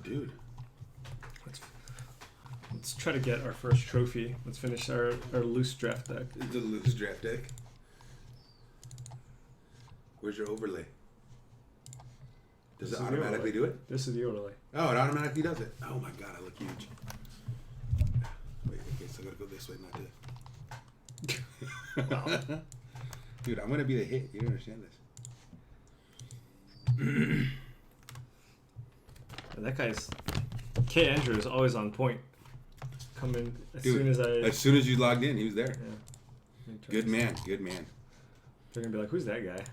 dude. Let's try to get our first trophy. Let's finish our loose draft deck. The loose draft deck. Where's your overlay? Does it automatically do it? This is the overlay. Oh, it automatically does it. Oh my god, I look huge. Wait, okay, so I gotta go this way, not this. Wow. Dude, I'm gonna be the hit. You don't understand this. That guy's K. Andrew is always on point. Coming as soon as as soon as you logged in, he was there. Yeah. Good man, good man. They're gonna be like, "Who's that guy?"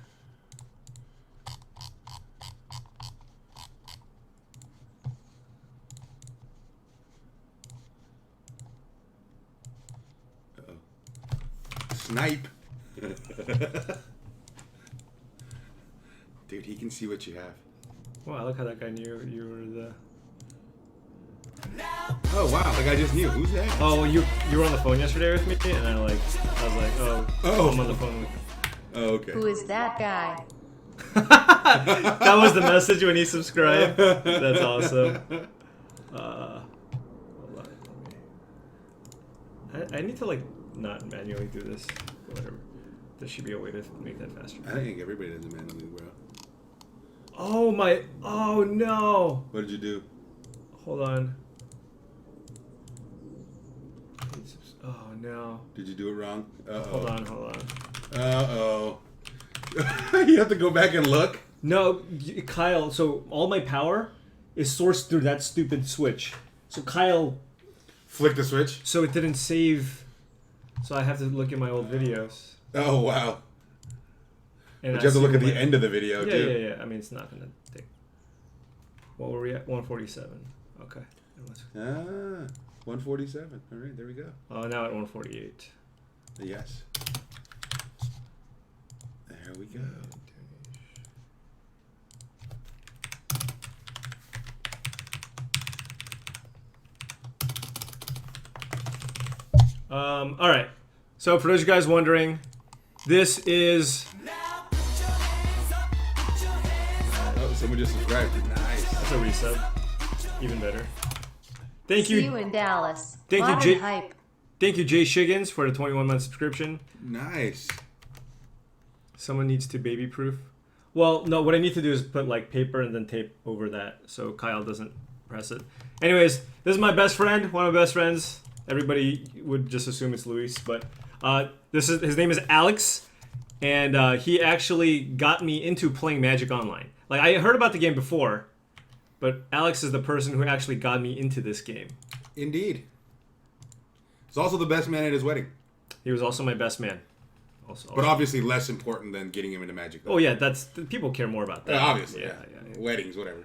Uh-oh. Snipe. Dude, he can see what you have. Well, I like how that guy knew you were the. Oh wow, like I just knew. Who's that? Oh, you were on the phone yesterday with me, and I was like, oh, I'm on the phone with. Oh, okay. Who is that guy? That was the message when he subscribed. That's awesome. Hold on. I need to like not manually do this. Whatever. There should be a way to make that faster. I think everybody does it manually, bro. Oh my! Oh no! What did you do? Hold on. Oh no! Did you do it wrong? Hold on. Uh-oh. You have to go back and look? No, Kyle, so all my power is sourced through that stupid switch. So Kyle... Flick the switch? So it didn't save... So I have to look at my old videos. Oh, wow. And but you have to look at the end of the video, too. Yeah. I mean, it's not going to take... What were we at? 147. Okay. 147. All right, there we go. Oh, now at 148. Yes. There we go. All right. So for those of you guys wondering, this is... Oh, someone just subscribed. Nice. That's a resub. Even better. Thank you. See you in Dallas. Thank you, Modern Jay. hype. Thank you, Jay Shiggins, for the 21-month subscription. Nice. Someone needs to baby-proof. Well, no, what I need to do is put like paper and then tape over that so Kyle doesn't press it. Anyways, this is my best friend, one of my best friends. Everybody would just assume it's Luis, but his name is Alex, and he actually got me into playing Magic Online. Like, I heard about the game before, but Alex is the person who actually got me into this game. Indeed. He's also the best man at his wedding. He was also my best man. But obviously less important than getting him into Magic. Though. Oh yeah, people care more about that. Yeah, obviously, yeah. Weddings, whatever.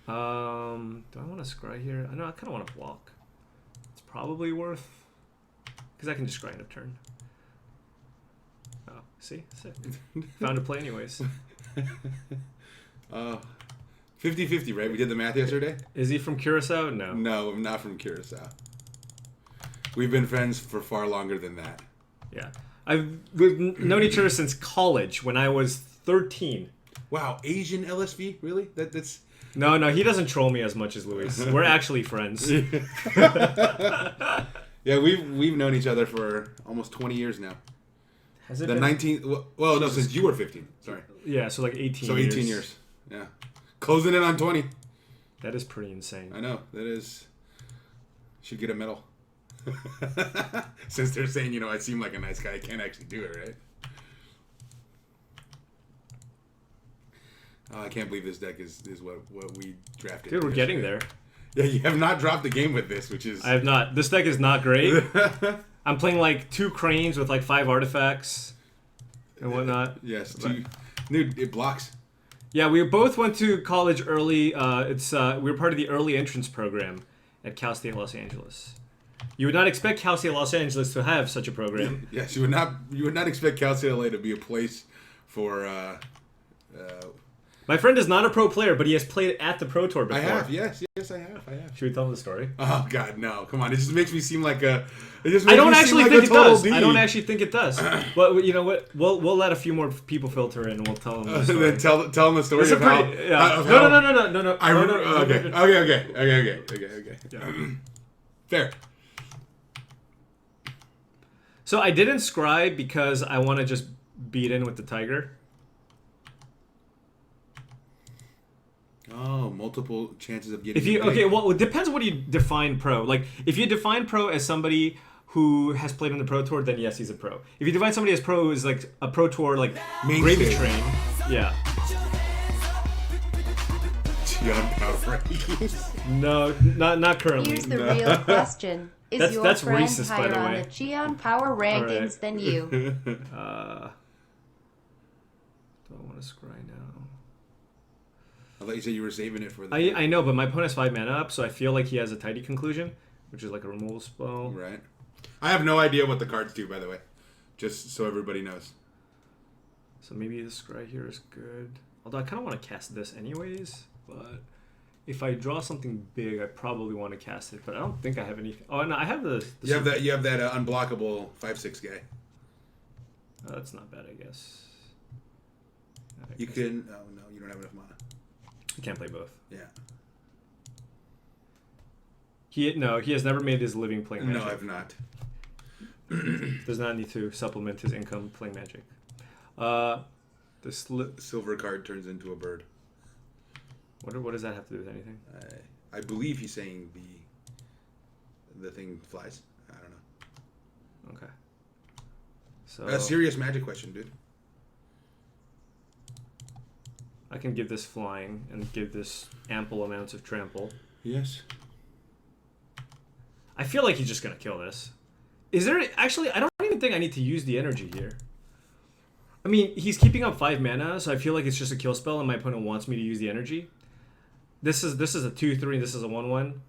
Do I want to scry here? I know I kind of want to block. It's probably worth, because I can just grind a turn. Oh, see, sick. Found a play anyways. 50-50, right? We did the math yesterday. Is he from Curacao? No. No, I'm not from Curacao. We've been friends for far longer than that. Yeah. We've known each other since college when I was 13. Wow, Asian LSV? Really? That's... No, he doesn't troll me as much as Luis. We're actually friends. Yeah, we've known each other for almost 20 years now. Has it the been? 19... Well, no, since you were 15. Sorry. Yeah, so like 18 So 18 years. Yeah. Closing in on 20. That is pretty insane. I know. That is... Should get a medal. Since they're saying, I seem like a nice guy, I can't actually do it, right? Oh, I can't believe this deck is what we drafted. Dude, we're getting there. Yeah, you have not dropped the game with this, which is... I have not. This deck is not great. I'm playing like 2 cranes with like 5 artifacts and whatnot. Yes, dude, it blocks. Yeah, we both went to college early. We were part of the early entrance program at Cal State Los Angeles. You would not expect Cal State Los Angeles to have such a program. Yes, you would not expect Cal State LA to be a place for My friend is not a pro player, but he has played at the Pro Tour before. I have, yes, I have. Should we tell him the story? Oh God, no! Come on, it just makes me seem like a. I don't actually think it does. I don't actually think it does. But you know what? We'll let a few more people filter in, and we'll tell them the story. Then tell them the story of how. Yeah. No. Okay. Yeah. Fair. So I didn't scry because I want to just beat in with the Tiger. Oh, multiple chances of getting. If you well, it depends what you define pro. Like, if you define pro as somebody who has played on the Pro Tour, then yes, he's a pro. If you define somebody as pro as like a Pro Tour like gravy train, yeah. Cheon power rankings. No, not currently. Here's the real question: Is your that's friend racist, by higher the on way. the Cheon power rankings than you? Do I want to scry now? I thought you said you were saving it for the. I know, but my opponent has 5 mana up, so I feel like he has a tidy conclusion, which is like a removal spell. Right. I have no idea what the cards do, by the way. Just so everybody knows. So maybe the scry here is good. Although I kind of want to cast this anyways, but if I draw something big, I probably want to cast it. But I don't think I have anything. Oh no, I have the you have that unblockable 5/6 guy. Oh, that's not bad, I guess. You can. Oh no, you don't have enough mana. You can't play both. Yeah. He has never made his living playing Magic. No, I've not. Does not need to supplement his income playing Magic. The silver card turns into a bird. What does that have to do with anything? I believe he's saying the thing flies. I don't know. Okay. So A serious Magic question, dude. I can give this flying and give this ample amounts of trample. Yes. I feel like he's just gonna kill this. Is there actually? I don't even think I need to use the energy here. I mean, he's keeping up 5 mana, so I feel like it's just a kill spell, and my opponent wants me to use the energy. This is a 2/3. This is a 1/1.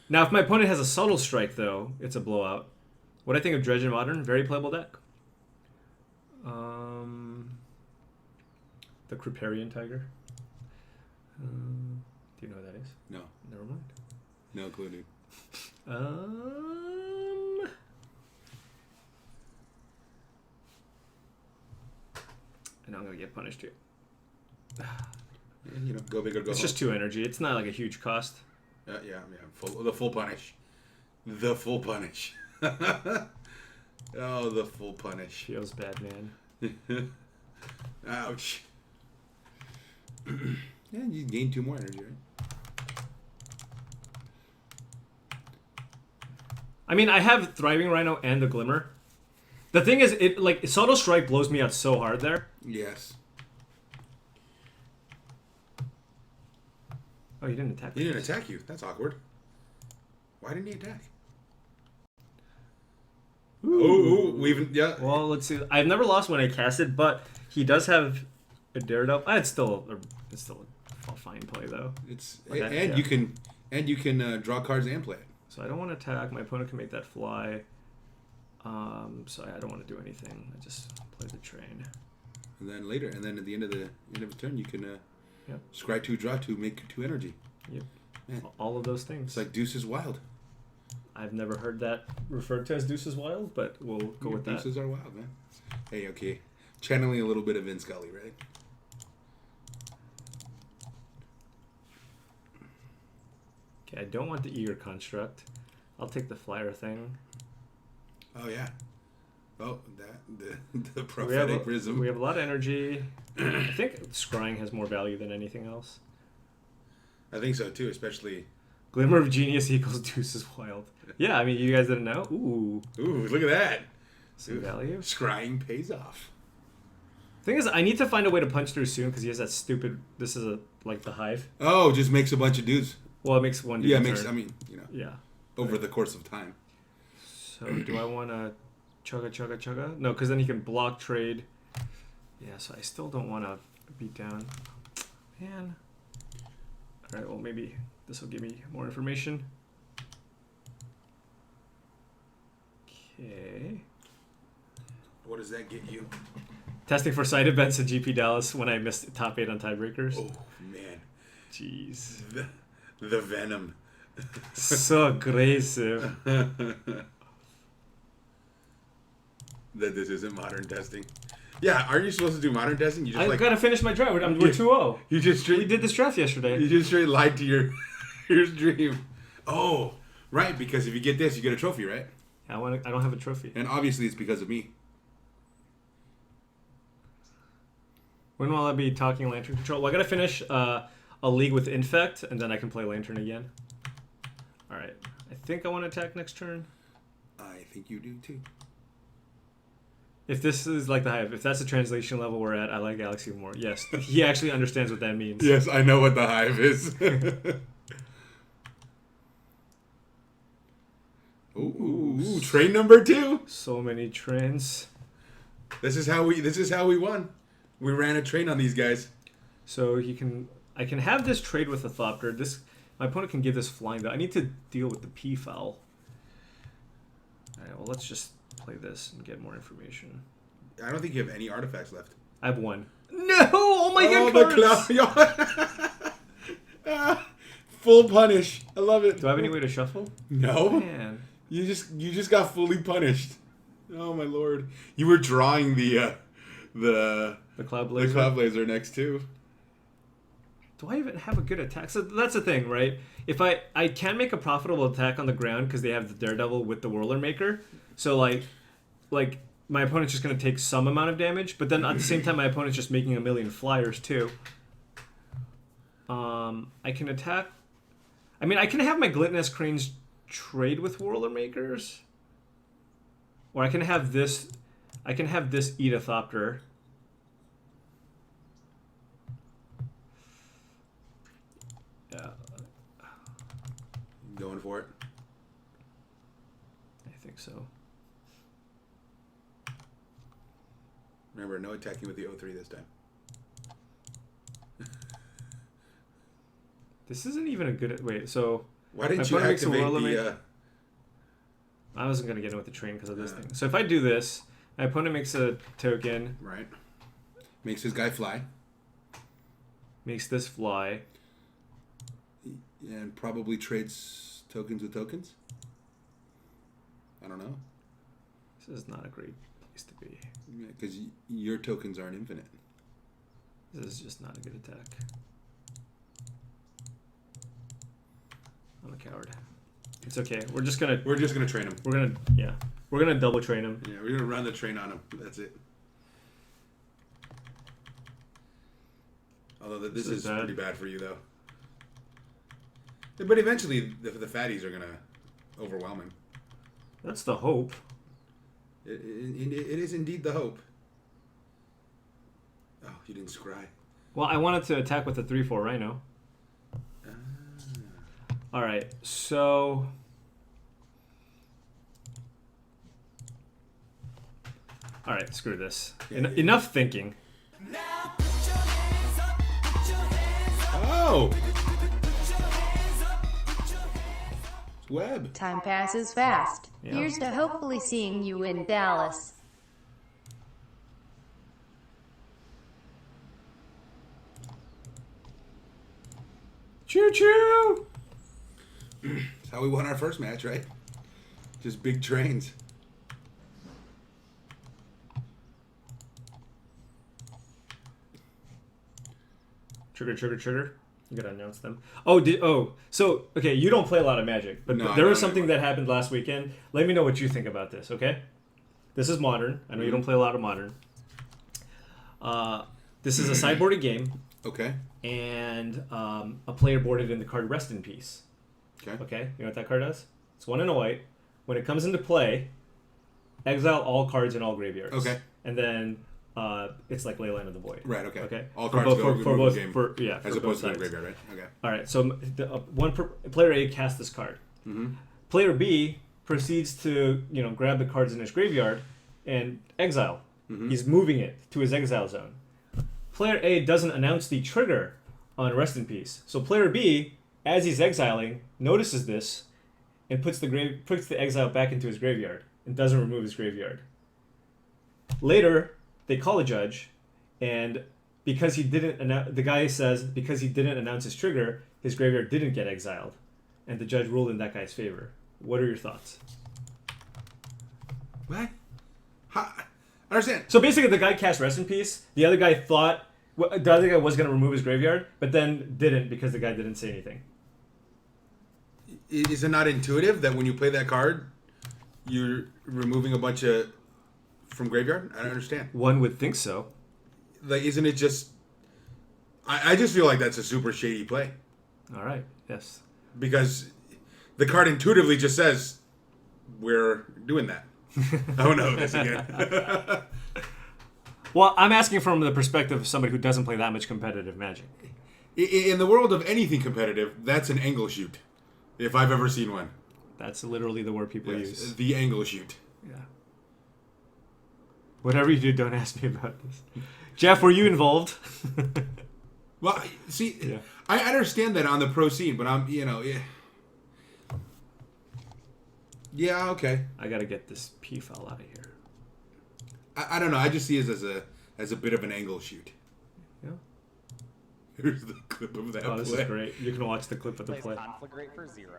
Now, if my opponent has a subtle strike, though, it's a blowout. What I think of Dredge and Modern, very playable deck. The Kriparian Tiger. Do you know what that is? No. Never mind. No clue, dude. And I'm gonna get punished here. Yeah, go big or go It's home. just 2 energy. It's not like a huge cost. Yeah. The full punish. The full punish. Oh, the full punish. Feels bad, man. Ouch. Yeah, you gain 2 more energy, right? I mean, I have Thriving Rhino and the Glimmer. The thing is, Subtle Strike blows me out so hard there. Yes. Oh, he didn't attack me. He didn't attack you. That's awkward. Why didn't he attack? Ooh. Yeah. Well, let's see. I've never lost when I cast it, but he does have a Daredevil. It's still a fine play though. You can draw cards and play it. So I don't want to attack. My opponent can make that fly. So I don't want to do anything. I just play the train. And then at the end of the turn, you can scry 2, draw 2, make 2 energy. Yep. Man. All of those things. It's like Deuce is Wild. I've never heard that referred to as Deuces Wild, but we'll go with that. Deuces are wild, man. Hey, okay. Channeling a little bit of Vin Scully, right? Okay, I don't want the Eager Construct. I'll take the Flyer thing. Oh, yeah. Oh, the prophetic prism. We have a lot of energy. I think scrying has more value than anything else. I think so, too, especially... Glimmer of Genius equals Deuces Wild. Yeah, I mean, you guys didn't know? Ooh, look at that. Some value. Scrying pays off. Thing is, I need to find a way to punch through soon because he has that stupid... This is like the Hive. Oh, just makes a bunch of dudes. Well, it makes one dude turn. Yeah. Over the course of time. So, do I want to chugga? No, because then he can block trade. Yeah, so I still don't want to beat down. Man. Alright, well, maybe this will give me more information. Okay. What does that get you? Testing for side events at GP Dallas when I missed top 8 on tiebreakers. Oh, man. Jeez. The venom. So aggressive. That this isn't modern testing. Yeah, aren't you supposed to do modern testing? You just I gotta finish my draft. We're 2-0. You just straight, We did this draft yesterday. You just straight lied to your stream. Oh, right, because if you get this, you get a trophy, right? I don't have a trophy. And obviously it's because of me. When will I be talking Lantern Control? Well, I gotta finish a league with Infect, and then I can play Lantern again. Alright. I think I want to attack next turn. I think you do too. If this is like the Hive, if that's the translation level we're at, I like Galaxy more. Yes, he actually understands what that means. Yes, I know what the Hive is. Ooh, train number 2. So many trains. This is how we won. We ran a train on these guys. So I can have this trade with a Thopter. My opponent can give this flying, but I need to deal with the P-foul. Alright, well, let's just play this and get more information. I don't think you have any artifacts left. I have 1. No! Oh my god, the cloud. Full punish. I love it. Do I have any way to shuffle? No. Man. You just got fully punished. Oh my lord. You were drawing the Cloud Blazer? The Cloud Blazer next to. Do I even have a good attack? So that's the thing, right? If I can make a profitable attack on the ground because they have the Daredevil with the Whirler Maker. So like my opponent's just going to take some amount of damage, but then at the same time my opponent's just making a million flyers too. I can attack. I mean, I can have my Glitness Cranes trade with Whirler Makers. Or I can have this eat a Thopter. Yeah. Going for it? I think so. Remember, no attacking with the O3 this time. This isn't even a good... Wait, so... Why didn't you activate the... I wasn't going to get in with the train because of this thing. So if I do this, my opponent makes a token. Right. Makes his guy fly. Makes this fly. And probably trades tokens with tokens? I don't know. This is not a great place to be. Because your tokens aren't infinite. This is just not a good attack. I'm a coward. It's okay. We're just gonna train him. We're gonna double train him. Yeah, we're gonna run the train on him. That's it. Although this is pretty bad for you, though. But eventually, the fatties are gonna overwhelm him. That's the hope. It is indeed the hope. Oh, you didn't scry. Well, I wanted to attack with a 3/4 Rhino. All right, so all right, screw this. Enough thinking. Oh, web. Time passes fast. Yeah. Here's to hopefully seeing you in Dallas. Choo choo. That's how we won our first match, right? Just big trains. Trigger, trigger, trigger. You gotta announce them. So okay, you don't play a lot of Magic, but No, there I was don't something anymore. that happened last weekend. Let me know what you think about this, okay? This is Modern. I know you don't play a lot of Modern. This is a sideboarded game, Okay. and a player boarded in the card Rest in Peace. Okay. Okay, you know what that card does? It's 1 and a white. When it comes into play, exile all cards in all graveyards. Okay. And then it's like Leyline of the Void. Right. Okay. Okay. All For cards both- go for remove both the game, for as for opposed both to the sides. graveyard, right? Okay. All right. So player A casts this card. Mm-hmm. Player B proceeds to grab the cards in his graveyard and exile. Mm-hmm. He's moving it to his exile zone. Player A doesn't announce the trigger on Rest in Peace. So player B, as he's exiling, notices this and puts the exile back into his graveyard and doesn't remove his graveyard. Later, they call a judge, and because he didn't the guy says because he didn't announce his trigger, his graveyard didn't get exiled, and the judge ruled in that guy's favor. What are your thoughts? What? I understand. So basically, the guy cast Rest in Peace. The other guy thought the other guy was going to remove his graveyard, but then didn't because the guy didn't say anything. Is it not intuitive that when you play that card, you're removing a bunch of from graveyard? I don't understand. One would think so. Like, isn't it just? I just feel like that's a super shady play. All right. Yes. Because the card intuitively just says we're doing that. Oh no, this again. Well, I'm asking from the perspective of somebody who doesn't play that much competitive Magic. In the world of anything competitive, that's an angle shoot. If I've ever seen one. That's literally the word people use. The angle shoot. Yeah. Whatever you do, don't ask me about this. Jeff, were you involved? Well, see, Yeah. I understand that on the pro scene, but I'm, yeah, okay. I gotta get this P file out of here. I don't know. I just see it as a bit of an angle shoot. Yeah. Here's the clip of that Oh, this play. is great. You can watch the clip of the Plays play. Conflagrate for 0.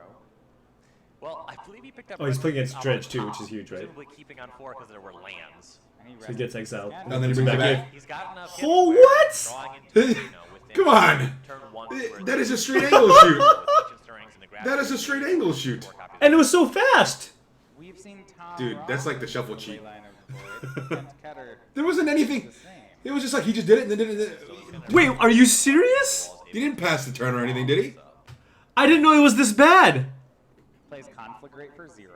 Well, I believe he picked up. Oh, he's playing against off Dredge the too, top, which is huge, right? Presumably keeping on 4 because there were lands. So he gets exiled. And then he brings it back. He's got enough. Oh, hits where what? drawing into, within Come on. turn 1 where That is a the- straight angle shoot. with stirrings and the grass- That is a straight angle shoot. Four copies And it was so fast! We've seen Tom Dude, that's like the Ross shuffle in cheat. line of the board. Kent Cutter There wasn't anything. the same. It was just like he just did it and then did it. Wait, are you serious? He didn't pass the turn or anything, did he? I didn't know it was this bad. Plays Conflagrate for 0.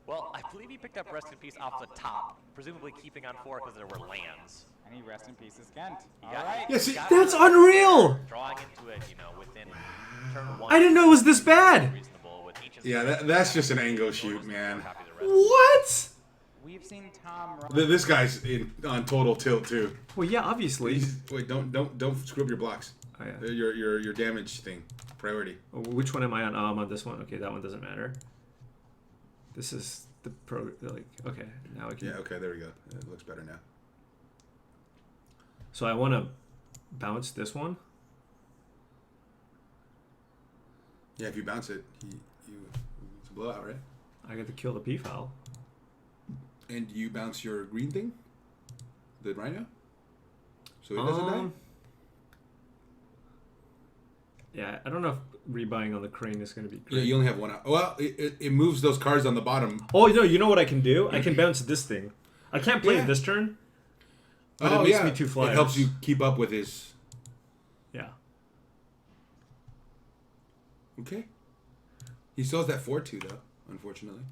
Well, I believe he picked up Rest in Peace off the top, presumably keeping on 4 because there were lands. And he rest in pieces Kent. He All got- right. Yeah, see, he got That's enough unreal! Drawing into it, within turn 1. I didn't know it was this bad. Reasonable with each Yeah, that's just an angle shoot, man. What? We've seen Tom Ross. This guy's on total tilt too. Well, yeah, obviously. Wait, don't screw up your blocks. Oh, yeah. Your damage thing, priority. Oh, which one am I on? Oh, I'm on this one. Okay, that one doesn't matter. This is the pro. Like, okay, now I can. Yeah, okay, there we go. It looks better now. So I want to bounce this one. Yeah, if you bounce it, it's a blowout, right? I get to kill the P file. And you bounce your green thing, the rhino, so it doesn't die. Yeah, I don't know if rebuying on the crane is going to be great. Yeah, you only have one out. Well, it moves those cards on the bottom. Oh, no, you know what I can do? I can bounce this thing. I can't play it this turn, but it makes me 2 flyers. It helps you keep up with his. Yeah. Okay. He still has that 4/2 though, unfortunately.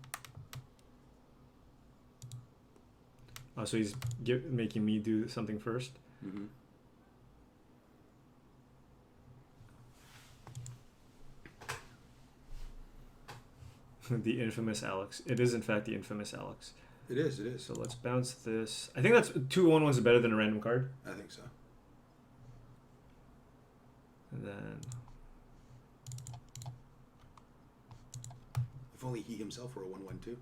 Oh, so he's making me do something first? Mm-hmm. The infamous Alex. It is, in fact, the infamous Alex. It is. So let's bounce this. I think that's 2/1/1s are better than a random card. I think so. And then If only he himself were a 1/1/2.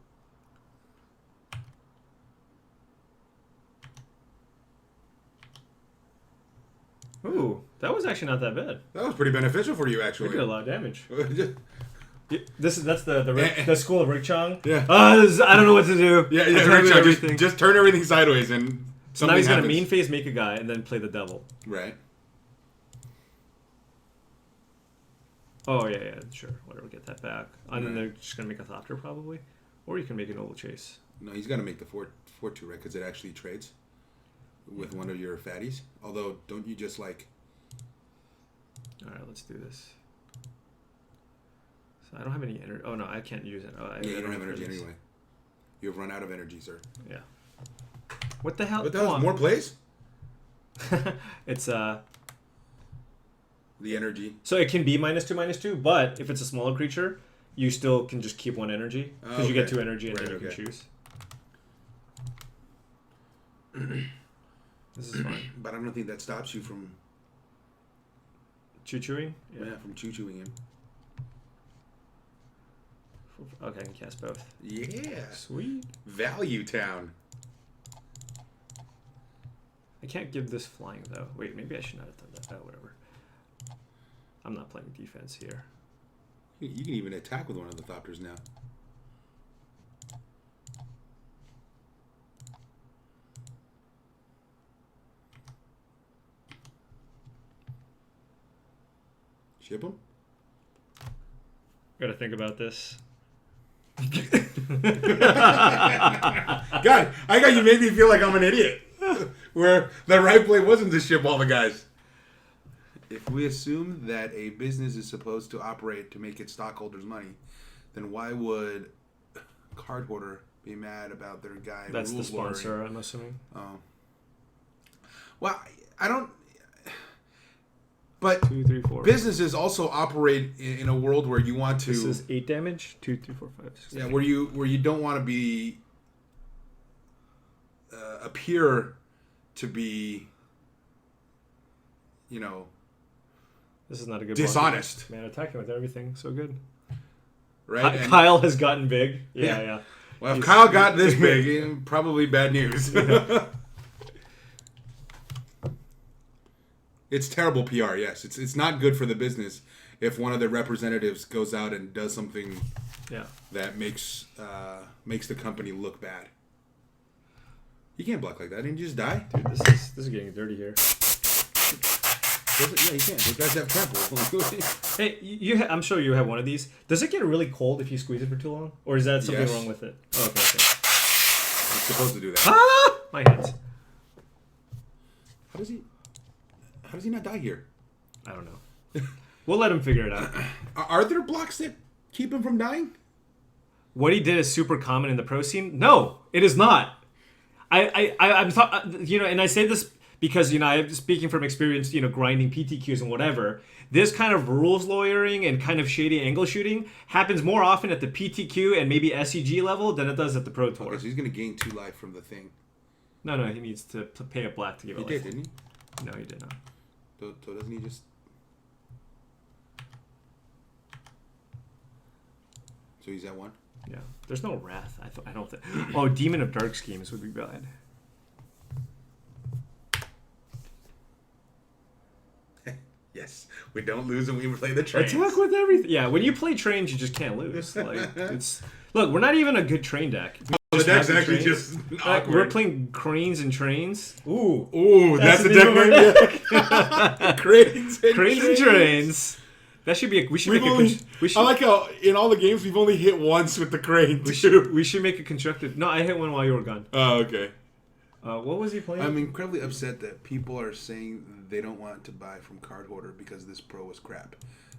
ooh, that was actually not that bad. That was pretty beneficial for you, We actually. did a lot of damage. Yeah, That's the school of Rick Chong. Yeah. I don't know what to do. I yeah. tried Richard, everything. just turn everything sideways and So now something he's gonna happens. mean phase, make a guy, and then play the devil. Right. Oh yeah, sure, whatever. Get that back, and then Right. they're just gonna make a Thopter probably, or you can make an Noble Chase. No, he's got to make the 4/2, right? Because it actually trades with one of your fatties. Although, don't you just like? All right, let's do this. So I don't have any energy. Oh no, I can't use it. Oh, I Yeah, you don't have for energy this. anyway. You have run out of energy, sir. Yeah. What the hell? But that Come was on. more plays. It's The energy. so it can be -2/-2, but if it's a smaller creature, you still can just keep 1 energy because you get Okay. 2 energy and then Right, you okay. can choose. This is fine. But I don't think that stops you from Chewing? from chewing him. Okay, I can cast both. Yeah. Sweet. Value Town. I can't give this flying though. Wait, maybe I should not have done that. Oh, whatever. I'm not playing defense here. You can even attack with one of the Thopters now. Ship him? Gotta think about this. God, I got you made me feel like I'm an idiot. Where the right play wasn't to ship all the guys. If we assume that a business is supposed to operate to make its stockholders money, then why would Card Hoarder be mad about their guy? That's the rules sponsor, lowering? I'm assuming. Oh. Well, I don't. But 2, 3, 4. businesses also operate in a world where you want to. This is 8 damage. 2, 3, 4, 5, 6. Yeah, where you don't want to be appear to be, you know, This is not a good dishonest. block. Man, attacking with everything, so good. Right? And- Kyle has gotten big. Yeah. Yeah. well, if He's- Kyle got this big, probably bad news. It's terrible PR. Yes, it's not good for the business if one of their representatives goes out and does something Yeah. that makes the company look bad. You can't block like that. Didn't you just die? Dude, this is getting dirty here. Yeah, you can't. Those guys have trample. Hey, I'm sure you have one of these. Does it get really cold if you squeeze it for too long? Or is that something Yes. wrong with it? Oh, okay. It's supposed to do that. Ah! My hands. How does he not die here? I don't know. We'll let him figure it out. Are there blocks that keep him from dying? What he did is super common in the pro scene. No, it is not. I'm and I say this because I'm speaking from experience, grinding PTQs and whatever. This kind of rules lawyering and kind of shady angle shooting happens more often at the PTQ and maybe SEG level than it does at the Pro Tour. Okay, so he's gonna gain 2 life from the thing. No, he needs to pay a black to give He it did, life. didn't he? No, he did not. So doesn't he just? So he's at 1. Yeah, there's no wrath. I don't think. Oh, Demon of Dark Schemes would be bad. Yes, we don't lose when we play the trains. Attack with everything. Yeah, when you play trains, you just can't lose. Like look, we're not even a good train deck. The deck's have actually trains. just We're awkward. playing cranes and trains. Ooh, Ooh, that's the the deck name of name. our Yeah. Cranes and Cranes and trains. That should be. We should We've make only, we should. I like how in all the games we've only hit once with the crane. we should make a constructed. No, I hit one while you were gone. Oh, okay. What was he playing? I'm incredibly upset that people are saying they don't want to buy from Card Hoarder because this pro was crap.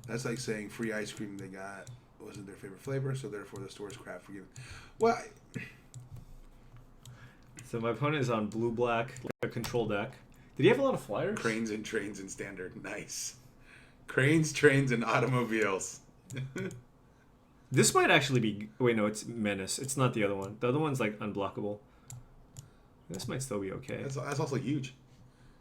That's like saying free ice cream they got wasn't their favorite flavor, so therefore the store is crap for you. Well, So my opponent is on blue-black, like a control deck. Did he have a lot of flyers? cranes and trains in standard. Nice. Cranes, trains, and automobiles. This might actually be. Wait, no, it's Menace. It's not the other one. The other one's like unblockable. This might still be okay. That's also huge.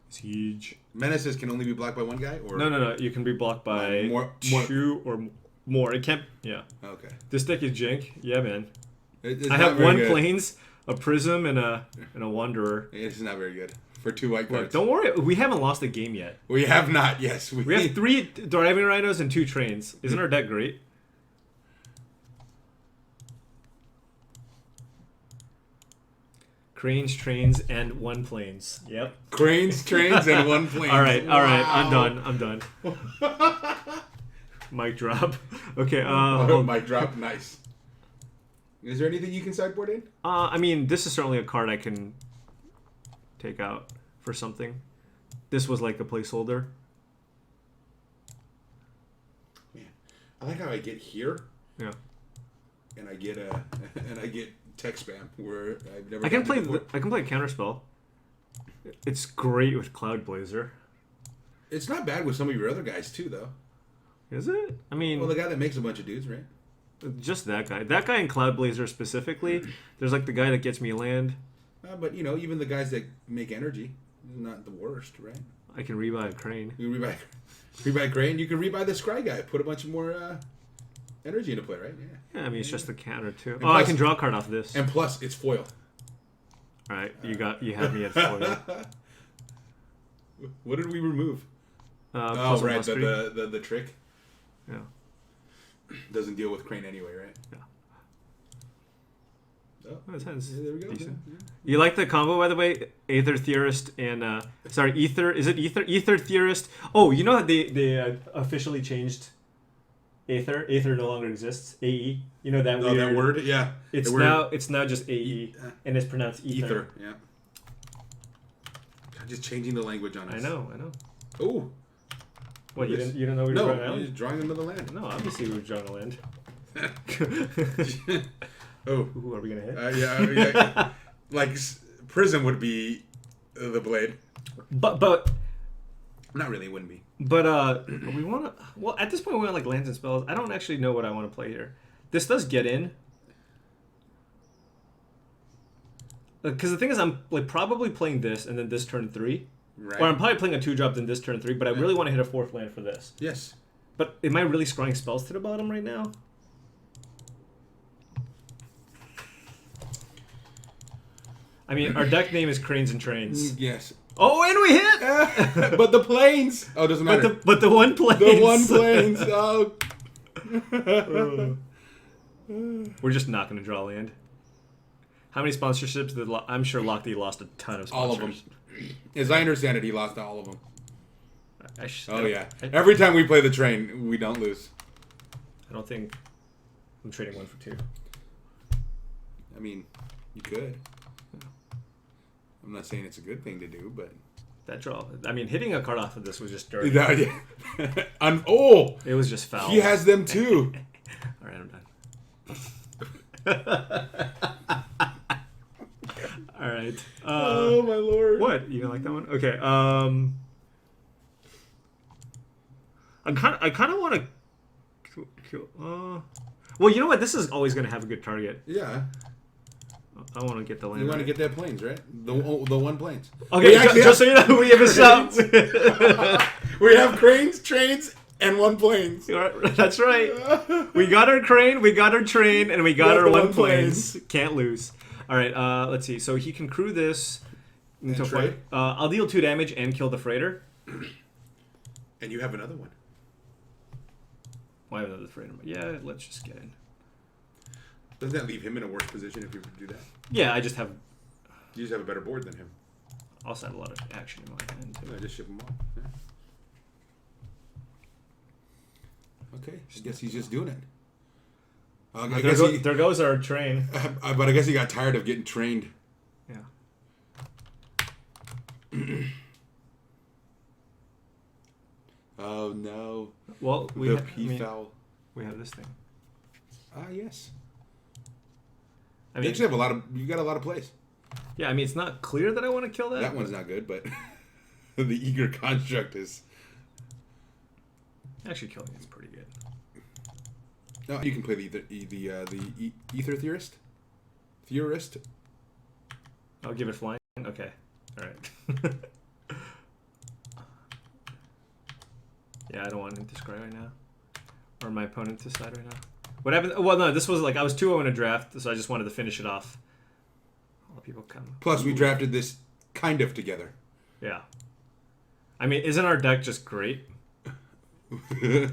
It's huge. Menaces can only be blocked by one guy, or No. You can be blocked by More- 2 or more. It can't. Yeah. Okay. This deck is jank. Yeah, man. It's I not have very one good. Prism, a Prism, and a Wanderer. It's not very good for 2 white Look, cards. don't worry. We haven't lost a game yet. We have not. Yes, We have 3 driving rhinos and 2 trains. Isn't our deck great? Cranes, trains, and 1 planes. Yep. Cranes, trains, and 1 plane. All right. I'm Wow. done. Mic drop. Okay. Oh, mic drop. Nice. Is there anything you can sideboard in? I mean, this is certainly a card I can take out for something. This was like a placeholder. Man, I like how I get here Yeah. and I get tech spam where I've never. I can gotten play. it before. I can play Counterspell. It's great with Cloud Blazer. It's not bad with some of your other guys too, though. Is it? I mean, Well, the guy that makes a bunch of dudes, right? just that guy. That guy in Cloud Blazer specifically. There's like the guy that gets me land. But even the guys that make energy, is not the worst, right? I can rebuy a Crane. You can rebuy Crane. You can rebuy the Scry guy. Put a bunch of more energy into play, right? Yeah. Yeah, I mean it's just the counter too. And Oh, I plus- can draw a card off this. And plus, it's foil. All right, you have me at foil. What did we remove? Oh, Puzzle right, Mastery. the trick Yeah. doesn't deal with Crane anyway, right? Yeah. Oh, Oh, that sounds yeah, there we go. decent. Yeah. You like the combo, by the way? Aether Theorist and Ether. Is it Ether? Ether Theorist. Oh, you know how they officially changed Aether. Aether no longer exists. AE. You know that Oh, weird. that word, yeah. It's The word now just AE, and it's pronounced Ether. ether. Yeah. God, just changing the language on us. I know. Oh. What you Yes. didn't know we were No, drawing you're island? just drawing another land. No, obviously we were drawing a land. Oh. Who are we gonna hit? Yeah. Like Prism would be the blade. But Not really, it wouldn't be. we want to. Well, at this point we want like lands and spells. I don't actually know what I want to play here. This does get in. Because the thing is, I'm like probably playing this and then this turn 3. Right. Or I'm probably playing a 2-drop then this turn 3. But I really want to hit a 4th land for this. Yes. But am I really scrying spells to the bottom right now? I mean, our deck name is Cranes and Trains. Yes. Oh, and we hit! But the planes. Oh, it doesn't matter. But the one planes. The one planes. Oh. We're just not going to draw land. How many sponsorships did I'm sure Lochte lost a ton of sponsors. All of them. As I understand it, he lost all of them. Oh, yeah. I Every time we play the train, we don't lose. don't think I'm trading 1 for 2. I mean, you could. I'm not saying it's a good thing to do, but... That draw. I mean, hitting a card off of this was just dirty. Yeah. Oh! It was just foul. He has them too. All right, I'm done. All right. Oh, my lord. What? You gonna like that one? Okay. I kind of want to kill. Well, you know what? This is always gonna have a good target. Yeah. I want to get the land. You want to right. get that planes, right? The one planes. Okay, just so you know, we have a shop. We have cranes, trains, and one planes. That's right. We got our crane, we got our train, and we got our one planes. Can't lose. All right, let's see. So he can crew this into trade? I'll deal 2 damage and kill the freighter. And you have another one. Why have another freighter? Yeah, let's just get in. Doesn't that leave him in a worse position if you do that? Yeah, I just have. You just have a better board than him. Also have a lot of action in my hand too. Yeah, just ship them all. Yeah. Okay, I guess he's just doing it. There goes our train. But I guess he got tired of getting trained. Yeah. Oh no! Well, we The have, P-foul. we have this thing. Ah yes. I You mean, actually have a lot of. You got a lot of plays. yeah. I mean, it's not clear that I want to kill that. That one's not good, but the eager construct is. Actually, killing it's pretty good. No, you can play the ether theorist. Theorist. I'll give it flying. Okay. All right. Yeah, I don't want him to scry right now, or my opponent to side right now. What happened? Well, no, this was like I was 2-0 in a draft, so I just wanted to finish it off. All people come. Plus, we drafted this kind of together. Yeah. I mean, isn't our deck just great? Guess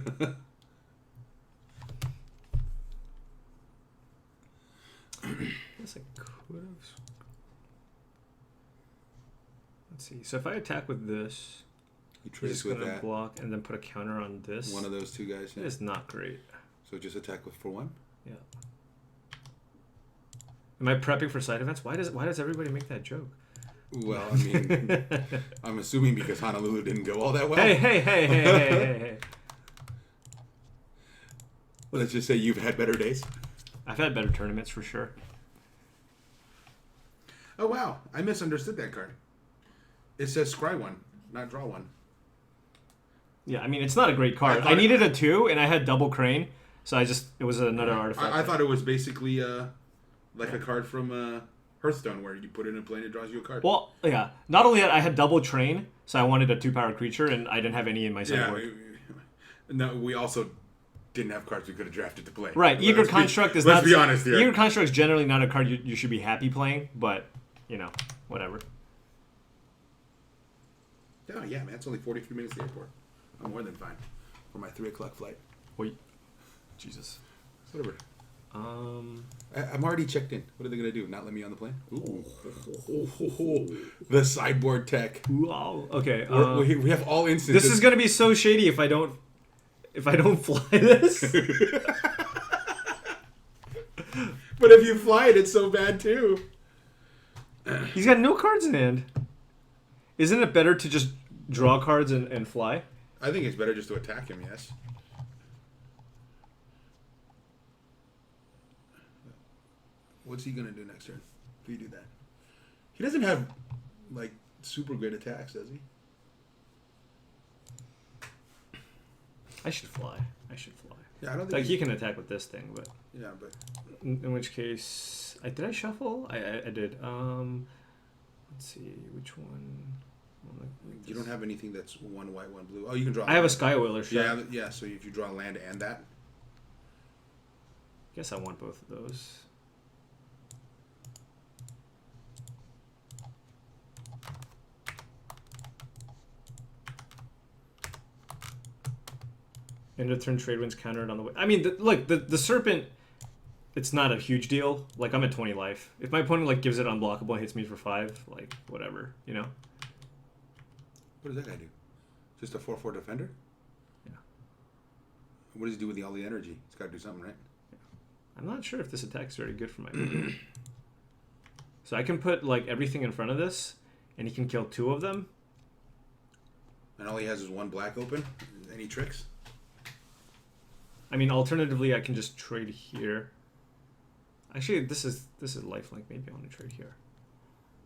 I could have. Let's see. So if I attack with this, You he's trace just with gonna that. block and then put a counter on this. One of those two guys. It Yeah. is not great. So just attack with for 1. Yeah. Am I prepping for side events? Why does everybody make that joke? Well, I mean, I'm assuming because Honolulu didn't go all that well. Hey. Let's just say you've had better days. I've had better tournaments for sure. Oh wow, I misunderstood that card. It says scry 1, not draw 1. Yeah, I mean it's not a great card. I needed a 2 and I had double crane, so it was another artifact. I thought it was basically like a card from Hearthstone where you put it in a plane, it draws you a card. Well, yeah. Not only that, I had double train, so I wanted a 2-power creature, and I didn't have any in my sideboard. No, we also didn't have cards we could have drafted to play. Right, Eager Construct is not... Let's be honest here. Eager Construct is generally not a card you should be happy playing, but, you know, whatever. Oh yeah, man, it's only 43 minutes to the airport. I'm more than fine for my 3 o'clock flight. Wait. Jesus. Whatever. Um. I'm already checked in. What are they gonna do? Not let me on the plane? Ooh. The sideboard tech. Wow. Okay. We have all instances. This is gonna be so shady if I don't fly this. But if you fly it, it's so bad too. He's got no cards in hand. Isn't it better to just draw cards and fly? I think it's better just to attack him. Yes. What's he gonna do next turn? If you do that, he doesn't have like super great attacks, does he? I should fly. Yeah, I don't think. Like he can attack with this thing, but Yeah, but in which case, did I shuffle? I did. Let's see which one. you don't have anything that's 1 white, 1 blue. Oh, you can draw. I have a Sky Oiler shot. Yeah. So if you draw land and that, Guess I want both of those. End of turn trade winds countered on the way. I mean, look, the serpent. It's not a huge deal. Like I'm at 20 life. If my opponent like gives it unblockable and hits me for 5, like whatever, you know. what does that guy do? Just a 4/4 defender? Yeah. What does he do with all the energy? He's got to do something, right? I'm not sure if this attack's very good for my opponent. So I can put like everything in front of this, and he can kill 2 of them. And all he has is 1 black open. Any tricks? I mean, alternatively, I can just trade here. Actually, this is lifelink. Maybe I want to trade here.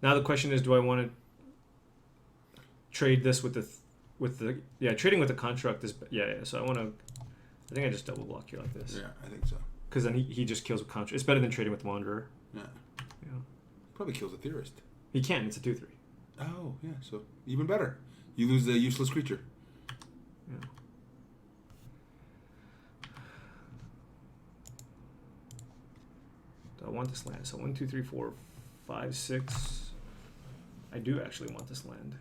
Now the question is, do I want to trade this with the trading with the construct is So I want to. I think I just double block here like this. Yeah, I think so. Because then he just kills with construct. It's better than trading with Wanderer. Yeah. Yeah. Probably kills a theorist. He can. It's a 2/3. Oh yeah, so even better. You lose the useless creature. Yeah. Do I want this land? So 1, 2, 3, 4, 5, 6. I do actually want this land.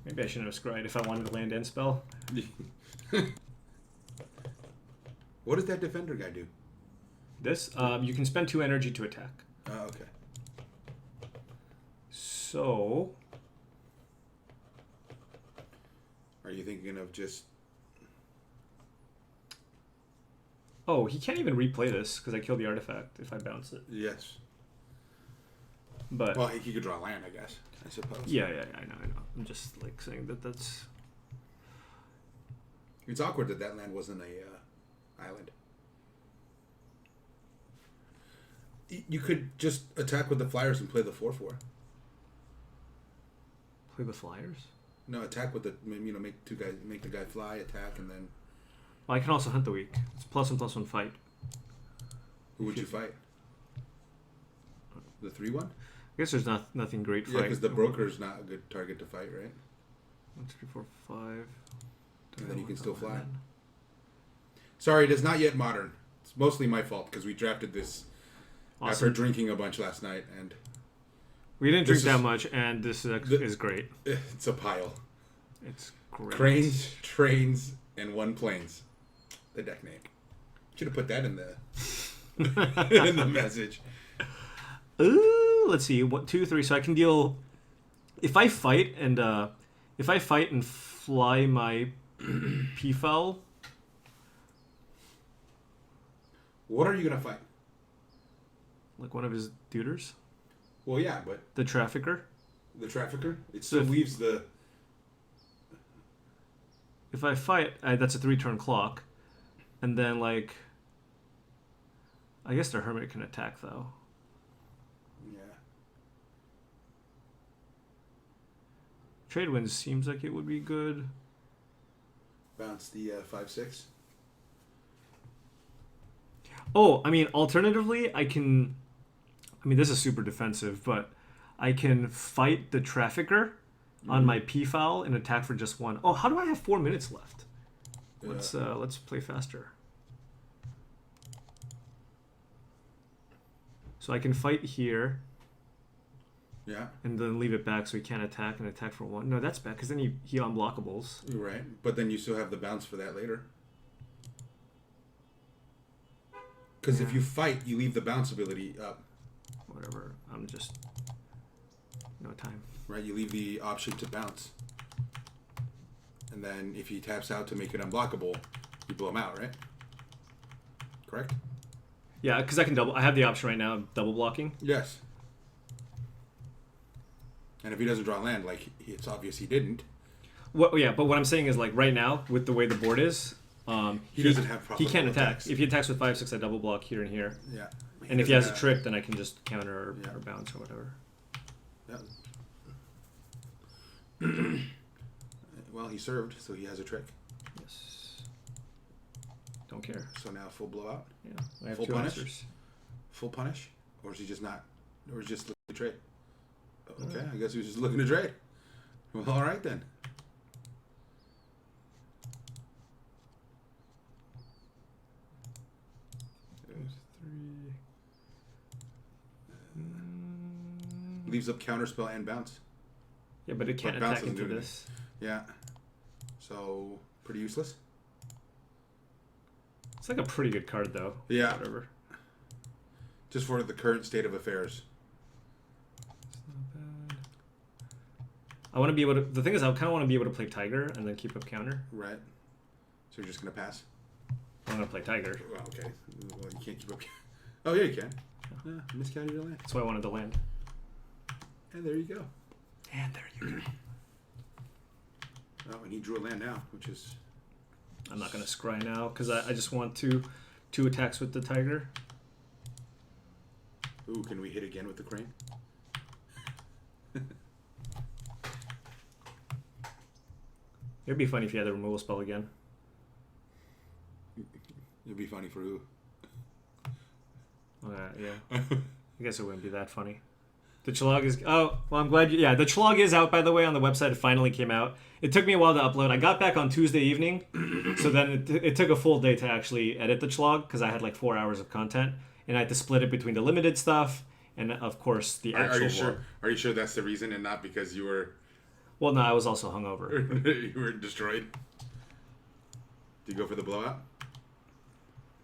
Maybe I shouldn't have scryed if I wanted to land end spell. What does that defender guy do? This, you can spend 2 energy to attack. Oh, okay. So, Are you thinking of just... oh, he can't even replay this because I killed the artifact if I bounce it. Yes. But Well, he could draw land, I guess. I suppose. yeah, I know. I'm just like saying that's. It's awkward that land wasn't a island. You could just attack with the flyers and play the 4/4. Play the flyers? No, attack with the make the guy fly, attack, and then Well, I can also hunt the weak. It's +1/+1 fight. who would you fight? The 3/1? I guess there's nothing great fight. Yeah, because the broker's not a good target to fight, right? 1, 2, 3, 4, 5. And then you can still fly. Sorry, it is not yet modern. It's mostly my fault because we drafted this after Awesome. drinking a bunch last night, and We didn't drink This that is- much, and this is great. it's a pile. It's great. Cranes, trains, and 1 planes. The deck name. Should have put that in the in the message. Ooh, let's see. 1, 2, 3. So I can deal. If I fight and fly my P-foul. What are you gonna fight? Like one of his duders, Well, yeah, but the trafficker. the trafficker, it still leaves the. If I fight, that's a 3-turn clock, and then like. I guess the hermit can attack though. Yeah. Trade winds seems like it would be good. Bounce the 5/6. Oh, I mean, alternatively, I can. I mean, this is super defensive, but I can fight the trafficker on my P-foul and attack for just 1. Oh, how do I have 4 minutes left? Let's play faster. So I can fight here. Yeah. And then leave it back so he can't attack and attack for 1. No, that's bad because then he unblockables. You're right. But then you still have the bounce for that later. Because if you fight, you leave the bounce ability up. Whatever. I'm just... No time. Right? You leave the option to bounce. And then if he taps out to make it unblockable, you blow him out, right? Correct? Yeah, because I can double... I have the option right now of double blocking. Yes. And if he doesn't draw land, like, it's obvious he didn't. Yeah, but what I'm saying is, like, right now, with the way the board is... he doesn't have He can't profitable attack. attacks. If he attacks with 5/6, I double block here and here. Yeah. And if he has a doesn't trick, then I can just counter Yeah. or bounce or whatever. Yeah. Well, he served, so he has a trick. Yes. Don't care. So now full blowout? Yeah. I have Full 2 punish? answers. Full punish? Or is he just not? Or is he just looking to trade? Okay, I guess he was just looking to trade. Well, all right then. There's 3. Leaves up counterspell and bounce. Yeah, but it can't But bounce attack doesn't into do this. Yeah. So, pretty useless. It's like a pretty good card, though. Yeah. Whatever. Just for the current state of affairs. It's not bad. I want to be able to... The thing is, I kind of want to be able to play Tiger and then keep up counter. Right. So you're just going to pass? I'm going to play Tiger. Well, okay. Well, you can't keep up... Oh, yeah, you can. Yeah, miscounted your land. That's why I wanted to land. And there you go. And there you go. Oh, and he drew a land now, which is... I'm not going to scry now because I just want two attacks with the Tiger. Ooh, can we hit again with the crane? It'd be funny if you had the removal spell again. It'd be funny for who? Yeah. I guess it wouldn't be that funny. The Chlog is... Oh, well, I'm glad you... Yeah, the Chlog is out, by the way, on the website. It finally came out. It took me a while to upload. I got back on Tuesday evening, so then it took a full day to actually edit the Chlog, because I had like 4 hours of content, and I had to split it between the limited stuff and, of course, the actual Are you war. sure? Are you sure that's the reason and not because you were... Well, no, I was also hungover. you were destroyed? Did you go for the blowout?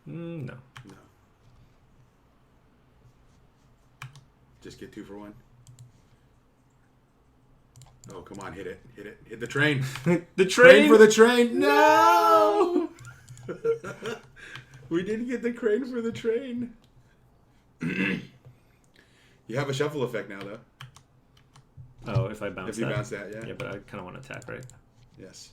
No. No. Just get 2 for 1? Oh, come on, hit it. Hit it. Hit the train. The Crane for the train. No! We didn't get the crane for the train. You have a shuffle effect now, though. Oh, if I bounce If you that? bounce that, yeah. Yeah, but I kind of want to attack, right? Yes.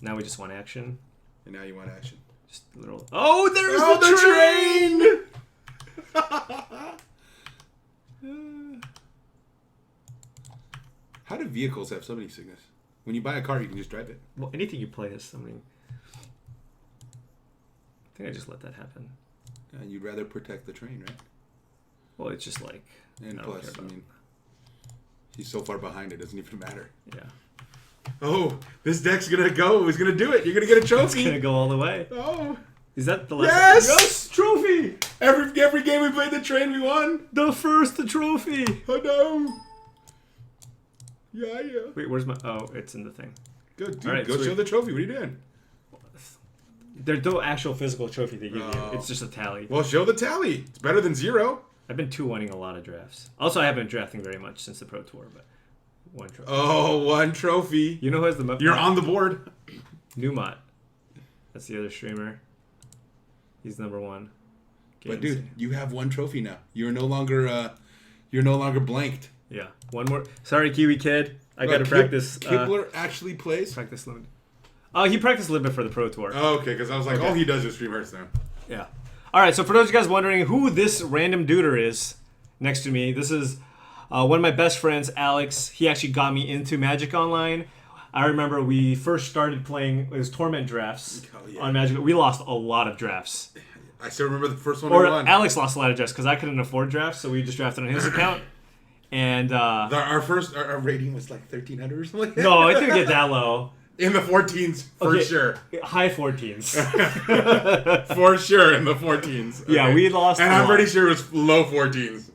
Now we just want action. And now you want action. Just a little... Oh, there's the train! How do vehicles have so many sickness? When you buy a car, you can just drive it. Well, anything you play has something. I think I just let that happen. You'd rather protect the train, right? Well, it's just like... And I don't plus, care I about mean, he's so far behind, it doesn't even matter. Yeah. Oh, this deck's gonna go. He's gonna do it. You're gonna get a It's trophy. gonna go all the way. Oh, Is that the last... yes! Yes! Trophy! Every game we played the train, we won. The first trophy! Oh no. Yeah. Wait, where's my... Oh, it's in the thing. Good, dude. All right, go sweet. show the trophy. What are you doing? There's no actual physical trophy they give you. Oh. It's just a tally. Well, show the tally. It's better than 0. I've been 2-1ing a lot of drafts. Also, I haven't been drafting very much since the Pro Tour, but 1 trophy. Oh, 1 trophy. You know who has the... You're on the board. Newmont. That's the other streamer. He's number 1. But dude, you have 1 trophy now. You're no longer blanked. Yeah. One more. Sorry, Kiwi Kid. I got to Look, practice. Kibler actually plays. Practice limit. Oh, he practiced a little bit for the Pro Tour. Oh, okay, because I was like, Okay. all he does is stream Hearthstone. Yeah. All right. So for those of you guys wondering who this random duder is next to me, this is one of my best friends, Alex. He actually got me into Magic Online. I remember we first started playing it was tournament drafts on Magic. We lost a lot of drafts. I still remember the first one Or we won. Alex lost a lot of drafts because I couldn't afford drafts, so we just drafted on his account. And Our rating was like 1,300 or something like that. no, it didn't get that low. In the 14s, for Okay, sure. High 14s. For sure, in the 14s. Yeah, we lost And a I'm lot. pretty sure it was low 14s.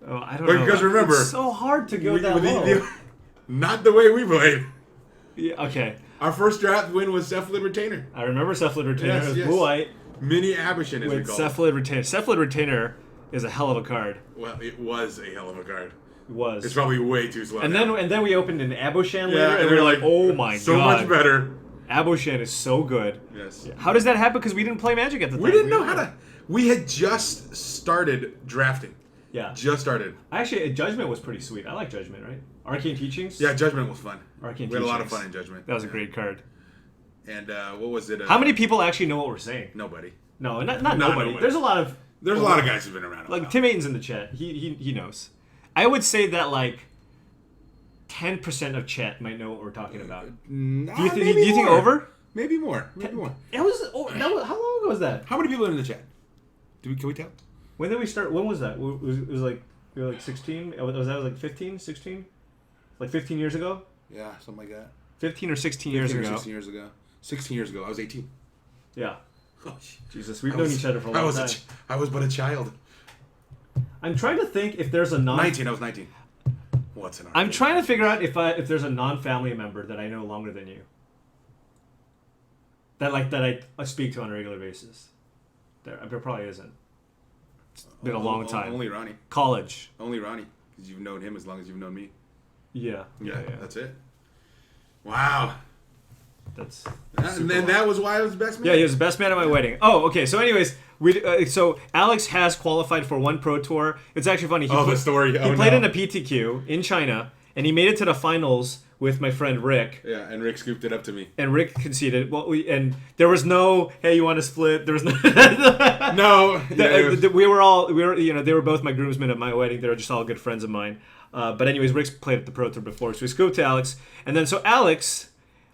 Oh, I don't know. Because remember, it's so hard to go that low. Not the way we played. Yeah, okay. Our first draft win was Cephalid Retainer. I remember Cephalid Retainer. Yes, It was yes. blue-white Mini Abishin, as we with call it. Cephalid Retainer. Cephalid Retainer is a hell of a card. Well, it was a hell of a card. It was. It's probably way too slow. and now. then we opened an Aboshan later, yeah, and we were like, oh my so god. much better. Aboshan is so good. Yes. How does that happen? Because we didn't play Magic at the time. We didn't know how to. We had just started drafting. Yeah. Just started. Actually, Judgment was pretty sweet. I like Judgment, right? Arcane Teachings? Yeah, Judgment was fun. Arcane We had a lot of Teachings. fun in Judgment. That was a great card. And what was it? How many people actually know what we're saying? Nobody. No, not Not nobody. nobody. There's a lot of... There's a lot of guys who've been around. A Like, while. Tim Aiton's in the chat. He knows. I would say that, like, 10% of chat might know what we're talking about. Nah, Do you think, maybe do you think more. over? Maybe more. Maybe more. That was, how long ago was that? How many people are in the chat? Can we tell? When did we start? When was that? It was like, we were like 16? Was that like 15, 16? Like 15 years ago? Yeah, something like that. 15 or 16 years 15 or ago. 16 years ago. 16 years ago. I was 18. Yeah. Oh, Jesus, we've I known was- each other for a I long was time. I was but a child. I'm trying to think if there's a 19. I was 19. What's an I'm trying to figure out if there's a non-family member that I know longer than you. That I speak to on a regular basis. There probably isn't. It's been a long time. Only Ronnie. College. Only Ronnie. Because you've known him as long as you've known me. Yeah. That's it. Wow. That's And super then long. that was why I was the best man? Yeah, he was the best man at my wedding. Oh, okay. So, anyways, so Alex has qualified for one Pro Tour. It's actually funny. The story. He played in a PTQ in China, and he made it to the finals with my friend Rick. Yeah, and Rick scooped it up to me. And Rick conceded. Well, and there was no, hey, you want to split? There was no. No. We were, they were both my groomsmen at my wedding. They were just all good friends of mine. But anyways, Rick's played at the Pro Tour before, so we scooped to Alex, and then so Alex.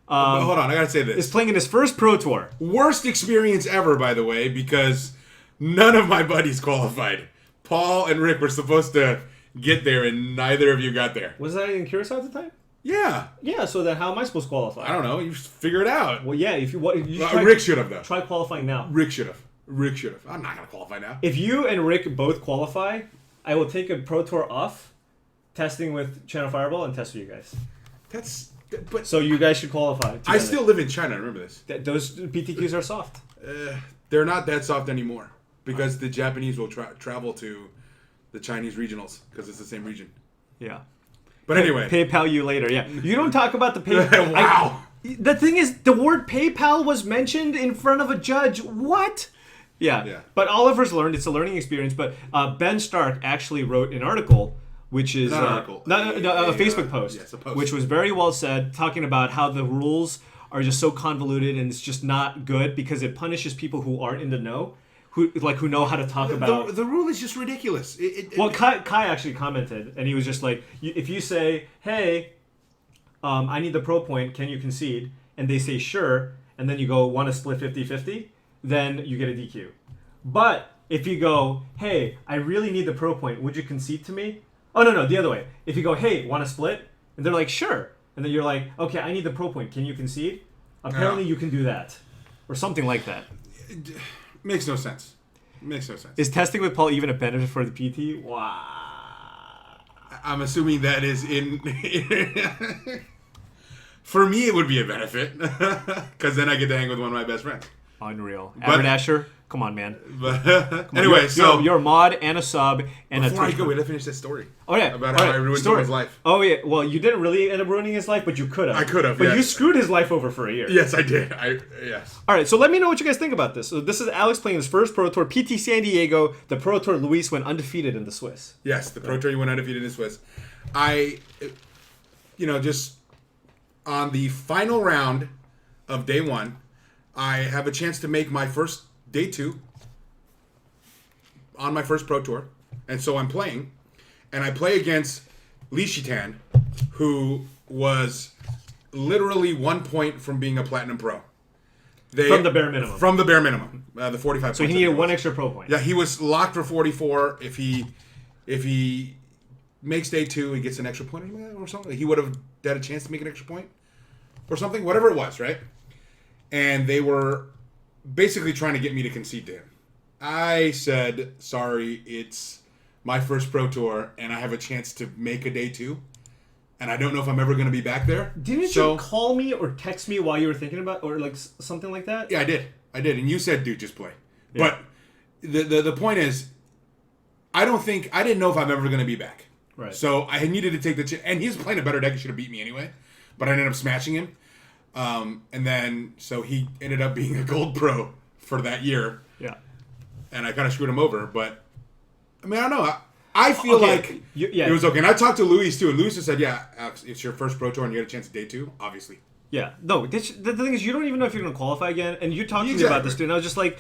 But hold on, I gotta say this. Is playing in his first Pro Tour. Worst experience ever, by the way, because none of my buddies qualified. Paul and Rick were supposed to get there, and neither of you got there. Was I in Curacao at the time? Yeah. Yeah. So then, how am I supposed to qualify? I don't know. You figure it out. Well, yeah. If you Rick should have, though. try qualifying now. Rick should have. I'm not gonna qualify now. If you and Rick both qualify, I will take a Pro Tour off, testing with Channel Fireball, and test for you guys. But So you guys should qualify. I still live in China. Remember this. Those PTQs are soft. They're not that soft anymore because the Japanese will travel to the Chinese regionals because it's the same region. Yeah. But anyway, PayPal you later. Yeah. You don't talk about the PayPal. Wow. The thing is, the word PayPal was mentioned in front of a judge. What? Yeah. But Oliver's learned. It's a learning experience. But Ben Stark actually wrote an article, which is Not an article. a Facebook post, yes, a post, which was very well said, talking about how the rules are just so convoluted and it's just not good because it punishes people who aren't in the know, who know how to talk about. The rule is just ridiculous. Kai actually commented, and he was just like, if you say, hey, I need the pro point, can you concede? And they say, sure, and then you go, want to split 50-50? Then you get a DQ. But if you go, hey, I really need the pro point, would you concede to me? Oh, no, the other way. If you go, hey, want to split? And they're like, sure. And then you're like, okay, I need the pro point, can you concede? Apparently you can do that. Or something like that. Makes no sense. Is testing with Paul even a benefit for the PT? Wow. I'm assuming that is in. For me, it would be a benefit because then I get to hang with one of my best friends. Unreal. Abernasher, come on, man. But anyway, you're a mod and a sub and before a. I go, we gotta finish that story. Oh yeah, about how I ruined someone's life. Oh yeah, well you didn't really end up ruining his life, but you could have. I could have, but yes. you screwed his life over for a year. Yes, I did. Yes. All right, so let me know what you guys think about this. So this is Alex playing his first Pro Tour, PT San Diego. The Pro Tour Luis went undefeated in the Swiss. Yes, the Pro Tour you went undefeated in Swiss. Just on the final round of day one, I have a chance to make my first day two on my first Pro Tour. And so I'm playing, and I play against Li Shitan, who was literally 1 point from being a Platinum Pro. From the bare minimum. From the bare minimum, the 45 So he needed one extra pro point. Yeah, he was locked for 44. If he makes day two, he gets an extra point or something. He would have had a chance to make an extra point or something, whatever it was, right? And they were basically trying to get me to concede to him. I said, sorry, it's my first Pro Tour and I have a chance to make a day 2. And I don't know if I'm ever going to be back there. Didn't you call me or text me while you were thinking about, or like something like that? Yeah, I did. And you said, dude, just play. Yeah. But the point is, I didn't know if I'm ever going to be back. Right. So I needed to take the chance. And he's playing a better deck. He should have beat me anyway. But I ended up smashing him. And then, so he ended up being a gold pro for that year. Yeah. And I kind of screwed him over. But, I mean, I don't know. I feel like yeah. it was okay. And I talked to Luis, too. And Luis just said, yeah, Alex, it's your first Pro Tour and you had a chance at day 2, obviously. Yeah. No, the thing is, you don't even know if you're going to qualify again. And you talked to me about this, dude. And I was just like,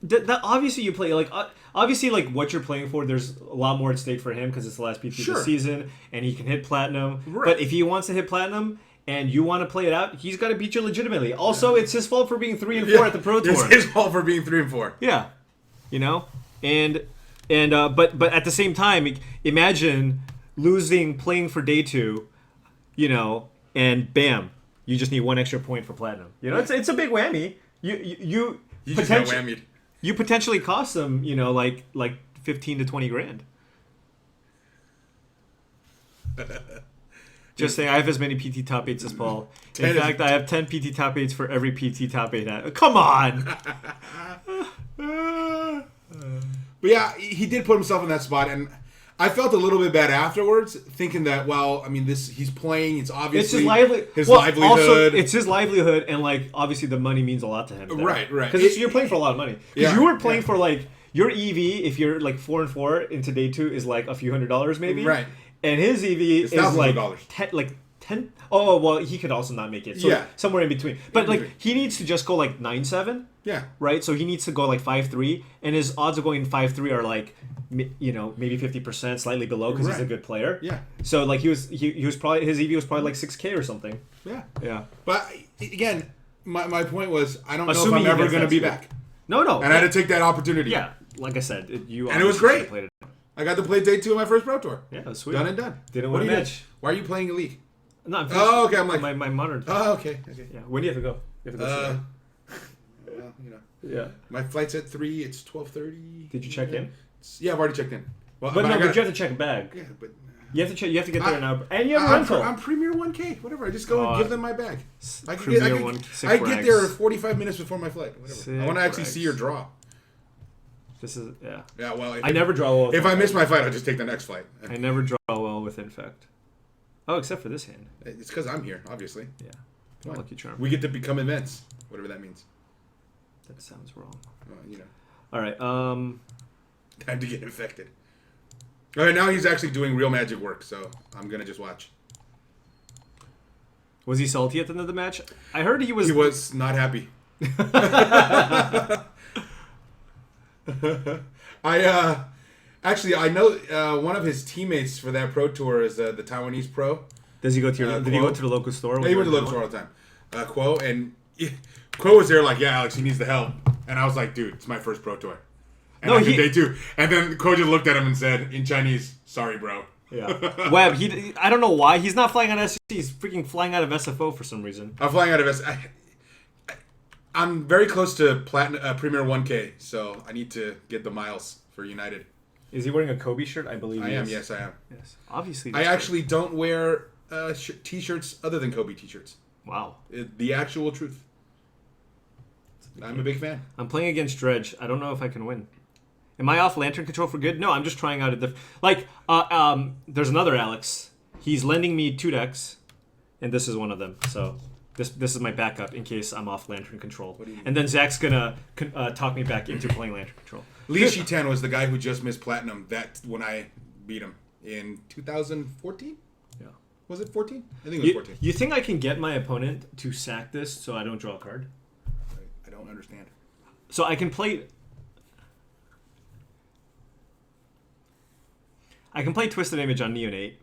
that obviously you play, like, obviously, like, what you're playing for, there's a lot more at stake for him because it's the last PT of the season. And he can hit platinum. Right. But if he wants to hit platinum and you want to play it out, he's got to beat you legitimately. Also, it's his fault for being 3 and 4 at the Pro Tour. It's his fault for being 3 and 4. Yeah. You know? But at the same time, imagine playing for day 2, you know, and bam, you just need 1 extra point for platinum. You know, it's a big whammy. You just got whammied. You potentially cost them, you know, like 15 to 20 grand. Just saying, I have as many PT top 8s as Paul. In fact, I have 10 PT top 8s for every PT top 8. Come on! But yeah, he did put himself in that spot, and I felt a little bit bad afterwards, thinking that, well, I mean, he's playing. It's obviously his livelihood. Also, it's his livelihood, and like obviously the money means a lot to him. There. Right. Because you're playing for a lot of money. Because you were playing for like your EV, if you're like 4 and 4 into day 2, is like a few $100s maybe. Right. And his EV is like $10. 10. Oh well, he could also not make it. So somewhere in between. But like he needs to just go like 9-7. Yeah. Right. So he needs to go like 5-3, and his odds of going 5-3 are like, you know, maybe 50%, slightly below because he's a good player. Yeah. So like he was probably, his EV was probably like 6K or something. Yeah. Yeah. But again, my point was, I don't know if Assuming I'm ever going to be back. No. And I had to take that opportunity. Yeah. Like I said, and it was great. I got to play day 2 of my first Pro Tour. Yeah, it was sweet. Done and done. Didn't win a match. Why are you playing Elite? No, I'm okay. I'm like my monitor. Oh, okay. Yeah. When do you have to go? You have to go. Well, you know. Yeah. My flight's at 3. It's 12:30. Did you check in? Yeah, I've already checked in. Well, but you have to check a bag. Yeah, but you have to check. You have to get there now, and you have a rental. I'm Premier 1K. Whatever. I just go and give them my bag. I get there 45 minutes before my flight. Whatever. I want to actually see your draw. This is Yeah. Well, I never draw well. If I miss my flight, I'll just take the next flight. I never draw well with Infect. Oh, except for this hand. It's because I'm here, obviously. Yeah. Lucky charm. We get to become events, whatever that means. That sounds wrong. You know. All right. Time to get infected. All right, now he's actually doing real magic work, so I'm gonna just watch. Was he salty at the end of the match? I heard he was. He was not happy. I know one of his teammates for that Pro Tour is the Taiwanese pro. Does he go to did he go to the local store? Yeah, he went to the local store all the time. Quo, and Quo was there like, yeah, Alex, he needs the help. And I was like, dude, it's my first Pro Tour. And I did day 2. And then Quo just looked at him and said, in Chinese, sorry, bro. Yeah. Webb, I don't know why. He's not flying out of SC. He's freaking flying out of SFO for some reason. I'm flying out of SFO. I'm very close to Premier 1K, so I need to get the miles for United. Is he wearing a Kobe shirt? I believe he is. Yes, I am. Yes. Obviously. I actually don't wear t-shirts other than Kobe t-shirts. Wow. The actual truth. I'm a big fan. I'm playing against Dredge. I don't know if I can win. Am I off Lantern Control for good? No, I'm just trying out there's another Alex. He's lending me 2 decks, and this is one of them. So this is my backup in case I'm off Lantern Control. And then Zach's gonna talk me back into playing Lantern Control. Li Shitan was the guy who just missed platinum when I beat him in 2014. Yeah. Was it 14? I think it was 14. You think I can get my opponent to sack this so I don't draw a card? I don't understand. So I can play Twisted Image on Neonate,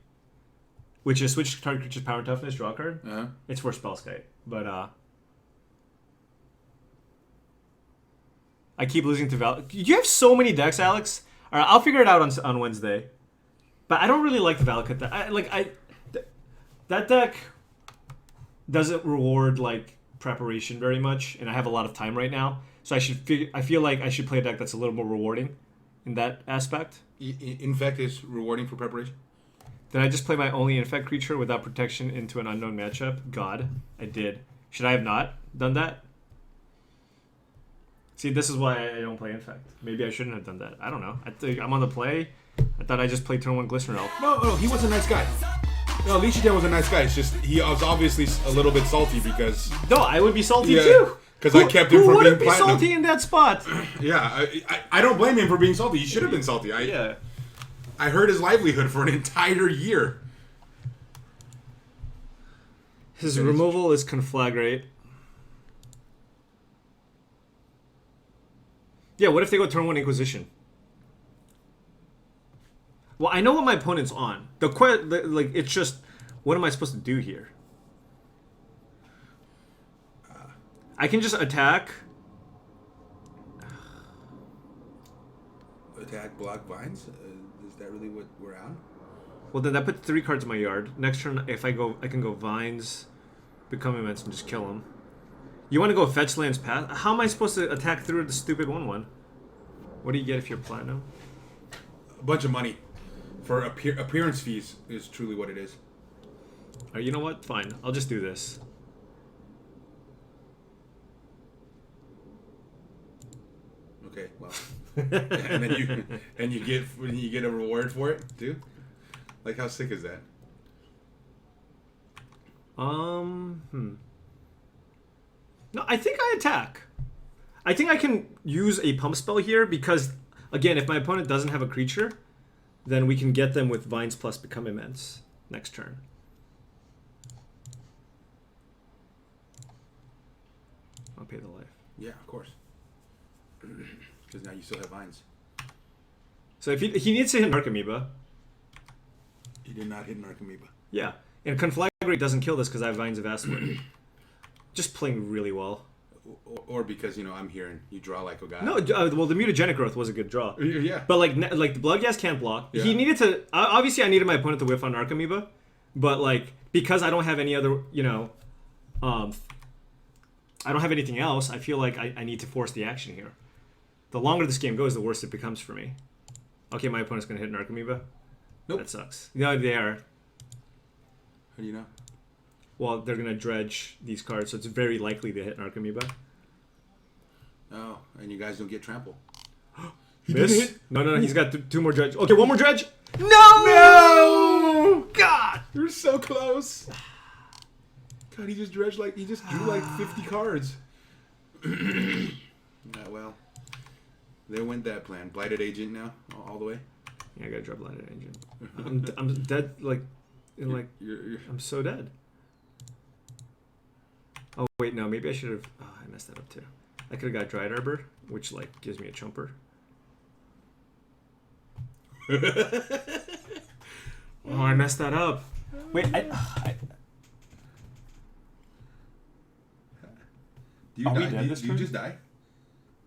which is switch target creature's power and toughness, draw a card. Uh-huh. It's for Spellskite, but I keep losing to Val. You have so many decks, Alex. All right, I'll figure it out on Wednesday. But I don't really like the Valakut. That deck doesn't reward like preparation very much, and I have a lot of time right now. So I feel like I should play a deck that's a little more rewarding in that aspect. Infect is rewarding for preparation. Did I just play my only infect creature without protection into an unknown matchup? God, I did. Should I have not done that? See, this is why I don't play infect. Maybe I shouldn't have done that. I don't know. I think I'm on the play. I thought I just played turn 1 Glistener Elf. No, he was a nice guy. No, Lichiden was a nice guy. It's just he was obviously a little bit salty because No, I would be salty too. Because I kept him Who from being wouldn't be platinum. salty in that spot? Yeah, I don't blame him for being salty. He should have been salty. Yeah. I hurt his livelihood for an entire year. His removal is Conflagrate. Yeah, what if they go turn 1 Inquisition? Well, I know what my opponent's on. Like, it's just, what am I supposed to do here? I can just attack. Attack, block, vines? Is that really what we're on? Well, then that puts 3 cards in my yard. Next turn, if I can go Vines, become immense, and just kill him. You want to go fetch lands path? How am I supposed to attack through the stupid 1/1? What do you get if you're platinum? A bunch of money. For appearance fees is truly what it is. You know what? Fine. I'll just do this. Okay, well. And then you get a reward for it too? Like how sick is that? No, I think I attack. I think I can use a pump spell here because, again, if my opponent doesn't have a creature, then we can get them with Vines plus Become Immense next turn. I'll pay the life. Yeah, of course. Because now you still have vines. So if he needs to hit Narcomoeba. He did not hit an Archimedes. Yeah. And Conflagrate doesn't kill this because I have Vines of Astwood. Just playing really well. Or because, I'm here and you draw like a guy. No, well, the Mutagenic Growth was a good draw. Yeah. But like the Bloodghast can't block. Yeah. He needed to. Obviously, I needed my opponent to whiff on Archimedes, but like because I don't have any other, I don't have anything else. I feel like I need to force the action here. The longer this game goes, the worse it becomes for me. Okay, my opponent's gonna hit an Archimedes. Nope. That sucks. No, they are. How do you know? Well, they're gonna dredge these cards, so it's very likely to hit an Archimedes. Oh, and you guys don't get trample. Miss? No, he's got 2 more dredge. Okay, 1 more dredge. No! God! You're so close. God, he just drew like 50 cards. Well, they went that plan. Blighted Agent now, all the way. Yeah, I gotta drop Blighted Agent. I'm dead. You're I'm so dead. Oh wait, no, maybe I should have. Oh, I messed that up too. I could have got Dried Arbor, which like gives me a chumper. Oh, I messed that up. Wait, Do you Are we die? dead this Do you turn? just die?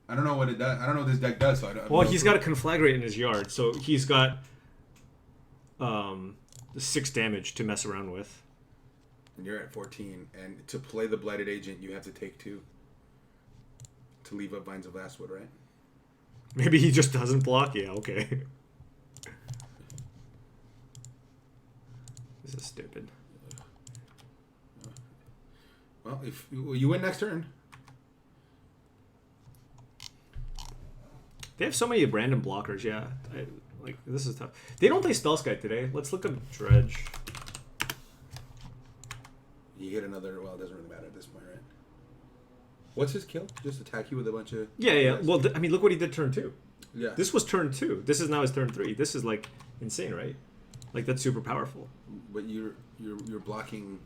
I don't know what it does. I don't know what this deck does. So I don't. well, he's got a Conflagrate in his yard, so he's got 6 damage to mess around with. And you're at 14, and to play the Blighted Agent, you have to take 2 to leave up Vines of Lastwood, right? Maybe he just doesn't block. Yeah, okay. This is stupid. Well, if you win next turn, They have so many random blockers. Yeah, this is tough. They don't play Spellskite today. Let's look up Dredge. you hit another. Well, it doesn't really matter at this point, right? What's his kill? Just attack you with a bunch of. Yeah. dice? Well, I mean, look what he did turn 2. Yeah. This was turn 2. This is now his turn 3. This is like insane, right? Like that's super powerful. But you're blocking.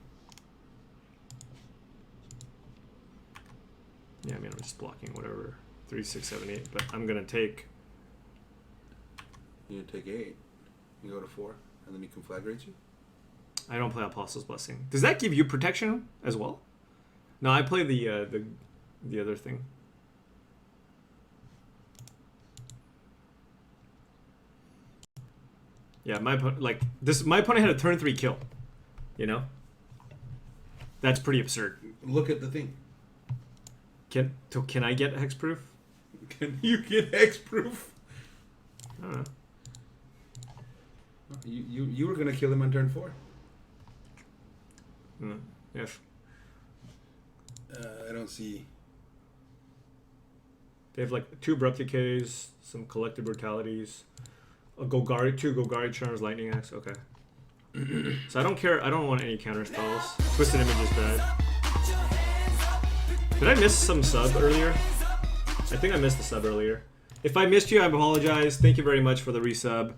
Yeah, I mean, I'm just blocking whatever. 3, 6, 7, 8. But I'm gonna take. You take 8. You go to 4, and then he conflagrates you. I don't play Apostle's Blessing. Does that give you protection as well? No, I play the other thing. Yeah, my opponent had a turn 3 kill. You know, that's pretty absurd. Look at the thing. Can I get hexproof? Can you get hexproof? I don't know. You were gonna kill him on turn 4. Yes. I don't see. They have like 2 abrupt decays, some collective brutalities, a Golgari, 2 Golgari charms, lightning axe. Okay. So I don't care. I don't want any counter spells. Twisted Image is bad. Did I miss some sub earlier? I think I missed the sub earlier. If I missed you, I apologize. Thank you very much for the resub.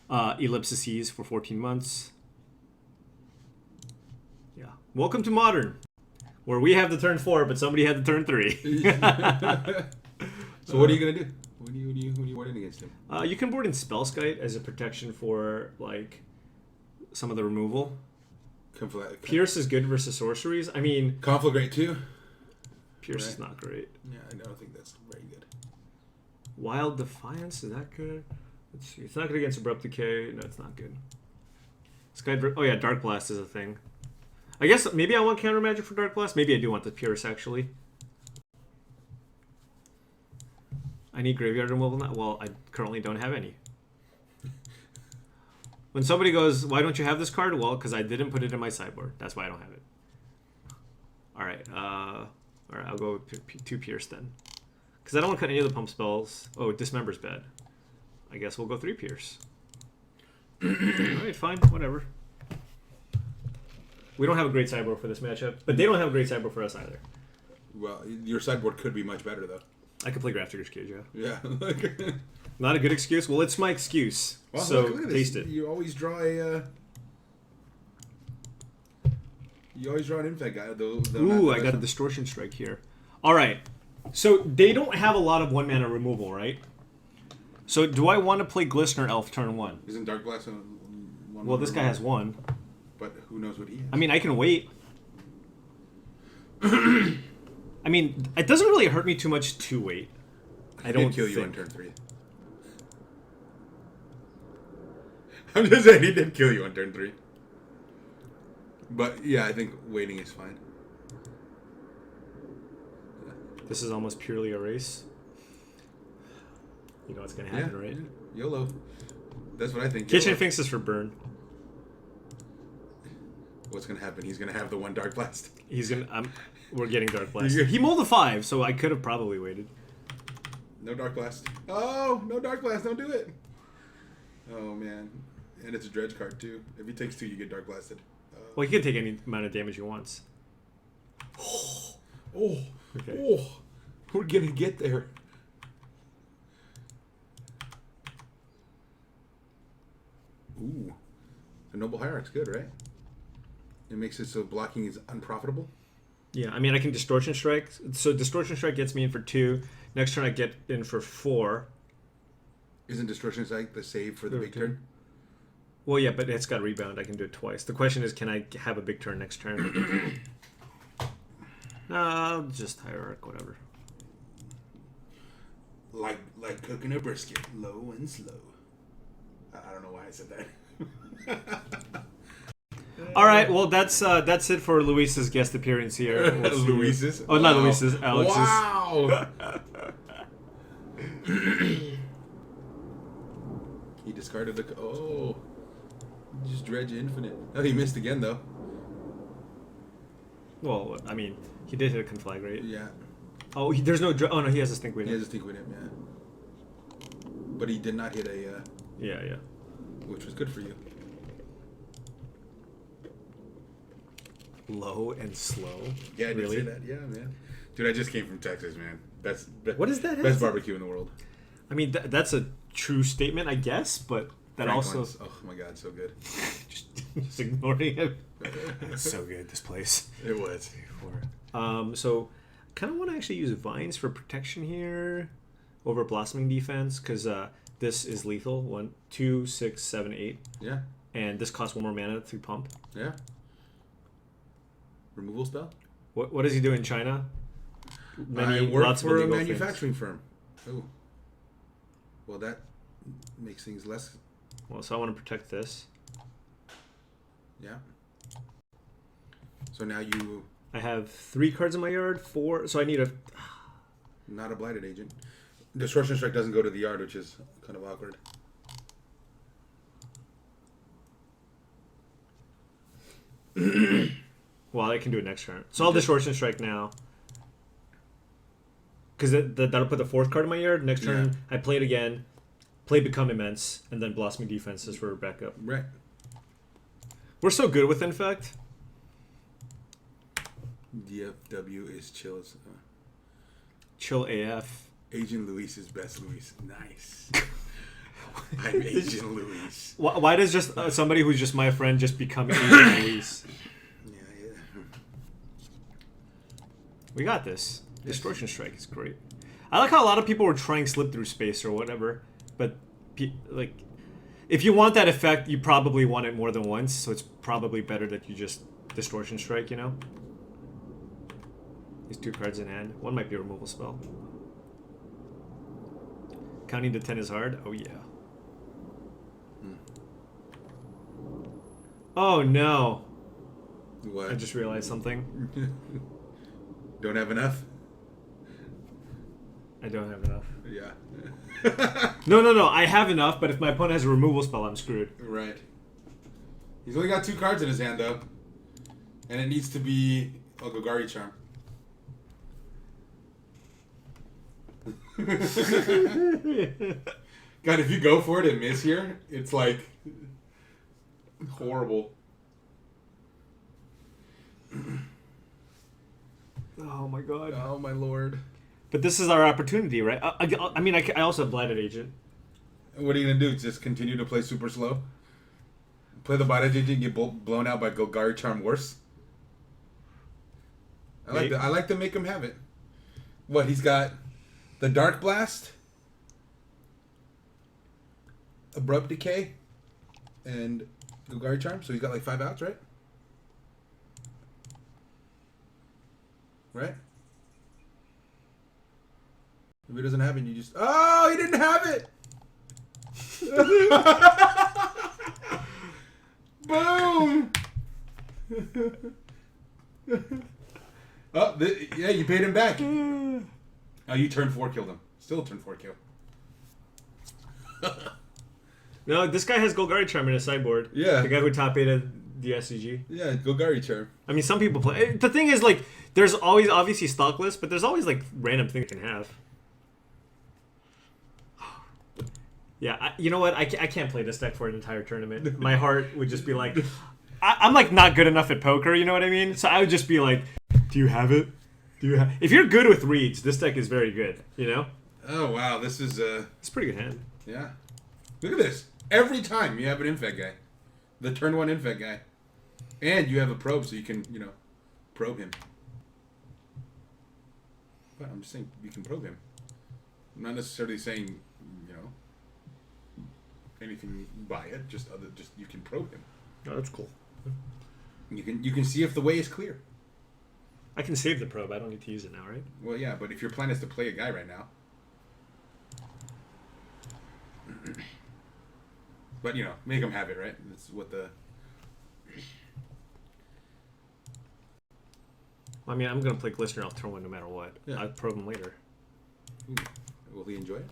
Ellipses for 14 months. Yeah. Welcome to Modern, where we have the turn 4, but somebody had the turn 3. So what are you gonna do? What are you warding against him? You can board in Spellskite as a protection for like some of the removal. Pierce is good versus sorceries. I mean, Conflagrate too. Pierce is not great. Yeah, I don't think that's very good. Wild Defiance, is that good? Let's see. It's not good against Abrupt Decay. No, it's not good. Oh yeah, Dark Blast is a thing. I guess maybe I want counter magic for Dark Blast. Maybe I do want the Pierce actually. I need graveyard removal now. Well, I currently don't have any. When somebody goes, why don't you have this card? Well, because I didn't put it in my sideboard. That's why I don't have it. All right. I'll go 2 Pierce then. Because I don't want to cut any of the pump spells. Oh, Dismember's bad. I guess we'll go 3 Pierce. Alright, fine. Whatever. We don't have a great sideboard for this matchup. But they don't have a great sideboard for us either. Well, your sideboard could be much better, though. I could play Grafdigger's Cage, yeah. Yeah. Not a good excuse? Well, it's my excuse. Well, so, look at taste this. it. You always draw a... You always draw an infect guy. Ooh, I got a Distortion Strike here. Alright. So, they don't have a lot of 1-mana removal, right? So, do I want to play Glistener Elf turn 1? Isn't Dark Blast one? Well, this guy has 1. But who knows what he has? I mean, I can wait. I mean, it doesn't really hurt me too much to wait. I don't kill think. You on turn 3. I'm just saying he did kill you on turn 3. But yeah, I think waiting is fine. This is almost purely a race. You know what's gonna happen, right? Yeah. YOLO. That's what I think. Kitchen YOLO. Finks is for burn. What's gonna happen? He's gonna have the 1 Dark Blast. He's gonna. We're getting Dark Blast. He mulled a 5, so I could have probably waited. No Dark Blast. Oh, no Dark Blast. Don't do it. Oh man, and it's a dredge card too. If he takes 2, you get Dark Blasted. Well, he can take any amount of damage he wants. Oh, Okay. oh, we're gonna get there. Ooh, the Noble Hierarch's good, right? It makes it so blocking is unprofitable. Yeah, I mean, I can Distortion Strike. So Distortion Strike gets me in for 2. Next turn I get in for 4. Isn't Distortion Strike the save for the big turn? Well, yeah, but it's got rebound. I can do it twice. The question is, can I have a big turn next turn? No, I'll just Hierarch, whatever. Like cooking a brisket, low and slow. I don't know why I said that. All right, well, that's it for Luis's guest appearance here. We'll see you. Luis's? Oh, not Wow. Luis's, Alex's. Wow! He discarded the... Oh. Just dredge infinite. Oh, he missed again, though. Well, I mean, he did hit a Conflagrate. Yeah. Oh, there's no... Oh, no, he has a Stink with He him. has a stink with him, yeah. But he did not hit a... Yeah. which was good for you. Low and slow? Yeah, I did Really? say that. Yeah, man. Dude, I just came from Texas, man. What is that? Best barbecue in the world. I mean, that's a true statement, I guess, but that Franklin's. also... Oh, my God, so good. just ignoring it. It's so good, this place. It was. So, kind of want to actually use Vines for protection here over Blossoming Defense, because this is lethal. 1, 2, 6, 7, 8. Yeah. And this costs 1 more mana to pump. Yeah. Removal spell? What does he do in China? I work lots of for a illegal manufacturing firm. Oh. Well, that makes things less... things. Well, so I want to protect this. Yeah. So now you... I have 3 cards in my yard, 4. So I need a... Not a blighted agent. Distortion Strike doesn't go to the yard, which is kind of awkward. Well, I can do it next turn. So I'll distortion strike now. Because that'll put the 4th card in my yard. Next turn, I play it again. Play Become Immense. And then Blossoming Defenses for backup. Right. We're so good with Infect. DFW is chill as... Chill AF. Agent Luis is best Luis. Nice. I'm Agent Luis. Why does just somebody who's just my friend just become Agent Luis? Yeah. We got this. Distortion Strike is great. I like how a lot of people were trying Slip Through Space or whatever, but like, if you want that effect, you probably want it more than once, so it's probably better that you just Distortion Strike, you know? These 2 cards in hand. One might be a removal spell. Counting to 10 is hard? Oh, yeah. Oh, no. What? I just realized something. Don't have enough? I don't have enough. Yeah. No. I have enough, but if my opponent has a removal spell, I'm screwed. Right. He's only got 2 cards in his hand, though. And it needs to be a Golgari Charm. God, if you go for it and miss here, it's like horrible. Oh my god. Oh my lord. But this is our opportunity, right? I mean, I also have Blighted Agent. What are you gonna do? Just continue to play super slow? Play the Blighted Agent and get blown out by Golgari Charm worse? I like to make him have it. What, he's got the Dark Blast, Abrupt Decay, and Golgari Charm, so he's got like 5 outs, right? Right? If he doesn't have it, you just... Oh, he didn't have it! Boom! Oh, yeah, you paid him back. Oh, you turn 4 killed him. Still turn 4 kill. No, this guy has Golgari Charm in his sideboard. Yeah. The guy who top 8'd the SCG. Yeah, Golgari Charm. I mean, some people play... The thing is, like, there's always, obviously, stock lists, but there's always, like, random things you can have. Yeah, you know what? I can't play this deck for an entire tournament. My heart would just be like... I'm, like, not good enough at poker, you know what I mean? So I would just be like, do you have it? If you're good with reads, this deck is very good, you know? Oh, wow. This is... It's a pretty good hand. Yeah. Look at this. Every time you have an infect guy. The turn 1 infect guy. And you have a probe so you can, you know, probe him. But I'm just saying you can probe him. I'm not necessarily saying, you know, anything by it. Just you can probe him. Oh, that's cool. You can see if the way is clear. I can save the probe. I don't need to use it now, right? Well, yeah, but if your plan is to play a guy right now. But, you know, make him have it, right? That's what the... I mean, I'm going to play Glistener off turn 1 no matter what. Yeah. I'll probe him later. Ooh, will he enjoy it?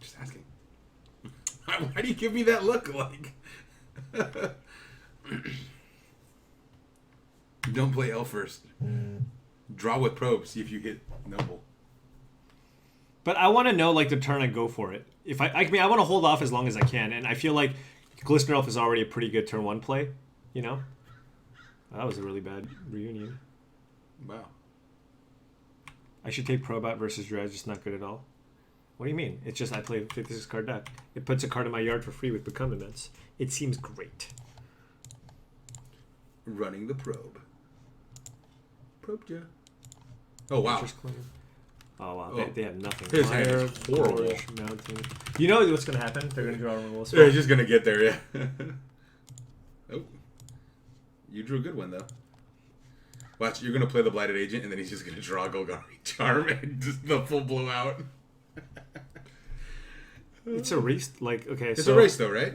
Just asking. Why do you give me that look? Like, don't play L first. Draw with probe. See if you hit Noble. But I want to know, like, the turn I go for it. If I mean, I want to hold off as long as I can, and I feel like Glistener Elf is already a pretty good turn 1 play, you know? That was a really bad reunion. Wow. I should take Probe out versus Dredge, just not good at all. What do you mean? It's just I play a 56 card deck. It puts a card in my yard for free with Become Immense. It seems great. Running the probe. Probed ya. Oh, wow. Oh, wow. Oh. They have nothing. His hand Fire, is horrible. Forge, Mountain. You know what's going to happen? They're going to draw a removal Yeah, spell. he's just going to get there, yeah. Oh. You drew a good one, though. Watch, you're going to play the Blighted Agent, and then he's just going to draw a Golgari Charm and just the full blowout. It's a race. Like, okay, It's so... a race, though, right?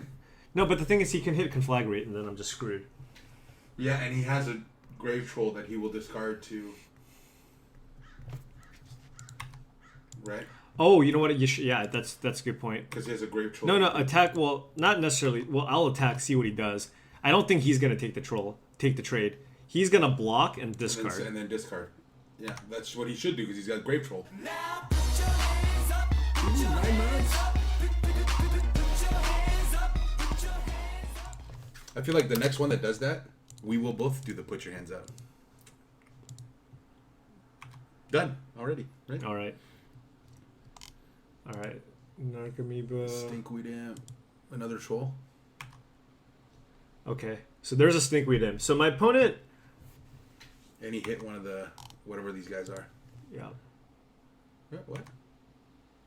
No, but the thing is he can hit Conflagrate, and then I'm just screwed. Yeah, and he has a Grave Troll that he will discard to... Right? Oh, you know what? You should, yeah, that's a good point. Because he has a grave troll. No, attack. Well, not necessarily. Well, I'll attack, see what he does. I don't think he's gonna take the trade. He's gonna block and discard. And then discard. Yeah, that's what he should do because he's got grave troll. Ooh, 9 9s. I feel like the next one that does that, we will both do the put your hands up. Done already, right? All right. Narcomoeba. Stinkweed Imp. Another troll. Okay, so there's a Stinkweed Imp. So my opponent. And he hit one of the whatever these guys are. Yeah. What?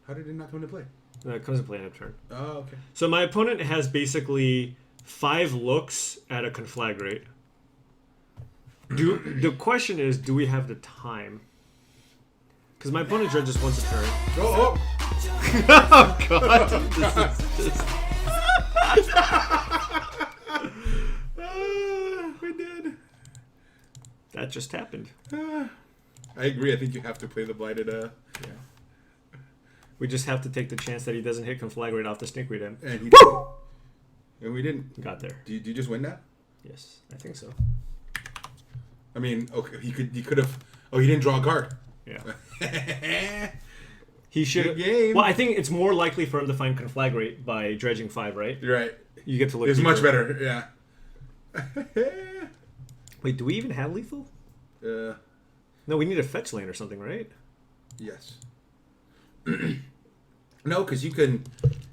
How did it not come into play? It comes into play in a turn. Oh, okay. So my opponent has basically 5 looks at a conflagrate. The question is, do we have the time? Because my opponent dredges once a turn. Oh! Oh god! This is We did. that just happened. I agree. I think you have to play the blighted. Yeah. We just have to take the chance that he doesn't hit conflagrate off the Stinkweed Imp. And he and we didn't. Got there. Did you just win that? Yes, I think so. I mean, okay, he could have. Oh, he didn't draw a card. Yeah. He should. Good game. Well, I think it's more likely for him to find conflagrate by dredging 5, right? You're right. You get to look. It's deeper. much better. Yeah. Wait, do we even have lethal? No, we need a fetch lane or something, right? Yes. No, because you can.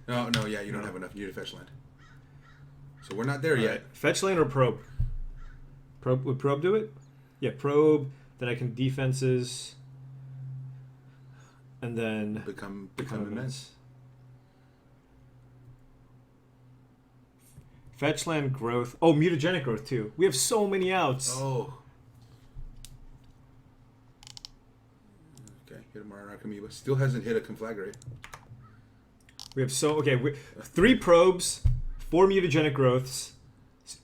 No, yeah, you don't have enough. You need a fetch land. So we're not there yet. Right. Fetch lane or probe? Would probe do it? Yeah, probe. Then I can defenses. And then Become immense. Fetch land growth. Oh, mutagenic growth too. We have so many outs. Oh. Okay, hit him on Archimedes. Still hasn't hit a conflagrate. We have 3 probes, 4 mutagenic growths,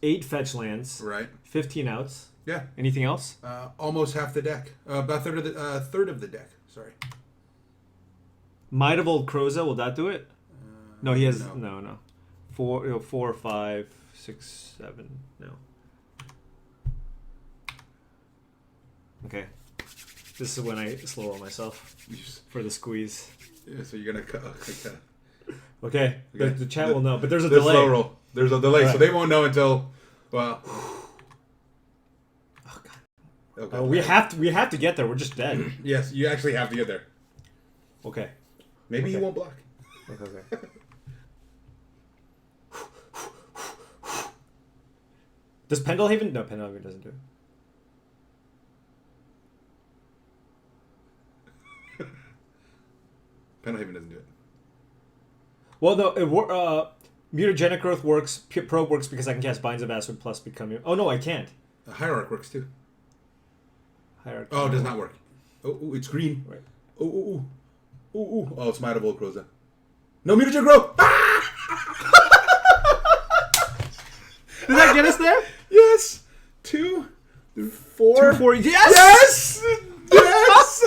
8 fetch lands, Right. 15 outs. Yeah. Anything else? Almost half the deck. About third of the deck. Sorry. Might of Old Croza, will that do it? No, he has no. no. 4, 5, 6, 7. No. Okay. This is when I slow roll myself for the squeeze. Yeah, so you're gonna cut. Okay. Okay. The chat will know, but there's a The delay. slow roll. There's a delay, Right. so they won't know until. Well. Oh god. Okay. Oh, we have to get there. We're just dead. Yes, you actually have to get there. Okay. Maybe he Okay. won't block. Okay. Does Pendelhaven? No, Pendelhaven doesn't do it. Pendelhaven doesn't do it. Well, no, mutagenic growth works. Probe works because I can cast Binds of Acid plus become. Oh no, I can't. Hierarch works too. Hierarchy. Oh, it does not work. Oh, it's green. Right. Oh. Oh, it's Might of Old Croza. No mutagen grow. Did that get us there? Yes. 2, 4. 2, 4. Yes. Yes.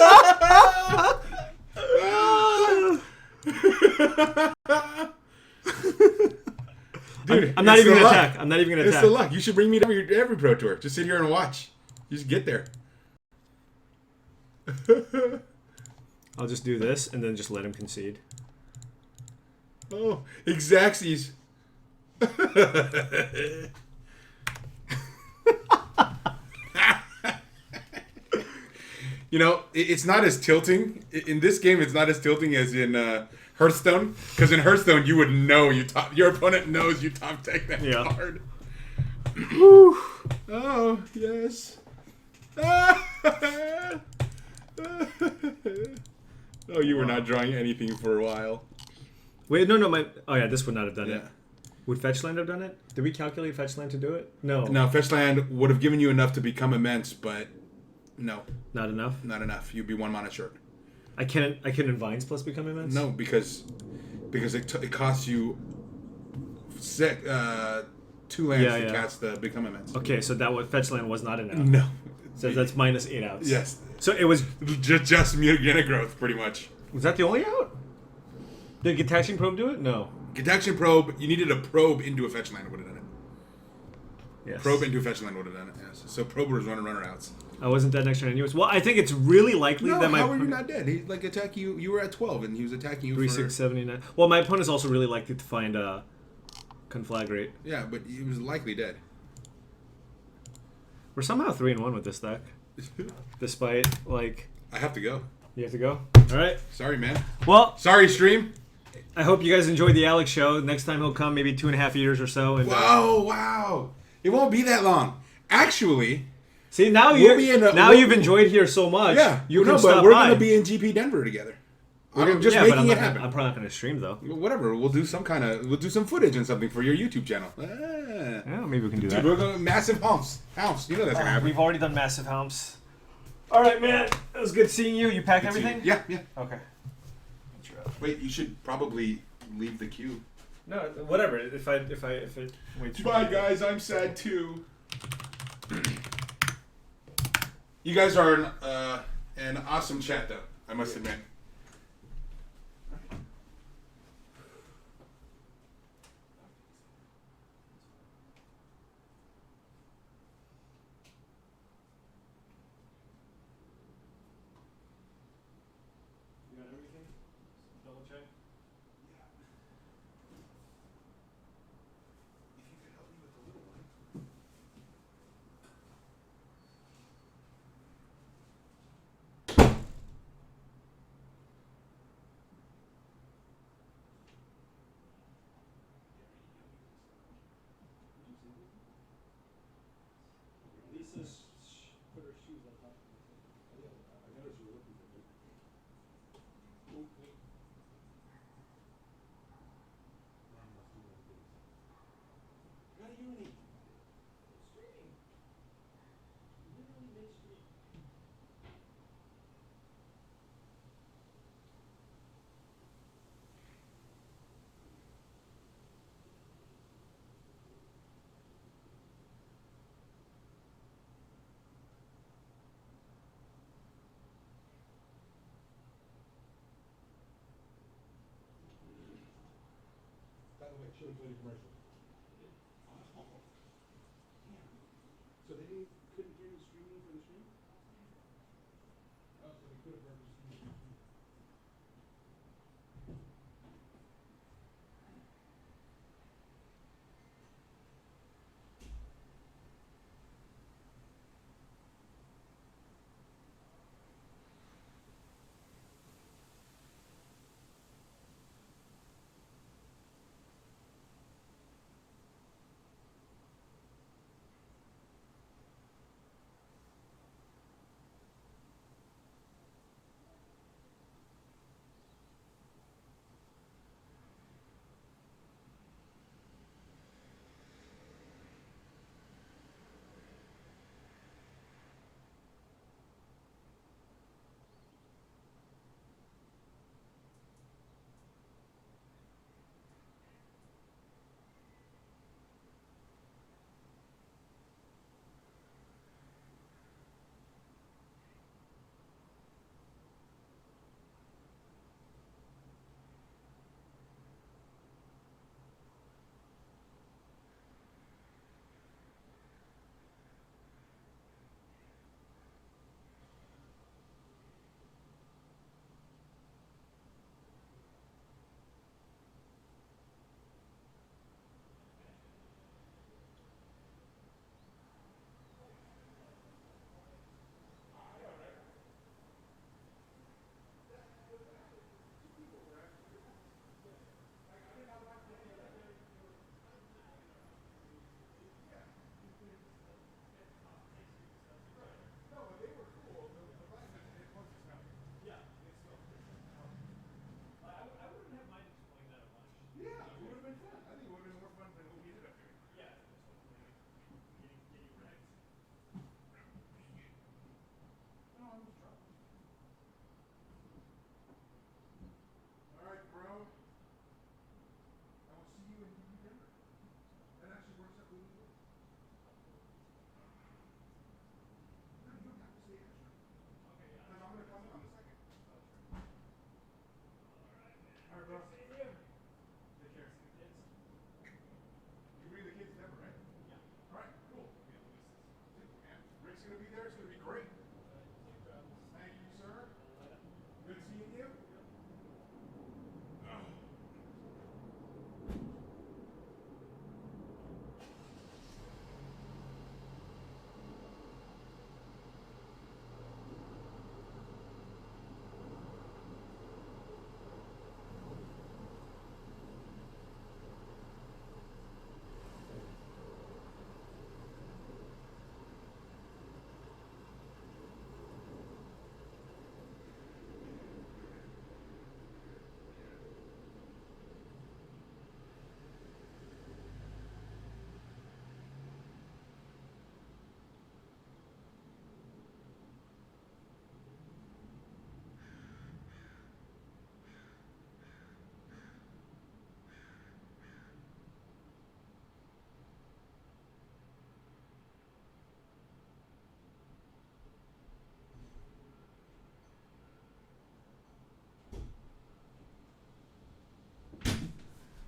Dude, I'm not it's even the gonna luck. attack. I'm not even gonna It's attack. the luck. You should bring me to every Pro Tour. Just sit here and watch. You just get there. I'll just do this and then just let him concede. Oh, Xaxes. You know, it's not as tilting. In this game, it's not as tilting as in Hearthstone. Because in Hearthstone, you would know your opponent knows you top deck that card. Oh, yes. Oh, you were not drawing anything for a while. Wait, no, oh yeah, this would not have done it. Yeah. Would Fetchland have done it? Did we calculate Fetchland to do it? No. No, Fetchland would have given you enough to become immense, but no. Not enough? Not enough. You'd be 1 mana short. I couldn't Vines plus become immense? No, because it costs you 2 lands to cast the become immense. Okay, so Fetchland was not enough. No. So that's minus 8 outs. Yes. So it was Just mutagenic growth, pretty much. Was that the only out? Did Getaxian Probe do it? No. Getaxian Probe, you needed a probe into a fetch land would have done it. Yes. Probe into a fetch land would have done it, yes. So Probe was runner outs. I wasn't dead next turn anyways. Well, I think it's really likely No, that my how were you not dead? He like attack you. You were at 12, and he was attacking you 3, for 6, 79. Well, my opponent's also really likely to find Conflagrate. Yeah, but he was likely dead. We're somehow 3-1 with this deck, despite like. I have to go. You have to go. All right. Sorry, man. Well, Sorry, stream. I hope you guys enjoyed the Alex show. Next time he'll come, maybe 2.5 years or so. And, Whoa, wow. It won't be that long. Actually, see now We'll be in a- you've enjoyed here so much. yeah. you no, can but stop we're by. going to be in GP Denver together. I'm just yeah, but making I'm it happen. I'm probably not going to stream though. Whatever. We'll do some footage and something for your YouTube channel. Yeah, maybe we can do Dude, that. we're going to massive humps. Humps. You know that's going to happen. We've already done massive humps. All right, man. It was good seeing you. You packed everything? Yeah, yeah. Okay. Wait, you should probably leave the queue. No, whatever. If it waits for Bye, me. guys. I'm sad too. You guys are an awesome chat, though. I must admit. You got everything? Double check. If you could help me with the little one. Lisa's put her shoes on top. I noticed you were looking for me. Got a uni. By the way, Cheon played a commercial. So they couldn't hear me streaming for the stream? Oh, so they could have heard me streaming.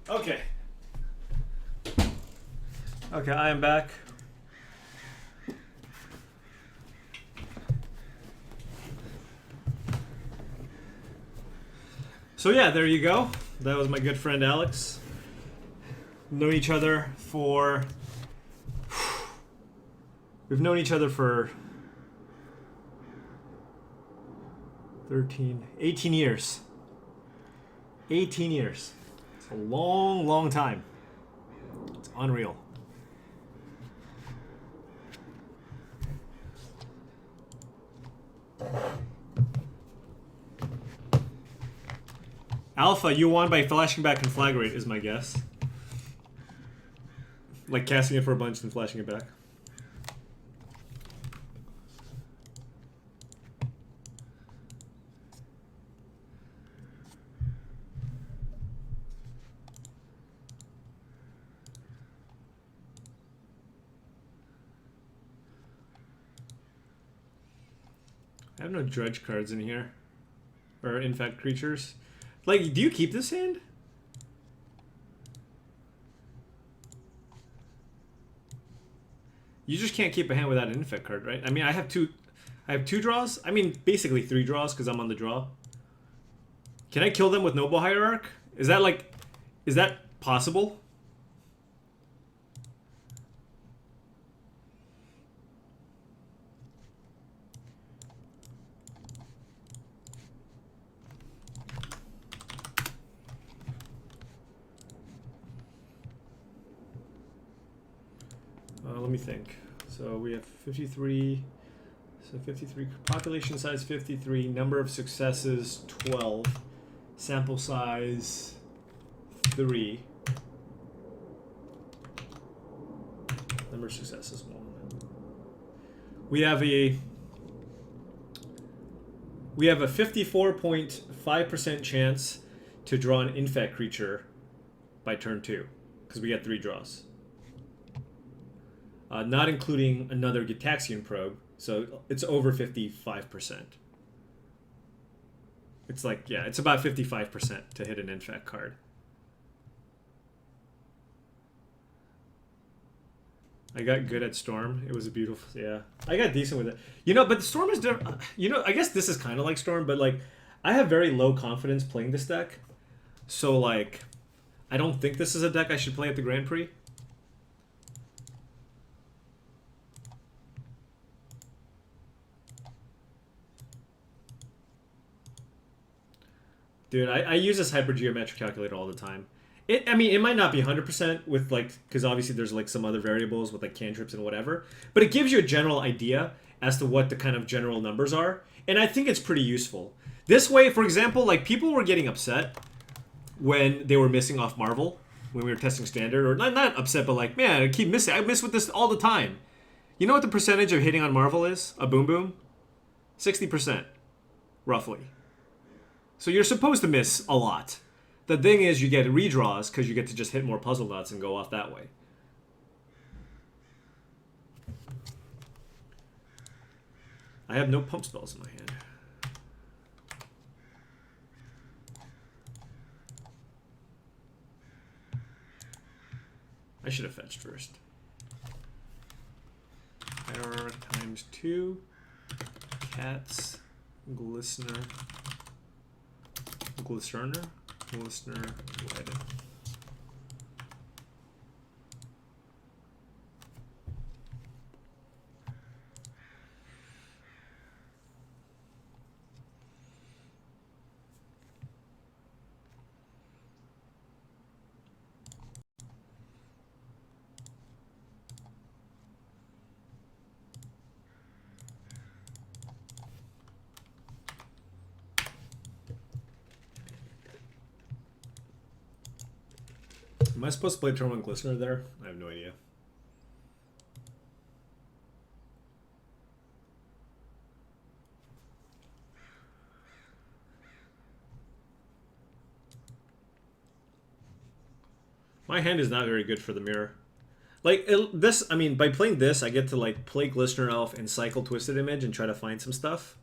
Okay. Okay, I am back. So yeah, there you go. That was my good friend Alex. Known each other for... We've known each other for 18 years. 18 years. It's a long, long time. It's unreal. Alpha, you won by flashing back and flag rate is my guess. Like casting it for a bunch and flashing it back. I have no dredge cards in here. Or infect creatures. Like, do you keep this hand? You just can't keep a hand without an infect card, right? I mean, I have two draws. I mean, basically 3 draws because I'm on the draw. Can I kill them with Noble Hierarch? Is that possible? Let me think. So we have 53. So 53, population size 53, number of successes 12, sample size 3, number of successes 1. We have a 54.5% chance to draw an infect creature by turn 2 because we get 3 draws. Not including another Gitaxian probe, so it's over 55%. It's like, yeah, it's about 55% to hit an infect card. I got good at Storm. It was a beautiful, yeah. I got decent with it. You know, but Storm is different. You know, I guess this is kind of like Storm, but like, I have very low confidence playing this deck. So like, I don't think this is a deck I should play at the Grand Prix. Dude, I use this hypergeometric calculator all the time. I mean, it might not be 100% with like, because obviously there's like some other variables with like cantrips and whatever, but it gives you a general idea as to what the kind of general numbers are, and I think it's pretty useful. This way, for example, like people were getting upset when they were missing off Marvel when we were testing standard, or not upset, but like, man, I keep missing. I miss with this all the time. You know what the percentage of hitting on Marvel is? A boom boom? 60%, roughly. So you're supposed to miss a lot. The thing is, you get redraws because you get to just hit more puzzle dots and go off that way. I have no pump spells in my hand. I should have fetched first. Error times 2. Cats. Glistener. Glistener? Glistener. Red. Am I supposed to play turn 1 Glistener there? I have no idea. My hand is not very good for the mirror. Like, this, I mean, by playing this, I get to, like, play Glistener Elf and cycle Twisted Image and try to find some stuff.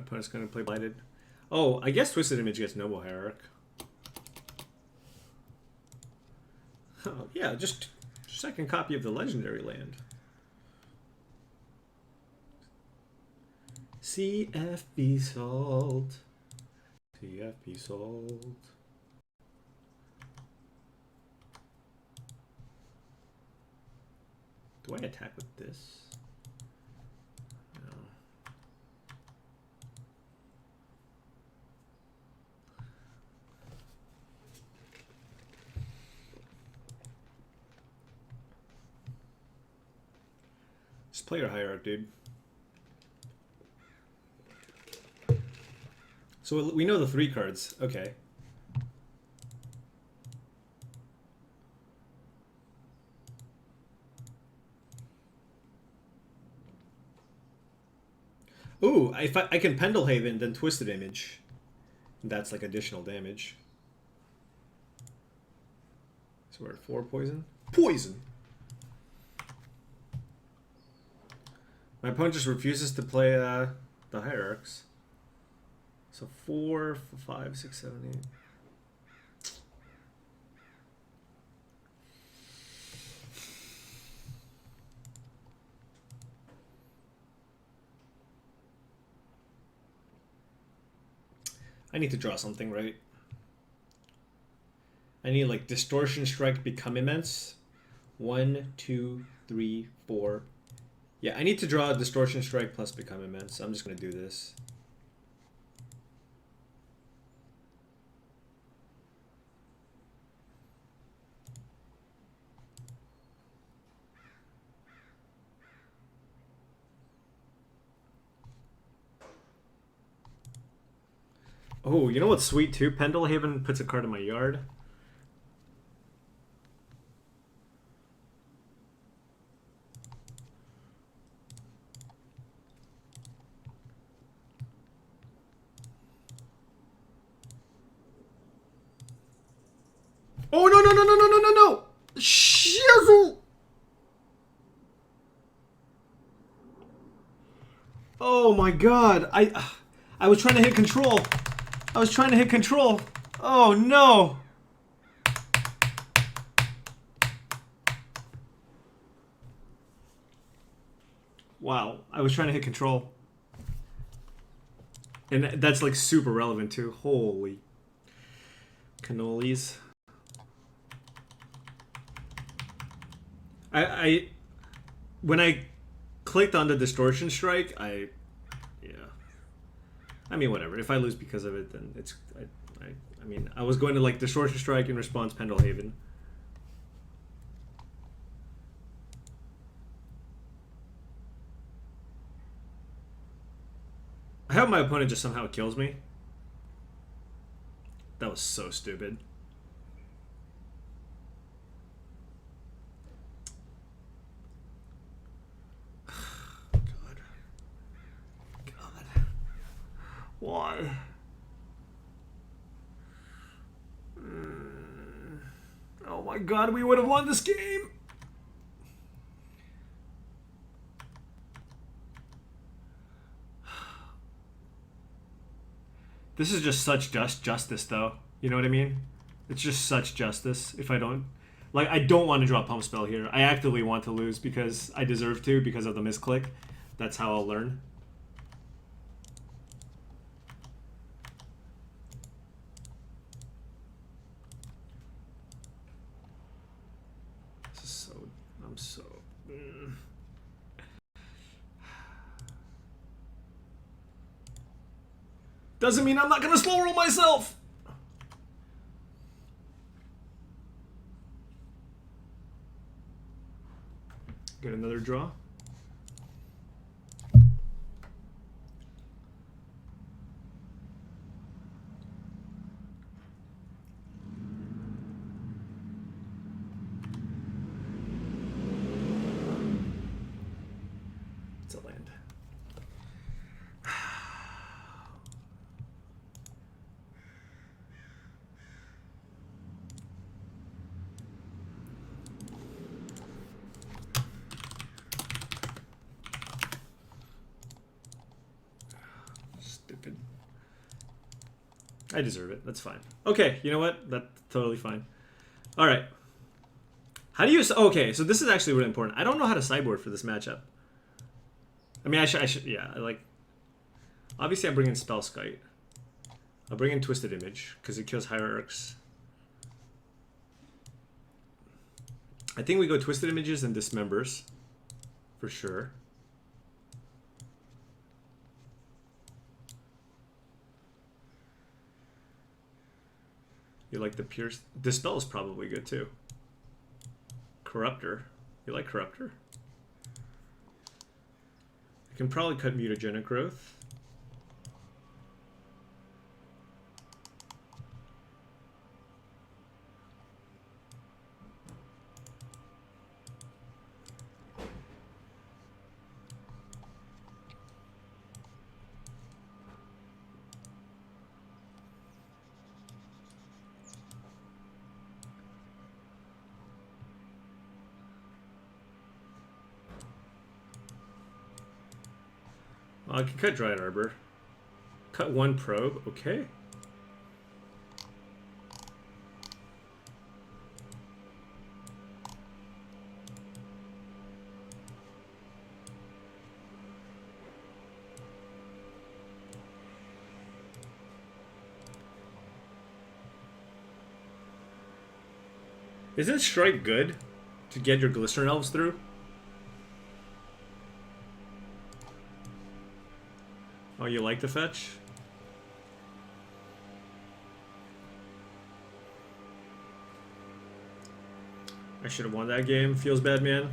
opponent's going to play Blighted. Oh, I guess Twisted Image gets Noble Hierarch. Oh, yeah, just second copy of the Legendary land. CFB Salt. CFB Salt. Do I attack with this? No. Just play your Hierarch, dude. So we know the 3 cards. Okay. Ooh, if I can Pendelhaven, then Twisted Image. That's like additional damage. So we're at 4 poison. Poison! My opponent just refuses to play the Hierarchs. So 4, 5, 6, 7, 8. I need to draw something, right? I need like Distortion Strike, become immense. 1, 2, 3, 4. Yeah, I need to draw Distortion Strike plus become immense. I'm just gonna do this. Oh, you know what's sweet too? Pendelhaven puts a card in my yard. Oh no no no no no no no no! Shizzle! Oh my god! I was trying to hit control. I was trying to hit control. Oh no! Wow, I was trying to hit control. And that's like super relevant too. Holy cannolis. When I clicked on the Distortion Strike, yeah. I mean, whatever. If I lose because of it, then it's... I mean, I was going to like Distortion Strike in response Pendelhaven. I hope my opponent just somehow kills me. That was so stupid. Why? Oh my god, we would have won this game! This is just such justice, though. You know what I mean? It's just such justice if I don't... Like, I don't want to draw a pump spell here. I actively want to lose because I deserve to because of the misclick. That's how I'll learn. Doesn't mean I'm not gonna slow roll myself! Get another draw. It's a land. I deserve it. That's fine. Okay, you know what? That's totally fine. All right. How do you... Okay, so this is actually really important. I don't know how to sideboard for this matchup. I mean, I should... Yeah, obviously, I'm bringing Spell Skite. I'll bring in Twisted Image, because it kills Hierarchs. I think we go Twisted Images and Dismembers. For sure. You like the Pierce... Dispel is probably good, too. Corruptor. You like Corruptor? I can probably cut Mutagenic Growth. I can cut Dryad Arbor. Cut one probe, okay. Isn't Strike good to get your Glycerin Elves through? Oh, you like the fetch? I should have won that game. Feels bad, man.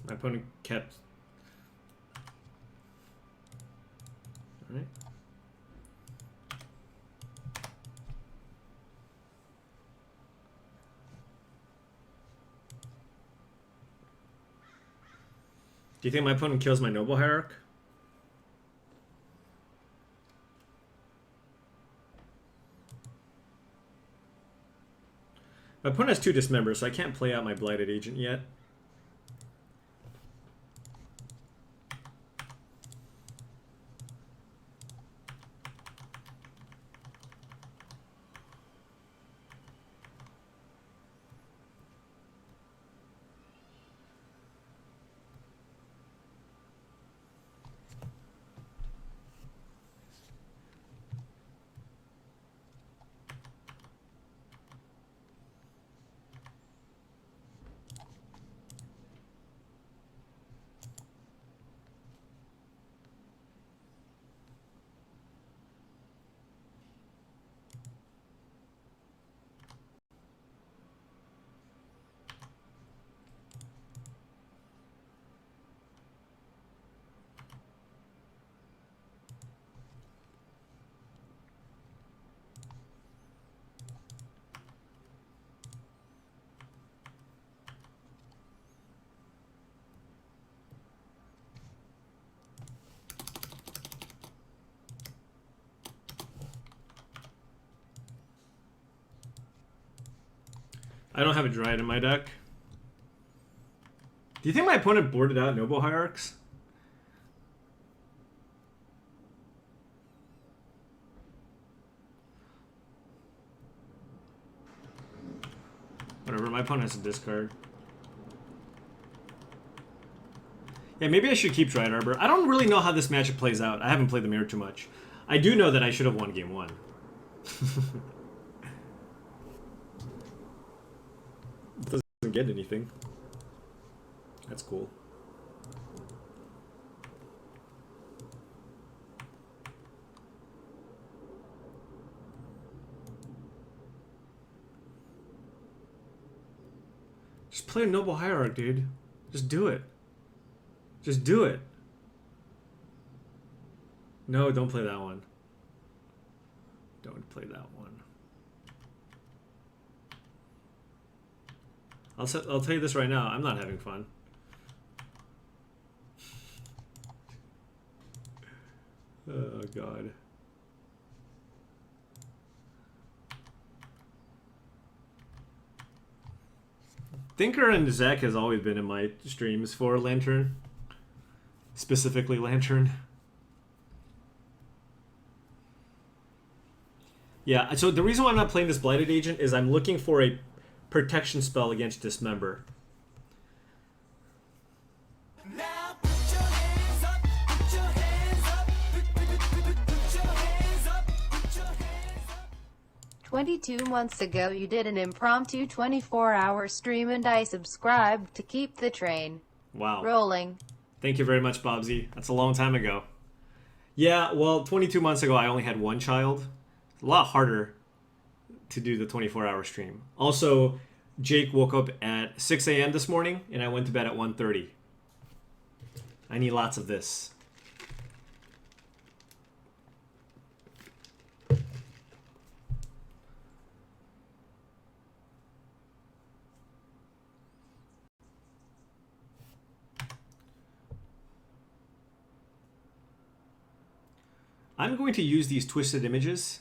My opponent kept... Alright. Do you think my opponent kills my Noble Hierarch? My opponent has 2 Dismembers, so I can't play out my Blighted Agent yet. I don't have a Dryad in my deck. Do you think my opponent boarded out Noble Hierarchs? Whatever, my opponent has a discard. Yeah, maybe I should keep Dryad Arbor. I don't really know how this matchup plays out. I haven't played the mirror too much. I do know that I should have won game 1. Doesn't get anything. That's cool. Just play a Noble Hierarch, dude. Just do it. Just do it. No, don't play that one. Don't play that one. I'll tell you this right now. I'm not having fun. Oh, God. Thinker and Zach has always been in my streams for Lantern. Specifically Lantern. Yeah, so the reason why I'm not playing this Blighted Agent is I'm looking for a protection spell against Dismember. Now put your hands up, put your hands up, put your hands up, put your hands up. 22 months ago you did an impromptu 24-hour stream and I subscribed to keep the train Wow. rolling. Thank you very much, Bobsy. That's a long time ago. Yeah, well, 22 months ago I only had one child. It's a lot harder to do the 24-hour stream. Also, Jake woke up at 6 a.m. this morning, and I went to bed at 1:30. I need lots of this. I'm going to use these twisted images.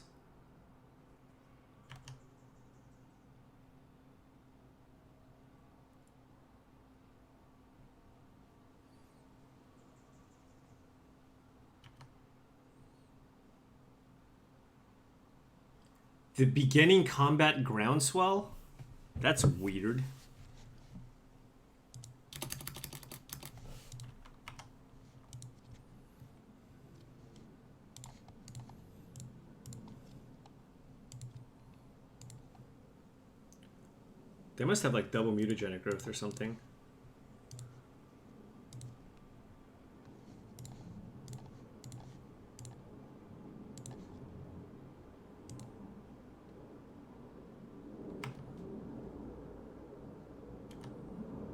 The beginning combat groundswell? That's weird. They must have like double mutagenic growth or something.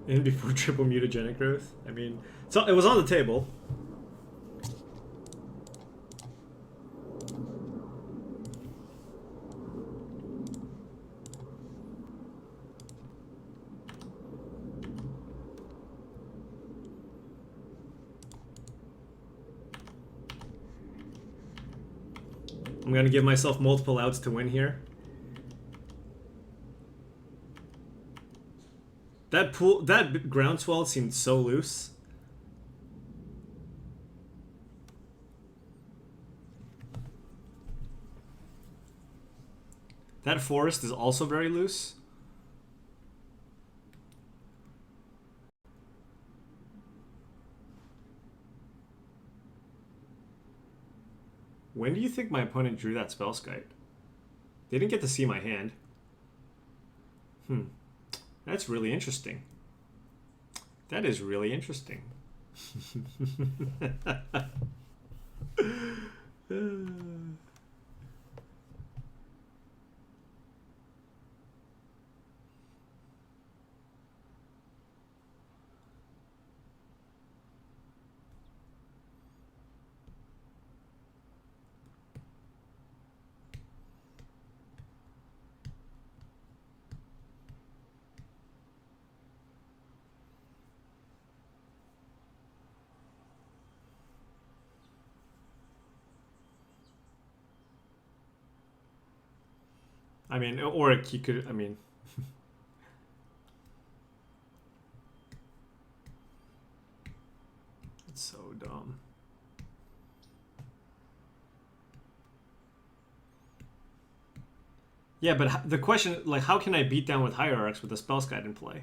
And before triple mutagenic growth? I mean, so it was on the table. I'm gonna give myself multiple outs to win here. That groundswell seemed so loose. That forest is also very loose. When do you think my opponent drew that spell Skype? They didn't get to see my hand. That's really interesting. That is really interesting. I mean, or he could, I mean... It's so dumb. Yeah, but the question, like, how can I beat down with Hierarchs with the Spells Guide in play?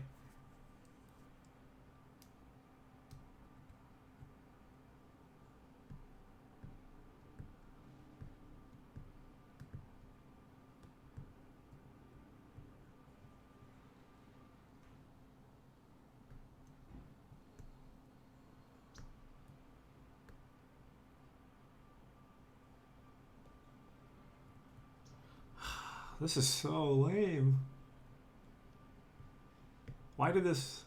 This is so lame. Why did this...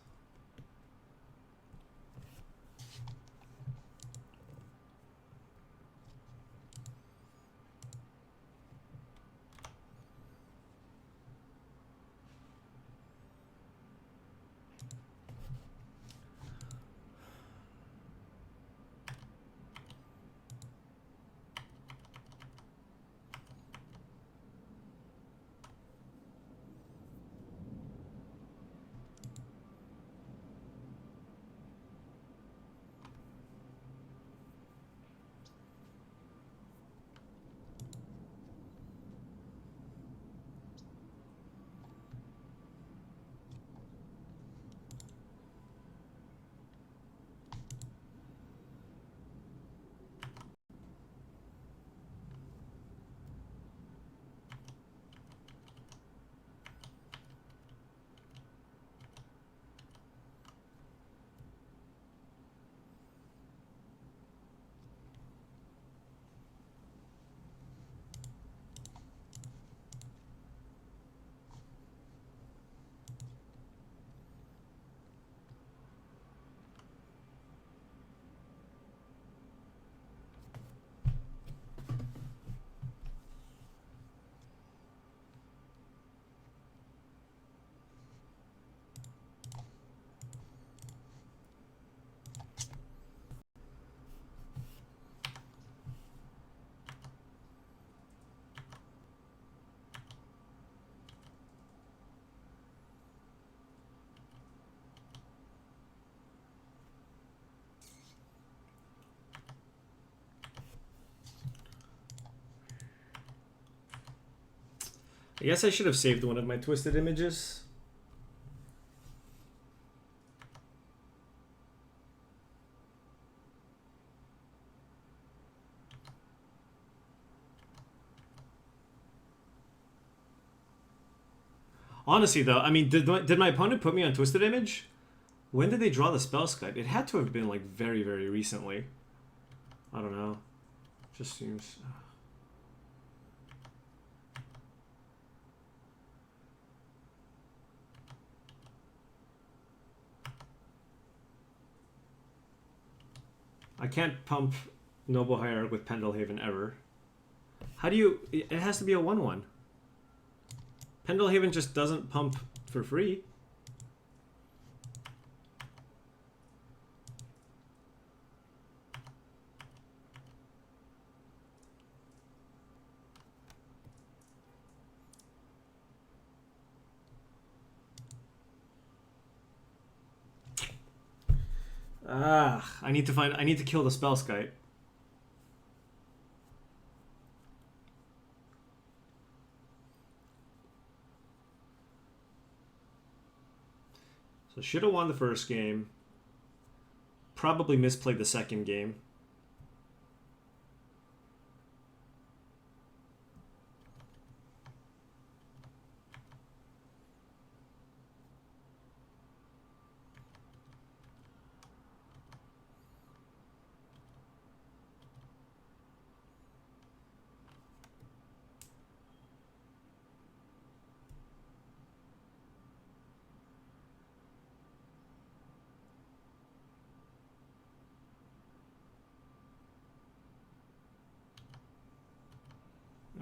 I guess I should have saved one of my twisted images. Honestly, though, I mean, did my opponent put me on twisted image? When did they draw the spell Skype? It had to have been like very, very recently. I don't know. Just seems... I can't pump Noble Hierarch with Pendelhaven ever. How do you... It has to be a 1/1. Pendelhaven just doesn't pump for free. I need to kill the spell Skype. So should have won the first game. Probably misplayed the second game.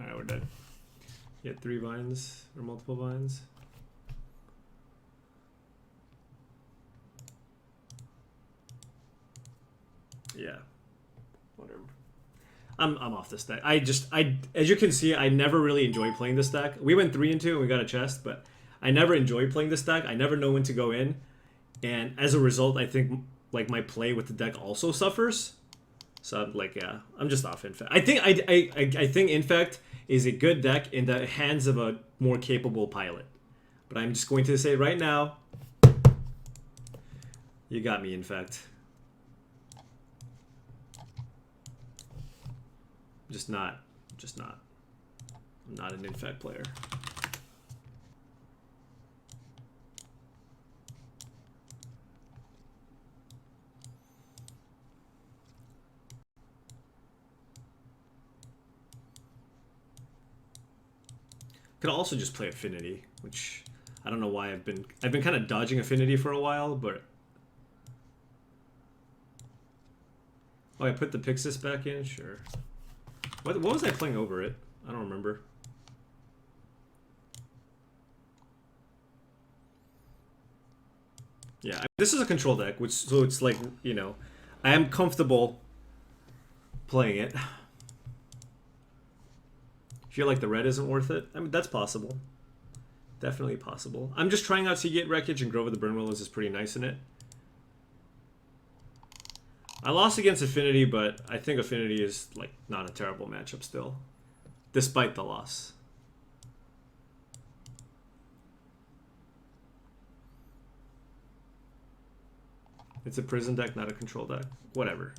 Alright, we're dead. You had 3 vines, or multiple vines. Yeah. Whatever. I'm off this deck. As you can see, I never really enjoy playing this deck. We went 3-2 and we got a chest, but I never enjoy playing this deck. I never know when to go in. And as a result, I think like my play with the deck also suffers. So I'm like, yeah, I'm just off. In fact, I think in fact, is a good deck in the hands of a more capable pilot. But I'm just going to say right now, you got me, in fact. Just not. I'm not an infect player. Could also just play Affinity, which I don't know why I've been kind of dodging Affinity for a while, but oh, I put the Pixis back in, sure. What was I playing over it? I don't remember. Yeah, this is a control deck, which so it's like, you know, I am comfortable playing it. Feel like the red isn't worth it? I mean, that's possible. Definitely possible. I'm just trying out Seagate Wreckage, and Grove of the Burn Willows is pretty nice in it. I lost against Affinity, but I think Affinity is like not a terrible matchup still, despite the loss. It's a prison deck, not a control deck. Whatever.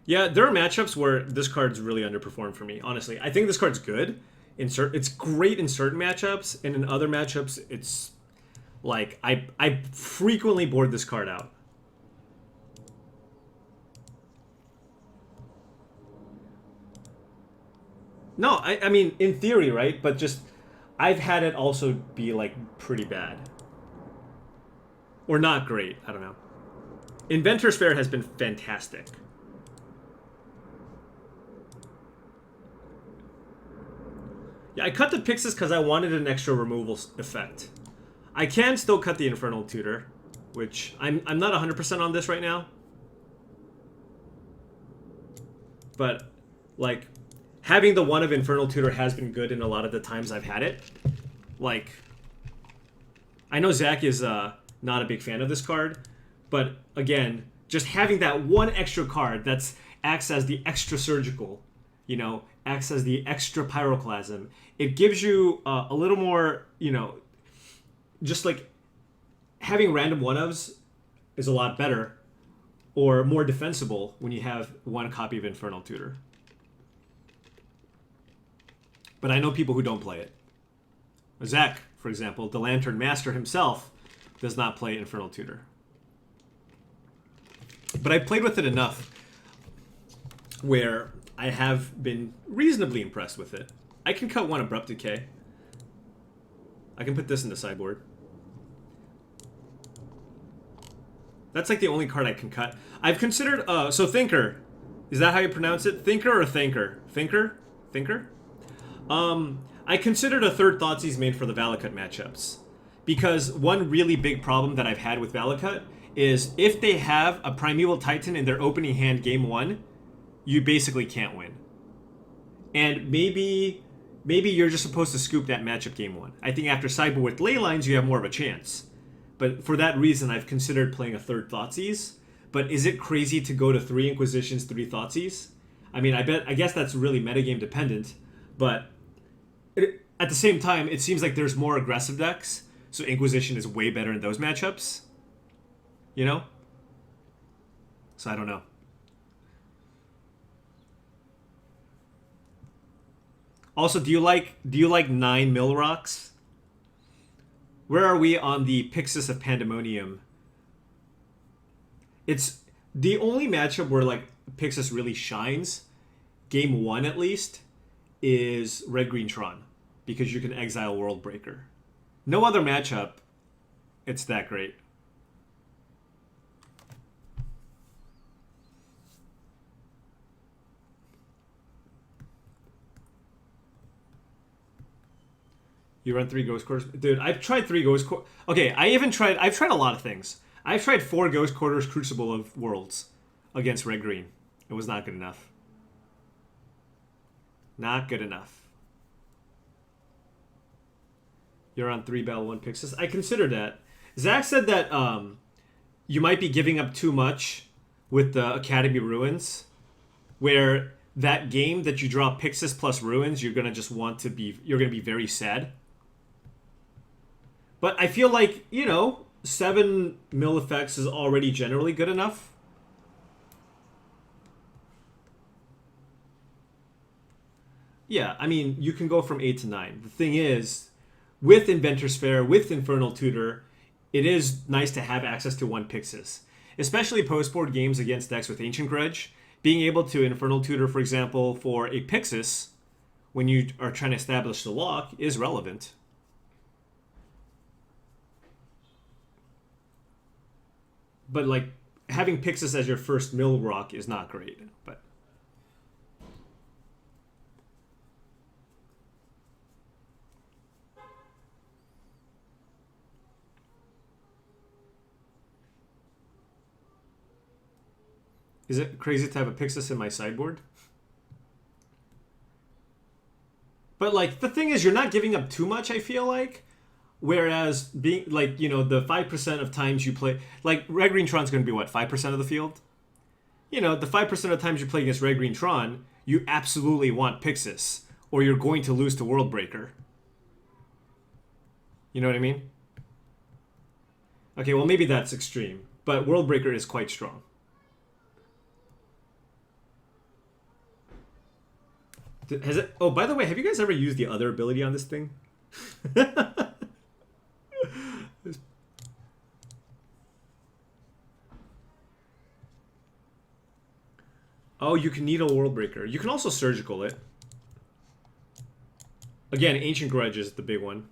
Yeah, there are matchups where this card's really underperformed for me, honestly. I think this card's good. It's great in certain matchups, and in other matchups, it's like I frequently board this card out. No, I mean, in theory, right? But just, I've had it also be, like, pretty bad. Or not great, I don't know. Inventor's Fair has been fantastic. Yeah, I cut the Pixis because I wanted an extra removal effect. I can still cut the Infernal Tutor, which I'm not 100% on this right now. But, like, having the one of Infernal Tutor has been good in a lot of the times I've had it. Like, I know Zach is not a big fan of this card, but again, just having that one extra card that acts as the extra surgical, you know, acts as the extra pyroclasm, it gives you a little more, you know, just like having random one-ofs is a lot better or more defensible when you have one copy of Infernal Tutor. But I know people who don't play it. Zach, for example, the Lantern Master himself, does not play Infernal Tutor. But I played with it enough where I have been reasonably impressed with it. I can cut one Abrupt Decay. I can put this in the sideboard. That's like the only card I can cut. I've considered, so Thinker. Is that how you pronounce it? Thinker or Thinker? Thinker? Thinker? I considered a third Thoughtseize made for the Valakut matchups. Because one really big problem that I've had with Valakut is if they have a Primeval Titan in their opening hand game one, you basically can't win. And maybe you're just supposed to scoop that matchup game one. I think after sideboard with Leylines, you have more of a chance. But for that reason, I've considered playing a third Thoughtseize. But is it crazy to go to 3 Inquisitions, 3 Thoughtseize? I mean, I guess that's really metagame dependent. But at the same time, it seems like there's more aggressive decks. So Inquisition is way better in those matchups. You know? So I don't know. Also, do you like 9 Mill Rocks? Where are we on the Pixis of Pandemonium? It's the only matchup where like Pixis really shines, game 1 at least, is Red Green Tron, because you can exile Worldbreaker. No other matchup, it's that great. You run 3 Ghost Quarters? Dude, I've tried 3 Ghost Quarters. Okay, I've tried a lot of things. I've tried 4 Ghost Quarters Crucible of Worlds against Red Green. It was not good enough. Not good enough. You're on 3 Battle 1 Pixis. I considered that. Zach said that you might be giving up too much with the Academy Ruins, where that game that you draw Pixis plus Ruins, you're gonna be very sad. But I feel like, 7 mill effects is already generally good enough. Yeah, I mean, you can go from 8 to 9. The thing is, with Inventor's Fair, with Infernal Tutor, it is nice to have access to 1 Pixis. Especially post-board games against decks with Ancient Grudge. Being able to Infernal Tutor, for example, for a Pixis, when you are trying to establish the lock, is relevant. But, like, having Pixis as your first mill rock is not great, but... Is it crazy to have a Pixis in my sideboard? But, like, the thing is, you're not giving up too much, I feel like. Whereas, being, like, the 5% of times you play... Like, Red Green Tron's going to be, what, 5% of the field? The 5% of times you play against Red Green Tron, you absolutely want Pixis. Or you're going to lose to Worldbreaker. You know what I mean? Okay, well, maybe that's extreme. But Worldbreaker is quite strong. Has it? Oh, by the way, have you guys ever used the other ability on this thing? Oh, you can Needle Worldbreaker. You can also Surgical it. Again, Ancient Grudge is the big one.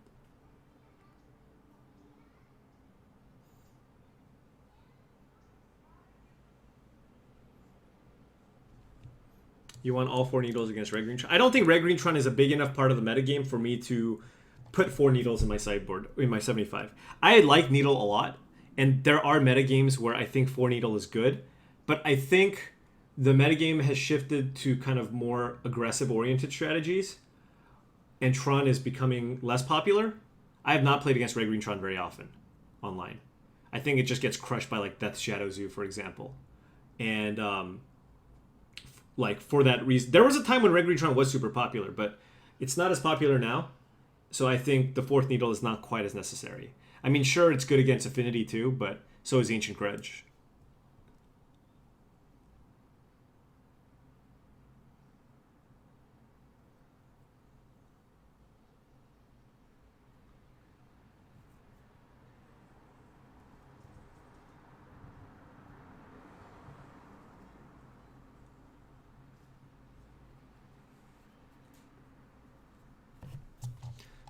You want all 4 needles against Red Green Tron? I don't think Red Green Tron is a big enough part of the metagame for me to put 4 needles in my sideboard, in my 75. I like Needle a lot, and there are metagames where I think 4 needle is good, but I think the metagame has shifted to kind of more aggressive-oriented strategies, and Tron is becoming less popular. I have not played against Red Green Tron very often online. I think it just gets crushed by, like, Death Shadow Zoo, for example. And, like, for that reason, there was a time when Red Green Tron was super popular, but it's not as popular now. So I think the 4th needle is not quite as necessary. I mean, sure, it's good against Affinity too, but so is Ancient Grudge.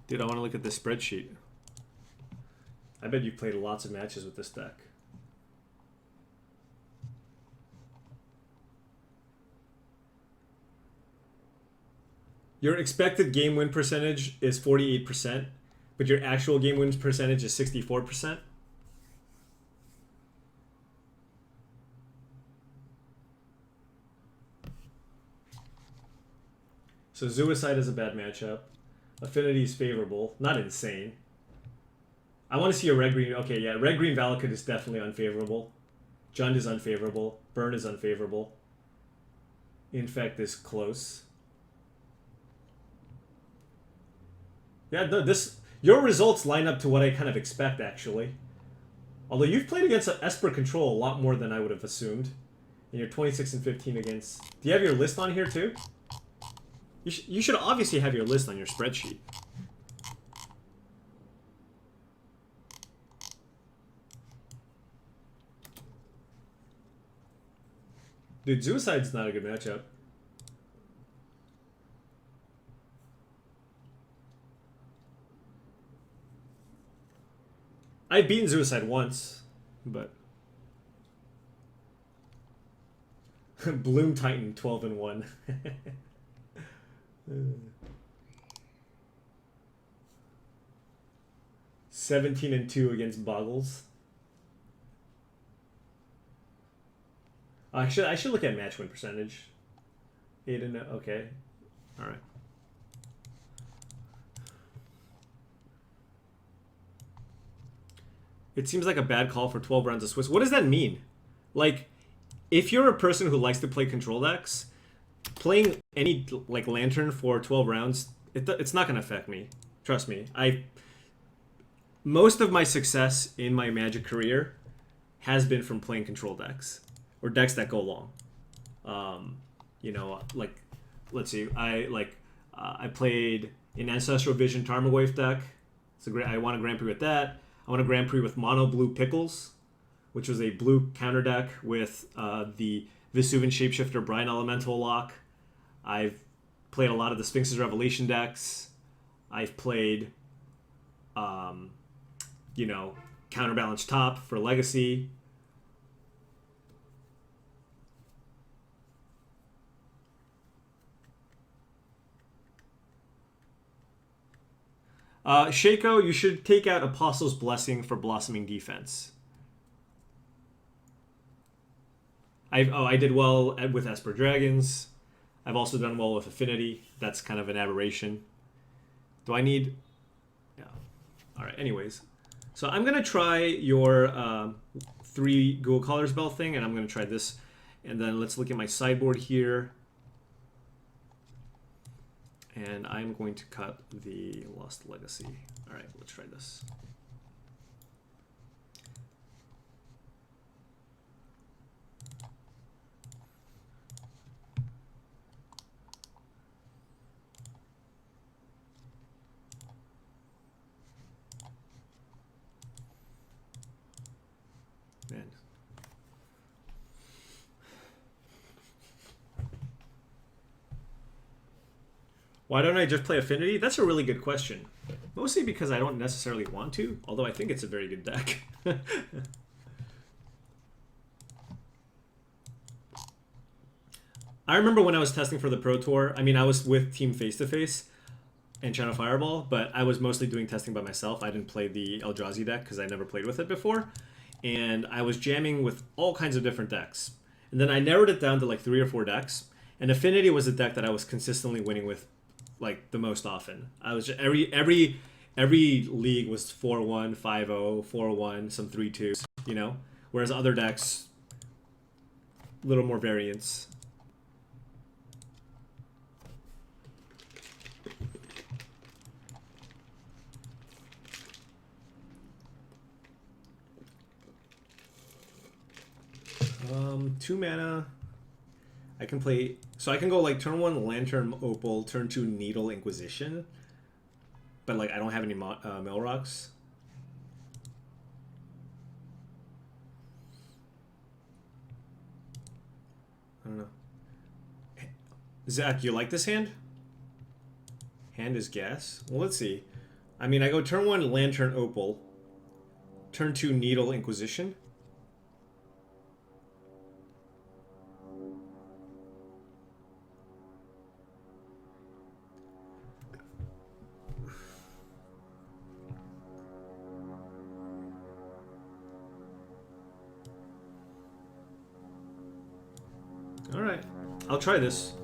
Dude, I want to look at this spreadsheet. I bet you've played lots of matches with this deck. Your expected game win percentage is 48%, but your actual game win percentage is 64%. So Suicide is a bad matchup. Affinity is favorable. Not insane. I want to see a red-green... Okay, yeah, red-green Valakut is definitely unfavorable. Jund is unfavorable. Burn is unfavorable. Infect is close. Yeah, no, your results line up to what I kind of expect, actually. Although you've played against Esper Control a lot more than I would have assumed. And you're 26 and 15 against... Do you have your list on here, too? You should obviously have your list on your spreadsheet. Dude, Suicide's not a good matchup. I've beaten Suicide once, but... Bloom Titan, 12 and 1. 17 and 2 against Boggles. I should look at match win percentage. 8 and okay, all right. It seems like a bad call for 12 rounds of Swiss. What does that mean? Like, if you're a person who likes to play control decks, playing any like Lantern for 12 rounds, it's not going to affect me. Trust me. Most of my success in my Magic career has been from playing control decks or decks that go long. You know, like, let's see, I played an Ancestral Vision Tarmogoyf deck. I won a Grand Prix with that. I won a Grand Prix with Mono Blue Pickles, which was a blue counter deck with the Vesuvian Shapeshifter Brine Elemental lock. I've played a lot of the Sphinx's Revelation decks. I've played, you know, Counterbalance Top for Legacy. Shaco, you should take out Apostle's Blessing for Blossoming Defense. I did well with Esper Dragons. I've also done well with Affinity. That's kind of an aberration. Do I need... Yeah. All right, anyways. So I'm going to try your 3 Google Colors Bell thing, and I'm going to try this. And then let's look at my sideboard here. And I'm going to cut the Lost Legacy. All right, let's try this. Man. Why don't I just play Affinity? That's a really good question. Mostly because I don't necessarily want to, although I think it's a very good deck. I remember when I was testing for the Pro Tour, I mean, I was with Team Face to Face and Channel Fireball, but I was mostly doing testing by myself. I didn't play the Eldrazi deck because I never played with it before. And I was jamming with all kinds of different decks. And then I narrowed it down to like 3 or 4 decks. And Affinity was a deck that I was consistently winning with like the most often. I was just, every league was 4-1, 5-0, 4-1, some 3-2s, you know? Whereas other decks, a little more variance. Two mana. I can play, so I can go like turn 1 Lantern Opal, turn 2 Needle Inquisition, but like I don't have any Mill Rocks. I don't know. Zach, you like this hand? Hand is gas. Well, let's see. I mean, I go turn 1 Lantern Opal, turn 2 Needle Inquisition. Alright, I'll try this.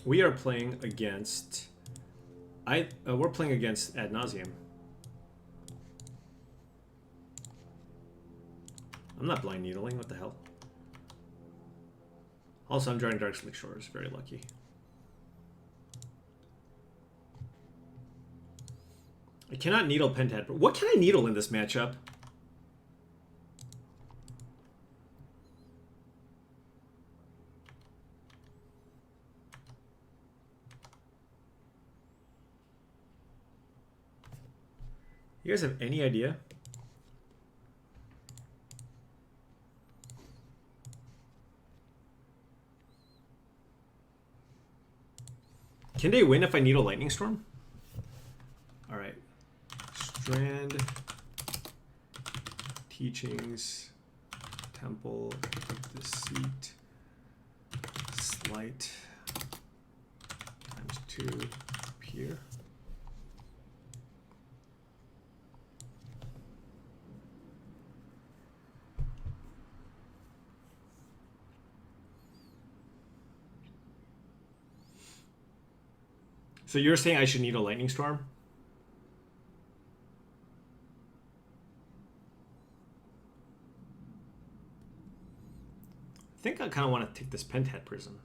We are playing against... we're playing against Ad Nauseam. I'm not blind needling, what the hell? Also, I'm drawing Dark Slick Shores, very lucky. I cannot needle Pentat. What can I needle in this matchup? You guys have any idea? Can they win if I needle Lightning Storm? All right. Strand, Teachings, Temple, Deceit, Sleight, times 2 up here. So you're saying I should need a lightning storm? I think I kind of want to take this Pentat Prism.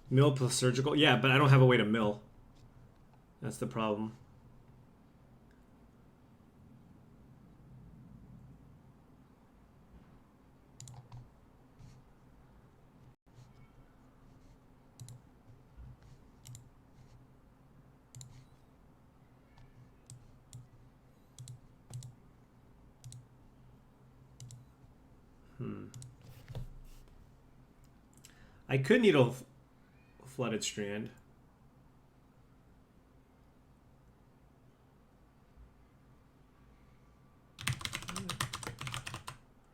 Mill plus surgical? Yeah, but I don't have a way to mill. That's the problem. I could need a flooded strand.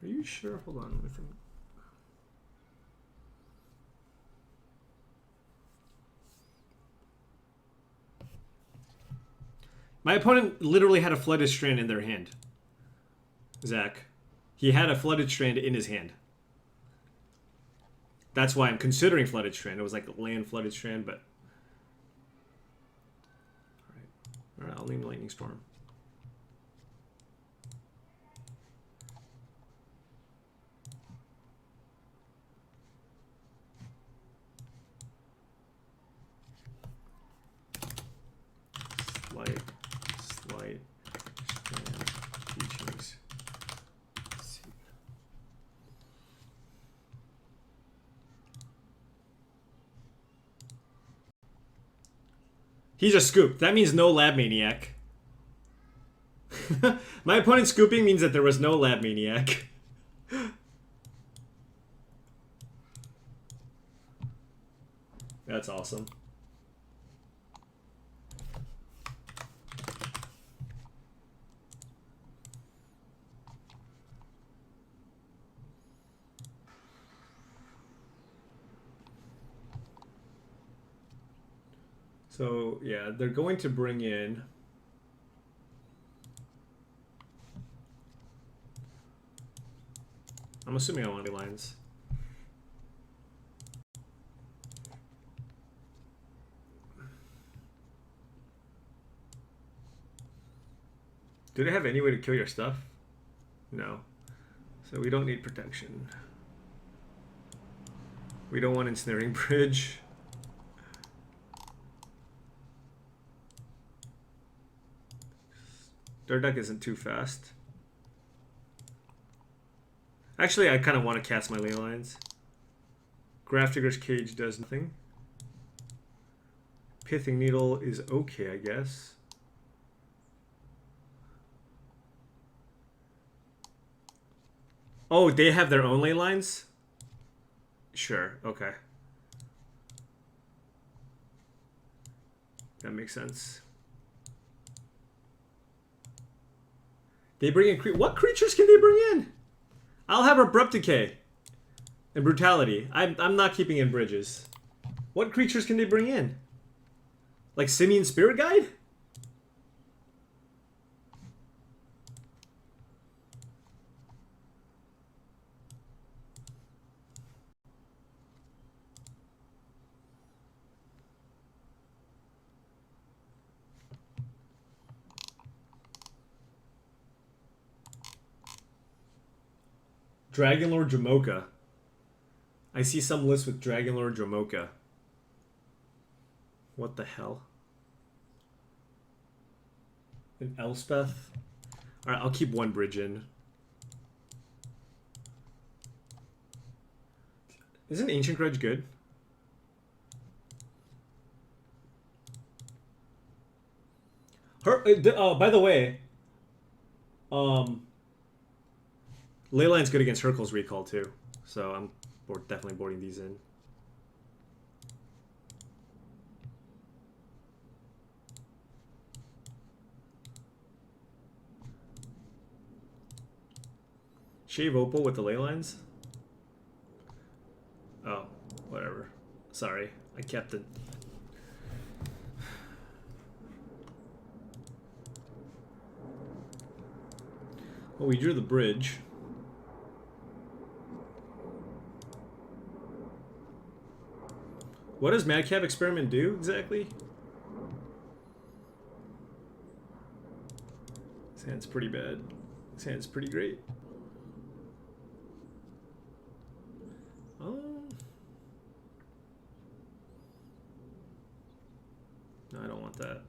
Are you sure? Hold on, let me think. My opponent literally had a flooded strand in their hand. Zach. He had a flooded strand in his hand. That's why I'm considering flooded strand. It was like a land flooded strand, but all right, I'll name lightning storm. Slight strand teachings. He's a scoop. That means no Lab Maniac. My opponent scooping means that there was no Lab Maniac. That's awesome. So, yeah, they're going to bring in... I'm assuming I want the lines. Do they have any way to kill your stuff? No. So we don't need protection. We don't want ensnaring bridge. Their deck isn't too fast. Actually, I kind of want to cast my ley lines. Grafdigger's Cage does nothing. Pithing Needle is okay, I guess. Oh, they have their own ley lines? Sure, okay. That makes sense. They bring in... What creatures can they bring in? I'll have Abrupt Decay and Brutality. I'm not keeping in Bridges. What creatures can they bring in? Like Simian Spirit Guide? Dragonlord Jamoka. I see some lists with Dragonlord Jamoka. What the hell? An Elspeth? Alright, I'll keep one bridge in. Isn't Ancient Grudge good? Her, by the way, Leyline's good against Hurkyl's Recall too, so I'm definitely boarding these in. Shave Opal with the Leylines? Oh, whatever. Sorry, I kept it. Well, we drew the bridge. What does Madcap Experiment do exactly? His hand's pretty bad. His hand's pretty great. Oh. No, I don't want that.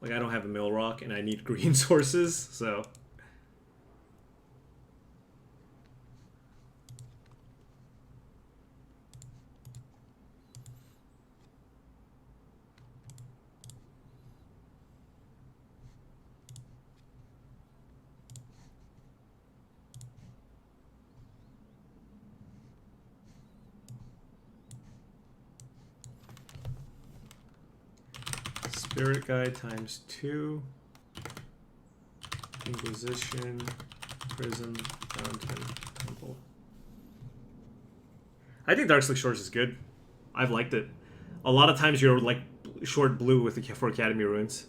Like, I don't have a mill rock and I need green sources, so. Spirit Guide times 2. Inquisition, Prism, Fountain, Temple. I think Darkslick Shores is good. I've liked it. A lot of times you're like short blue with the for Academy Ruins.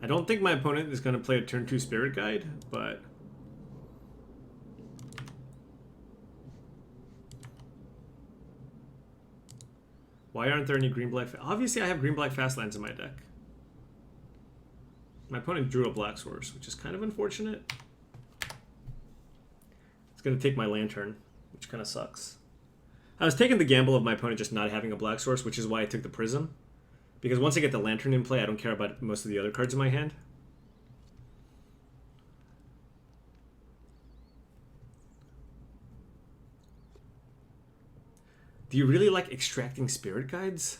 I don't think my opponent is going to play a turn 2 Spirit Guide, but... Why aren't there any green-black... Obviously, I have green-black fast lands in my deck. My opponent drew a Black Source, which is kind of unfortunate. It's going to take my Lantern, which kind of sucks. I was taking the gamble of my opponent just not having a Black Source, which is why I took the Prism. Because once I get the Lantern in play, I don't care about most of the other cards in my hand. Do you really like extracting Spirit Guides?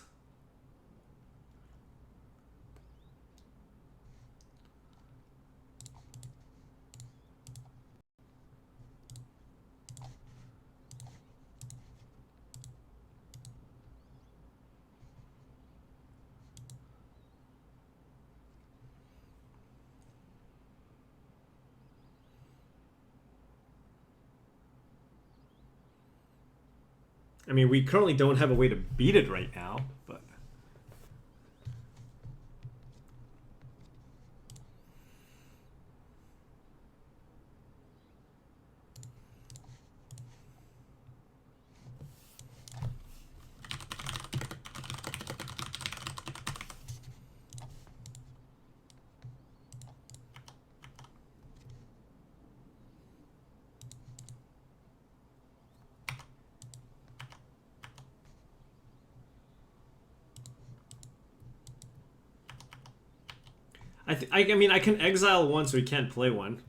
I mean, we currently don't have a way to beat it right now, but... I mean, I can exile one, so he can't play one.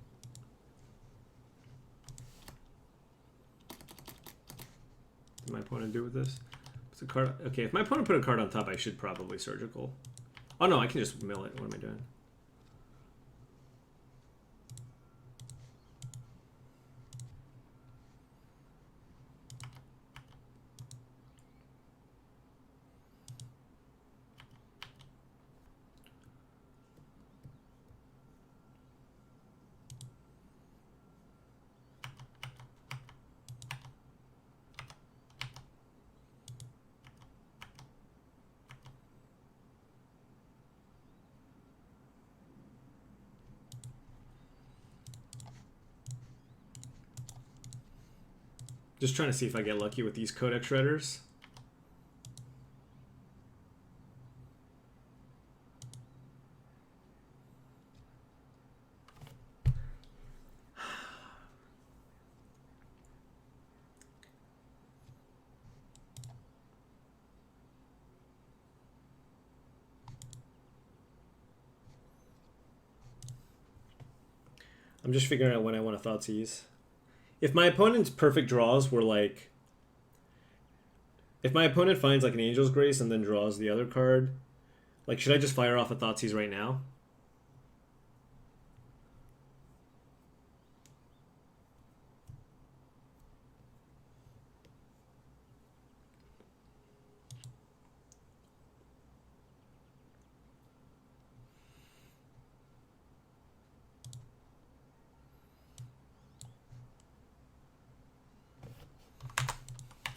What did my opponent do with this? It's a card. Okay, if my opponent put a card on top, I should probably Surgical. Oh no, I can just mill it. What am I doing? Just trying to see if I get lucky with these Codex Shredders. I'm just figuring out when I want to Thoughtseize. If my opponent's perfect draws were like... If my opponent finds like an Angel's Grace and then draws the other card, like should I just fire off a Thoughtseize right now?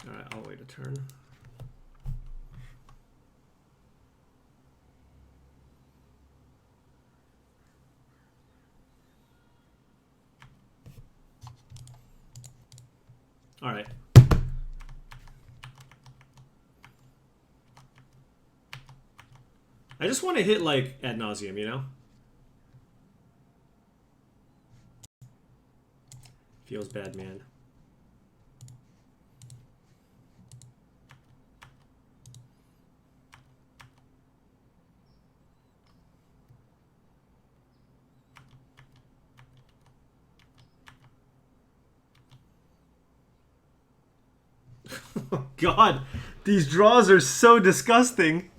Alright, I'll wait a turn. Alright. I just want to hit like ad nauseum, you know? Feels bad, man. Oh God, these draws are so disgusting.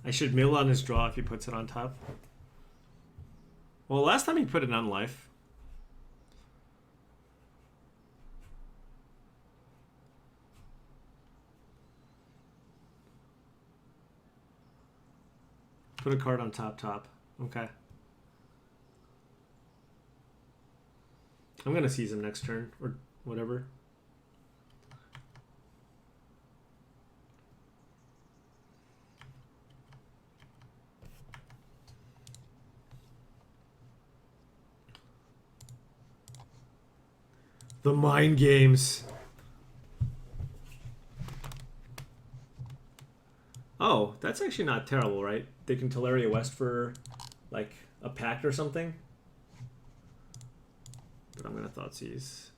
I should mill on his draw if he puts it on top. Well, last time he put it on life. Put a card on top. Okay. I'm gonna seize him next turn or whatever. The mind games. Oh, that's actually not terrible, right? They can Teleria West for like a pact or something. But I'm gonna Thoughtseize.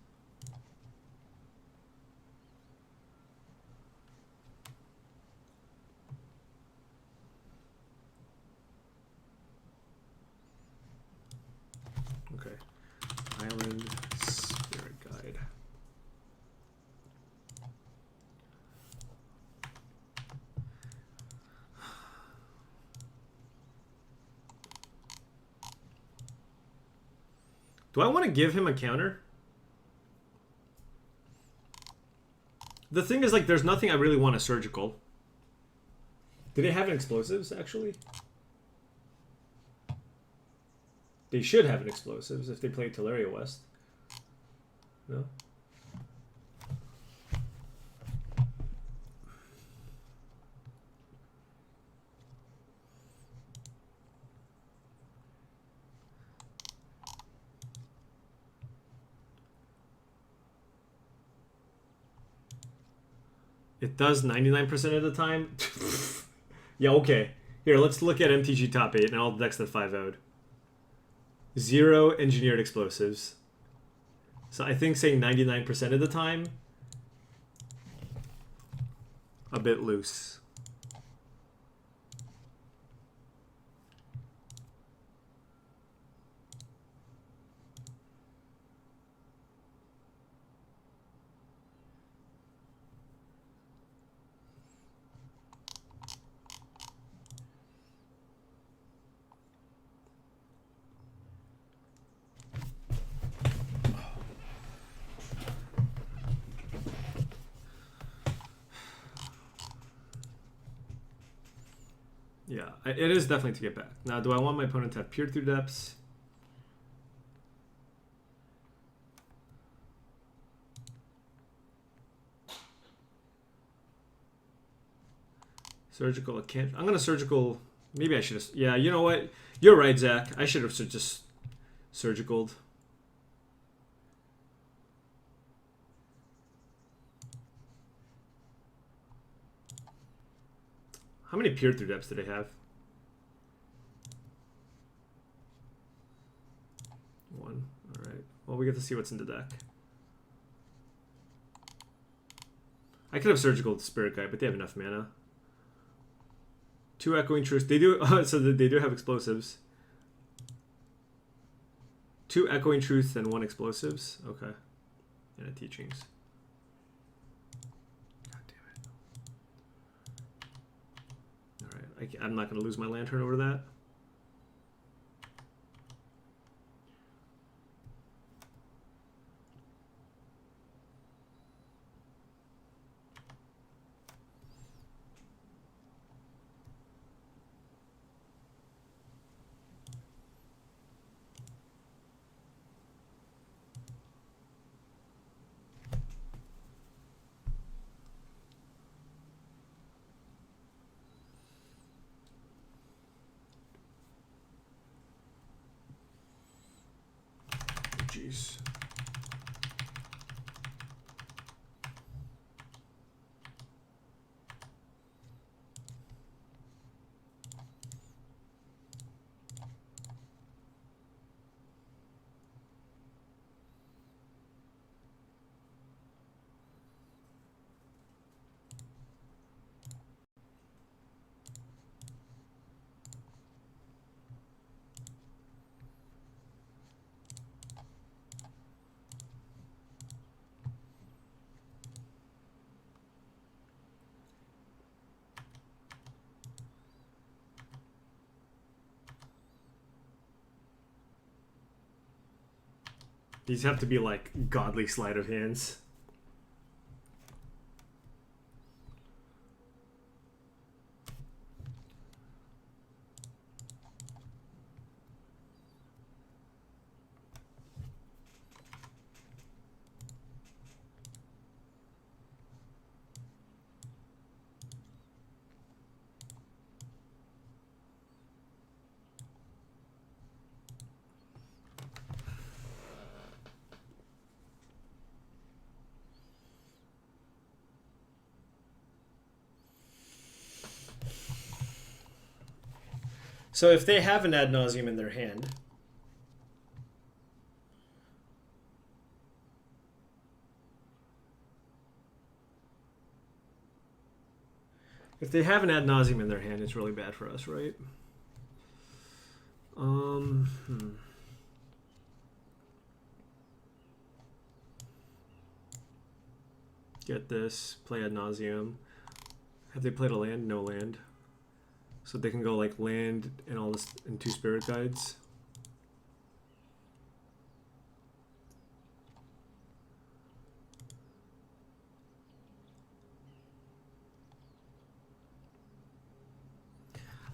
Okay. Island Spirit Guide. Do I want to give him a counter? The thing is, like, there's nothing I really want to surgical. Do they have an explosives, actually? They should have an explosives if they play Teleria West. No? It does 99% of the time. Yeah, okay. Here, let's look at MTG top 8 and all the decks that 5-0'd. 0 engineered explosives. So I think saying 99% of the time, a bit loose. Yeah, it is definitely to get back. Now, do I want my opponent to have Peer Through Depths? Surgical, I can't. I'm going to surgical. Maybe I should have. Yeah, you know what? You're right, Zach. I should have just surgicaled. How many Peer Through Depths do they have? 1. Alright. Well, we get to see what's in the deck. I could have surgical Spirit Guide, but they have enough mana. 2 Echoing Truths. They do. So they do have explosives. 2 Echoing Truths and 1 explosives. Okay. And a Teachings. God damn it. I'm not going to lose my lantern over that. Jeez. These have to be like godly sleight of hands. So if they have an ad nauseum in their hand, it's really bad for us, right? Get this, play ad nauseum. Have they played a land? No land. So they can go like land and all this and 2 spirit guides.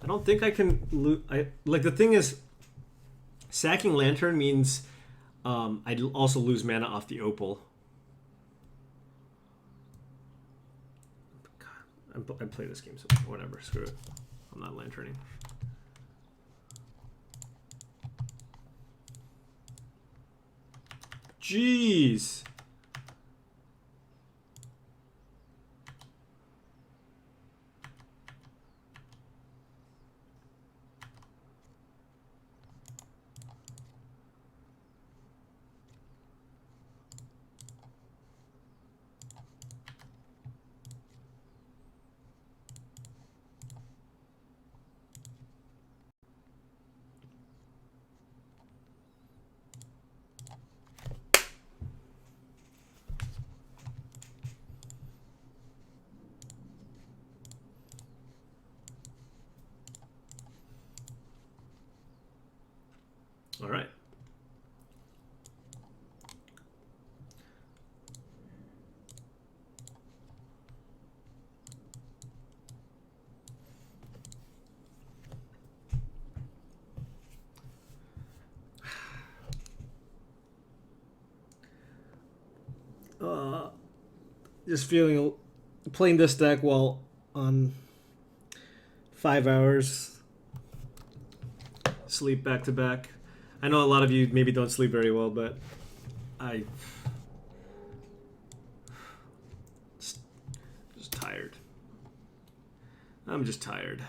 I don't think I can like the thing is, sacking Lantern means I'd also lose mana off the Opal. God, I play this game, so whatever, screw it. I'm not lanterning. Jeez. All right. Just feeling playing this deck while on 5 hours sleep back to back. I know a lot of you maybe don't sleep very well, but I just tired. I'm just tired.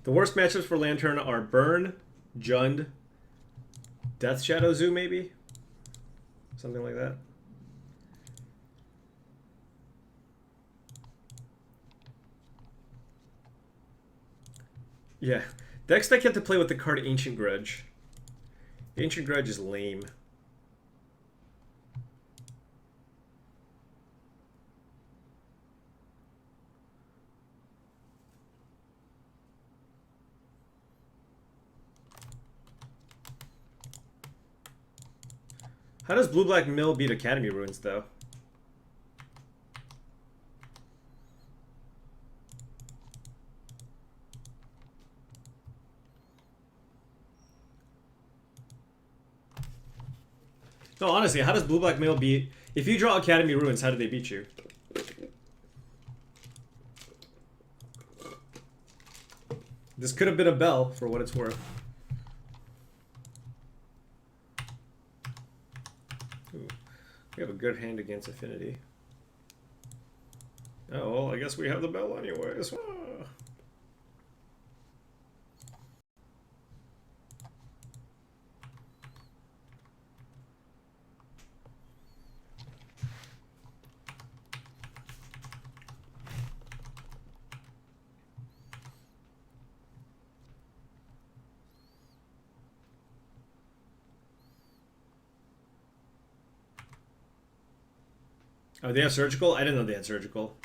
The worst matchups for Lantern are Burn, Jund, Death Shadow Zoo, maybe? Something like that. Yeah. Next deck you have to play with the card Ancient Grudge. Ancient Grudge is lame. How does Blue-Black Mill beat Academy Ruins, though? No, honestly, how does Blue-Black Mill beat... If you draw Academy Ruins, how do they beat you? This could have been a bell, for what it's worth. Ooh, we have a good hand against Affinity. Oh, well, I guess we have the bell anyways. Ah. Oh, they have surgical? I didn't know they had surgical.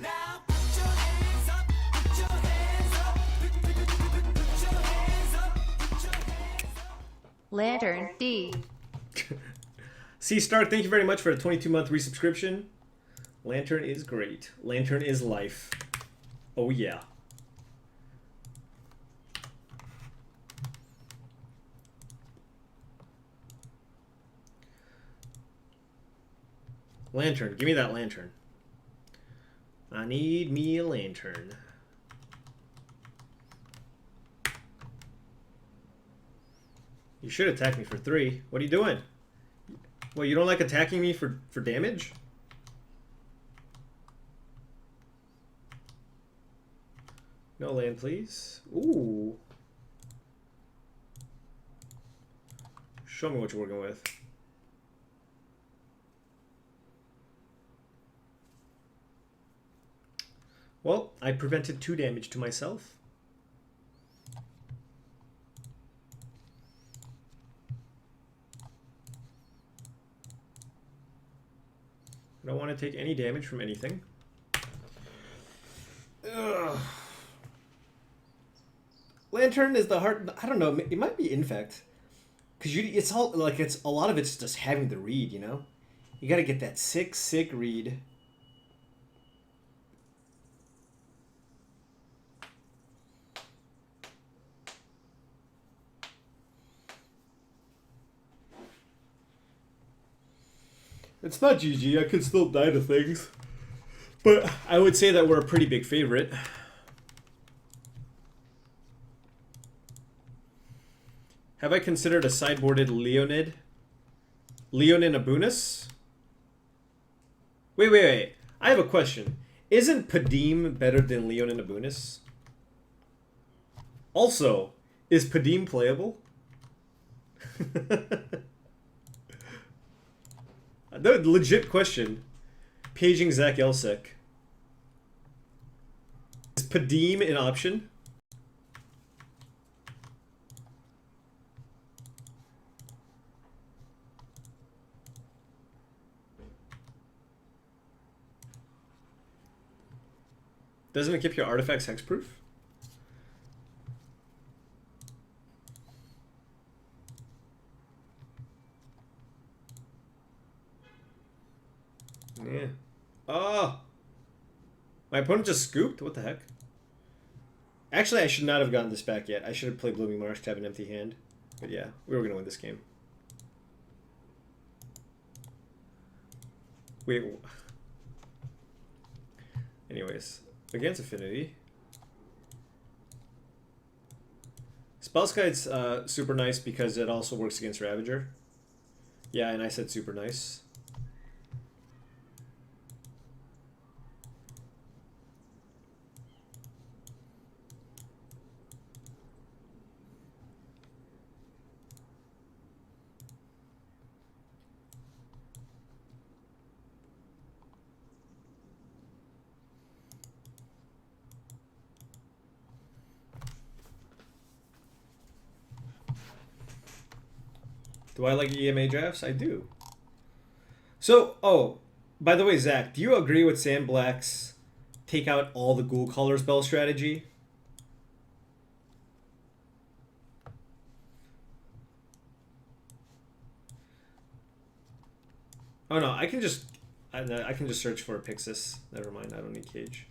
Now put your hands up, put your hands up, put your hands up, put your hands up. Lantern D. C Stark, thank you very much for a 22-month resubscription. Lantern is great. Lantern is life. Oh yeah. Lantern, give me that lantern. I need me a lantern. You should attack me for 3. What are you doing? Well, you don't like attacking me for damage? No land, please. Ooh. Show me what you're working with. Well, I prevented 2 damage to myself. I don't want to take any damage from anything. Ugh. Lantern is the hard. I don't know. It might be infect, because it's all like it's a lot of it's just having the read. You know, you got to get that sick read. It's not GG. I could still die to things. But I would say that we're a pretty big favorite. Have I considered a sideboarded Leonid? Leonin Abunus? Wait. I have a question. Isn't Padim better than Leonin Abunus? Also, is Padim playable? The legit question. Paging Zach Elsek. Is Padim an option? Doesn't it keep your artifacts hexproof? Yeah. Oh! My opponent just scooped? What the heck? Actually, I should not have gotten this back yet. I should have played Blooming Marsh to have an empty hand. But yeah, we were going to win this game. Wait. Anyways, against Affinity. Spellskite's super nice because it also works against Ravager. Yeah, and I said super nice. Do I like EMA drafts? I do. So, oh, by the way, Zach, do you agree with Sam Black's take out all the ghoul color spell strategy? Oh no, I can just search for a Pixis. Never mind, I don't need Cage.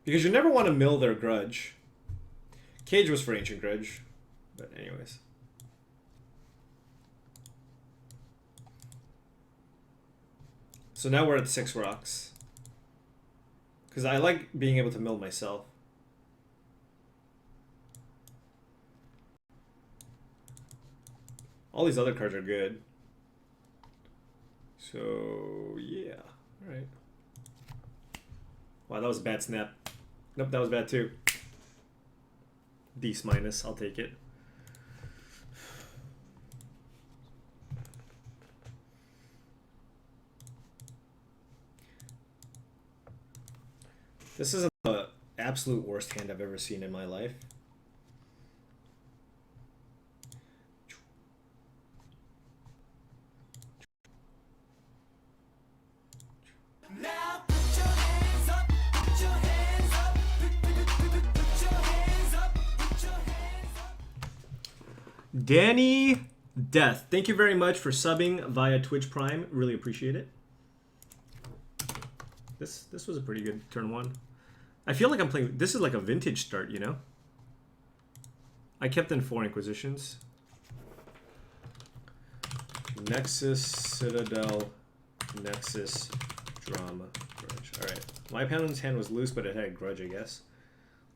Because you never want to mill their Grudge. Cage was for Ancient Grudge, but anyways. So now we're at 6 rocks. Because I like being able to mill myself. All these other cards are good. So, yeah. Alright. Wow, that was a bad snap. Nope, that was bad too. Beast minus, I'll take it. This is the absolute worst hand I've ever seen in my life. Now put your hands up, put your hands up, put your hands up, put your hands up. Danny Death, thank you very much for subbing via Twitch Prime. Really appreciate it. This was a pretty good turn one. I feel like I'm playing. This is like a vintage start, you know. I kept in 4 Inquisitions. Nexus, Citadel, Nexus, Drama, Grudge. All right. My opponent's hand was loose, but it had Grudge, I guess.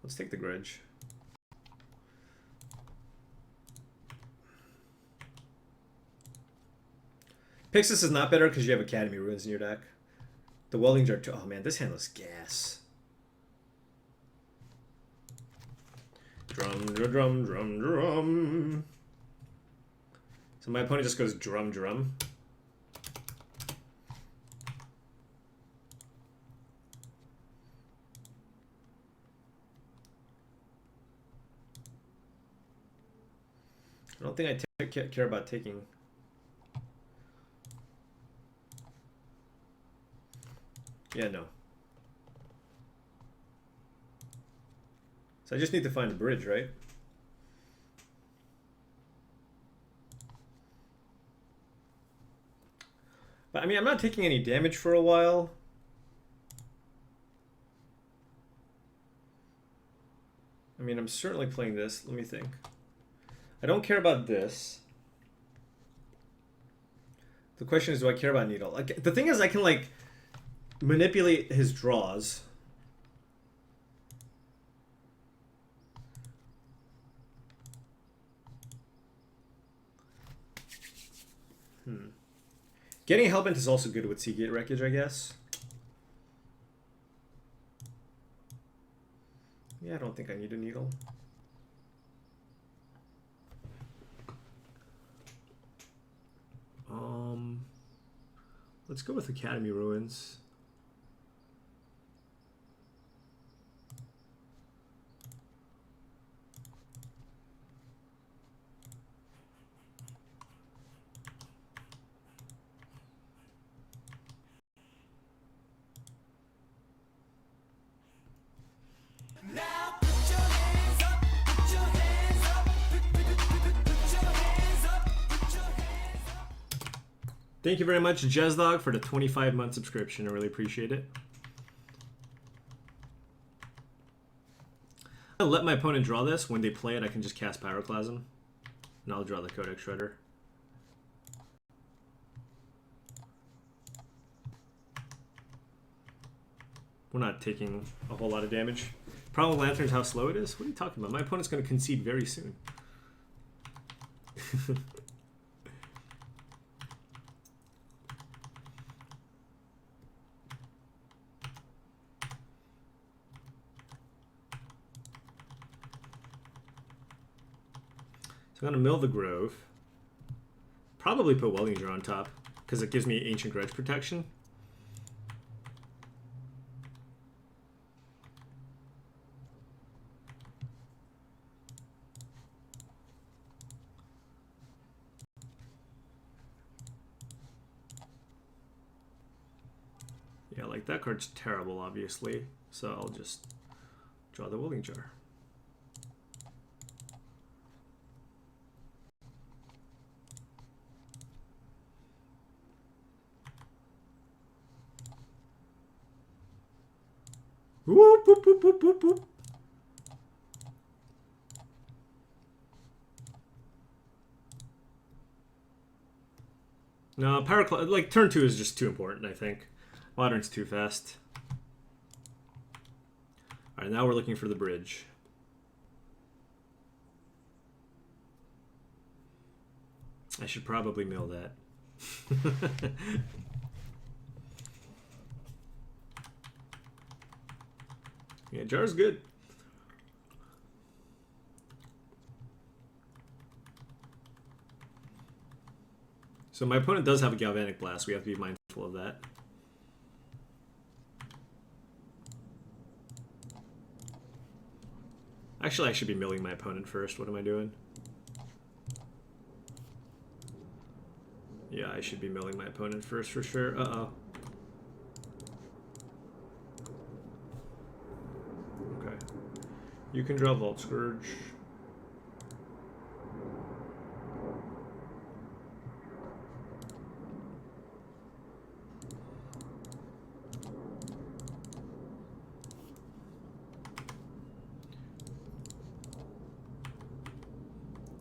Let's take the Grudge. Pixis is not better because you have Academy Ruins in your deck. The Weldings are too. Oh man, this hand looks gas. Drum, drum, drum, drum. So my opponent just goes drum, drum. I don't think I care about taking. Yeah, no. So I just need to find a bridge, right? But I mean, I'm not taking any damage for a while. I mean, I'm certainly playing this. Let me think. I don't care about this. The question is, do I care about Needle? Like, the thing is, I can, like, manipulate his draws. Getting Hellbent is also good with Seagate Wreckage, I guess. Yeah, I don't think I need a Needle. Let's go with Academy Ruins. Now put your hands up, put your hands up, put your hands up, put your hands up. Thank you very much, Jezdog, for the 25-month subscription. I really appreciate it. I'll let my opponent draw this. When they play it, I can just cast Pyroclasm. And I'll draw the Codex Shredder. We're not taking a whole lot of damage. Problem with Lantern's how slow it is? What are you talking about? My opponent's going to concede very soon. So I'm going to mill the Grove. Probably put Wellinger on top, because it gives me Ancient Grudge protection. Like, that card's terrible, obviously. So I'll just draw the Willing Jar. Whoop, whoop, whoop, whoop, whoop, whoop. No, like turn 2 is just too important, I think. Modern's too fast. Alright, now we're looking for the bridge. I should probably mill that. Yeah, jar's good. So my opponent does have a Galvanic Blast. We have to be mindful of that. Actually, I should be milling my opponent first. What am I doing? Yeah, I should be milling my opponent first for sure. Uh-oh. Okay. You can draw Vault Scourge.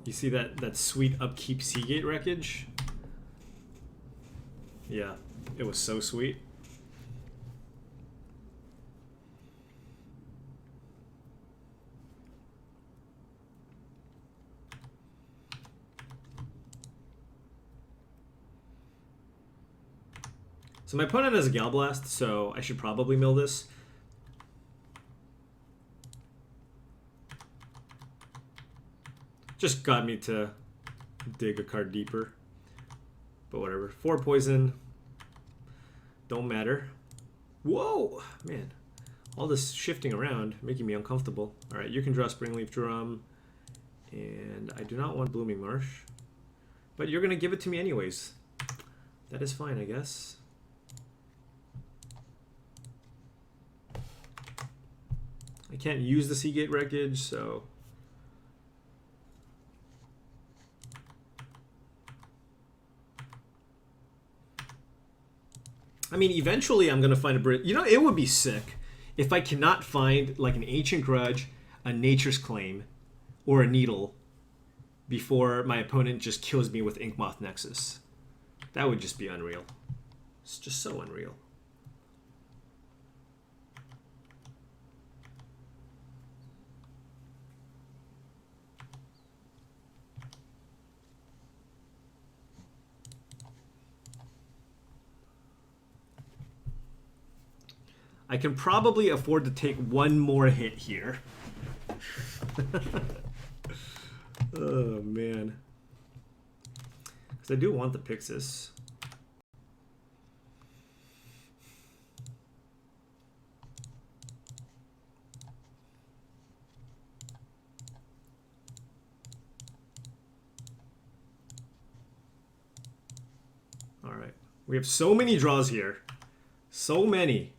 You see that sweet upkeep Seagate wreckage? Yeah, it was so sweet. So my opponent has a Gal Blast, so I should probably mill this. Just got me to dig a card deeper. But whatever. 4 poison. Don't matter. Whoa! Man. All this shifting around, making me uncomfortable. Alright, you can draw Springleaf Drum. And I do not want Blooming Marsh. But you're going to give it to me anyways. That is fine, I guess. I can't use the Seagate wreckage, so... I mean, eventually I'm going to find a bridge. You know, it would be sick if I cannot find, like, an Ancient Grudge, a Nature's Claim, or a Needle before my opponent just kills me with Inkmoth Nexus. That would just be unreal. It's just so unreal. I can probably afford to take one more hit here. Oh, man. Because I do want the Pixis. All right. We have so many draws here. So many.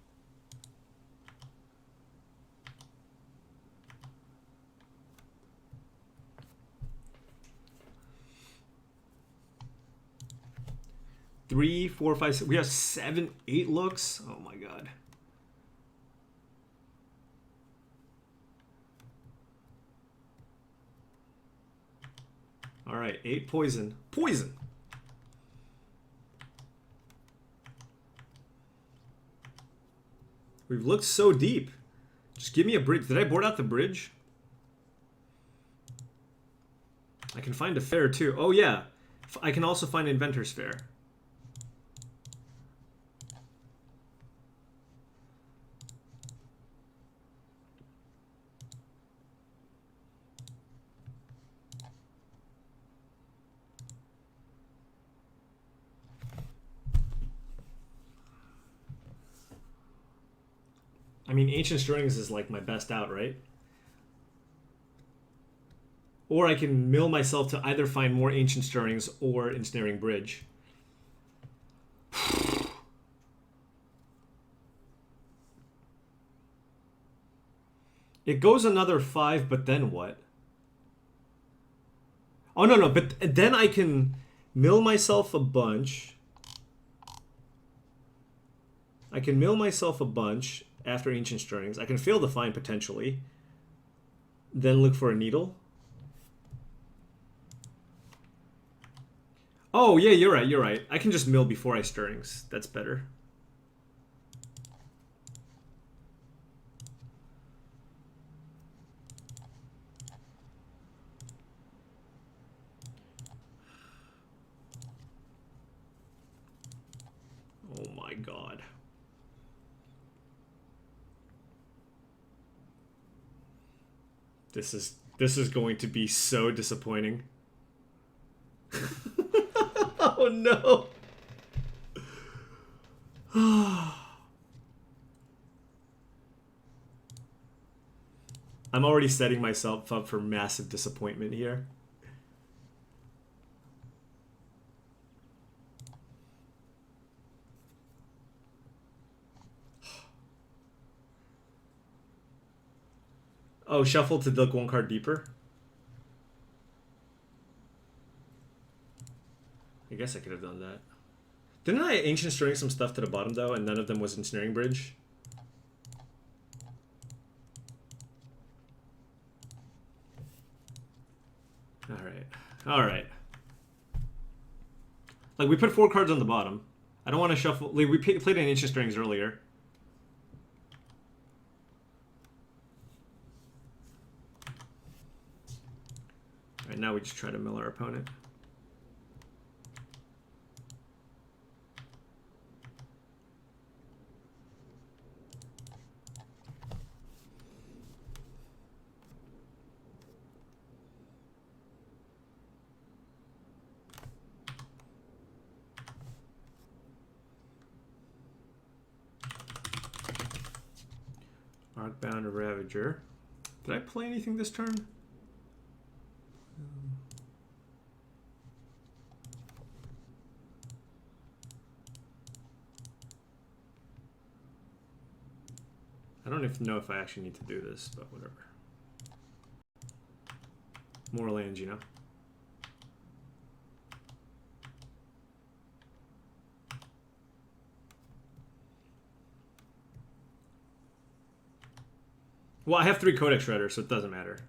Three, four, five, six. We have 7, 8 looks. Oh my god. All right, 8 poison. Poison. We've looked so deep. Just give me a bridge. Did I board out the bridge? I can find a fair too. Oh yeah. I can also find Inventor's Fair. I mean, Ancient Stirrings is like my best out, right? Or I can mill myself to either find more Ancient Stirrings or Ensnaring Bridge. It goes another 5, but then what? Oh, no, but then I can mill myself a bunch. I can mill myself a bunch after Ancient Stirrings. I can fail the Find potentially. Then look for a Needle. Oh, yeah, you're right. I can just mill before I Stirrings. That's better. Oh my god. This is going to be so disappointing. Oh no. I'm already setting myself up for massive disappointment here. Oh, shuffle to look one card deeper? I guess I could have done that. Didn't I Ancient Stirring some stuff to the bottom, though, and none of them was Ensnaring Bridge? Alright. Like, we put 4 cards on the bottom. I don't want to shuffle... Like, we played an Ancient Stirrings earlier. Alright, now we just try to mill our opponent. Arcbound Ravager. Did I play anything this turn? I don't even know if I actually need to do this, but whatever. More lands, you know? Well, I have 3 Codex Shredders, so it doesn't matter.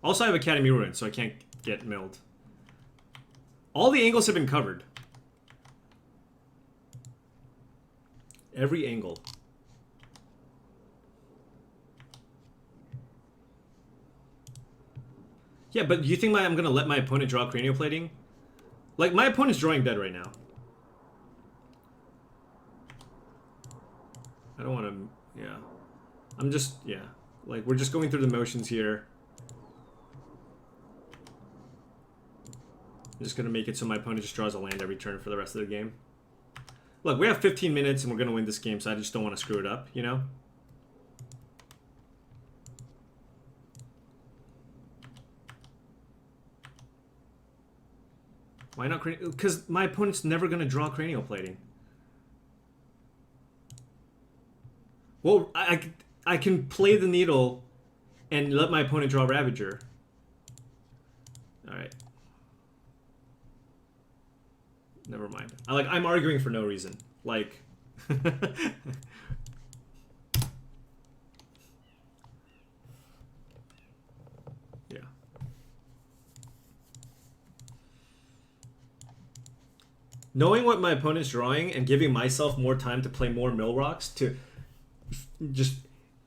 Also, I have Academy Ruin, so I can't get milled. All the angles have been covered. Every angle. Yeah, but do you think I'm gonna let my opponent draw cranial plating? Like, my opponent's drawing dead right now. I don't want to... Yeah. I'm just... Yeah. Like, we're just going through the motions here. I'm just gonna make it so my opponent just draws a land every turn for the rest of the game. Look, we have 15 minutes and we're gonna win this game, so I just don't want to screw it up, you know? Why not cranial? Because my opponent's never gonna draw cranial plating. Well, I can play the needle and let my opponent draw Ravager. Alright. Never mind. I'm arguing for no reason. Like... yeah. Knowing what my opponent's drawing and giving myself more time to play more mill rocks to just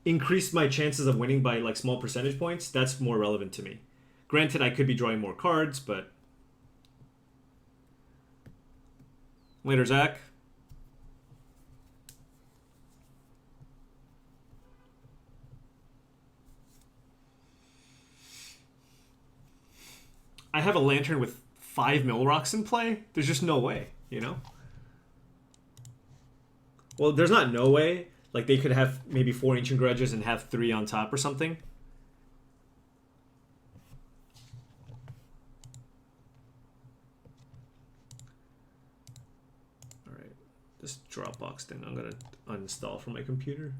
increase my chances of winning by like small percentage points, that's more relevant to me. Granted, I could be drawing more cards, but... Later, Zach. I have a Lantern with 5 mill rocks in play? There's just no way, you know? Well, there's not no way. Like, they could have maybe 4 Ancient Grudges and have 3 on top or something. Alright. This Dropbox thing I'm gonna uninstall from my computer.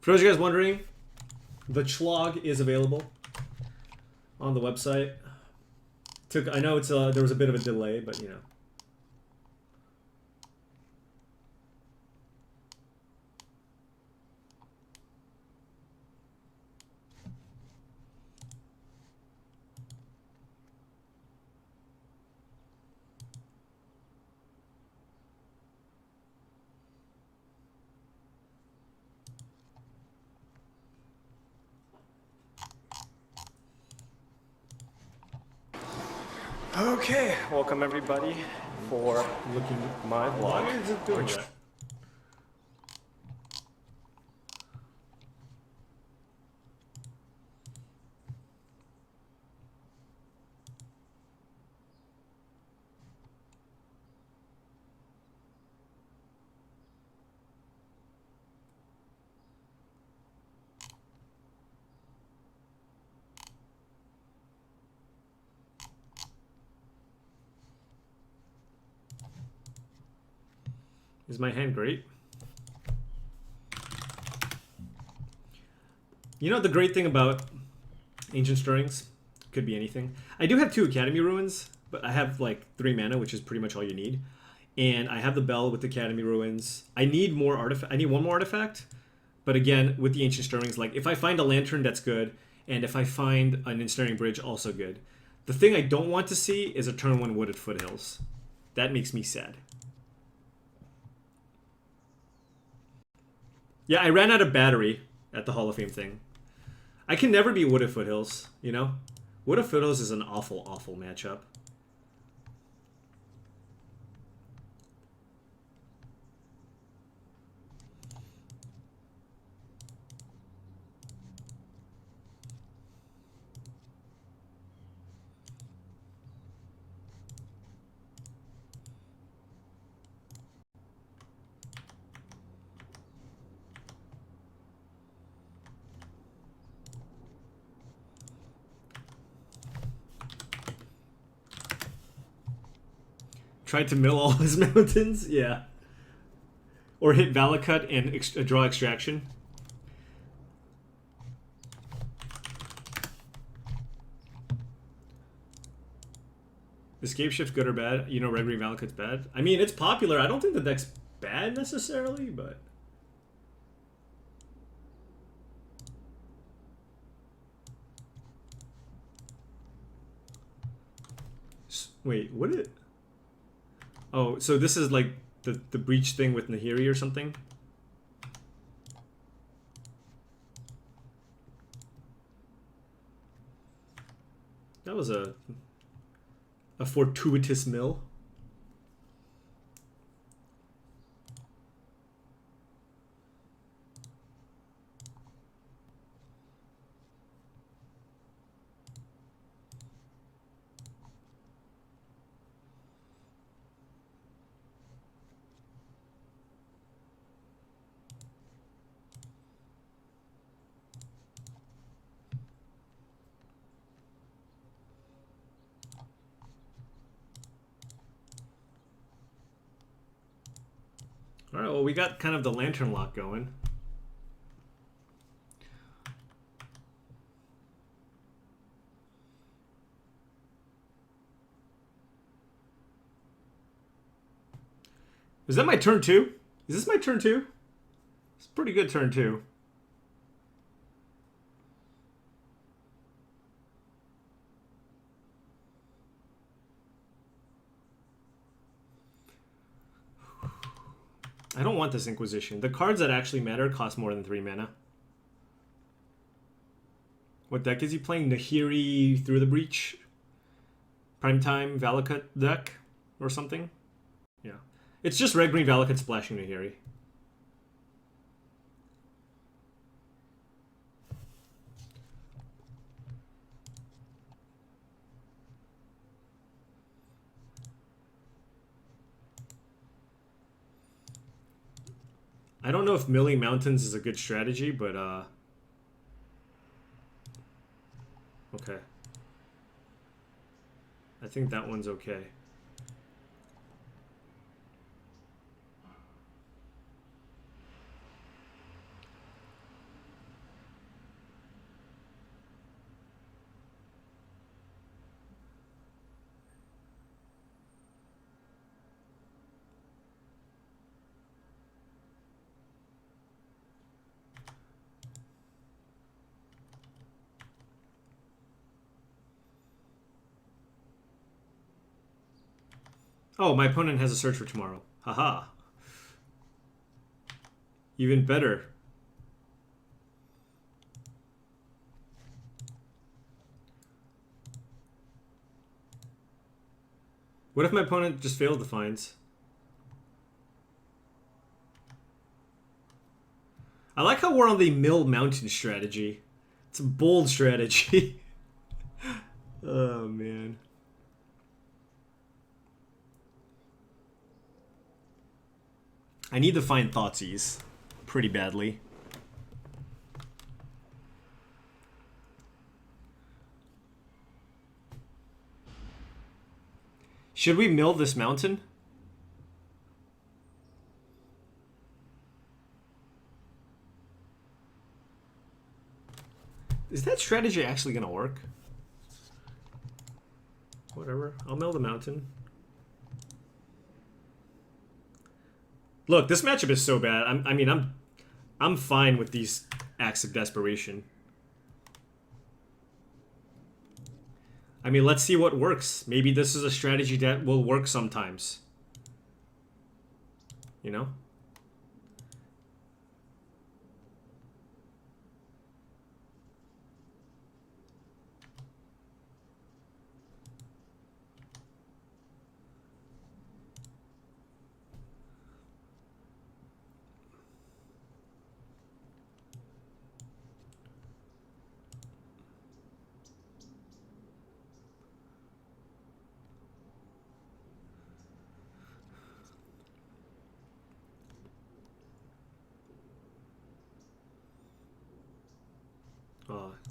For those of you guys wondering, the chlog is available on the website. I know it's there was a bit of a delay, but you know. Okay, welcome everybody for looking at my vlog. Why is it doing that? Is my hand great? You know the great thing about Ancient Stirrings? Could be anything. I do have 2 Academy Ruins, but I have like 3 mana, which is pretty much all you need. And I have the Bell with the Academy Ruins. I need more artifact. I need 1 more artifact. But again, with the Ancient Stirrings, like if I find a Lantern, that's good. And if I find an Ensnaring Bridge, also good. The thing I don't want to see is a turn 1 Wooded Foothills. That makes me sad. Yeah, I ran out of battery at the Hall of Fame thing. I can never be Wooded Foothills, you know? Wooded Foothills is an awful, awful matchup. Tried to mill all his mountains? Yeah. Or hit Valakut and draw Extraction. Escape Shift good or bad? You know Red Green Valakut's bad? I mean, it's popular. I don't think the deck's bad necessarily, but... Wait, what did it... Oh, so this is like the breach thing with Nahiri or something? That was a fortuitous mill. Alright, well we got kind of the Lantern lock going. Is that my turn 2? Is this my turn 2? It's a pretty good turn 2. I don't want this Inquisition. The cards that actually matter cost more than 3 mana. What deck is he playing? Nahiri Through the Breach? Primetime Valakut deck? Or something? Yeah. It's just red green Valakut splashing Nahiri. I don't know if milling mountains is a good strategy, but okay. I think that one's okay. Oh, my opponent has a search for tomorrow. Haha. Even better. What if my opponent just failed the finds? I like how we're on the Mill Mountain strategy. It's a bold strategy. Oh, man. I need to find Thoughtseize pretty badly. Should we mill this mountain? Is that strategy actually going to work? Whatever. I'll mill the mountain. Look, this matchup is so bad. I'm fine with these acts of desperation. I mean, let's see what works. Maybe this is a strategy that will work sometimes. You know?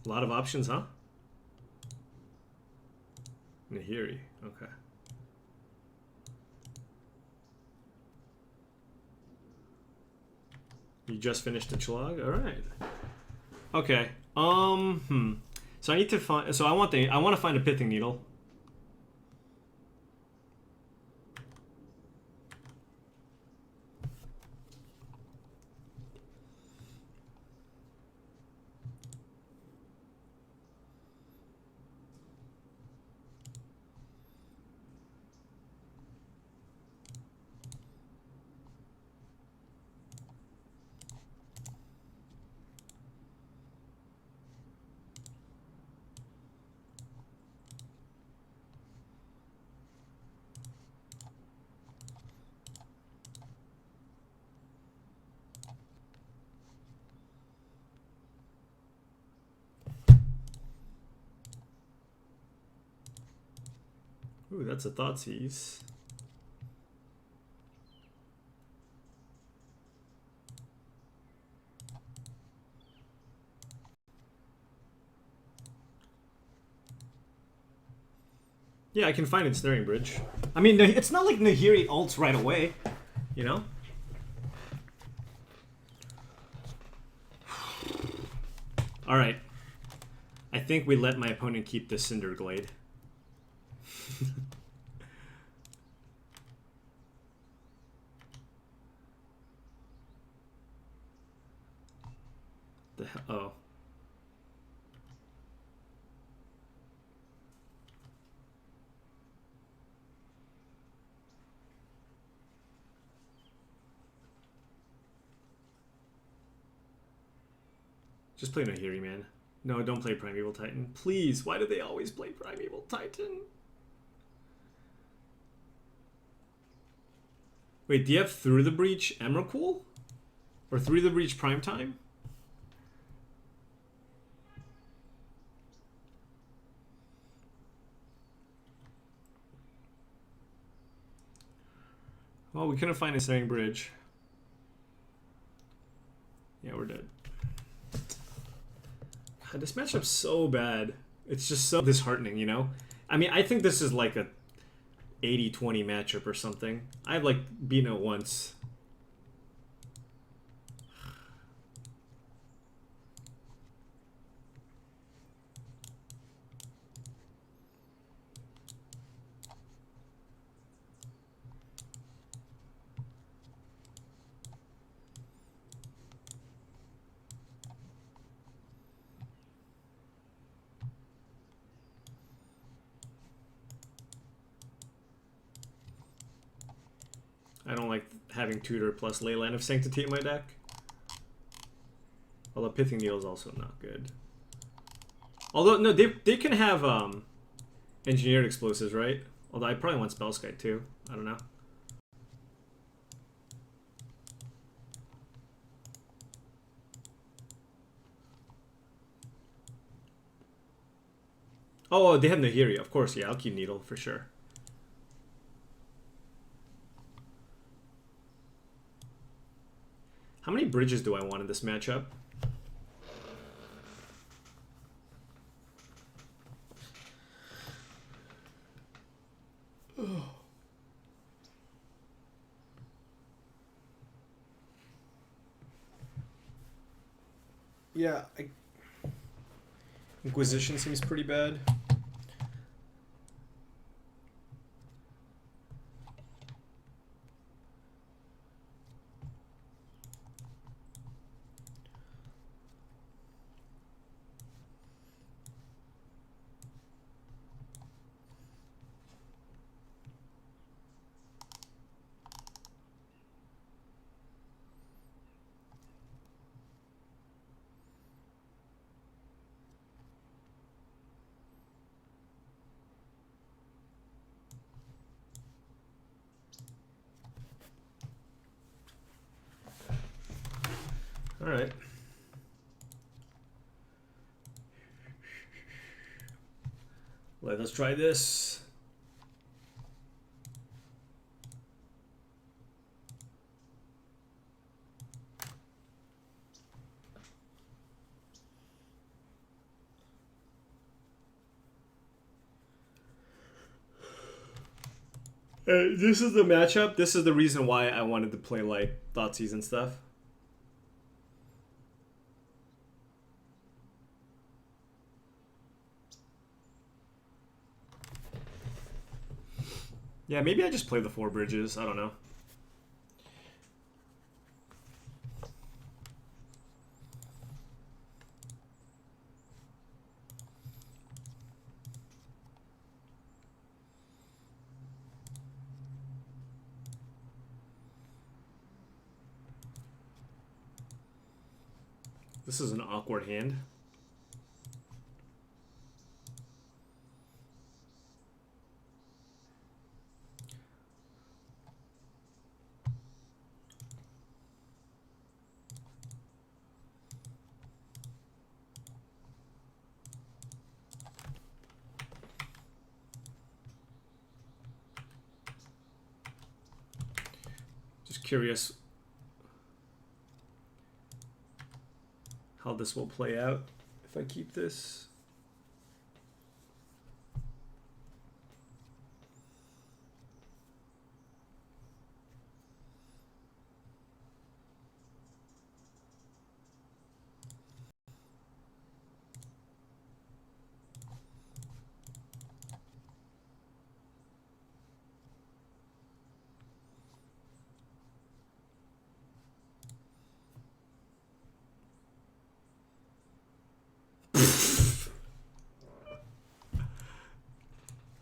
A lot of options, huh? Nahiri, okay. You just finished the Chlog? Alright. Okay. So I need to find, so I want to find a pithing needle. Ooh, that's a Thoughtseize. Yeah, I can find Ensnaring Bridge. I mean, it's not like Nahiri ults right away, you know? Alright. I think we let my opponent keep the Cinder Glade. The hell? Oh. Just play Nahiri, man. No, don't play Primeval Titan. Please, why do they always play Primeval Titan? Wait, do you have Through the Breach Emrakul? Or Through the Breach Primetime? Well, we couldn't find a Ensnaring Bridge. Yeah, we're dead. God, this matchup's so bad. It's just so disheartening, you know? I mean, I think this is like a 80-20 matchup or something. I've like beaten it once. I don't like having Tutor plus Leyline of Sanctity in my deck. Although Pithing Needle is also not good. Although, no, they can have Engineered Explosives, right? Although I probably want Spellskite too. I don't know. Oh, they have Nahiri. Of course, yeah, I'll keep Needle for sure. How many bridges do I want in this matchup? Yeah, Inquisition seems pretty bad. All right. Let us try this. This is the matchup. This is the reason why I wanted to play like Thoughtseize and stuff. Yeah, maybe I just play the 4 bridges. I don't know. This is an awkward hand. Just curious how this will play out if I keep this.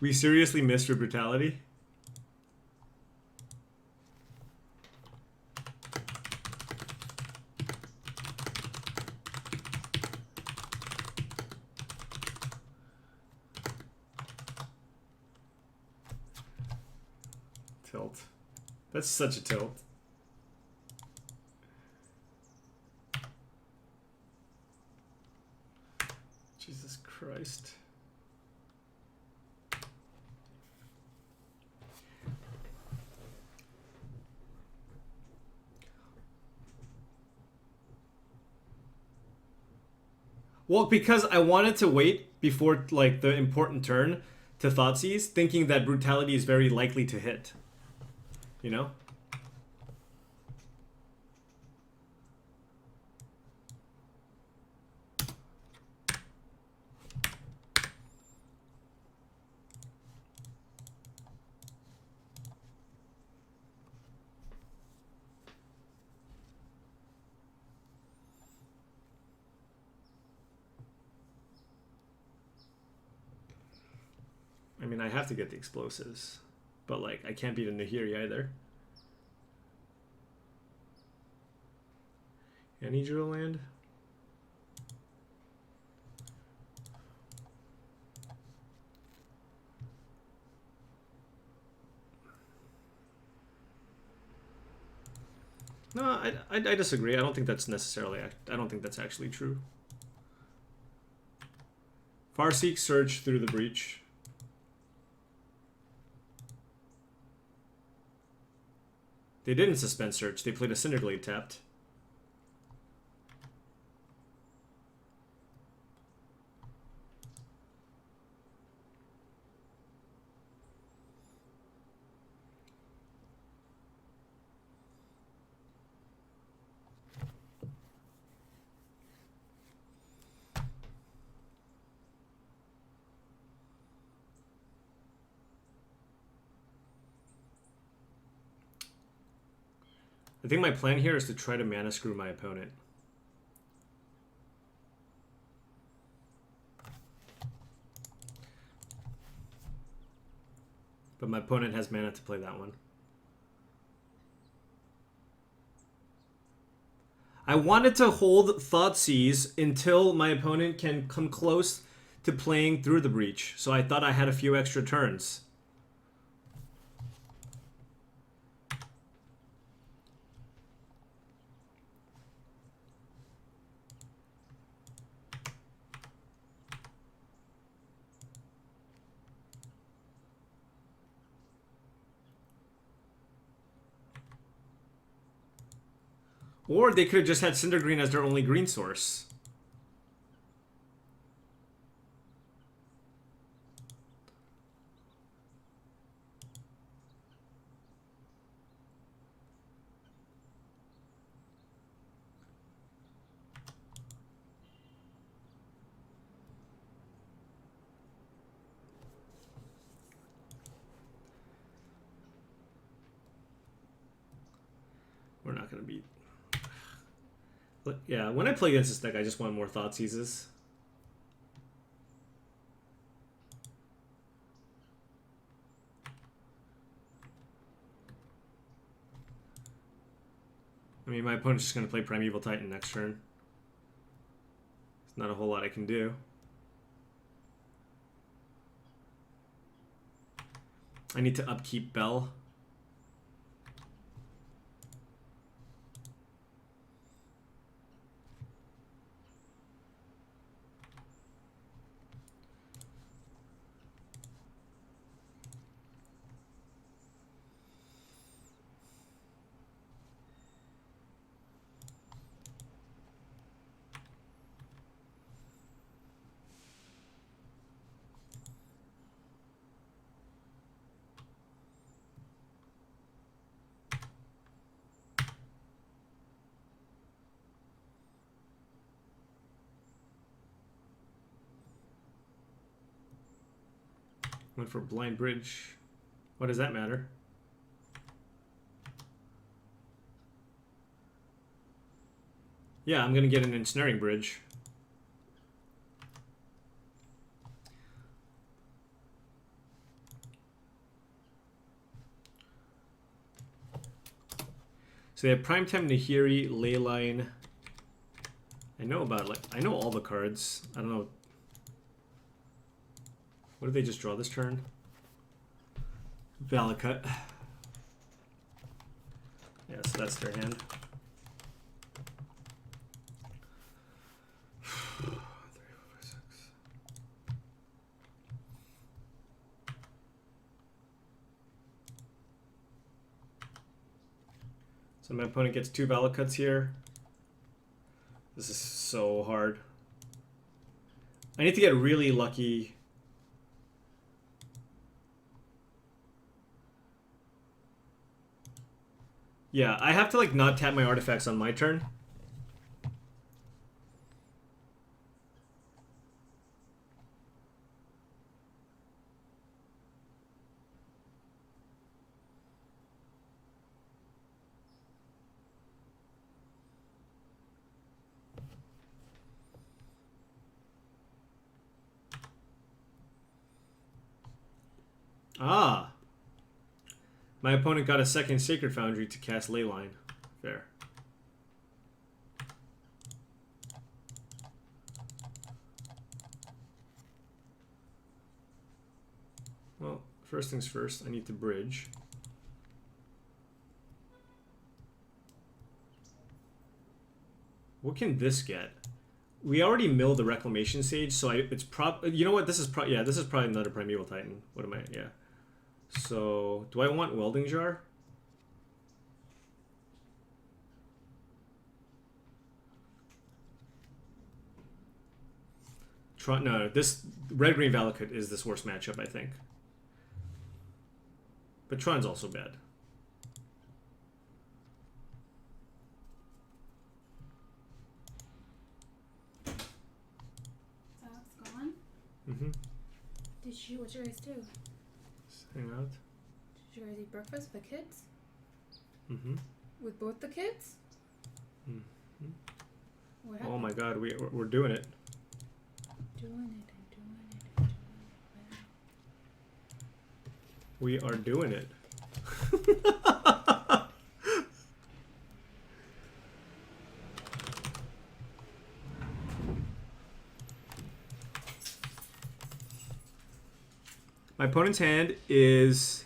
We seriously missed your brutality? Tilt. That's such a tilt. Jesus Christ. Well, because I wanted to wait before like the important turn to Thoughtseize, thinking that brutality is very likely to hit. You know? I mean, I have to get the explosives, but like I can't beat a Nahiri either. Any drill land? No, I disagree. I don't think that's necessarily. I don't think that's actually true. Farseek surge through the breach. They didn't suspend search. They played a Cinderglade tapped. I think my plan here is to try to mana screw my opponent. But my opponent has mana to play that one. I wanted to hold Thoughtseize until my opponent can come close to playing through the breach. So I thought I had a few extra turns. Or they could have just had Cinder Green as their only green source. We're not going to beat. But yeah, when I play against this deck, I just want more Thoughtseizes. I mean, my opponent's just going to play Primeval Titan next turn. There's not a whole lot I can do. I need to upkeep Bell. Went for Blind Bridge. What does that matter? Yeah, I'm going to get an Ensnaring Bridge. So they have Primetime Nahiri, Leyline. I know about, like, I know all the cards. I don't know. What did they just draw this turn? Valakut. Yeah, so that's their hand. So my opponent gets 2 Valakuts here. This is so hard. I need to get really lucky. Yeah, I have to like not tap my artifacts on my turn. Ah. My opponent got a second Sacred Foundry to cast Leyline. Fair. first things first, I need to bridge. What can this get? We already milled the Reclamation Sage, so it's you know what? This is probably another Primeval Titan. What am I? Yeah. So do I want Welding Jar? No, this red-green Valakut is this worst matchup, I think. But Tron's also bad. Zach's gone. Mm-hmm. What you guys do? Just hang out. Did you guys eat breakfast with the kids? Mm-hmm. With both the kids? Mm-hmm. What Oh happened? my god, we're doing it. Doing it. We are doing it. My opponent's hand is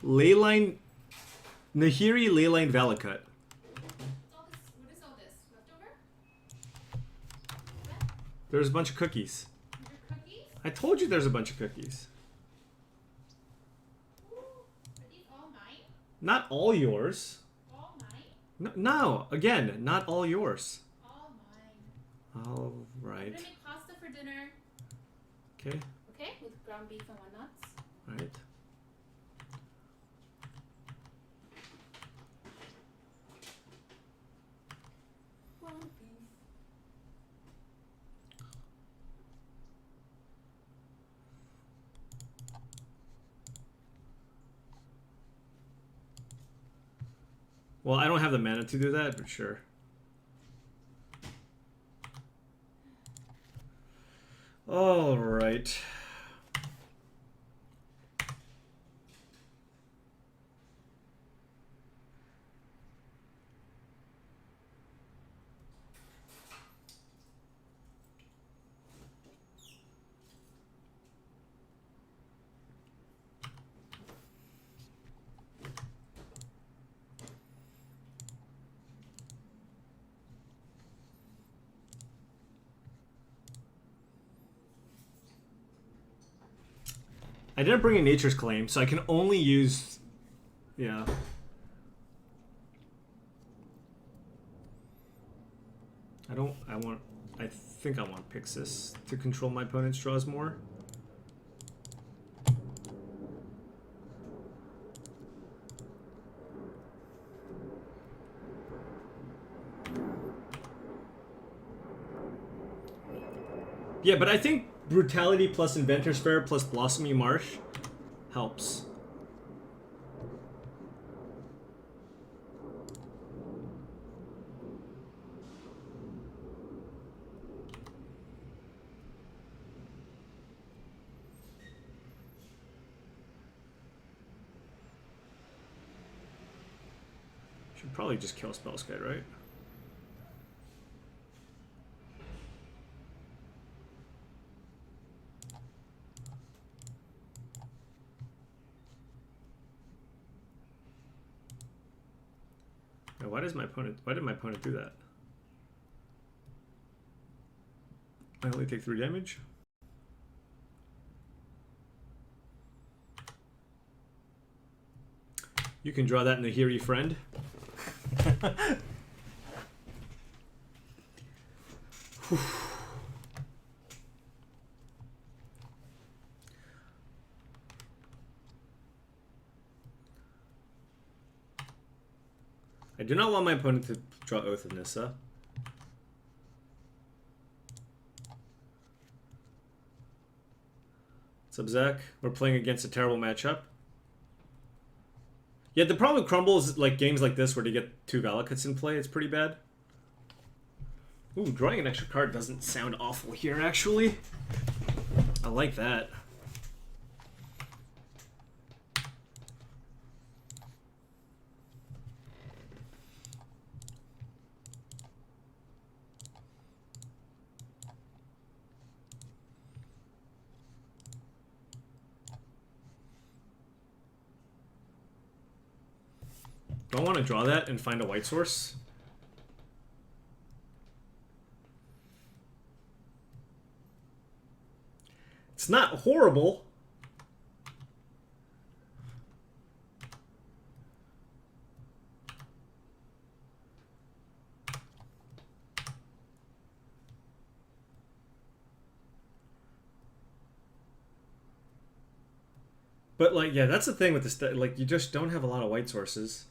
Leyline Nahiri Leyline Valakut. What is all this? Leftover? There's a bunch of cookies. Your cookies? I told you there's a bunch of cookies. Ooh, are these all mine? Not all yours. All mine? No, again, not all yours. All mine. All I'm right. gonna make pasta for dinner. Okay. Okay? With ground beef and walnuts. All right. Ground beef. Well, I don't have the mana to do that, but sure. All right. I didn't bring a Nature's Claim, so I can only use... Yeah. I think I want Pixis to control my opponent's draws more. Yeah, but I think Brutality plus Inventor's Fair plus Blossoming Marsh helps. Should probably just kill Spellskite, right? Now, why did my opponent do that? I only take 3 damage. You can draw that in the Nahiri friend. I do not want my opponent to draw Oath of Nissa. What's up, Zach? We're playing against a terrible matchup. Yeah, the problem with Crumble is like games like this where they get 2 Valakuts in play, it's pretty bad. Ooh, drawing an extra card doesn't sound awful here, actually. I like that. Do I want to draw that and find a white source? It's not horrible. But, like, yeah, that's the thing with this. Like, you just don't have a lot of white sources.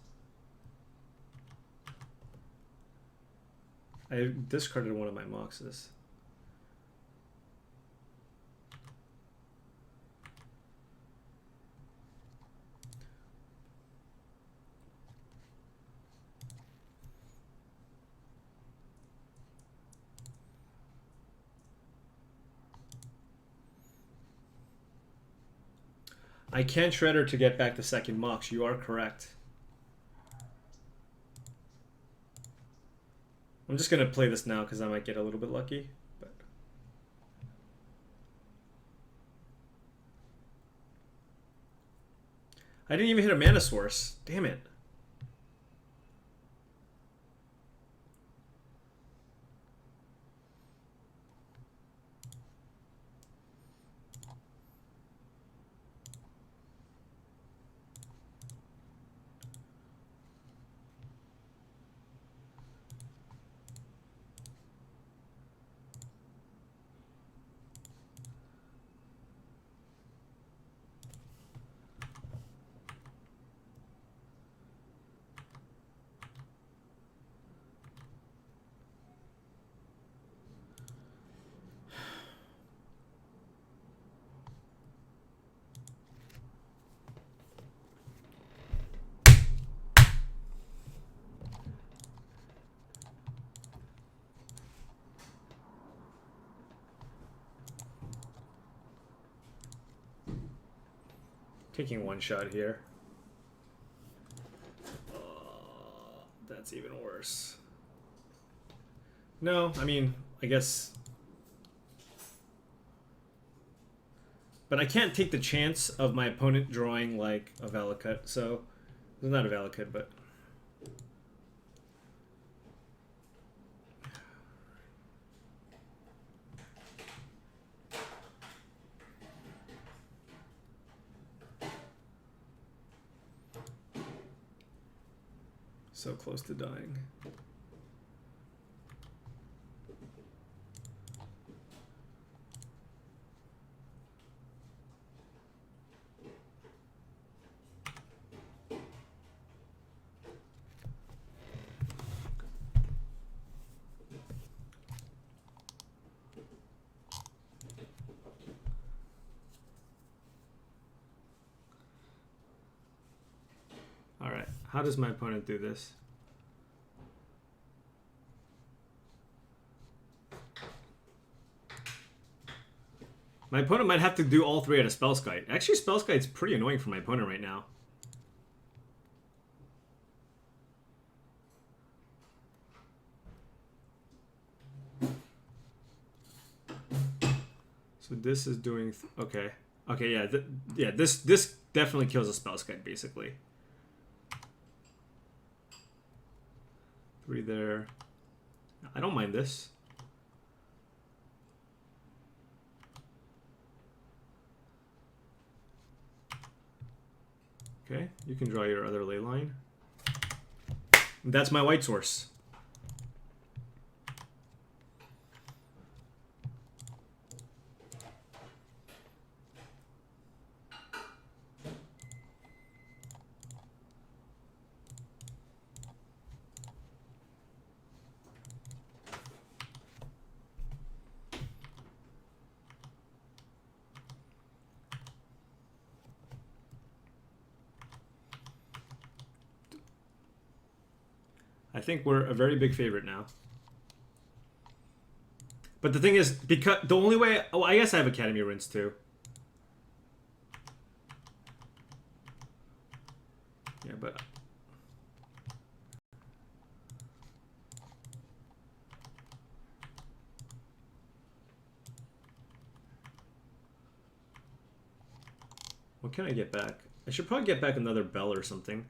I discarded one of my moxes. I can't Shredder to get back the second mox. You are correct. I'm just gonna play this now because I might get a little bit lucky. But I didn't even hit a mana source. Damn it. Taking one shot here. That's even worse. No, I mean, I guess. But I can't take the chance of my opponent drawing like a Valakut, so it's not a Valakut, but. So close to dying. All right, how does my opponent do this? My opponent might have to do all three at a Spellskite. Actually, Spellskite's pretty annoying for my opponent right now. So this is doing... okay. Okay, yeah. Yeah, this definitely kills a Spellskite, basically. 3 there. I don't mind this. Okay, you can draw your other ley line. That's my white source. I think we're a very big favorite now. But the thing is, because the only way... oh, I guess I have Academy Runes too. Yeah, but... what can I get back? I should probably get back another bell or something.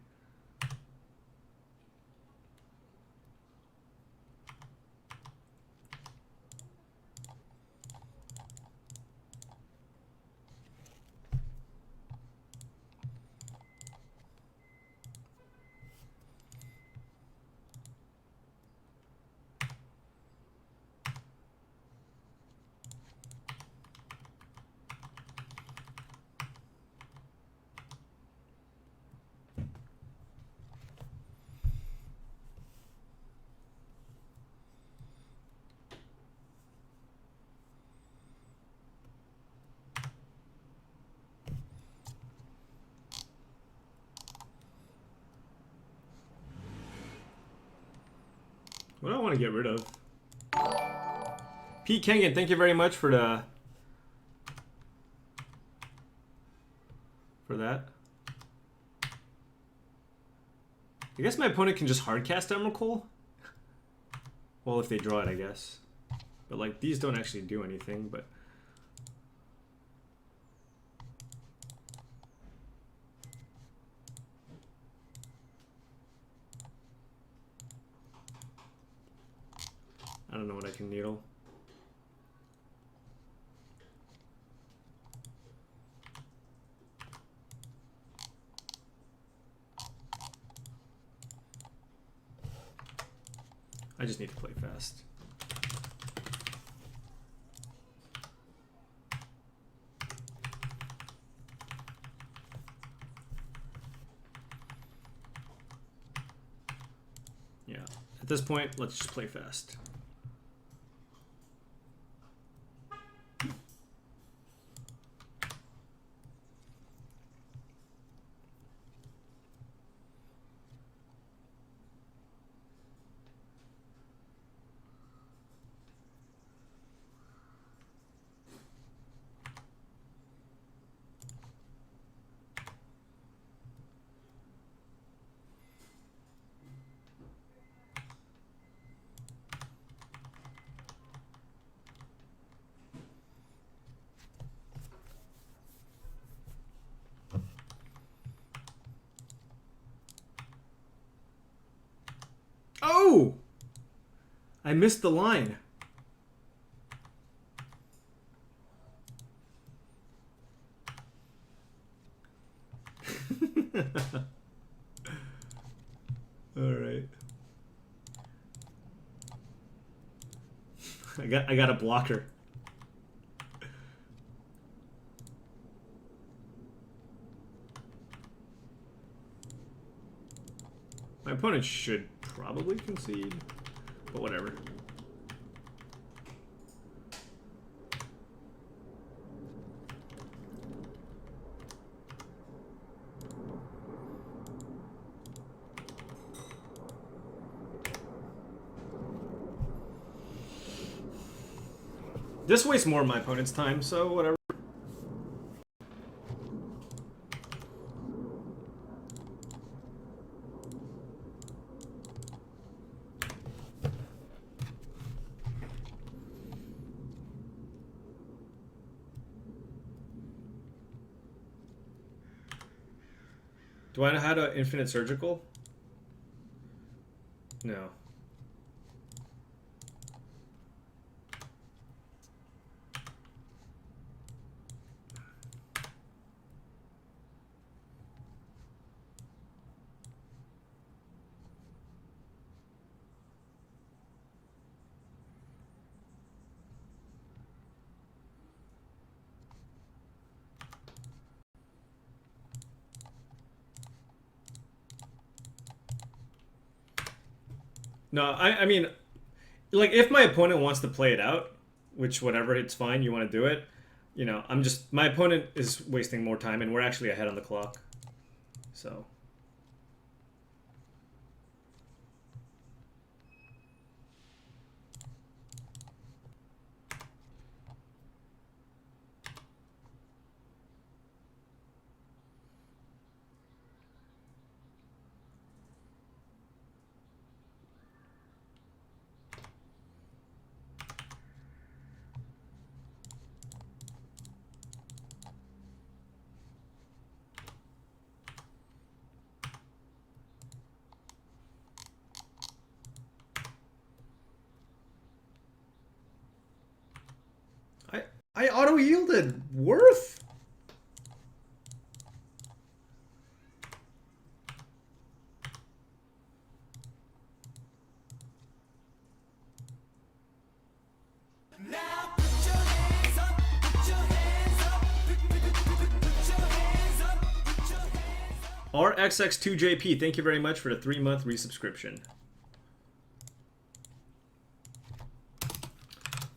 What do I want to get rid of? Pete Kengan, thank you very much for that. I guess my opponent can just hardcast Emerald Coal. Well, if they draw it, I guess. But like these don't actually do anything, but I don't know what I can needle. I just need to play fast. Yeah, at this point, let's just play fast. Oh! I missed the line. All right. I got a blocker. My opponent should probably concede, but whatever. This wastes more of my opponent's time, so whatever. Do I know how to infinite surgical? No. No, I mean, like, if my opponent wants to play it out, which whatever, it's fine, you want to do it, you know, my opponent is wasting more time, and we're actually ahead on the clock. So. I auto-yielded. Worth? Now put your hands up, put your hands up, put your hands up, put your hands up. RXX2JP, thank you very much for the 3-month resubscription.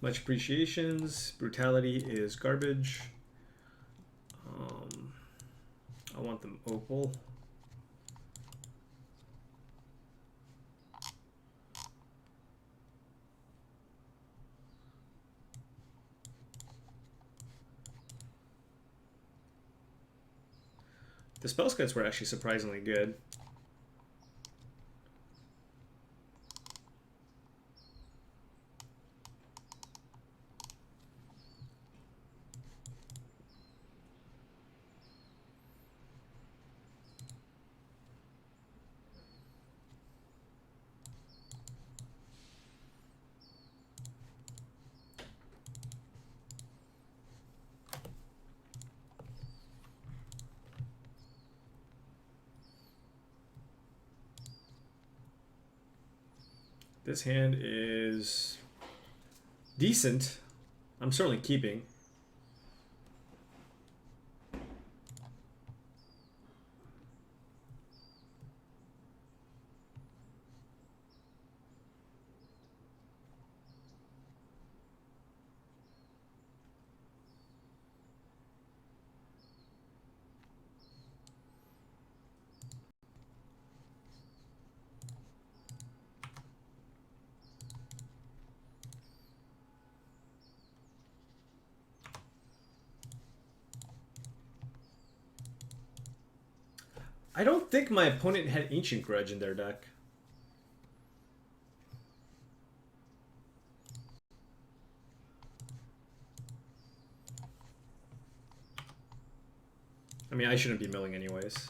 Much appreciations. Brutality is garbage. I want them opal. The spell cuts were actually surprisingly good. This hand is decent. I'm certainly keeping. I don't think my opponent had Ancient Grudge in their deck. I mean, I shouldn't be milling anyways.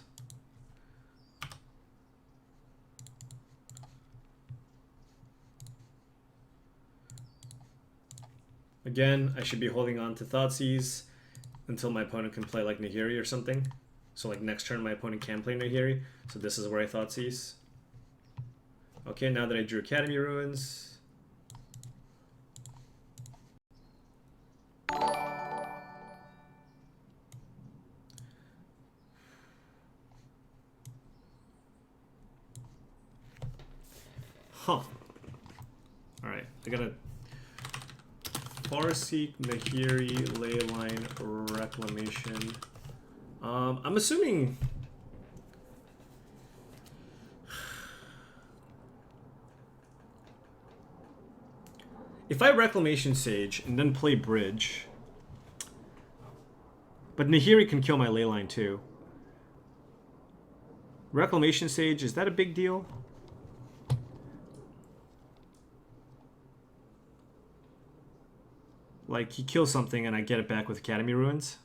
Again, I should be holding on to Thoughtseize until my opponent can play like Nahiri or something. So like next turn my opponent can play Nahiri. So this is where I Thoughtseize. Okay, now that I drew Academy Ruins. Huh. Alright, I gotta Farseek, Nahiri, Leyline, Reclamation. I'm assuming... If I Reclamation Sage and then play Bridge... But Nahiri can kill my Leyline too. Reclamation Sage, is that a big deal? Like, he kills something and I get it back with Academy Ruins.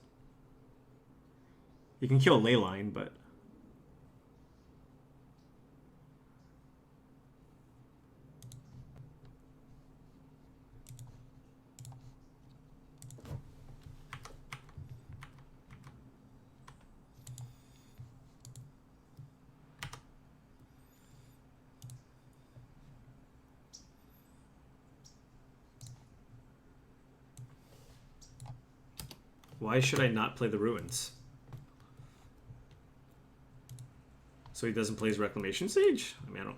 You can kill a Leyline, but... Why should I not play the Ruins? So he doesn't play his Reclamation Sage? I mean, I don't...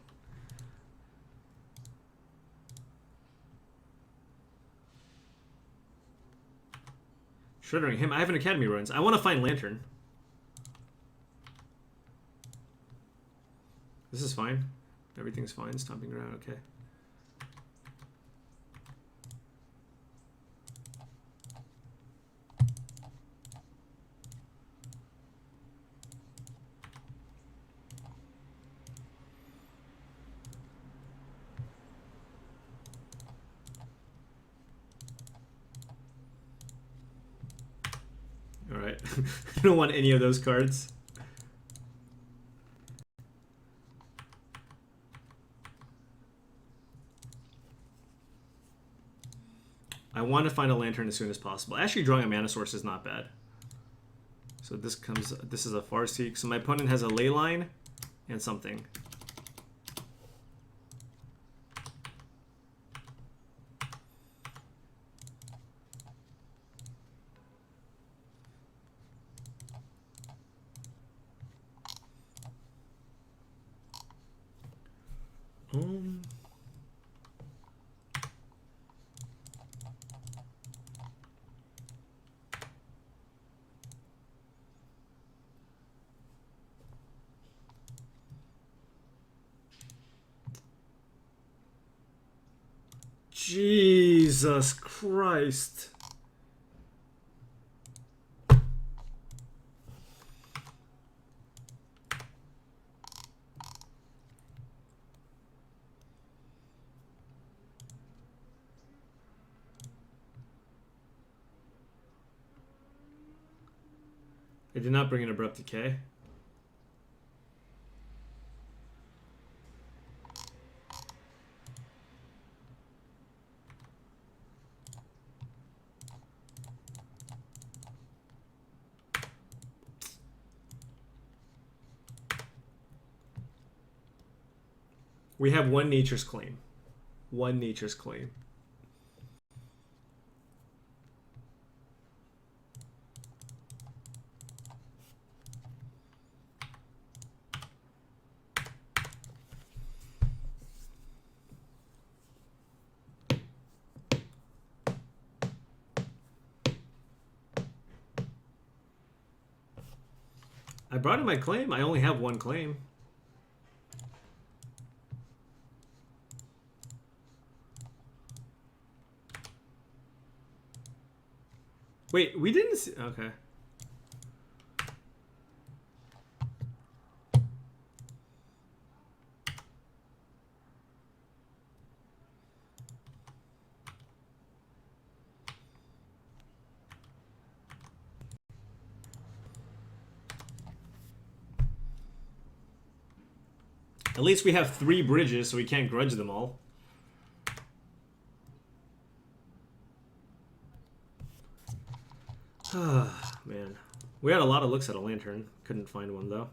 Shuddering him. I have an Academy Ruins. I want to find Lantern. This is fine. Everything's fine. Stomping ground. Okay. Alright. I don't want any of those cards. I want to find a Lantern as soon as possible. Actually, drawing a mana source is not bad. So this is a Farseek. So my opponent has a Leyline and something. Jesus Christ. I did not bring an Abrupt Decay. We have one Nature's Claim. One Nature's Claim. I brought in my claim. I only have one claim. Wait, we didn't see... Okay. At least we have 3 bridges, so we can't grudge them all. Man. We had a lot of looks at a lantern. Couldn't find one, though.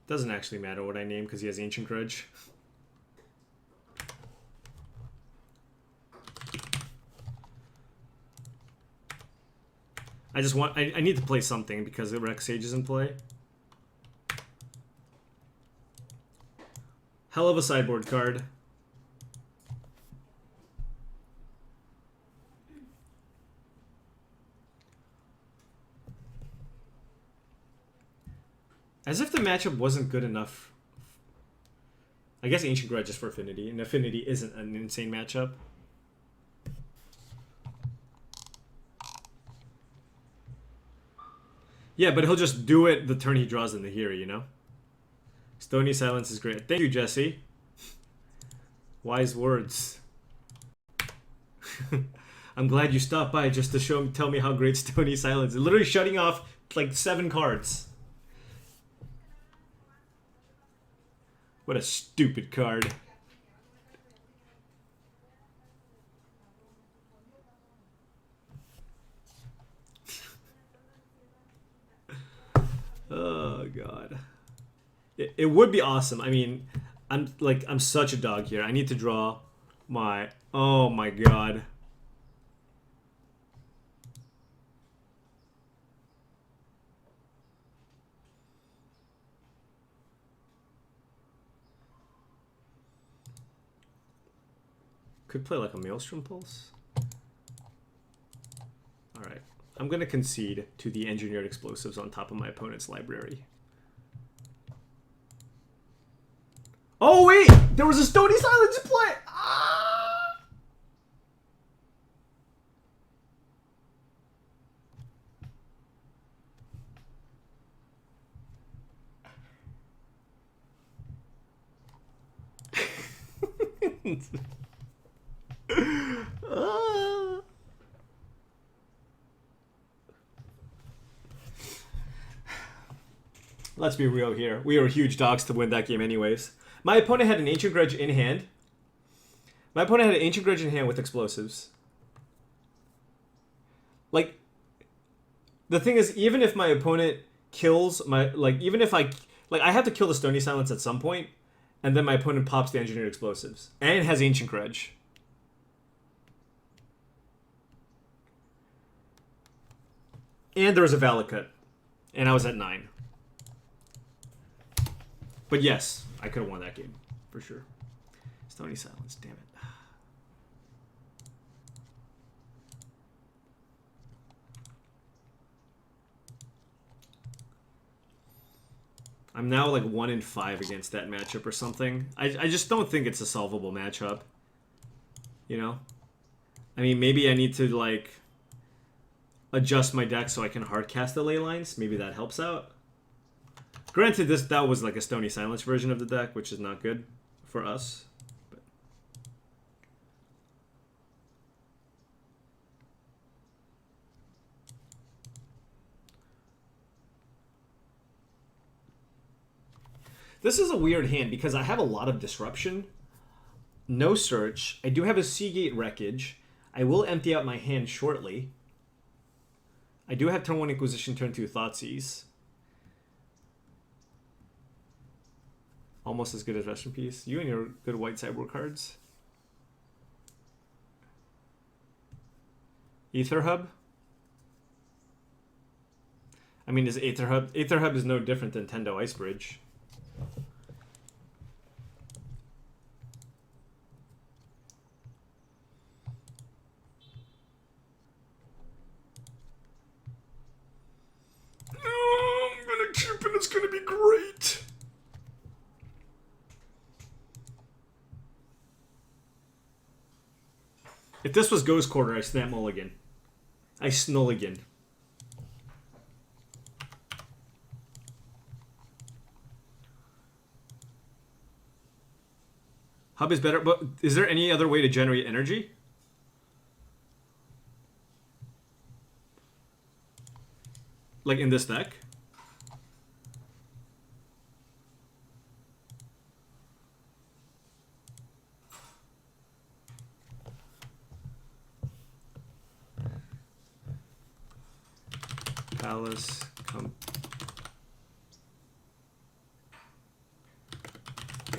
Doesn't actually matter what I name because he has Ancient Grudge. I just want... I need to play something because the Rex Sage is in play. Hell of a sideboard card. As if the matchup wasn't good enough. I guess Ancient Grudge is for Affinity, and Affinity isn't an insane matchup. Yeah, but he'll just do it the turn he draws in the hero, you know? Stony Silence is great. Thank you, Jesse. Wise words. I'm glad you stopped by just to tell me how great Stony Silence is. Literally shutting off like 7 cards. What a stupid card. Oh god. It would be awesome. I mean, I'm such a dog here. I need to draw my... Oh my god. Could play like a Maelstrom Pulse. Alright. I'm going to concede to the Engineered Explosives on top of my opponent's library. Oh wait! There was a Stony Silence play! Ah! Let's be real here. We were huge dogs to win that game anyways. My opponent had an Ancient Grudge in hand. My opponent had an Ancient Grudge in hand with explosives. Like, the thing is, even if my opponent kills my... Like, even if I... Like, I have to kill the Stony Silence at some point, and then my opponent pops the Engineered Explosives. And has Ancient Grudge. And there was a Valid Cut. And I was at 9. But yes, I could have won that game. For sure. Stony Silence, damn it. I'm now like 1 in 5 against that matchup or something. I just don't think it's a solvable matchup. You know? I mean, maybe I need to like adjust my deck so I can hard cast the ley lines. Maybe that helps out. Granted, that was like a Stony Silence version of the deck, which is not good for us. But... This is a weird hand because I have a lot of disruption. No search. I do have a Seagate Wreckage. I will empty out my hand shortly. I do have turn 1 Inquisition, turn 2 Thoughtseize. Almost as good as Rest in Peace. You and your good white sideboard cards. Aether Hub. I mean, is Aether Hub... Aether Hub is no different than Tendo Ice Bridge. I'm gonna keep and it's gonna be great. If this was Ghost Quarter, I snap mulligan. I snulligan. Hub is better, but is there any other way to generate energy? Like in this deck? Palace,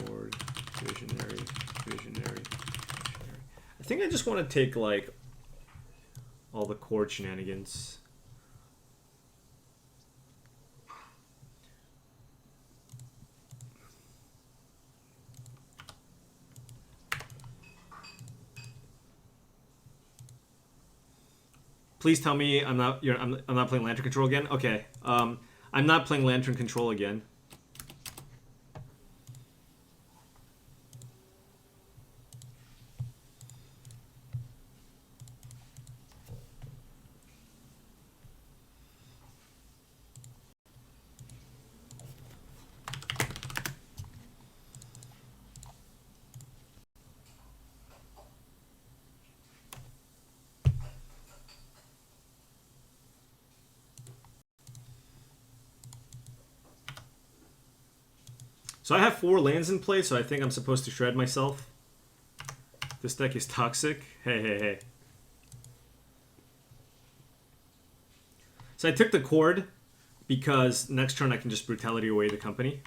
board, visionary. I think I just want to take like all the chord shenanigans. Please tell me I'm not playing Lantern Control again. Okay, I'm not playing Lantern Control again. So I have 4 lands in play, so I think I'm supposed to shred myself. This deck is toxic. Hey. So I took the chord because next turn I can just Brutality away the company.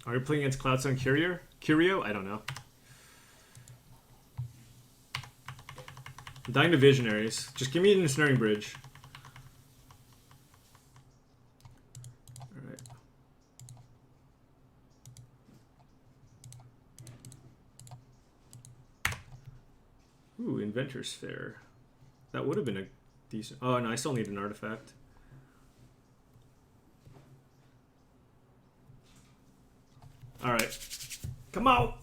Are you playing against Cloudstone Curio? I don't know. I'm dying to Visionaries. Just give me an Ensnaring Bridge. Alright. Ooh, Inventor's Fair. That would have been a decent... Oh, no, I still need an artifact. Alright. Come out!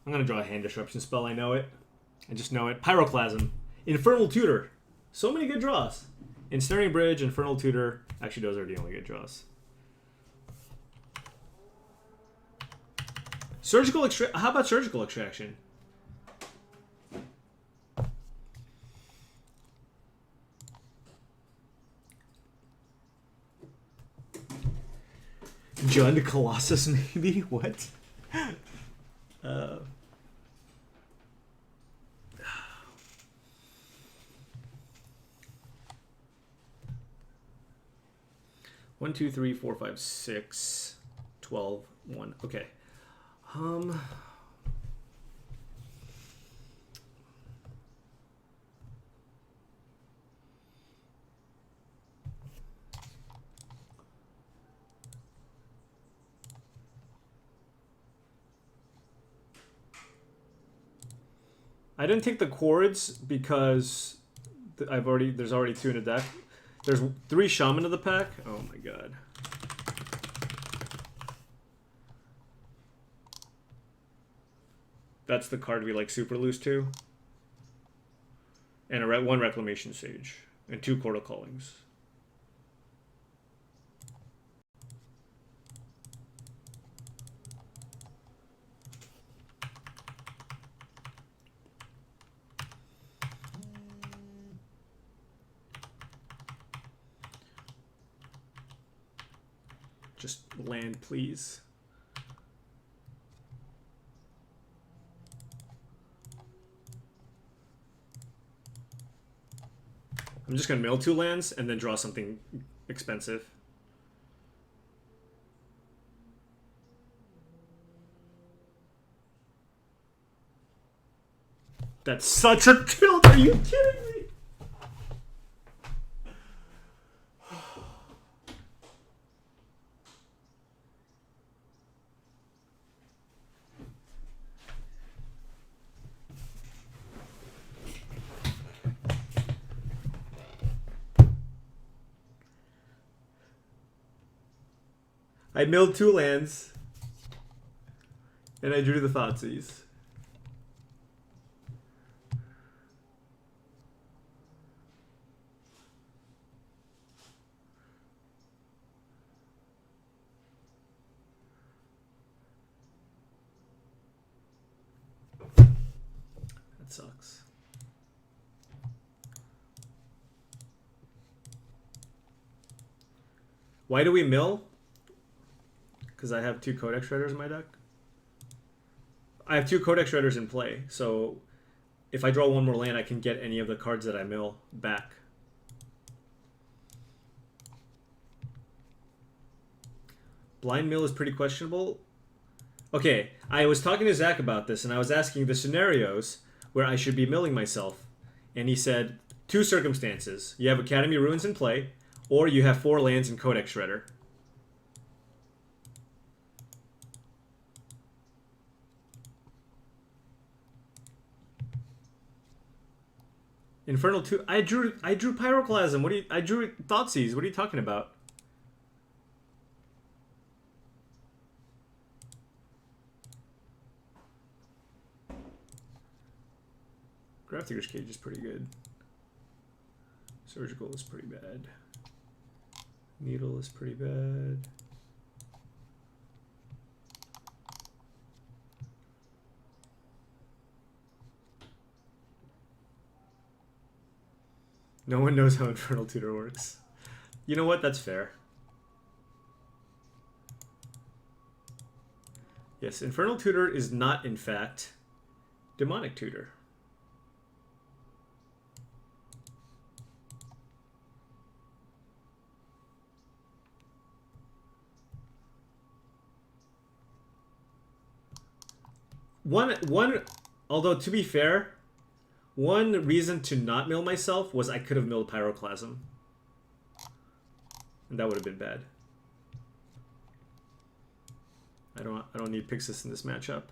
I'm gonna draw a hand disruption spell, I know it. I just know it. Pyroclasm. Infernal Tutor. So many good draws. Ensnaring Bridge, Infernal Tutor. Actually, those are the only good draws. Surgical Extraction. How about Surgical Extraction? Jund Colossus, maybe? What? Uh... 1, 2, 3, 4, 5, 6, 12, 1. Okay. I didn't take the chords because there's already 2 in the deck. There's 3 Shaman in the pack. Oh my god. That's the card we like super lose to. And 1 Reclamation Sage. And 2 Chordal Callings. Just land, please. I'm just going to mill 2 lands and then draw something expensive. That's such a tilt. Are you kidding me? I milled 2 lands, and I drew the Thoughtseize. That sucks. Why do we mill? Because I have 2 Codex Shredders in my deck. I have 2 Codex Shredders in play, so if I draw 1 more land, I can get any of the cards that I mill back. Blind mill is pretty questionable. Okay, I was talking to Zach about this, and I was asking the scenarios where I should be milling myself. And he said, 2 circumstances. You have Academy Ruins in play, or you have 4 lands in Codex Shredder. Infernal 2. I drew Pyroclasm. I drew Thoughtseize. What are you talking about? Grafdigger's Cage is pretty good. Surgical is pretty bad. Needle is pretty bad. No one knows how Infernal Tutor works. You know what? That's fair. Yes, Infernal Tutor is not, in fact, Demonic Tutor. Although to be fair, one reason to not mill myself was I could have milled Pyroclasm. And that would have been bad. I don't need Pixis in this matchup.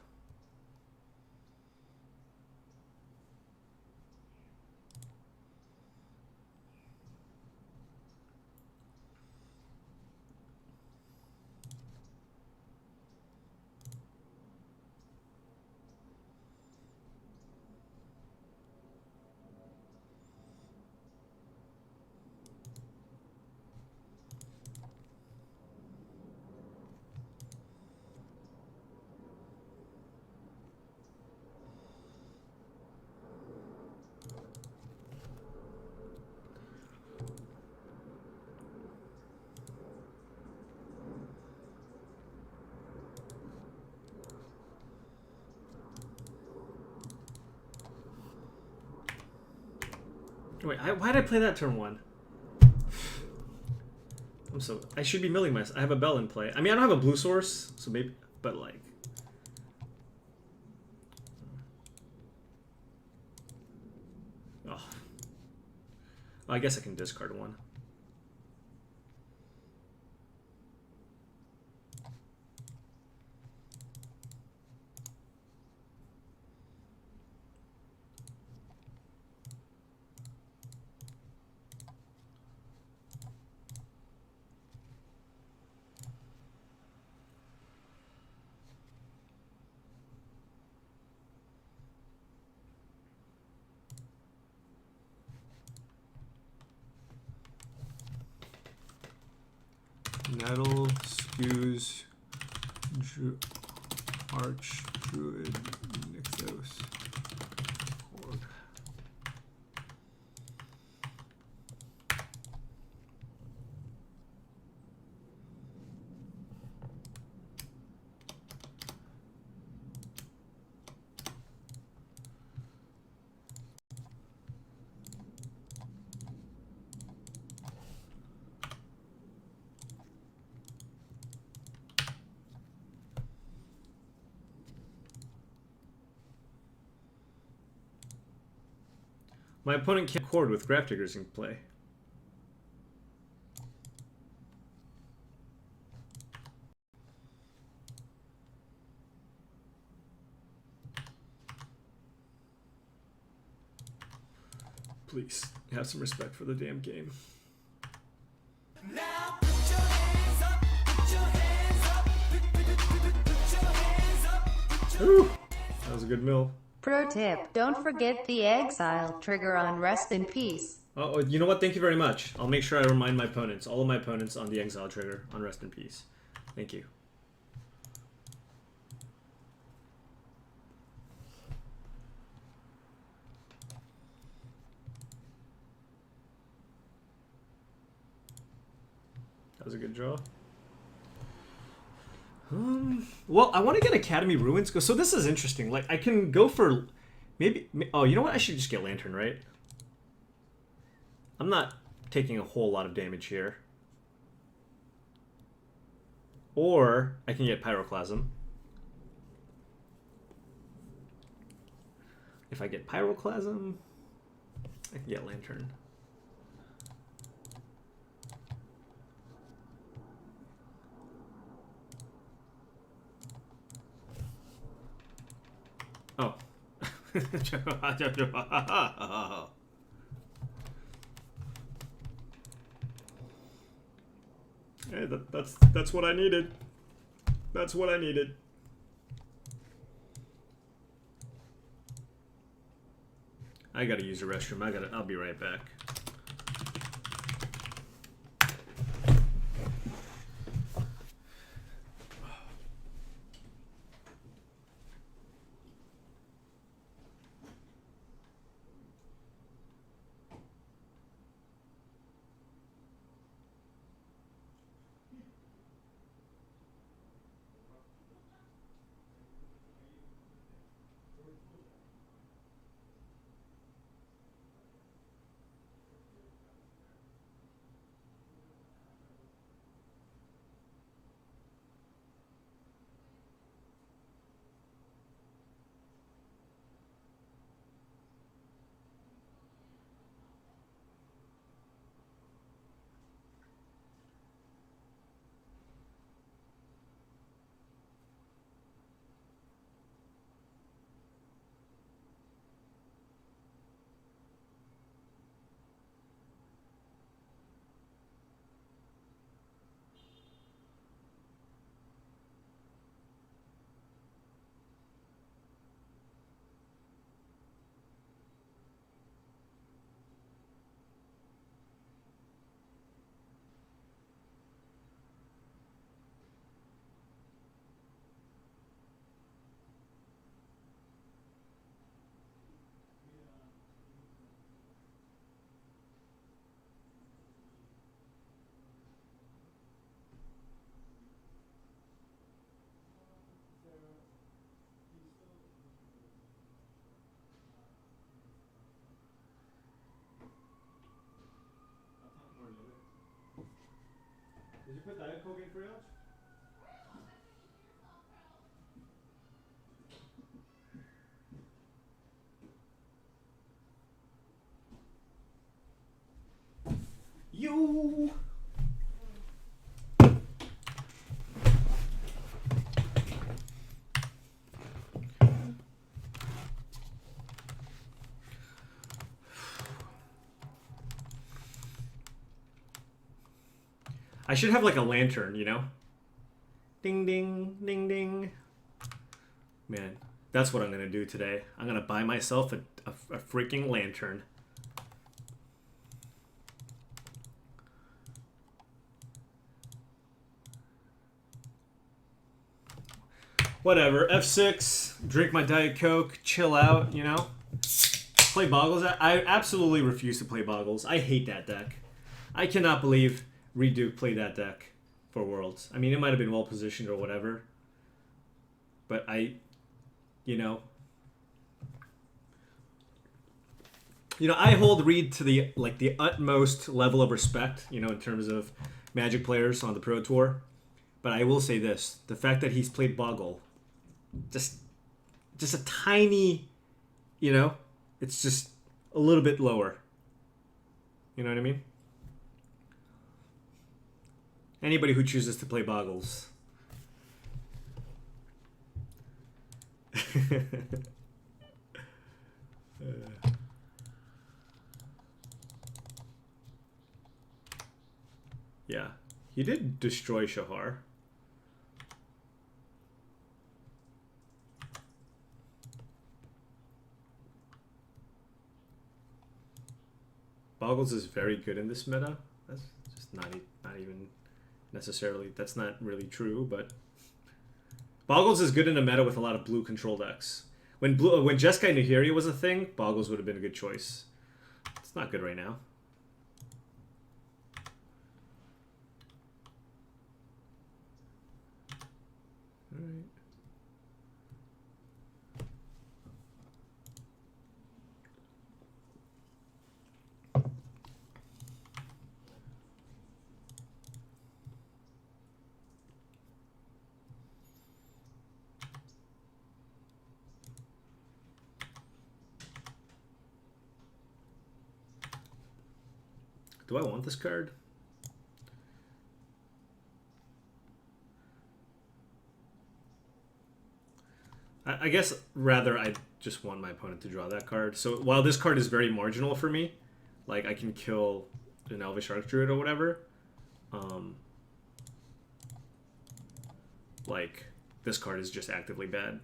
Wait, why did I play that turn 1? I should be milling myself. I have a bell in play. I mean, I don't have a blue source, so maybe, but like. Oh. Well, I guess I can discard 1. Nettle, Skews, Arch, Druid, Nixos, Horde. My opponent can't cord with Grafdiggers in play. Please, have some respect for the damn game. Now put your hands up, put your hands up, put your hands up. Ooh, that was a good mill. Pro tip, don't forget the exile trigger on Rest in Peace. Oh, you know what? Thank you very much. I'll make sure I remind my opponents, all of my opponents, on the exile trigger on Rest in Peace. Thank you. That was a good draw. Well, I want to get Academy Ruins. So this is interesting. Like, I can go for maybe. Oh, you know what? I should just get Lantern, right? I'm not taking a whole lot of damage here. Or I can get Pyroclasm. If I get Pyroclasm, I can get Lantern. Oh. Hey, that's what I needed. That's what I needed. I gotta use the restroom. I'll be right back. Did you put Diet Coke in for lunch? You. I should have like a lantern, you know? Ding ding ding ding. Man, that's what I'm gonna do today. I'm gonna buy myself a freaking lantern. Whatever. F6, drink my Diet Coke, chill out, you know? Play Boggles. I absolutely refuse to play Boggles. I hate that deck. I cannot believe Reduke played that deck for Worlds. I mean, it might have been well positioned or whatever. But you know, I hold Reed to the utmost level of respect, you know, in terms of Magic players on the Pro Tour. But I will say this: the fact that he's played Boggle, just a tiny, you know, it's just a little bit lower. You know what I mean? Anybody who chooses to play Boggles. Yeah, he did destroy Shahar. Boggles is very good in this meta. That's just not even necessarily. That's not really true, but Boggles is good in a meta with a lot of blue control decks. When Jeskai Nahiri was a thing, Boggles would have been a good choice. It's not good right now. All right. Do I want this card? I guess rather I just want my opponent to draw that card. So while this card is very marginal for me, like I can kill an Elvish Archdruid or whatever, like this card is just actively bad.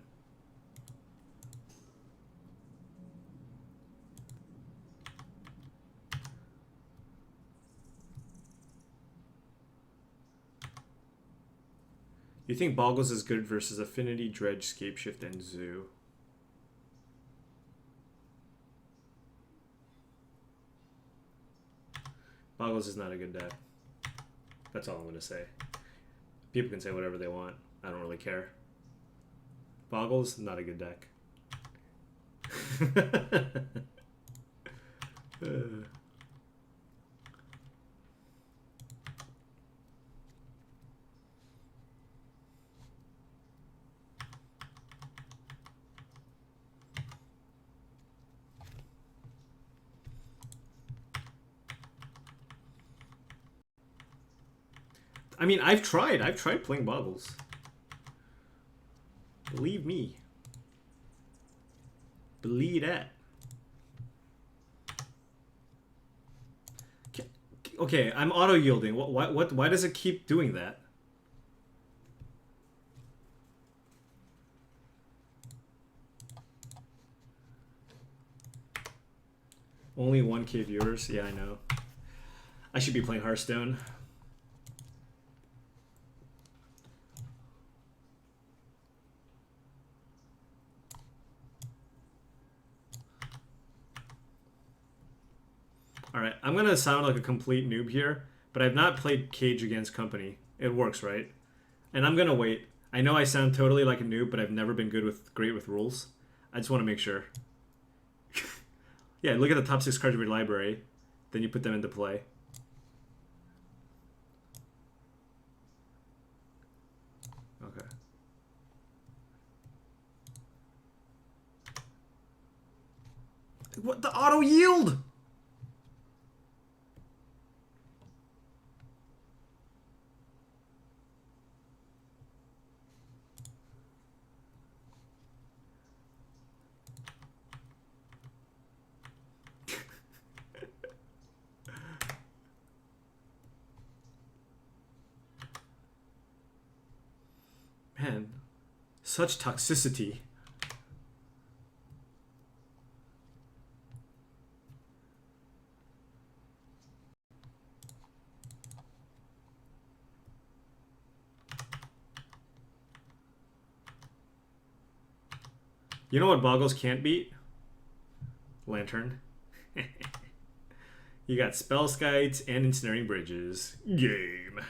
You think Boggles is good versus Affinity, Dredge, Scapeshift, and Zoo? Boggles is not a good deck. That's all I'm going to say. People can say whatever they want. I don't really care. Boggles, not a good deck. I mean, I've tried playing Boggles. Believe me. Believe that. Okay, I'm auto yielding. Why does it keep doing that? Only 1K viewers? Yeah, I know. I should be playing Hearthstone. Alright, I'm gonna sound like a complete noob here, but I've not played Cage Against Company. It works, right? And I'm gonna wait. I know I sound totally like a noob, but I've never been great with rules. I just want to make sure. Yeah, look at the top 6 cards of your library. Then you put them into play. auto yield. Man, such toxicity. You know what Boggles can't beat? Lantern. You got Spell Skites and Ensnaring Bridges. Game.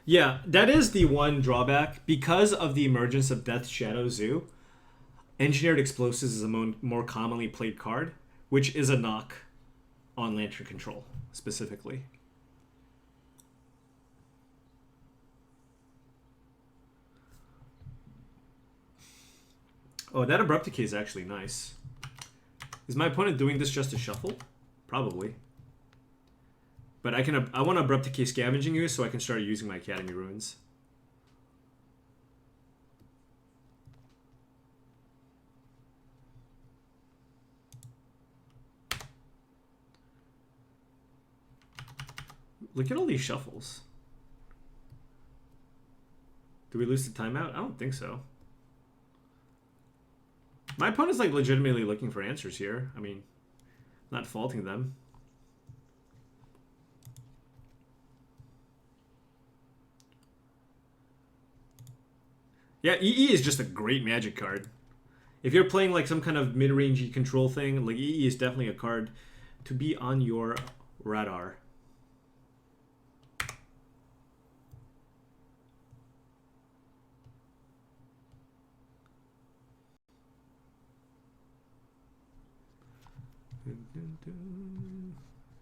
Yeah, that is the one drawback. Because of the emergence of Death Shadow Zoo, Engineered Explosives is a more commonly played card, which is a knock on Lantern Control, specifically. Oh, that Abrupt Decay is actually nice. Is my opponent doing this just to shuffle? Probably. But I want to Abrupt Decay Scavenging you so I can start using my Academy Ruins. Look at all these shuffles. Do we lose the timeout? I don't think so. My opponent's like legitimately looking for answers here. I mean, not faulting them. Yeah, EE is just a great Magic card. If you're playing like some kind of mid-rangey control thing, like EE is definitely a card to be on your radar.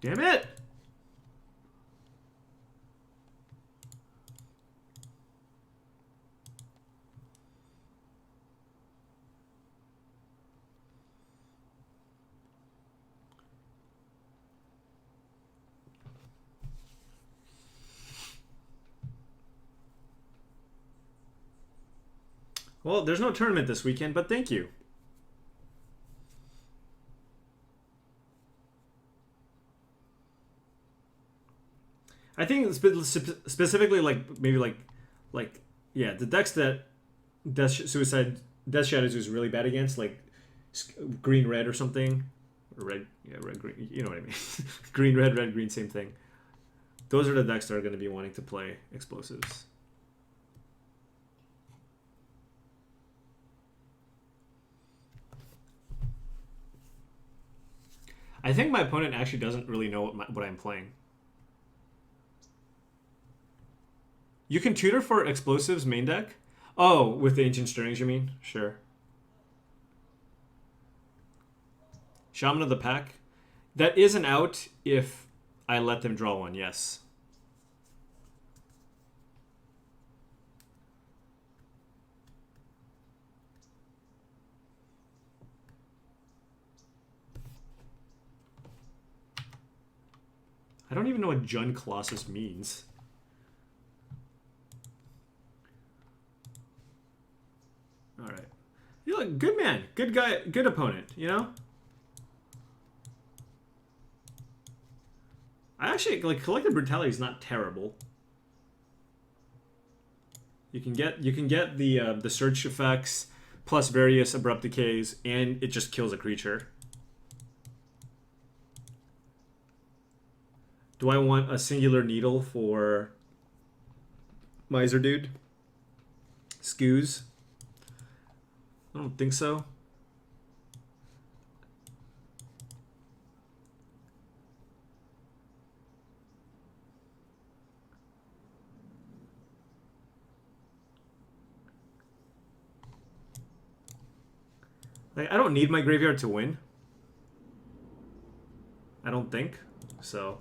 Damn it! Well, there's no tournament this weekend, but thank you. I think specifically like maybe like yeah, the decks that Death Shadows is really bad against, like green red or something, or red green. You know what I mean? Green red green, same thing. Those are the decks that are going to be wanting to play explosives. I think my opponent actually doesn't really know what I'm playing. You can tutor for explosives main deck? Oh, with the Ancient Stirrings, you mean? Sure. Shaman of the Pack? That is an out if I let them draw one, yes. I don't even know what Jund Colossus means. All right. You look good, man. Good guy. Good opponent, you know? I actually, like, Collective Brutality is not terrible. You can get the search effects plus various Abrupt Decays, and it just kills a creature. Do I want a Singular Needle for Miser Dude? Scoos? I don't think so. Like, I don't need my graveyard to win. I don't think. So,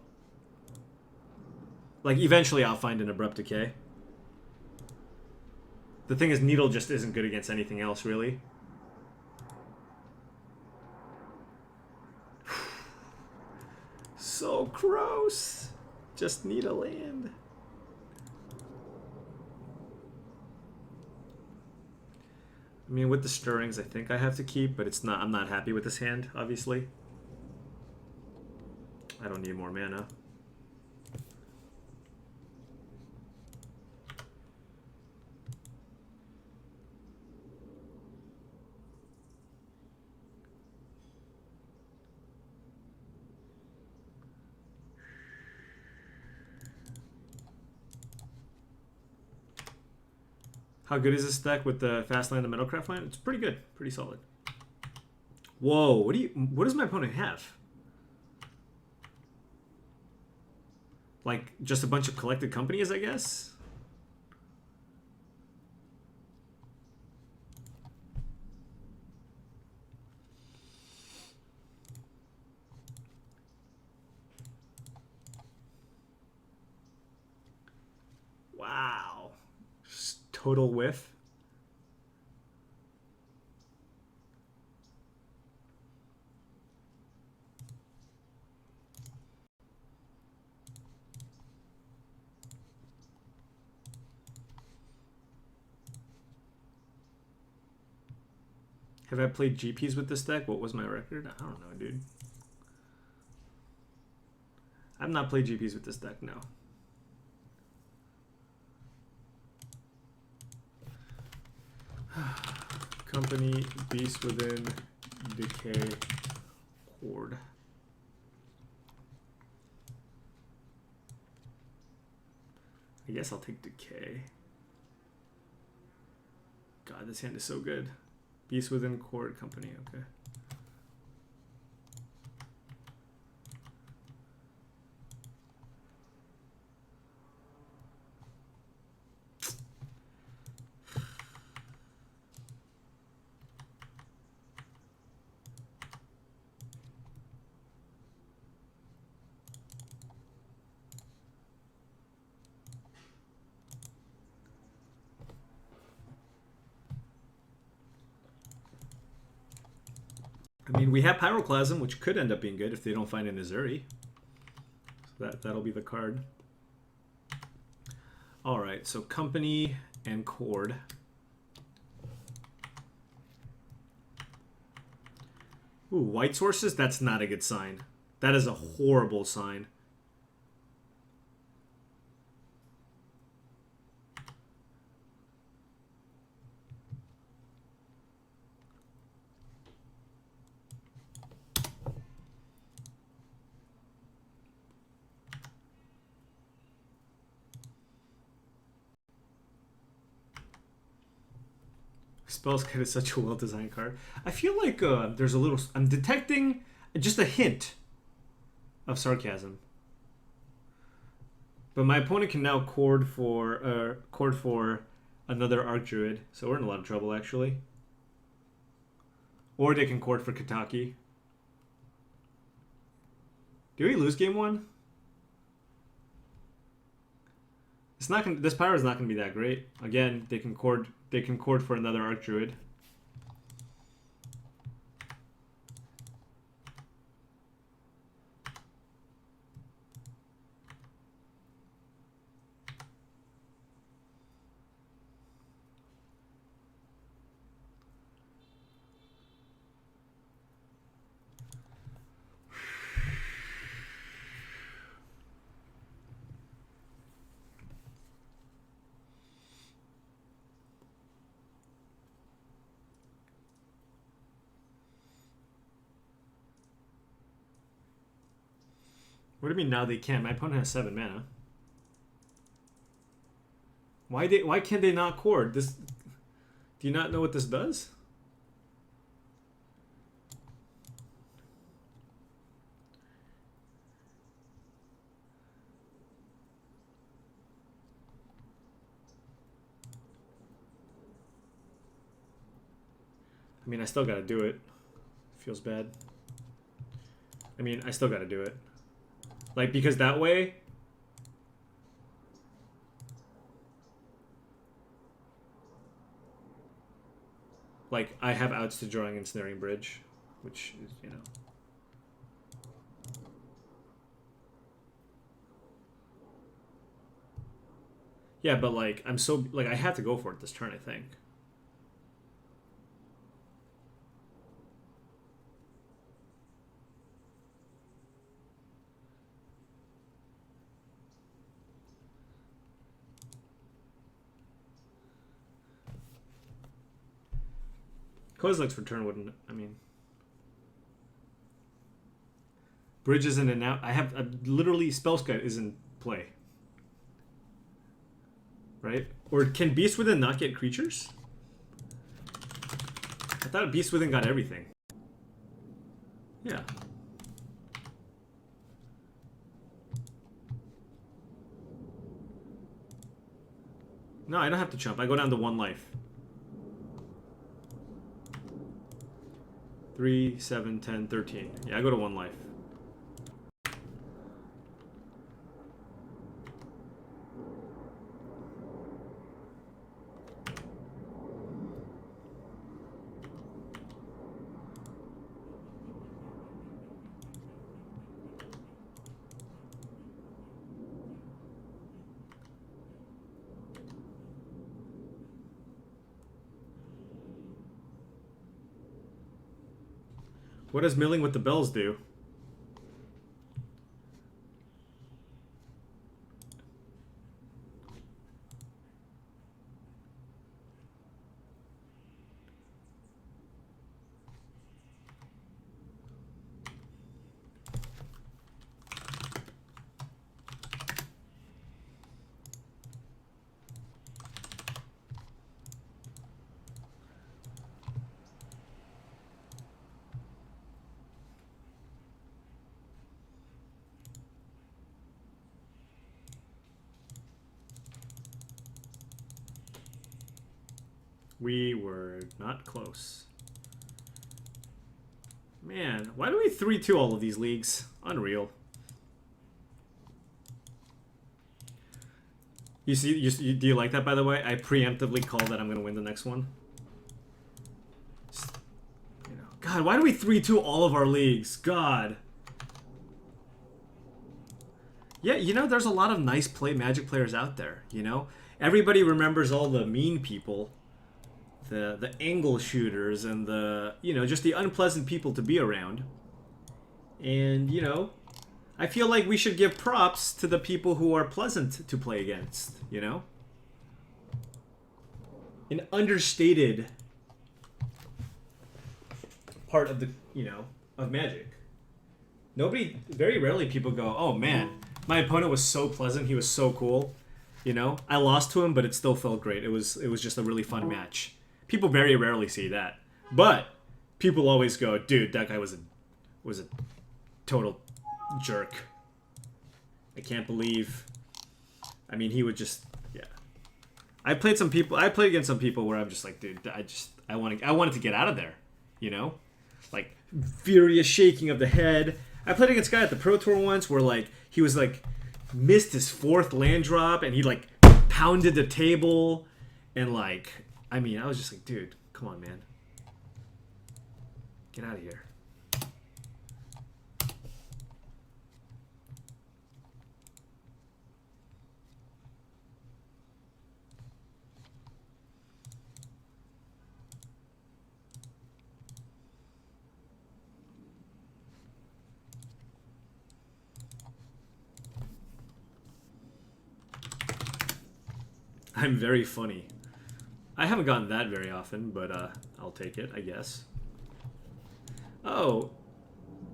like, eventually I'll find an Abrupt Decay. The thing is, Needle just isn't good against anything else, really. So gross. Just need a land. I mean, with the stirrings, I think I have to keep, but it's not. I'm not happy with this hand, obviously. I don't need more mana. How good is this deck with the fast land and Metalcraft land? It's pretty good, pretty solid. Whoa, what does my opponent have? Like, just a bunch of collected companies, I guess? Wow. Just total whiff. Have I played GPs with this deck? What was my record? I don't know, dude. I've not played GPs with this deck, no. Company, Beast Within, Decay, Horde. I guess I'll take Decay. God, this hand is so good. Beast Within, Horde, Company, okay. I mean, we have Pyroclasm, which could end up being good if they don't find an Azuri. So that'll be the card. All right, so Company and Chord. Ooh, white sources? That's not a good sign. That is a horrible sign. Spellscape is such a well-designed card. I feel like there's a little... I'm detecting just a hint of sarcasm. But my opponent can now chord for another Archdruid. So we're in a lot of trouble, actually. Or they can chord for Kataki. Do we lose game one? It's not gonna, this power is not going to be that great. Again, they can chord for another Archdruid. What do you mean now they can't? My opponent has 7 mana. Why can't they not chord? This, do you not know what this does? I mean, I still gotta do it. Feels bad. I mean, I still gotta do it. Like, because that way... Like, I have outs to drawing and snaring bridge, which is, you know... Yeah, but like, I'm so... Like, I have to go for it this turn, I think. Kozilek's return wouldn't... I mean... Bridge isn't an out... I have... literally, Spellscut is in play. Right? Or can Beast Within not get creatures? I thought Beast Within got everything. Yeah. No, I don't have to chump. I go down to 1 life. 3, 7, 10, 13. Yeah, I go to 1 life. What does milling with the bells do? We were not close. Man, why do we 3-2 all of these leagues? Unreal. You see, do you like that, by the way? I preemptively call that I'm going to win the next one. You know, God, why do we 3-2 all of our leagues? God. Yeah, you know, there's a lot of nice Magic players out there, you know? Everybody remembers all the mean people. The angle shooters and the, you know, just the unpleasant people to be around. And, you know, I feel like we should give props to the people who are pleasant to play against, you know? An understated part of the, you know, of Magic. Very rarely people go, oh man, my opponent was so pleasant, he was so cool. You know, I lost to him, but it still felt great. It was just a really fun match. People very rarely see that, but people always go, "Dude, that guy was a total jerk." I can't believe. I mean, he would just, yeah. I played against some people where I'm just like, dude, I wanted to get out of there, you know, like furious shaking of the head. I played against a guy at the Pro Tour once where like he was like missed his 4th land drop and he like pounded the table and like. I mean, I was just like, dude, come on, man. Get out of here. I'm very funny. I haven't gotten that very often, but I'll take it, I guess. Oh,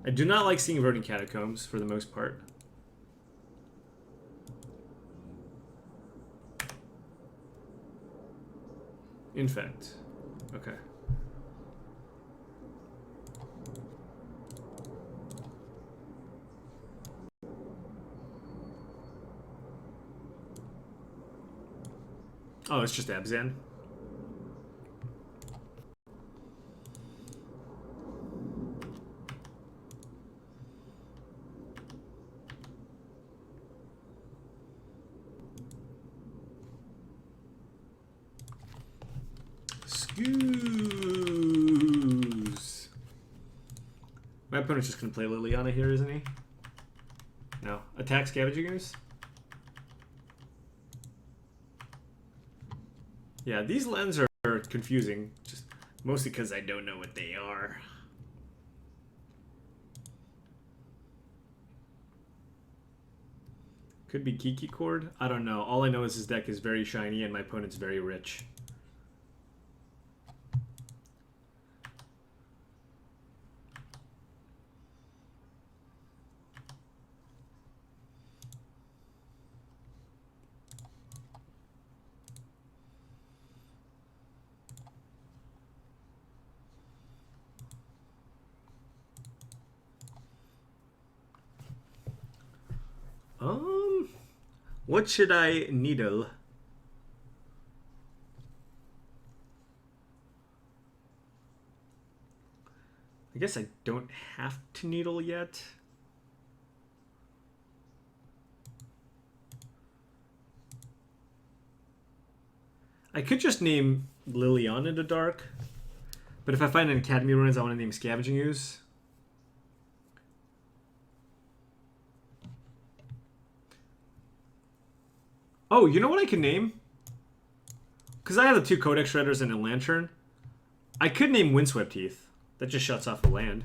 I do not like seeing Verdant Catacombs for the most part. Infect. Okay. Oh, it's just Abzan. Excuse. My opponent's just gonna play Liliana here, isn't he? No. Attack Scavenging Ooze? Yeah, these lands are confusing, just mostly because I don't know what they are. Could be Kiki Chord. I don't know. All I know is his deck is very shiny and my opponent's very rich. What should I needle? I guess I don't have to needle yet. I could just name Liliana in the dark, but if I find an Academy Ruins, I want to name Scavenging Ooze. Oh, you know what I can name? Because I have the 2 Codex Shredders and a Lantern. I could name Windswept Heath. That just shuts off the land.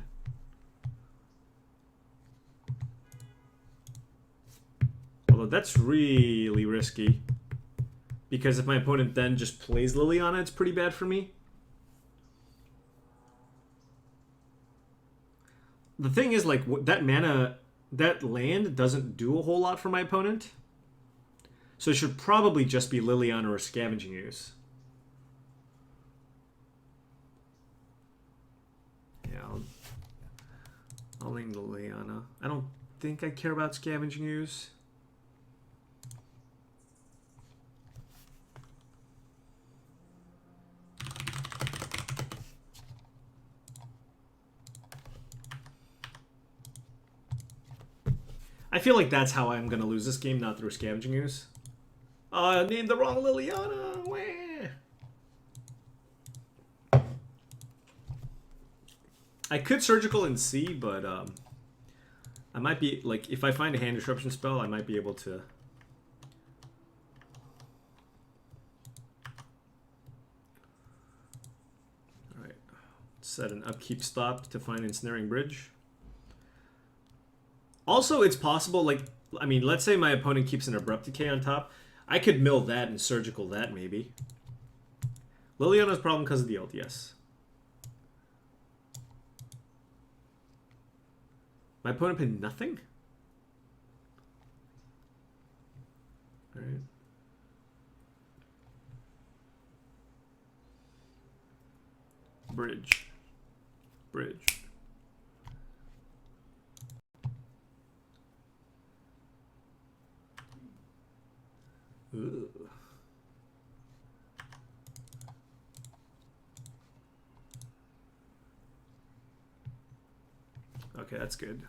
Although that's really risky. Because if my opponent then just plays Liliana, it's pretty bad for me. The thing is, like, that mana, that land doesn't do a whole lot for my opponent. So it should probably just be Liliana or Scavenging Ooze. Yeah, I'll name Liliana. I don't think I care about Scavenging Ooze. I feel like that's how I'm going to lose this game, not through Scavenging Ooze. I named the wrong Liliana. Wah. I could Surgical and see, but I might be, like, if I find a hand disruption spell, I might be able to. Alright. Set an upkeep stop to find Ensnaring Bridge. Also, it's possible, like, I mean, let's say my opponent keeps an Abrupt Decay on top. I could mill that and Surgical that, maybe. Liliana's problem because of the ult, yes. My opponent paid nothing? Alright. Bridge. Bridge. Ooh. Okay, that's good.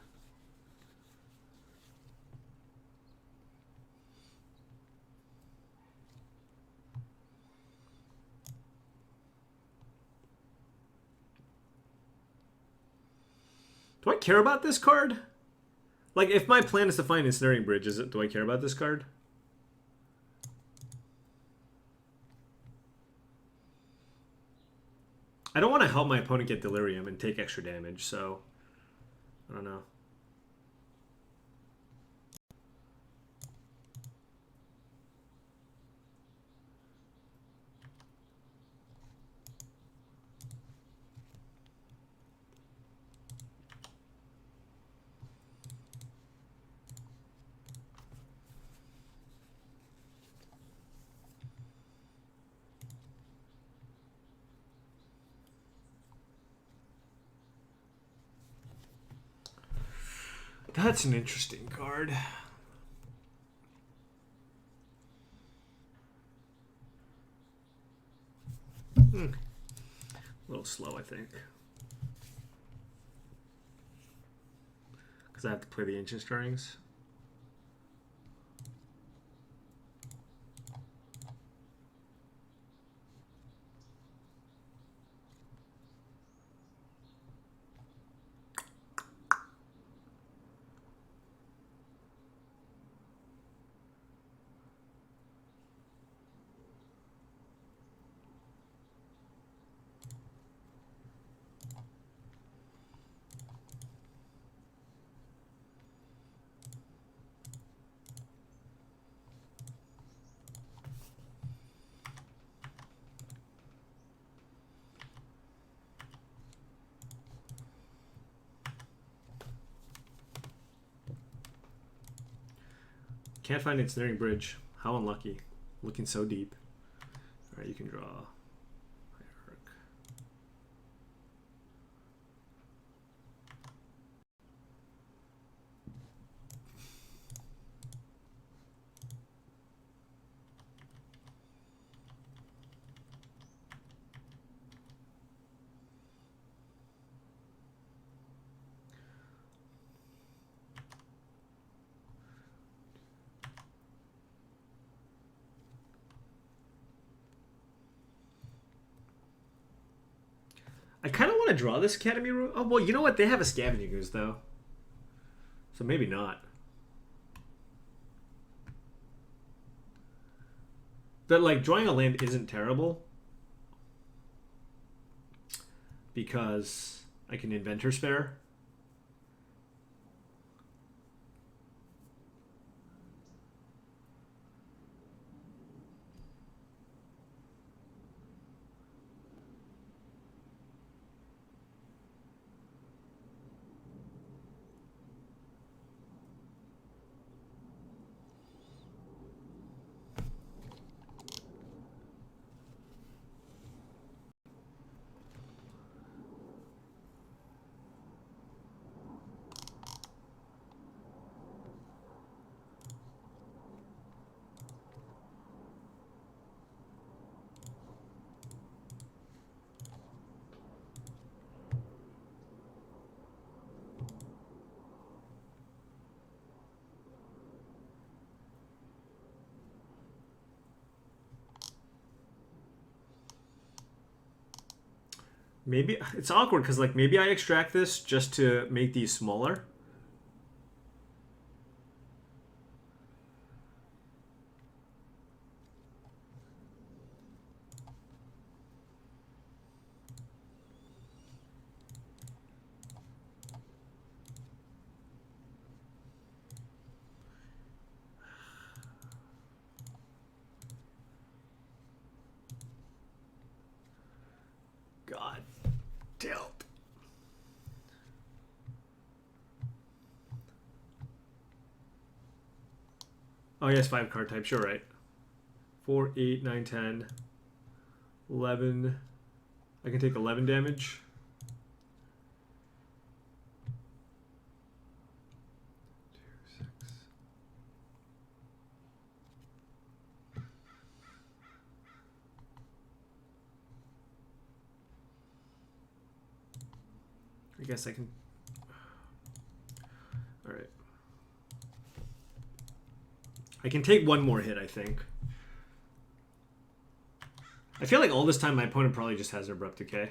Do I care about this card? Like, if my plan is to find Ensnaring Bridge, do I care about this card? I don't want to help my opponent get Delirium and take extra damage, so I don't know. That's an interesting card. A little slow, I think. Because I have to play the Ancient Stirrings. Can't find ensnaring bridge. How unlucky. Looking so deep. Alright, you can draw. Hierarch. I kind of want to draw this Academy room. Oh, well, you know what? They have a Scavenging Ooze, though. So maybe not. But, like, drawing a land isn't terrible. Because I can Inventor Spare. Maybe it's awkward because like maybe I extract this just to make these smaller. God. Tilt. Oh yes, 5 card types, you're right. 4, 8, 9, 10, 11. I can take 11 damage. I guess I can. All right. I can take one more hit, I think. I feel like all this time my opponent probably just has Abrupt Decay.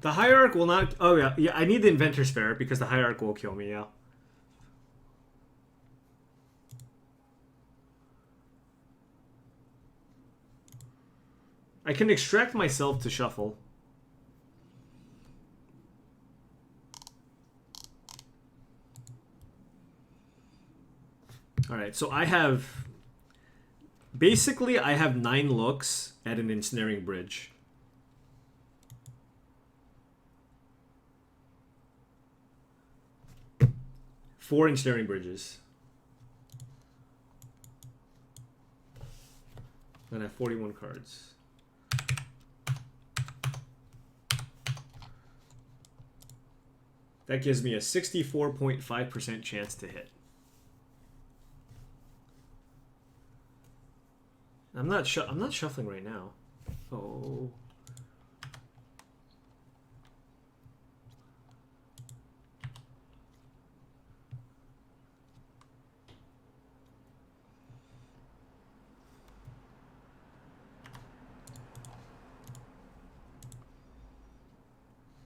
The Hierarch will not... Oh, yeah. Yeah, I need the Inventor Spare because the Hierarch will kill me, yeah. I can extract myself to shuffle. Alright, so I have... Basically, I have 9 looks at an Ensnaring Bridge. Four Ensnaring Bridges. Then I have 41 cards. That gives me a 64.5% chance to hit. I'm not shuffling right now. Oh.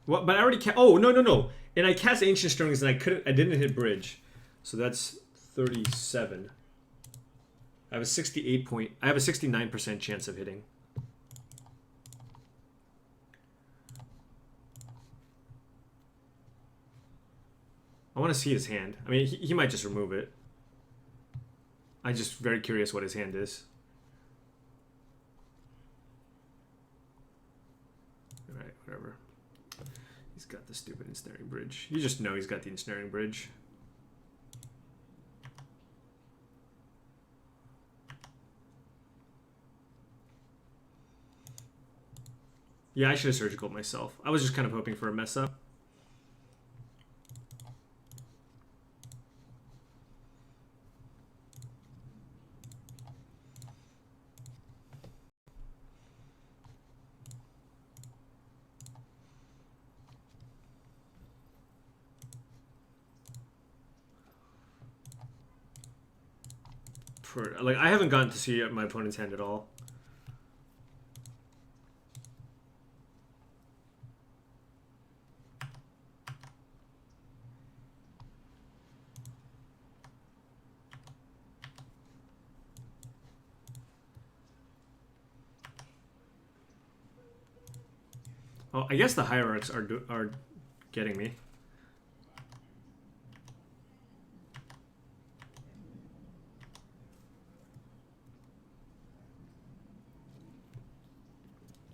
What? But I already oh, no. And I cast Ancient Strings and I didn't hit bridge. So that's 37. I have a 69% chance of hitting. I want to see his hand. I mean, he might just remove it. I'm just very curious what his hand is. Alright, whatever. He's got the stupid ensnaring bridge. You just know he's got the ensnaring bridge. Yeah, I should have surgical myself. I was just kind of hoping for a mess up. Like, I haven't gotten to see my opponent's hand at all. Oh, I guess the hierarchs are getting me.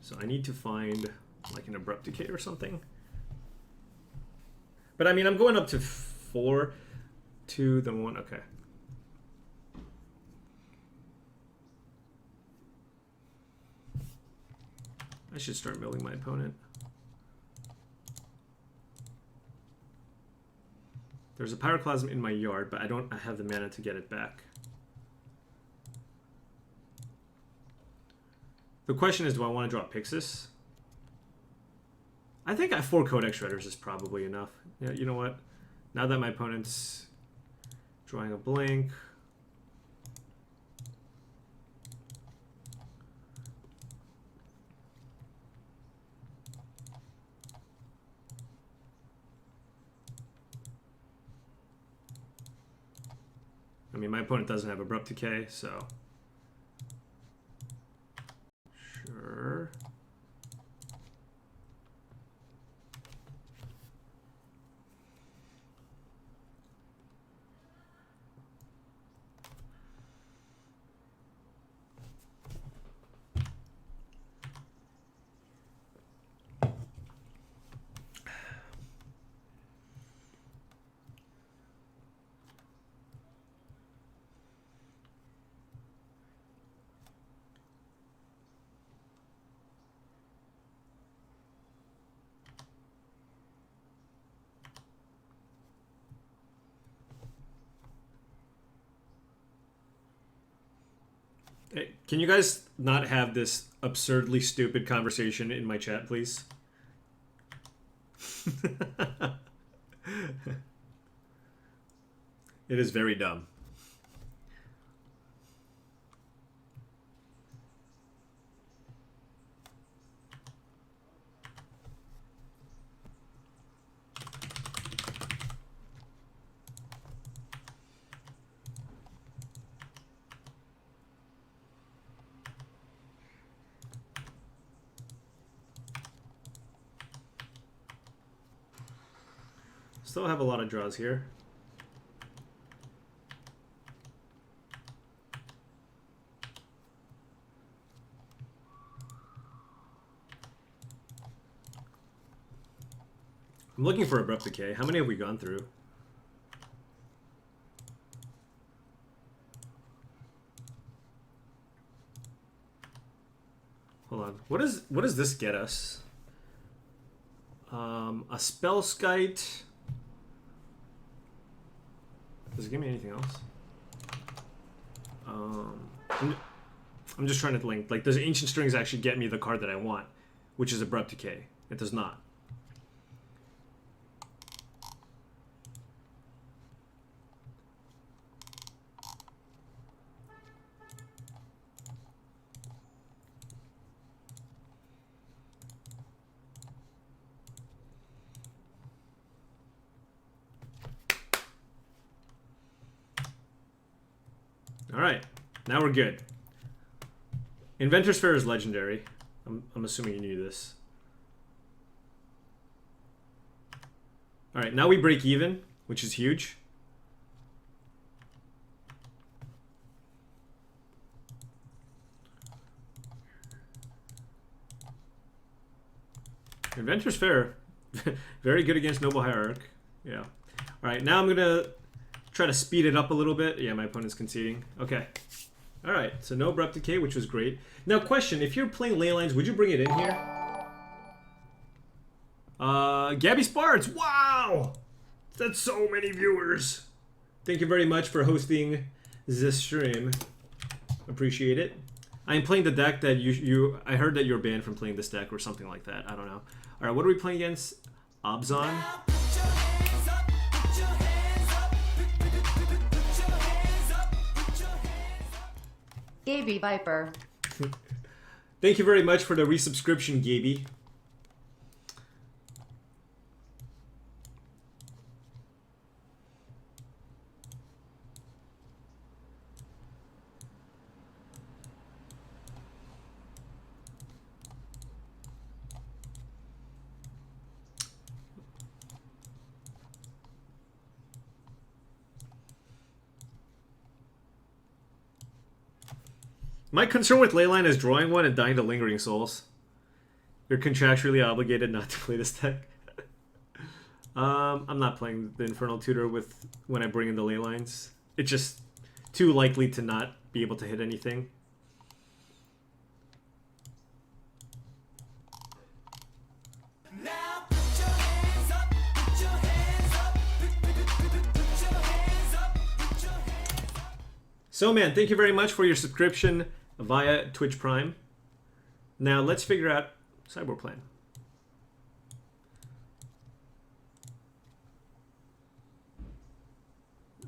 So I need to find like an abrupt decay or something. But I mean, I'm going up to 4, 2, then 1. Okay. I should start milling my opponent. There's a Pyroclasm in my yard, but I have the mana to get it back. The question is, do I want to draw Pixis? I think 4 Codex Shredders is probably enough. Yeah, you know what? Now that my opponent's drawing a blank, I mean, my opponent doesn't have Abrupt Decay, so sure. Hey, can you guys not have this absurdly stupid conversation in my chat, please? It is very dumb. Still have a lot of draws here. I'm looking for Abrupt Decay. How many have we gone through? Hold on. What does this get us? A Spell Skite. Does it give me anything else? I'm just trying to think. Like, does Ancient Strings actually get me the card that I want, which is Abrupt Decay? It does not. All right, now we're good. Inventor's Fair is legendary. I'm assuming you knew this. All right, now we break even, which is huge. Inventor's Fair, very good against Noble Hierarch. Yeah. All right, now I'm gonna try to speed it up a little bit. Yeah, my opponent's conceding. Okay. All right, so no Abrupt Decay, which was great. Now, question, if you're playing ley lines, would you bring it in here? Gabby Sparts, wow! That's so many viewers. Thank you very much for hosting this stream. Appreciate it. I'm playing the deck that I heard that you're banned from playing this deck or something like that. I don't know. All right, what are we playing against? Obzon? Gaby Viper. Thank you very much for the resubscription, Gaby. My concern with Leyline is drawing one and dying to Lingering Souls. You're contractually obligated not to play this deck. I'm not playing the Infernal Tutor when I bring in the Leylines. It's just too likely to not be able to hit anything. Now put your hands up, put your hands up, put your hands up, put your hands up. So man, thank you very much for your subscription via Twitch Prime. Now let's figure out sideboard plan.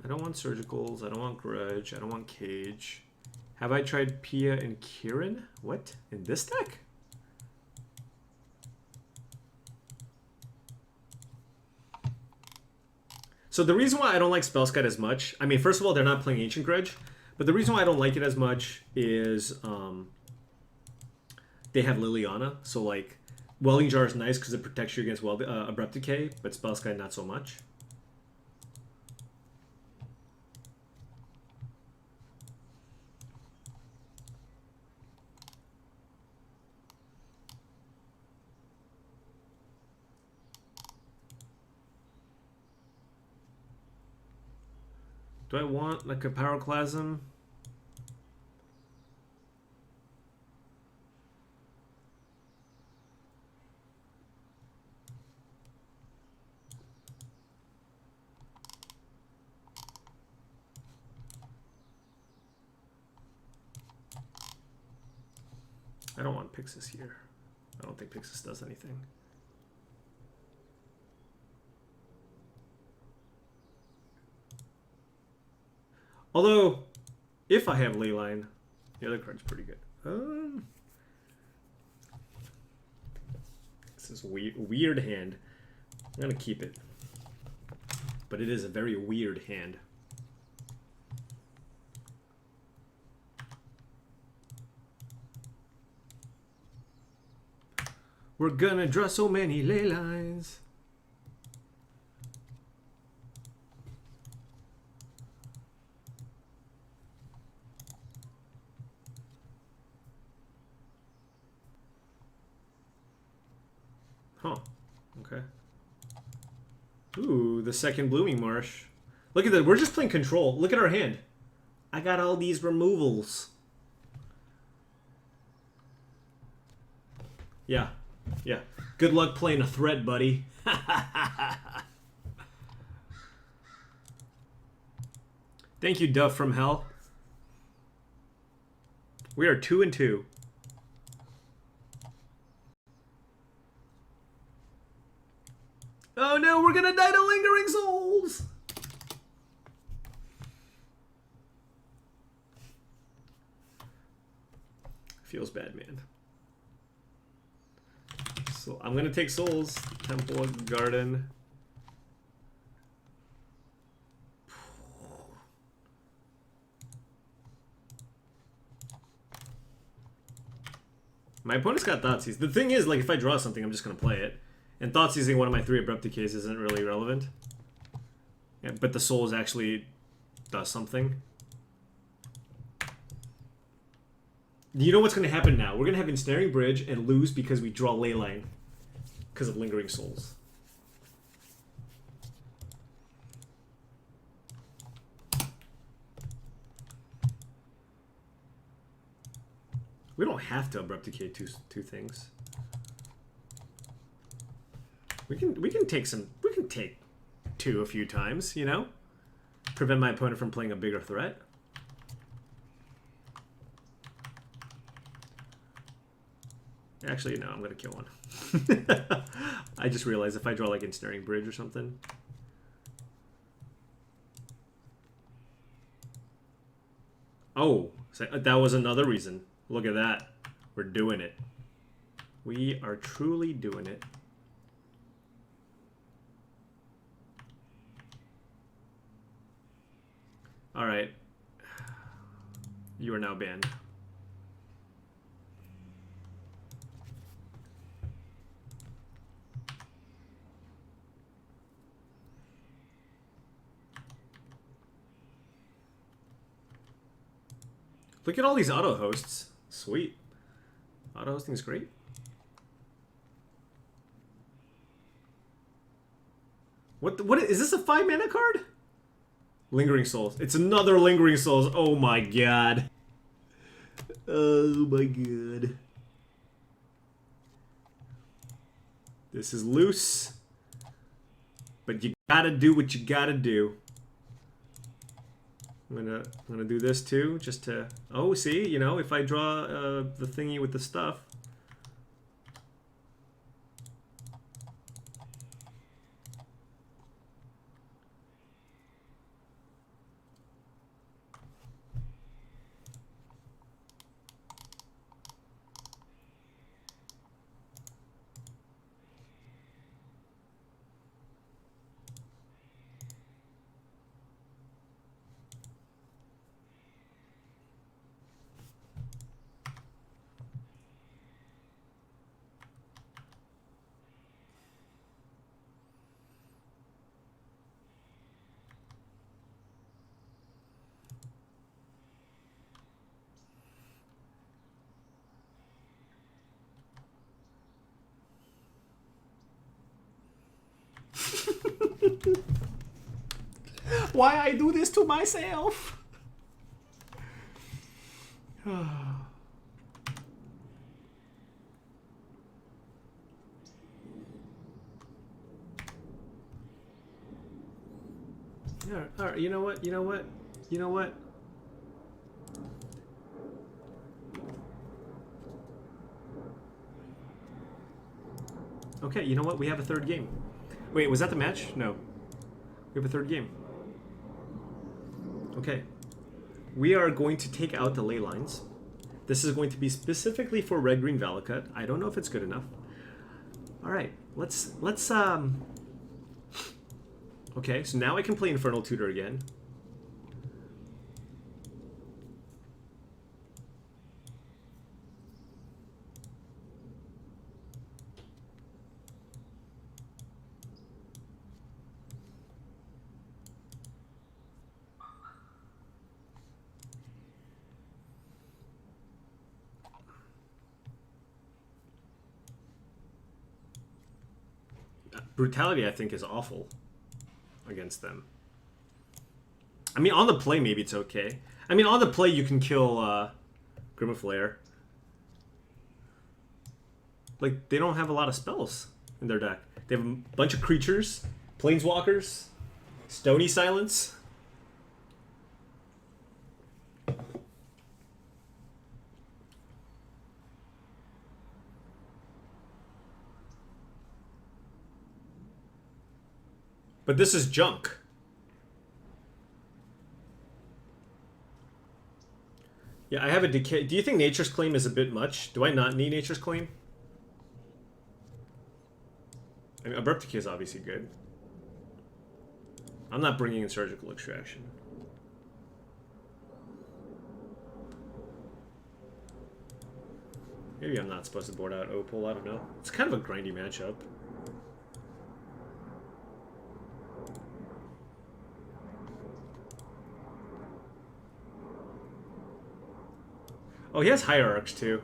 I don't want Surgicals, I don't want Grudge, I don't want Cage. Have I tried Pia and Kieran? What? In this deck? So the reason why I don't like Spellskite as much, I mean, first of all, they're not playing Ancient Grudge, but the reason why I don't like it as much is they have Liliana. So like, Welding Jar is nice because it protects you against Abrupt Decay, but Spellskite not so much. Do I want like a Pyroclasm? I don't want Pixis here. I don't think Pixis does anything. Although, if I have Leyline, the other card's pretty good. This is a weird hand. I'm gonna keep it. But it is a very weird hand. We're gonna draw so many Leylines. Huh. Okay. Ooh, the second Blooming Marsh. Look at that. We're just playing control. Look at our hand. I got all these removals. Yeah. Yeah. Good luck playing a threat, buddy. Thank you, Duff from Hell. We are 2-2. Oh no, we're gonna die to Lingering Souls! Feels bad, man. So I'm gonna take Souls. Temple Garden. My opponent's got Thoughtseize. The thing is, like, if I draw something, I'm just gonna play it. And Thoughtseizing one of my 3 Abrupt Decays isn't really relevant. Yeah, but the Souls actually does something. You know what's going to happen now? We're going to have Ensnaring Bridge and lose because we draw Leyline. Because of Lingering Souls. We don't have to Abrupt Decay two things. We can take 2 a few times, you know? Prevent my opponent from playing a bigger threat. Actually, no, I'm gonna kill one. I just realized if I draw like Ensnaring Bridge or something. Oh, so that was another reason. Look at that. We're doing it. We are truly doing it. All right. You are now banned. Look at all these auto hosts. Sweet. Auto hosting is great. What is this, a 5-mana card? Lingering Souls. It's another Lingering Souls. Oh my god. Oh my god. This is loose. But you gotta do what you gotta do. I'm gonna do this too, just to... Oh, see, you know, if I draw the thingy with the stuff. Why I do this to myself? Yeah, all right, you know what? You know what? You know what? Okay, you know what? We have a third game. Wait, was that the match? No. We have a third game. Okay. We are going to take out the ley lines. This is going to be specifically for red-green Valakut. I don't know if it's good enough. All right, let's Okay, so now I can play Infernal Tutor again. Brutality, I think, is awful against them. I mean, on the play, maybe it's okay. I mean, on the play, you can kill Grimaflare. Like, they don't have a lot of spells in their deck. They have a bunch of creatures, Planeswalkers, Stony Silence. But this is junk. Yeah, I have a decay. Do you think Nature's Claim is a bit much? Do I not need Nature's Claim? I mean, Abrupt Decay is obviously good. I'm not bringing in Surgical Extraction. Maybe I'm not supposed to board out Opal, I don't know. It's kind of a grindy matchup. Oh, he has Hierarchs too.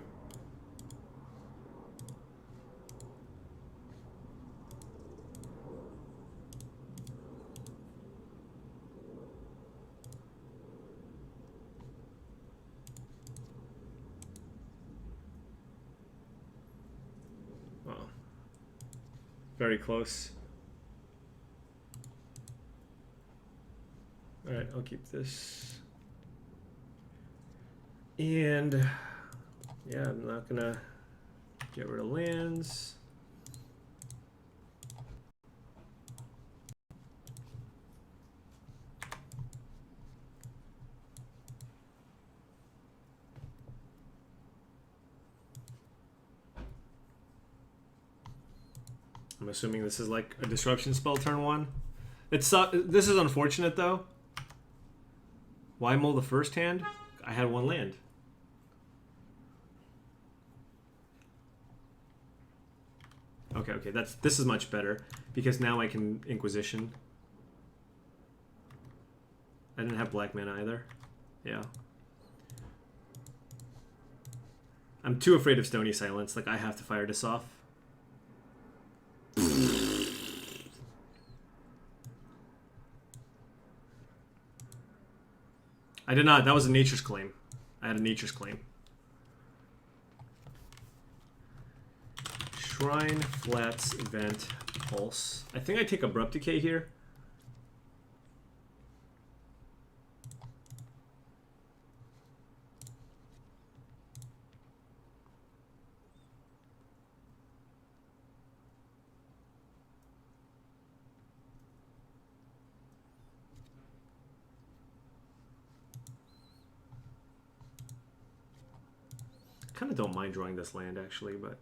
Wow. Very close. Alright, I'll keep this. And yeah, I'm not gonna get rid of lands. I'm assuming this is like a disruption spell turn one. This is unfortunate though. Why mull the first hand? I had one land. Okay, this is much better because now I can Inquisition. I didn't have black mana either. Yeah. I'm too afraid of Stony Silence, like I have to fire this off. I did not. That was a Nature's Claim. I had a Nature's Claim. Shrine, Flats, Event, Pulse. I think I take Abrupt Decay here. Kind of don't mind drawing this land actually, but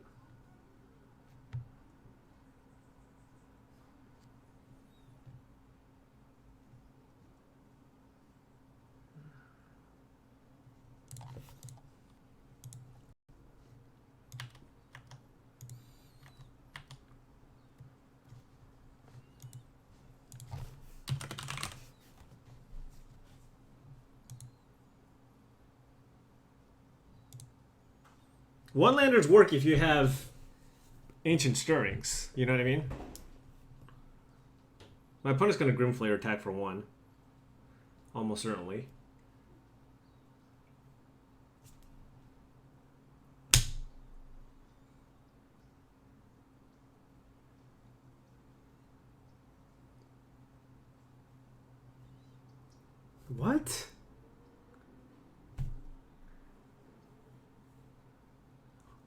one-landers work if you have Ancient Stirrings. You know what I mean? My opponent's going to Grimflayer attack for one. Almost certainly. What?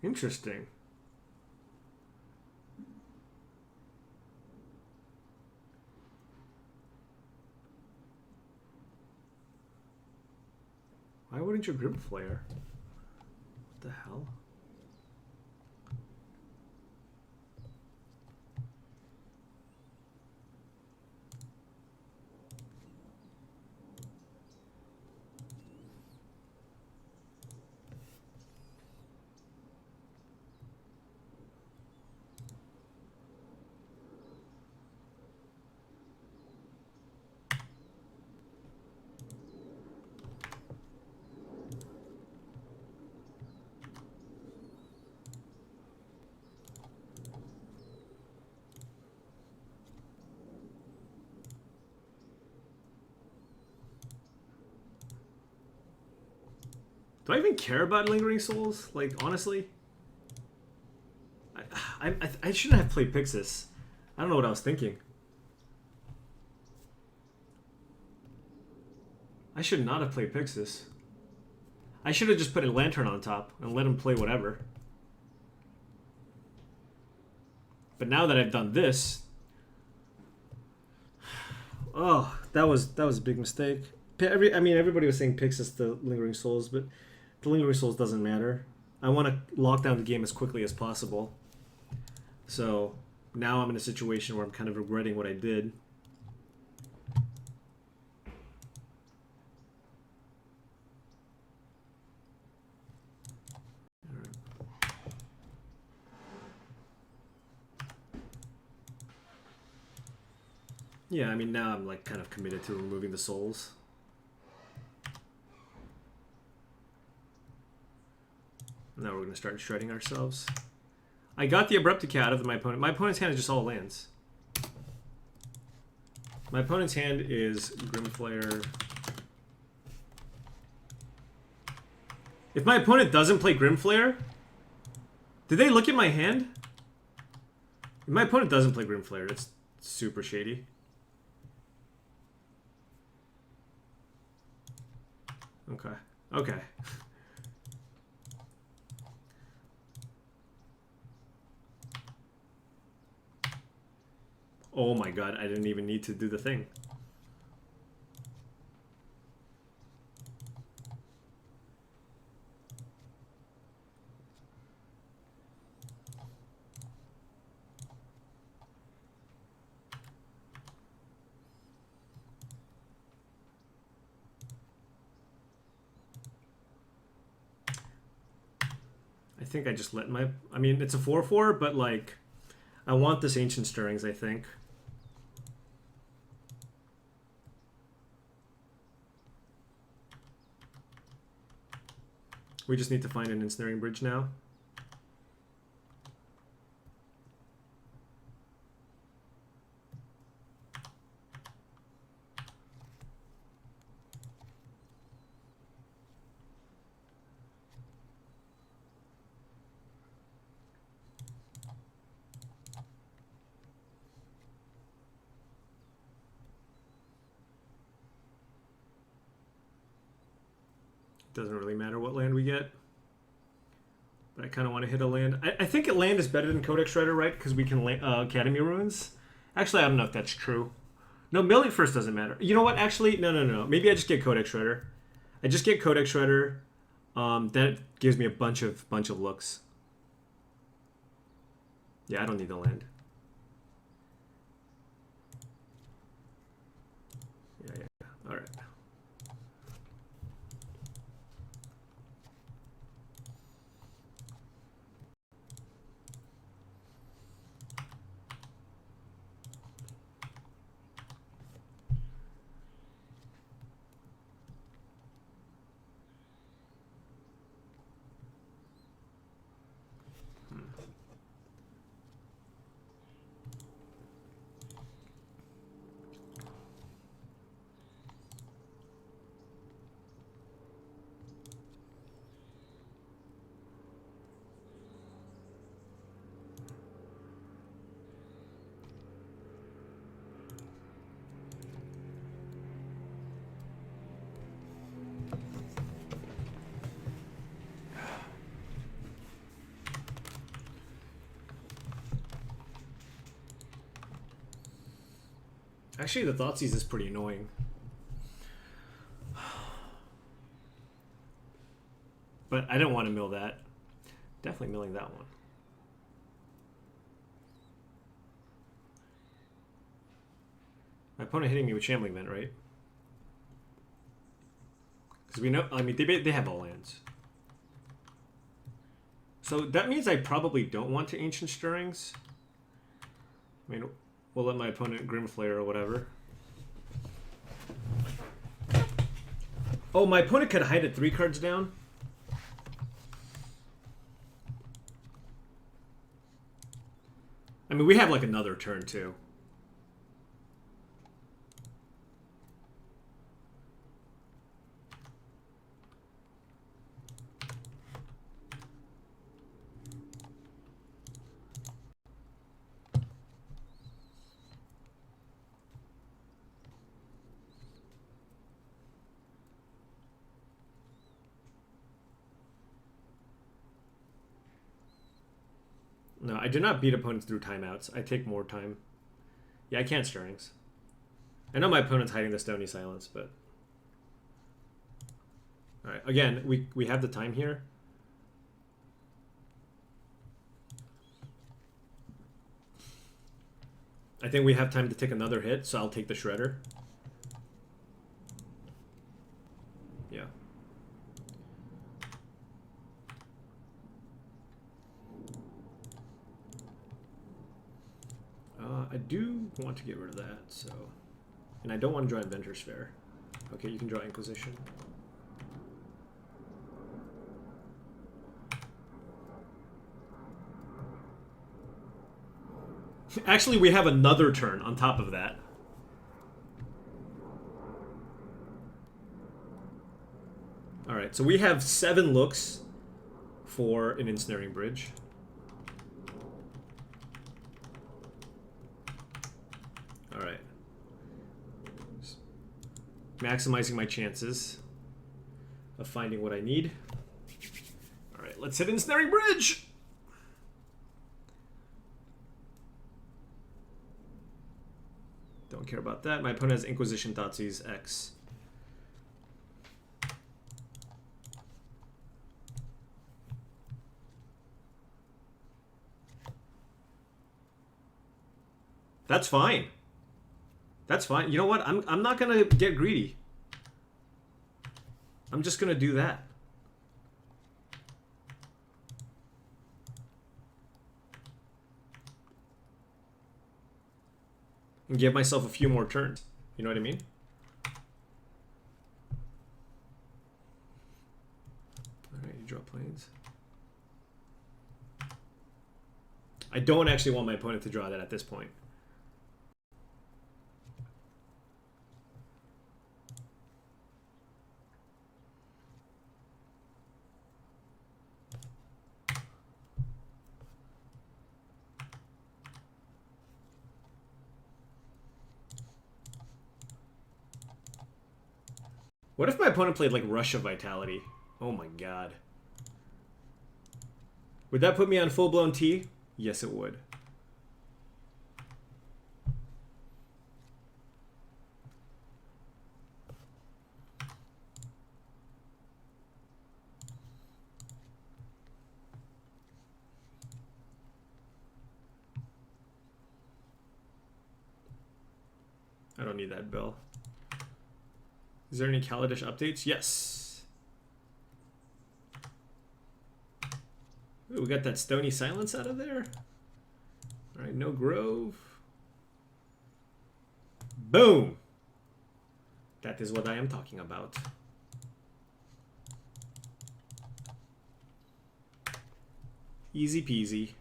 Interesting. Why wouldn't you Grimflayer? What the hell? Do I even care about Lingering Souls? Like, honestly? I shouldn't have played Pixis. I don't know what I was thinking. I should not have played Pixis. I should have just put a Lantern on top and let him play whatever. But now that I've done this... Oh, that was a big mistake. Everybody was saying Pixis the Lingering Souls, but the Lingering Souls doesn't matter. I want to lock down the game as quickly as possible. So now I'm in a situation where I'm kind of regretting what I did. Yeah, I mean, now I'm like kind of committed to removing the souls. Now we're going to start shredding ourselves. I got the Abruptica out of my opponent. My opponent's hand is just all lands. My opponent's hand is Grimflare. If my opponent doesn't play Grimflare, did they look at my hand? If my opponent doesn't play Grimflare, it's super shady. Okay. Okay. Oh my god, I didn't even need to do the thing. I think I just let my... I mean, it's a 4-4, but like... I want this Ancient Stirrings, I think. We just need to find an Ensnaring Bridge now. Doesn't really matter what land we get. But I kind of want to hit a land. I think a land is better than Codex Shredder, right? Because we can Academy Ruins. Actually, I don't know if that's true. No, milling first doesn't matter. You know what? Actually, no. Maybe I just get Codex Shredder. I just get Codex Shredder. That gives me a bunch of looks. Yeah, I don't need the land. Yeah. All right. Actually, the Thoughtseize is pretty annoying. But I don't want to mill that. Definitely milling that one. My opponent hitting me with Shambling Vent, right? Because we know, I mean, they have all lands. So that means I probably don't want to Ancient Stirrings. I mean, we'll let my opponent Grimflare or whatever. Oh, my opponent could hide it 3 cards down. I mean, we have like another turn too. No, I do not beat opponents through timeouts. I take more time. Yeah, I can't Stirrings. I know my opponent's hiding the Stony Silence, but... Alright, again, we have the time here. I think we have time to take another hit, so I'll take the Shredder. Yeah. I do want to get rid of that, so... And I don't want to draw Inventor's Fair. Okay, you can draw Inquisition. Actually, we have another turn on top of that. Alright, so we have 7 looks for an Ensnaring Bridge. Alright. Maximizing my chances of finding what I need. Alright, let's hit Ensnaring Bridge! Don't care about that. My opponent has Inquisition Thoughtseize X. That's fine. That's fine. You know what? I'm not gonna get greedy. I'm just gonna do that. And give myself a few more turns. You know what I mean? Alright, you draw planes. I don't actually want my opponent to draw that at this point. What if my opponent played like Rush of Vitality? Oh my god. Would that put me on full-blown T? Yes, it would. I don't need that bill. Is there any Kaladesh updates? Yes. Ooh, we got that Stony Silence out of there. All right, no Grove. Boom. That is what I am talking about. Easy peasy.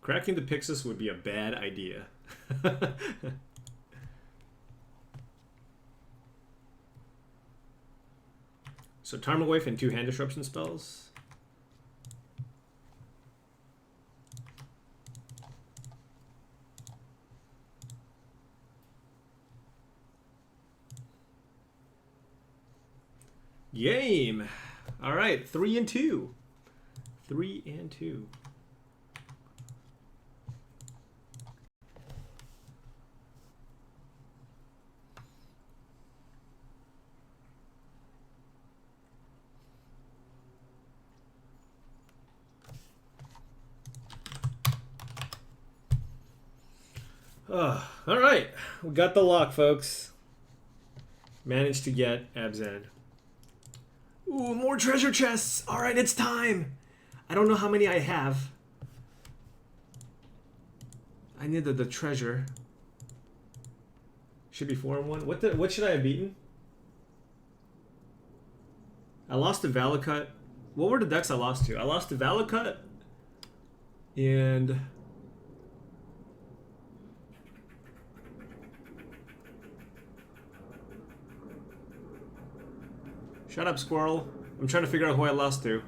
Cracking the Pixis would be a bad idea. So Tarmogoyf and 2 hand disruption spells. Game. All right, 3 and 2. 3 and 2. All right, we got the lock, folks. Managed to get Abzan. Ooh, more treasure chests. All right, it's time. I don't know how many I have. I need the treasure. Should be 4 and 1. What should I have beaten? I lost to Valakut. What were the decks I lost to? I lost to Valakut and shut up, squirrel. I'm trying to figure out who I lost to.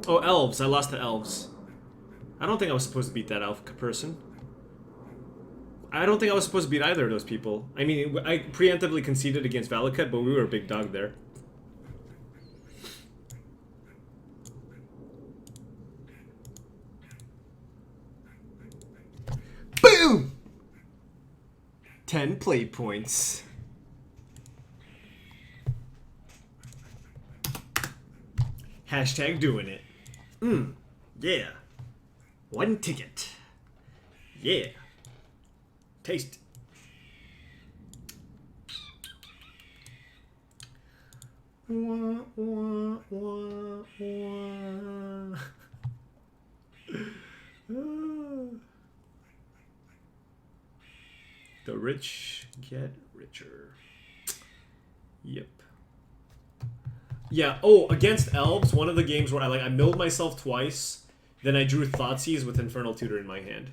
Oh, elves. I lost to elves. I don't think I was supposed to beat that elf person. I don't think I was supposed to beat either of those people. I mean, I preemptively conceded against Valakut, but we were a big dog there. Boom! 10 play points. Hashtag doing it. Yeah. 1 ticket. Yeah. Taste. Wah, wah, wah, wah. The rich get richer. Yep. Yeah. Oh, against elves, one of the games where I milled myself twice, then I drew Thoughtseize with Infernal Tutor in my hand.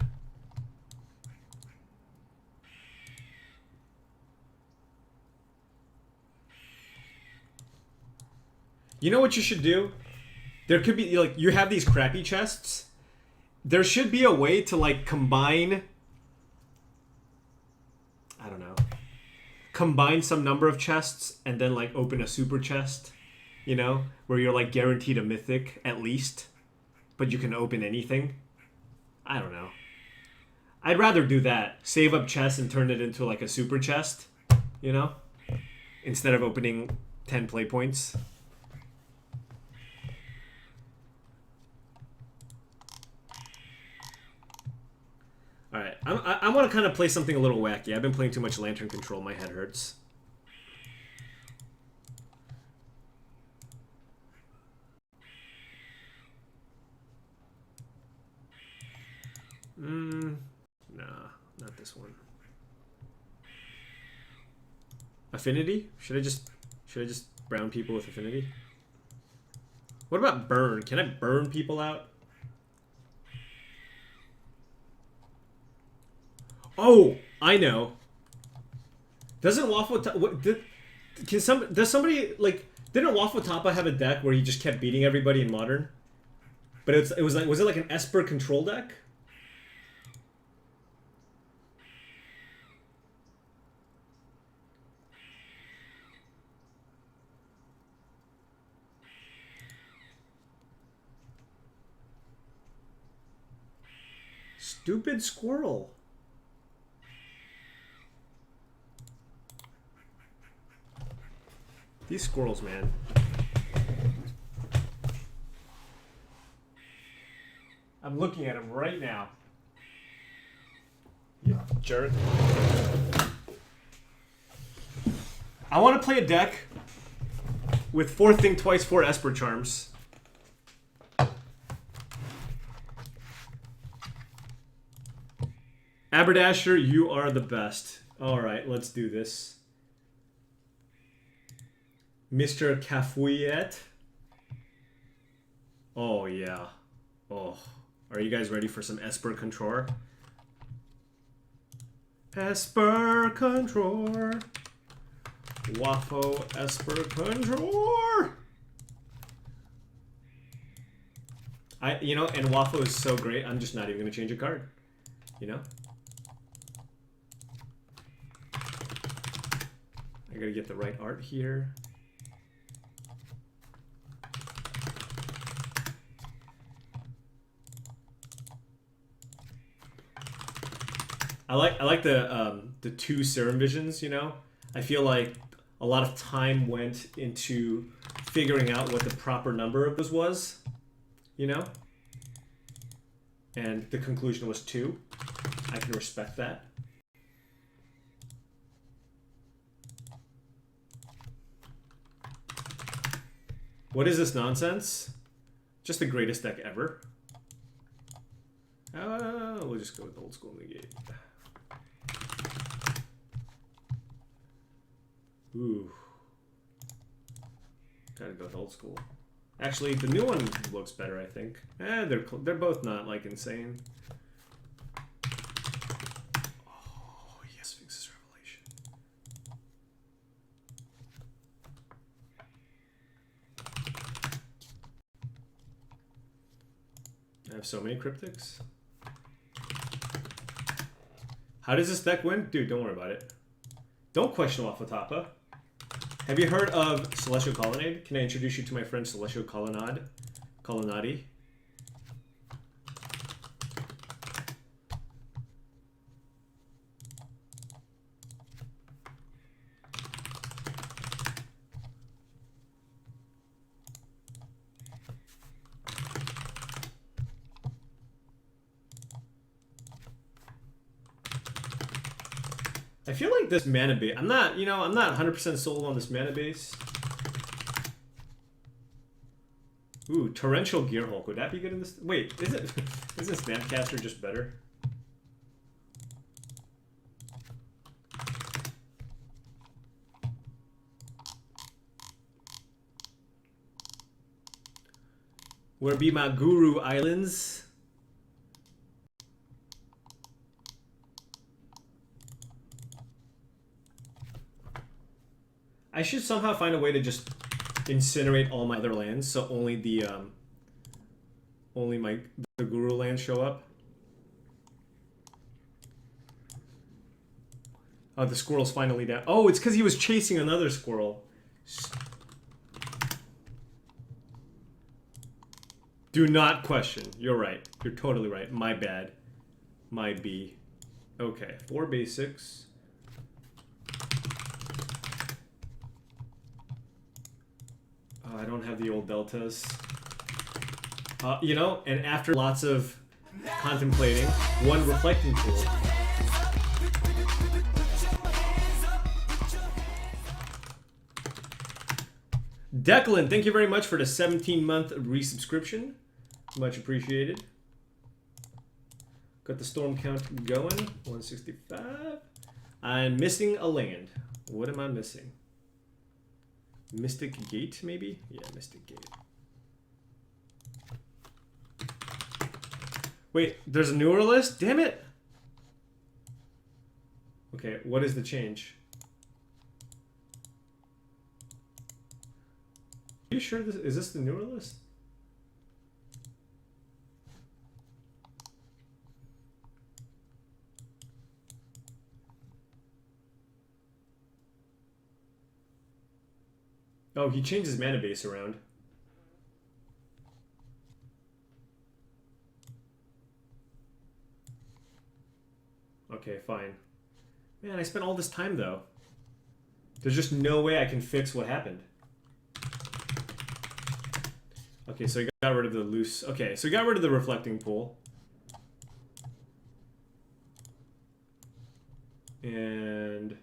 You know what you should do? There could be, like, you have these crappy chests. There should be a way to, like, combine... I don't know. Combine some number of chests and then, like, open a super chest. You know? Where you're, like, guaranteed a mythic, at least. But you can open anything. I don't know. I'd rather do that. Save up chests and turn it into, like, a super chest. You know? Instead of opening 10 play points. Alright, I want to kind of play something a little wacky. I've been playing too much Lantern Control. My head hurts. Nah, not this one. Affinity? Should I just brown people with affinity? What about burn? Can I burn people out? Oh, I know. Doesn't Waffle does somebody like didn't Waffle Tapa have a deck where he just kept beating everybody in Modern? But was it like an Esper control deck? Stupid squirrel. These squirrels, man. I'm looking at them right now. You jerk. I want to play a deck with 4 Think Twice, 4 Esper Charms. Aberdasher, you are the best. Alright, let's do this. Mr. Cafouillet. Oh, yeah. Oh. Are you guys ready for some Esper Control? Esper Control. Waffle Esper Control. You know, and Waffle is so great, I'm just not even going to change a card. You know? I gotta get the right art here. I like the 2 Serum Visions, you know? I feel like a lot of time went into figuring out what the proper number of those was, you know? And the conclusion was 2. I can respect that. What is this nonsense? Just the greatest deck ever. We'll just go with old school negate. Ooh. Gotta go with old school. Actually, the new one looks better, I think. They're both not, like, insane. Oh, yes, Sphinx's Revelation. I have so many cryptics. How does this deck win? Dude, don't worry about it. Don't question Wafotapa. Have you heard of Celestial Colonnade? Can I introduce you to my friend Celestial Colonnade? Colonnade? I feel like this mana base. I'm not 100% sold on this mana base. Ooh, Torrential Gearhulk. Would that be good in this? Wait, isn't Snapcaster just better? Where be my Guru Islands? I should somehow find a way to just incinerate all my other lands, so only the Guru lands show up. Oh, the squirrel's finally down. Oh, it's because he was chasing another squirrel. Do not question. You're right. You're totally right. My bad. My B. Okay, 4 basics. I don't have the old deltas. And after lots of contemplating, one reflecting pool. Declan, thank you very much for the 17-month resubscription. Much appreciated. Got the storm count going. 165. I'm missing a land. What am I missing? Mystic Gate, maybe? Yeah, Mystic Gate. Wait, there's a newer list? Damn it! Okay, what is the change? Are you sure is this the newer list? Oh, he changed his mana base around. Okay, fine. Man, I spent all this time, though. There's just no way I can fix what happened. Okay, so he got rid of the loose... Okay, so he got rid of the reflecting pool. And...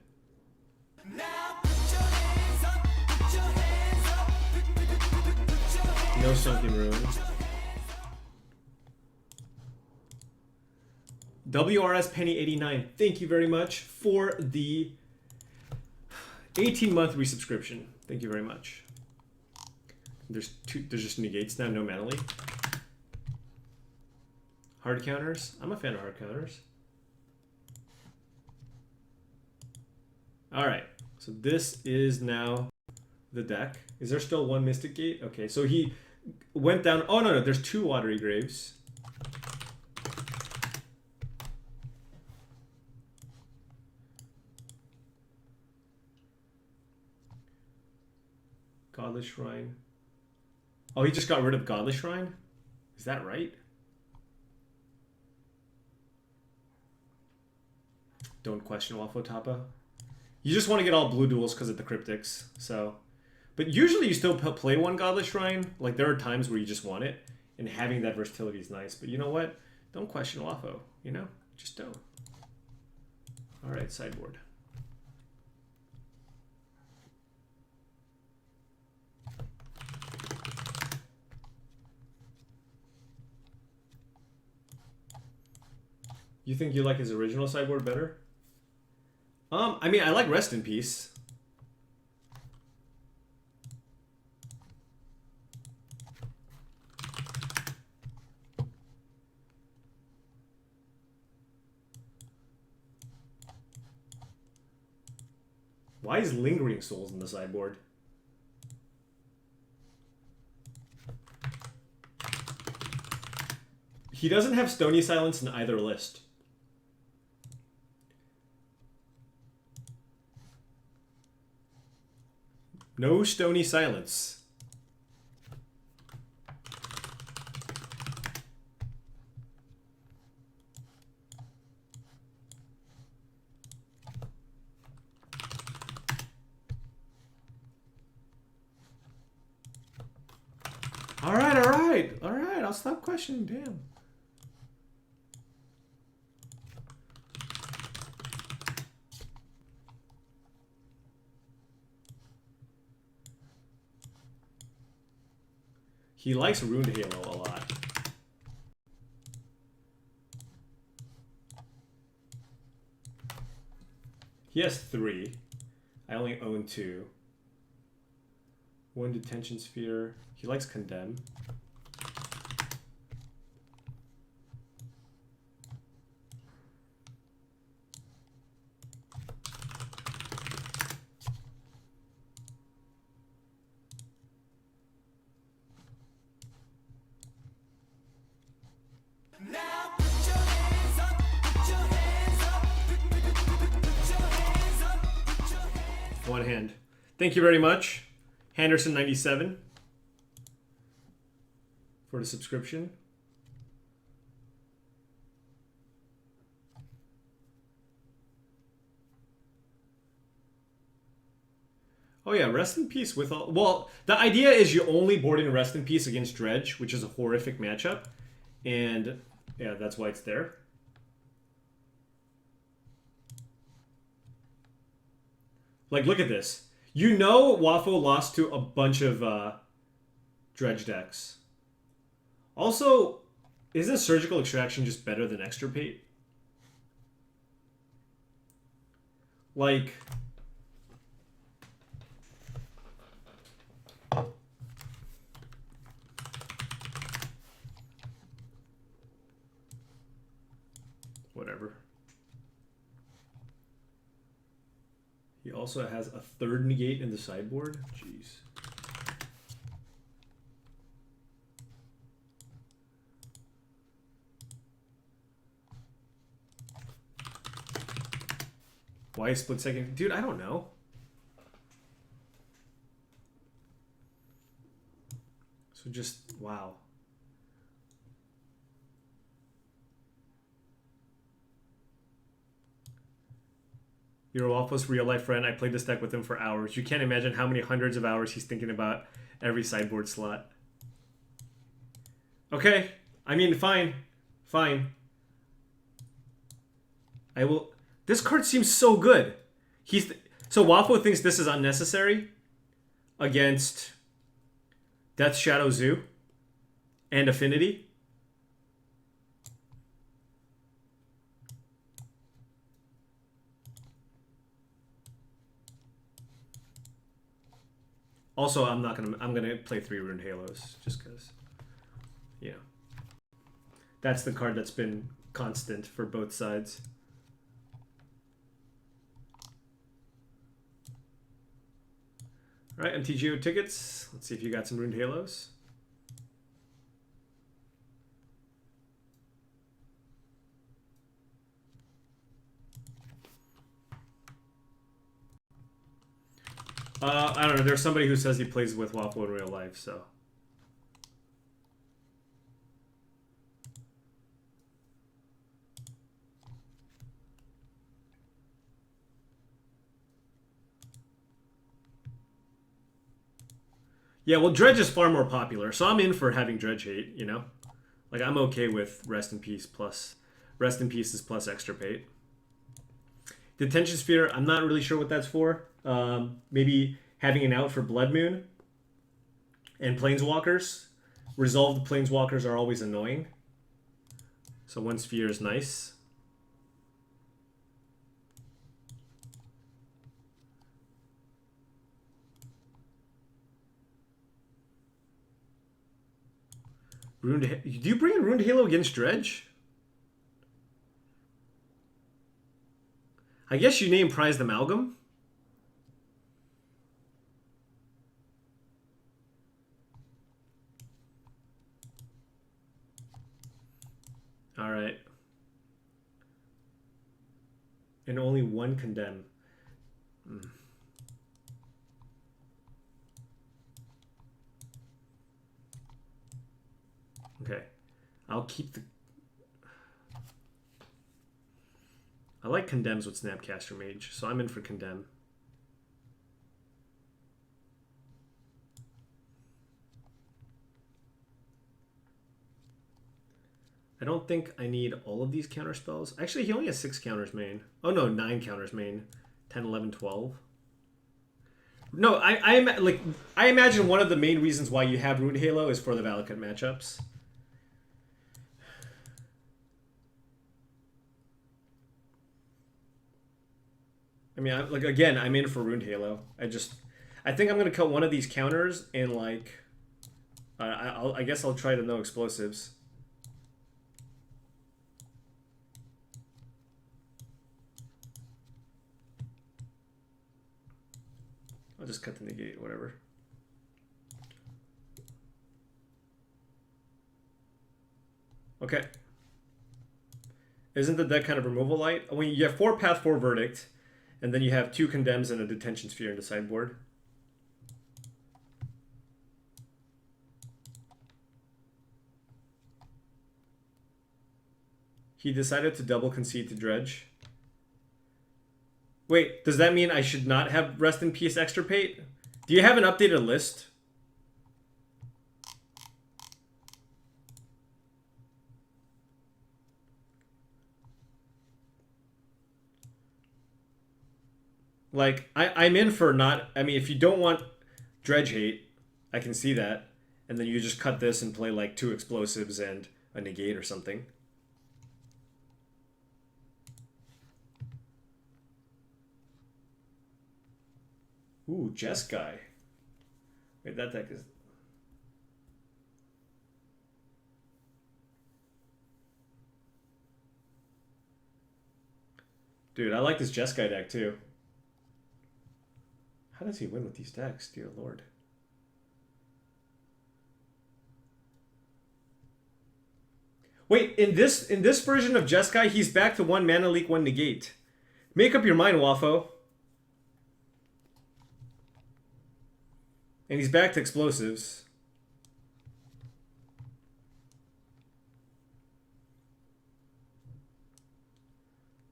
No Sunken Ruin. WRS Penny 89, thank you very much for the 18-month resubscription. Thank you very much. There's just negates now, no mana leak. Hard counters. I'm a fan of hard counters. Alright, so this is now the deck. Is there still one Mystic Gate? Okay, so he went down. Oh, no, there's 2 Watery Graves. Godless Shrine. Oh, he just got rid of Godless Shrine? Is that right? Don't question Wafotapa. You just want to get all blue duels because of the cryptics, so... But usually you still play one Godless Shrine. Like, there are times where you just want it, and having that versatility is nice. But you know what? Don't question Wafo, you know? Just don't. Alright, sideboard. You think you like his original sideboard better? I mean, I like Rest in Peace. Why is Lingering Souls in the sideboard? He doesn't have Stony Silence in either list. No stony silence. All right, all right, all right. I'll stop questioning. Damn. He likes Ruined Halo a lot. He has 3. I only own 2. 1 Detention Sphere. He likes Condemn. Now put your hands up, put your hands up, put your hands up, put your hands up. One hand. Thank you very much, Henderson97, for the subscription. Oh yeah, Rest in Peace with all... Well, the idea is you only board in Rest in Peace against Dredge, which is a horrific matchup. And yeah, that's why it's there. Like, look at this. You know Waffle lost to a bunch of Dredge decks. Also, isn't Surgical Extraction just better than Extirpate? Like... Whatever. He also has a 3rd negate in the sideboard. Jeez. Why split second? Dude, I don't know. So just, wow. You're a Waffle's real life friend. I played this deck with him for hours. You can't imagine how many hundreds of hours he's thinking about every sideboard slot. Okay. I mean, fine. Fine. I will... This card seems so good. So Waffle thinks this is unnecessary against Death Shadow Zoo and Affinity. Also, I'm gonna play 3 Ruined Halos just because, you know, that's the card that's been constant for both sides. All right, MTGO tickets. Let's see if you got some Ruined Halos. I don't know. There's somebody who says he plays with Waffle in real life, so. Yeah, well, Dredge is far more popular, so I'm in for having Dredge hate, you know? Like, I'm okay with Rest in Peace plus... Rest in Pieces plus Extirpate. Detention Sphere, I'm not really sure what that's for. Maybe having an out for Blood Moon and Planeswalkers. Resolved Planeswalkers are always annoying. So 1 sphere is nice. Do you bring in Ruined Halo against Dredge? I guess you name Prized Amalgam. All right. And only 1 Condemn. Okay. I'll keep the... I like Condemns with Snapcaster Mage, so I'm in for Condemn. I don't think I need all of these counter spells. Actually, he only has 6 counters main. Oh no, 9 counters main. 10, 11, 12. No, I imagine one of the main reasons why you have Rune Halo is for the Valakut matchups. I mean, again, I'm in for Rune Halo. I think I'm gonna cut one of these counters and like, I guess I'll try to no explosives. I'll just cut the negate, whatever. Okay. Isn't the deck kind of removal light? I mean, you have 4 Path, 4 Verdict, and then you have 2 Condemns and a Detention Sphere in the sideboard. He decided to double concede to Dredge. Wait, does that mean I should not have Rest in Peace Extirpate? Do you have an updated list? Like, I'm in for not... I mean, if you don't want Dredge Hate, I can see that. And then you just cut this and play like 2 explosives and a negate or something. Ooh, Jeskai. Wait, that deck is... Dude, I like this Jeskai deck too. How does he win with these decks, dear lord? Wait, in this version of Jeskai, he's back to 1 mana leak, 1 negate. Make up your mind, Waffo. And he's back to explosives.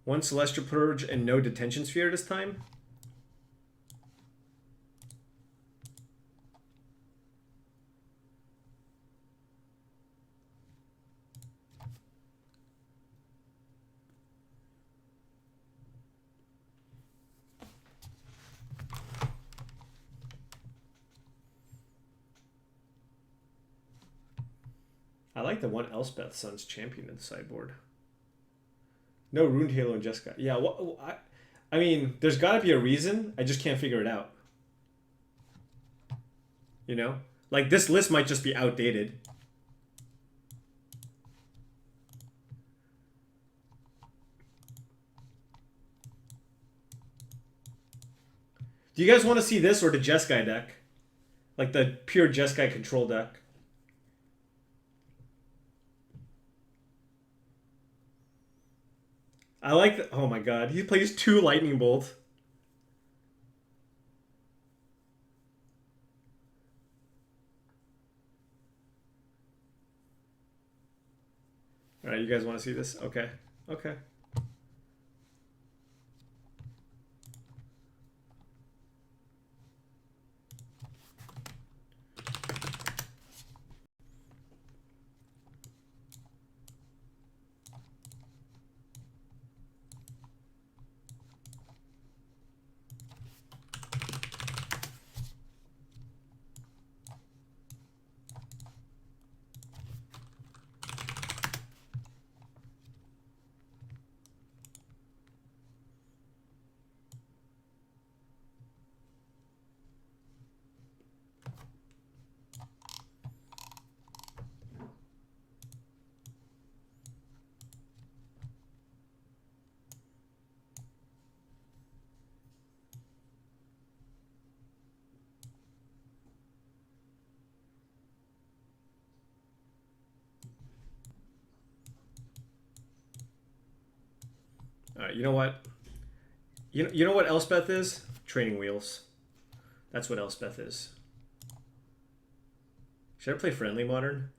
One Celestial Purge and no Detention Sphere this time. I like the one Elspeth Sun's champion in the sideboard. No Rune Halo and Jeskai. Yeah, I mean, there's got to be a reason. I just can't figure it out. You know? Like, this list might just be outdated. Do you guys want to see this or the Jeskai deck? Like the pure Jeskai control deck? I like the... Oh my god. He plays 2 Lightning Bolt. Alright, you guys want to see this? Okay. Okay. Alright, you know what? You know what Elspeth is? Training wheels. That's what Elspeth is. Should I play Friendly Modern?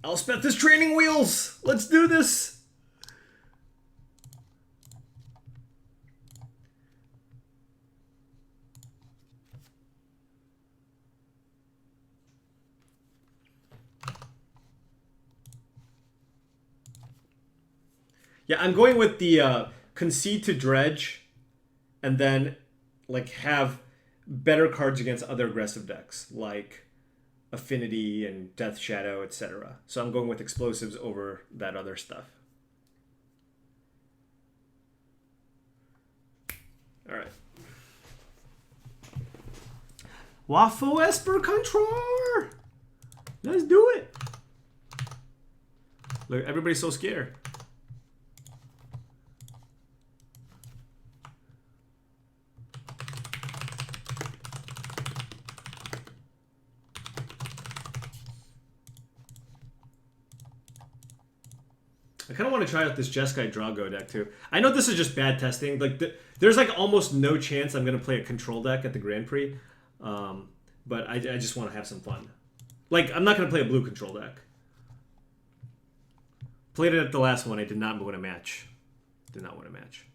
Elspeth is training wheels. Let's do this. Yeah, I'm going with the concede to dredge, and then like have better cards against other aggressive decks like Affinity and Death Shadow, etc. So I'm going with explosives over that other stuff. All right. Waffle Esper Control. Let's do it. Look, everybody's so scared. I kind of want to try out this Jeskai Drago deck too. I know this is just bad testing. Like there's like almost no chance I'm gonna play a control deck at the Grand Prix, but I just want to have some fun. Like I'm not gonna play a blue control deck. Played it at the last one. I did not win a match. Did not win a match.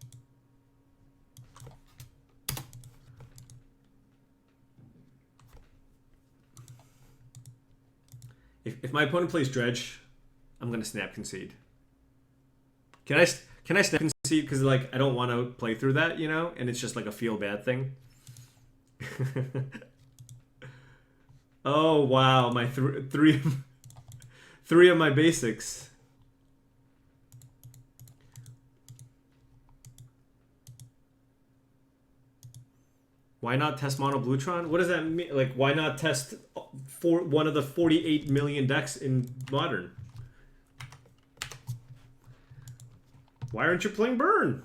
If my opponent plays Dredge, I'm gonna snap concede. Can I snap concede because like I don't want to play through that, you know, and it's just like a feel bad thing. Oh wow, my three of my basics. Why not test Mono Blutron? What does that mean? Like, why not test one of the 48 million decks in Modern? Why aren't you playing Burn?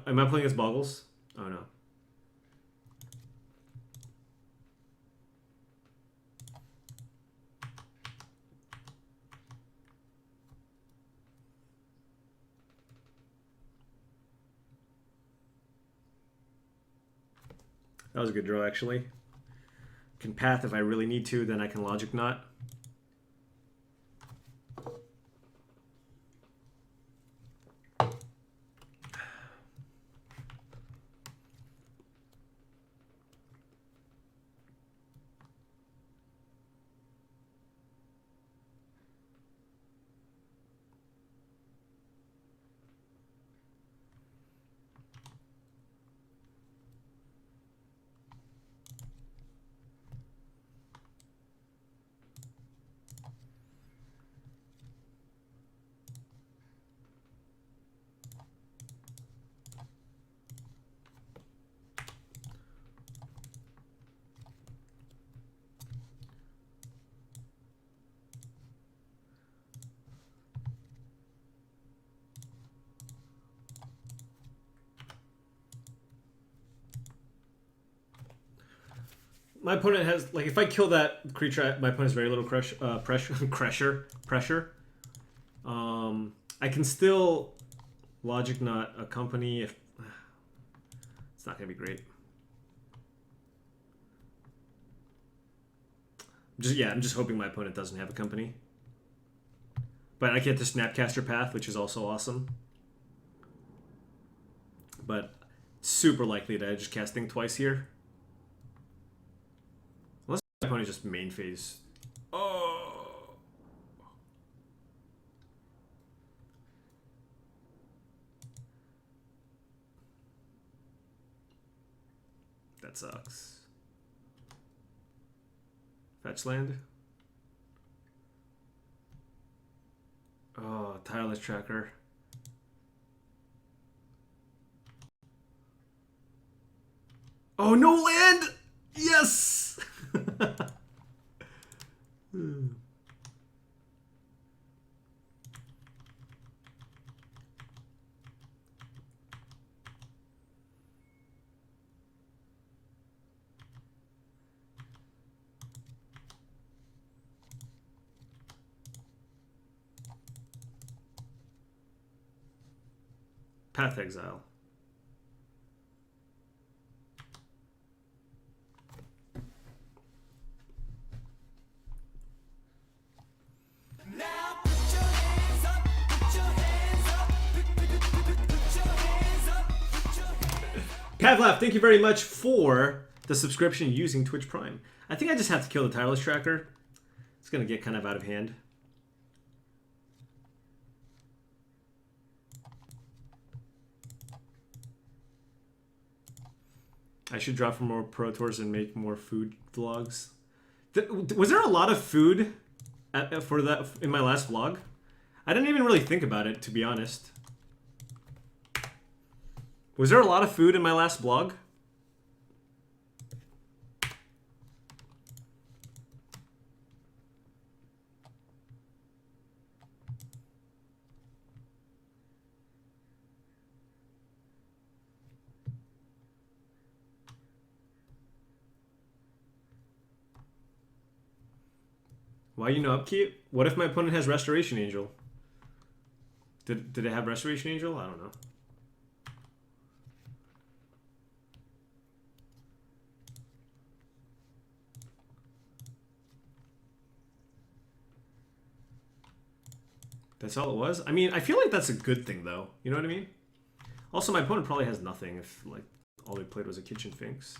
Am I playing as Boggles? Oh no. That was a good draw, actually. Can Path if I really need to, then I can Logic Knot. My opponent has, like, if I kill that creature, my opponent has very little pressure. I can still Logic Knot a company if... It's not going to be great. I'm just hoping my opponent doesn't have a company. But I get the Snapcaster Path, which is also awesome. But super likely that I just casting twice here. Unless my opponent just main phase. Oh! That sucks. Fetch land. Oh, Tireless Tracker. Oh, no land! Yes! Path Exile. Pavlov, thank you very much for the subscription using Twitch Prime. I think I just have to kill the tireless tracker. It's gonna get kind of out of hand. I should drop for more Pro Tours and make more food vlogs. Was there a lot of food for that in my last vlog? I didn't even really think about it, to be honest. Was there a lot of food in my last vlog? Why you no upkeep? What if my opponent has Restoration Angel? Did it have Restoration Angel? I don't know. That's all it was? I mean, I feel like that's a good thing, though. You know what I mean? Also, my opponent probably has nothing if, like, all they played was a Kitchen Finks.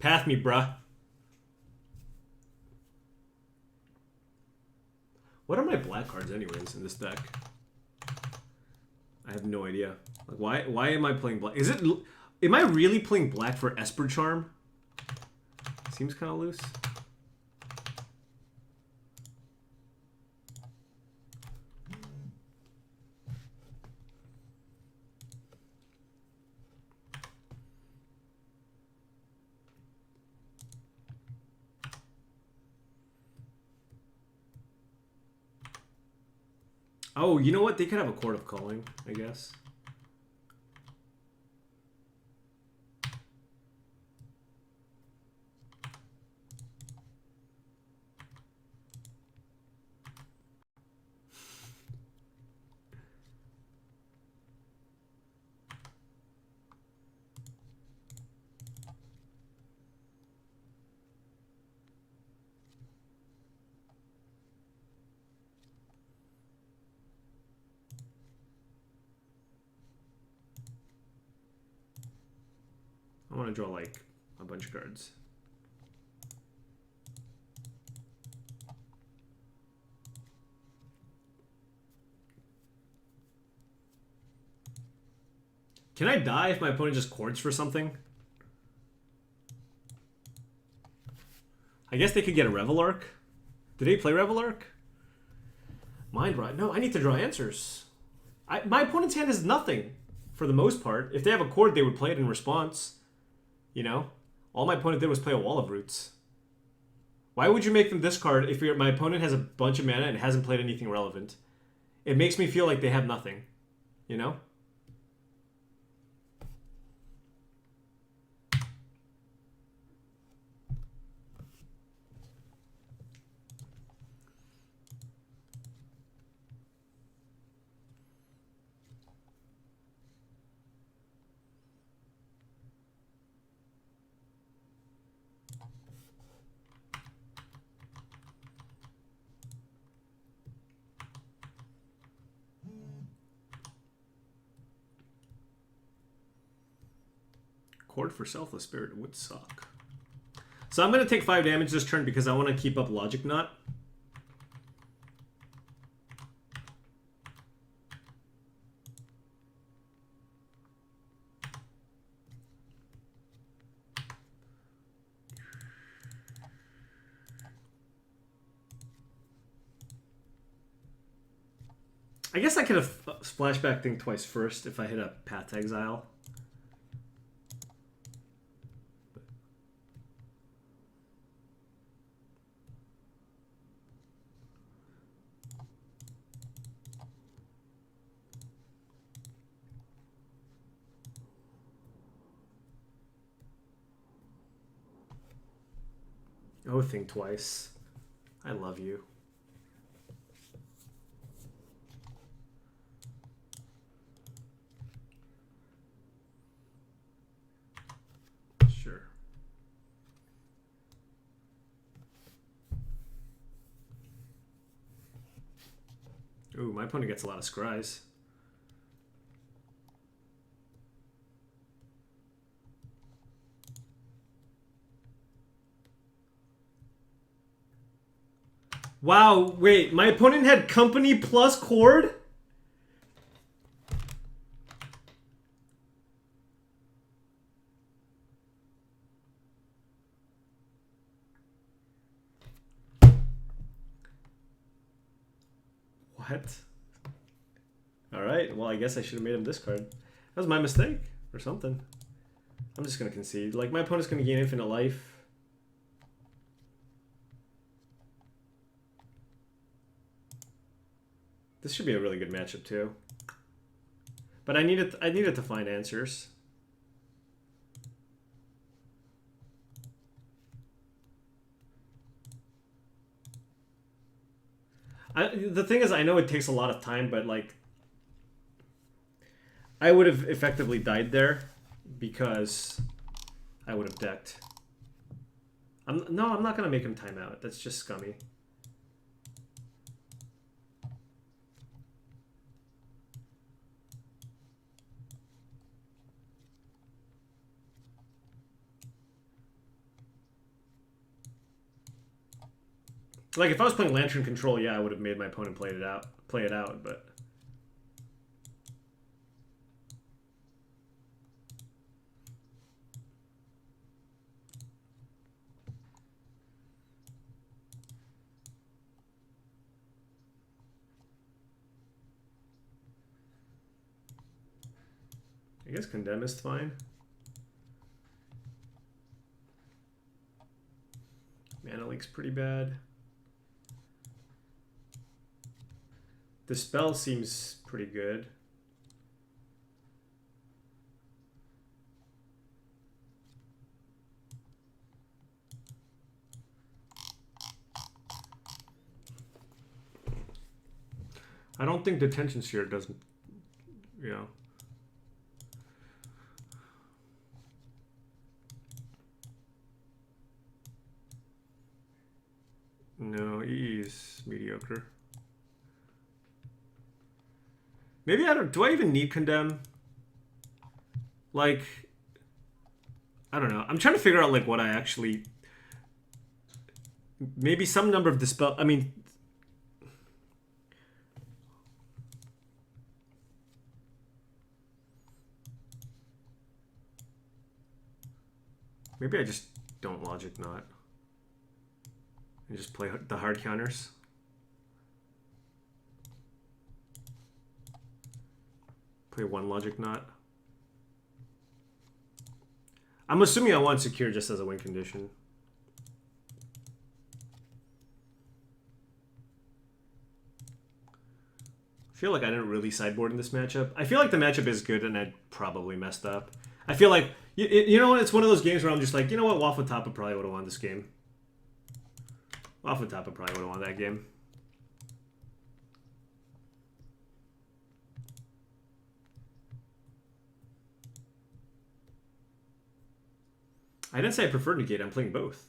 Path me, bruh. What are my black cards anyways in this deck? I have no idea. Like, why am I playing black? Am I really playing black for Esper Charm? Seems kind of loose. Oh, you know what? They could have a Court of Calling, I guess. I want to draw, like, a bunch of cards. Can I die if my opponent just chords for something? I guess they could get a Revel Arc. Did they play Revel Arc? Mind Rot. No, I need to draw answers. My opponent's hand is nothing, for the most part. If they have a chord, they would play it in response. You know? All my opponent did was play a Wall of Roots. Why would you make them discard if my opponent has a bunch of mana and hasn't played anything relevant? It makes me feel like they have nothing. You know? Chord for Selfless Spirit would suck. So I'm going to take 5 damage this turn because I want to keep up Logic Knot. I guess I could have splashback thing twice first if I hit a Path to Exile. Oh, think twice. I love you. Sure. Ooh, my opponent gets a lot of scries. Wow, wait, my opponent had company plus chord? What? Alright, well, I guess I should have made him discard. That was my mistake, or something. I'm just gonna concede. Like, my opponent's gonna gain infinite life. This should be a really good matchup too. But I needed to find answers. The thing is, I know it takes a lot of time, but like, I would have effectively died there because I would have decked. No, I'm not gonna make him time out. That's just scummy. Like, if I was playing Lantern Control, yeah, I would have made my opponent play it out, but... I guess Condemn is fine. Mana Link's pretty bad. The spell seems pretty good. I don't think Detention Sphere doesn't, you know. No, EE is mediocre. Maybe do I even need Condemn? Like, I don't know. I'm trying to figure out like what I actually, maybe some number of Dispel, I mean, maybe I just don't Logic Knot and just play the hard counters. Play one Logic Knot. I'm assuming I want Secure just as a win condition. I feel like I didn't really sideboard in this matchup. I feel like the matchup is good and I probably messed up. I feel like, you know what, it's one of those games where I'm just like, you know what, Waffle Tapa probably would have won this game. Waffle Tapa probably would have won that game. I didn't say I preferred Negate, I'm playing both.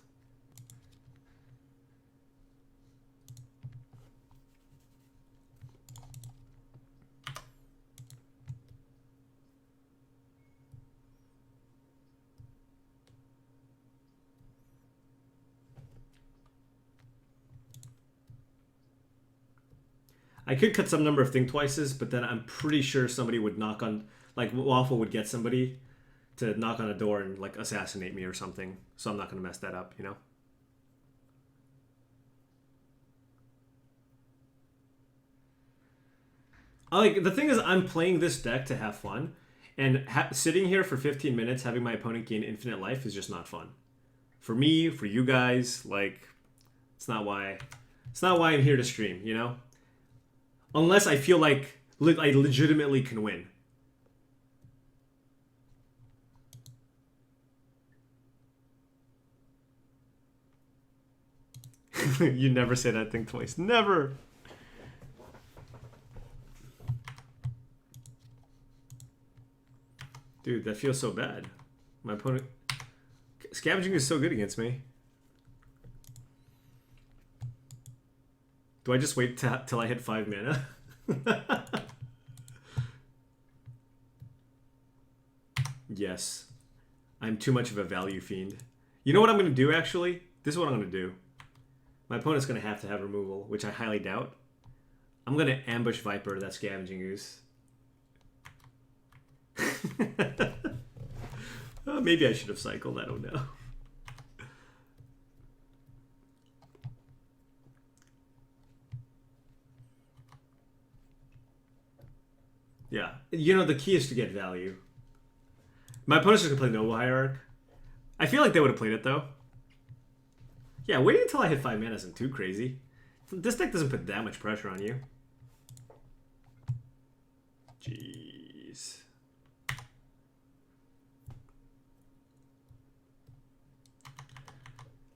I could cut some number of Think Twices, but then I'm pretty sure somebody would knock on, like Waffle would get somebody to knock on a door and like assassinate me or something. So I'm not going to mess that up, you know? Like, the thing is, I'm playing this deck to have fun, and sitting here for 15 minutes having my opponent gain infinite life is just not fun. For me, for you guys, like, it's not why I'm here to stream, you know? Unless I feel like I legitimately can win. You never say that thing twice. Never. Dude, that feels so bad. My opponent... Scavenging is so good against me. Do I just wait till I hit 5 mana? Yes. I'm too much of a value fiend. You know what I'm going to do, actually? This is what I'm going to do. My opponent's going to have removal, which I highly doubt. I'm going to ambush Viper that Scavenging Ooze. Maybe I should have cycled. I don't know. Yeah. You know, the key is to get value. My opponent's just going to play Noble Hierarch. I feel like they would have played it, though. Yeah, waiting until I hit 5 mana isn't too crazy. This deck doesn't put that much pressure on you. Jeez.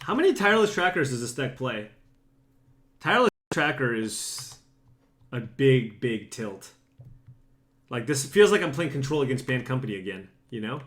How many Tireless Trackers does this deck play? Tireless Tracker is a big, big tilt. Like, this feels like I'm playing Control against Band Company again, you know?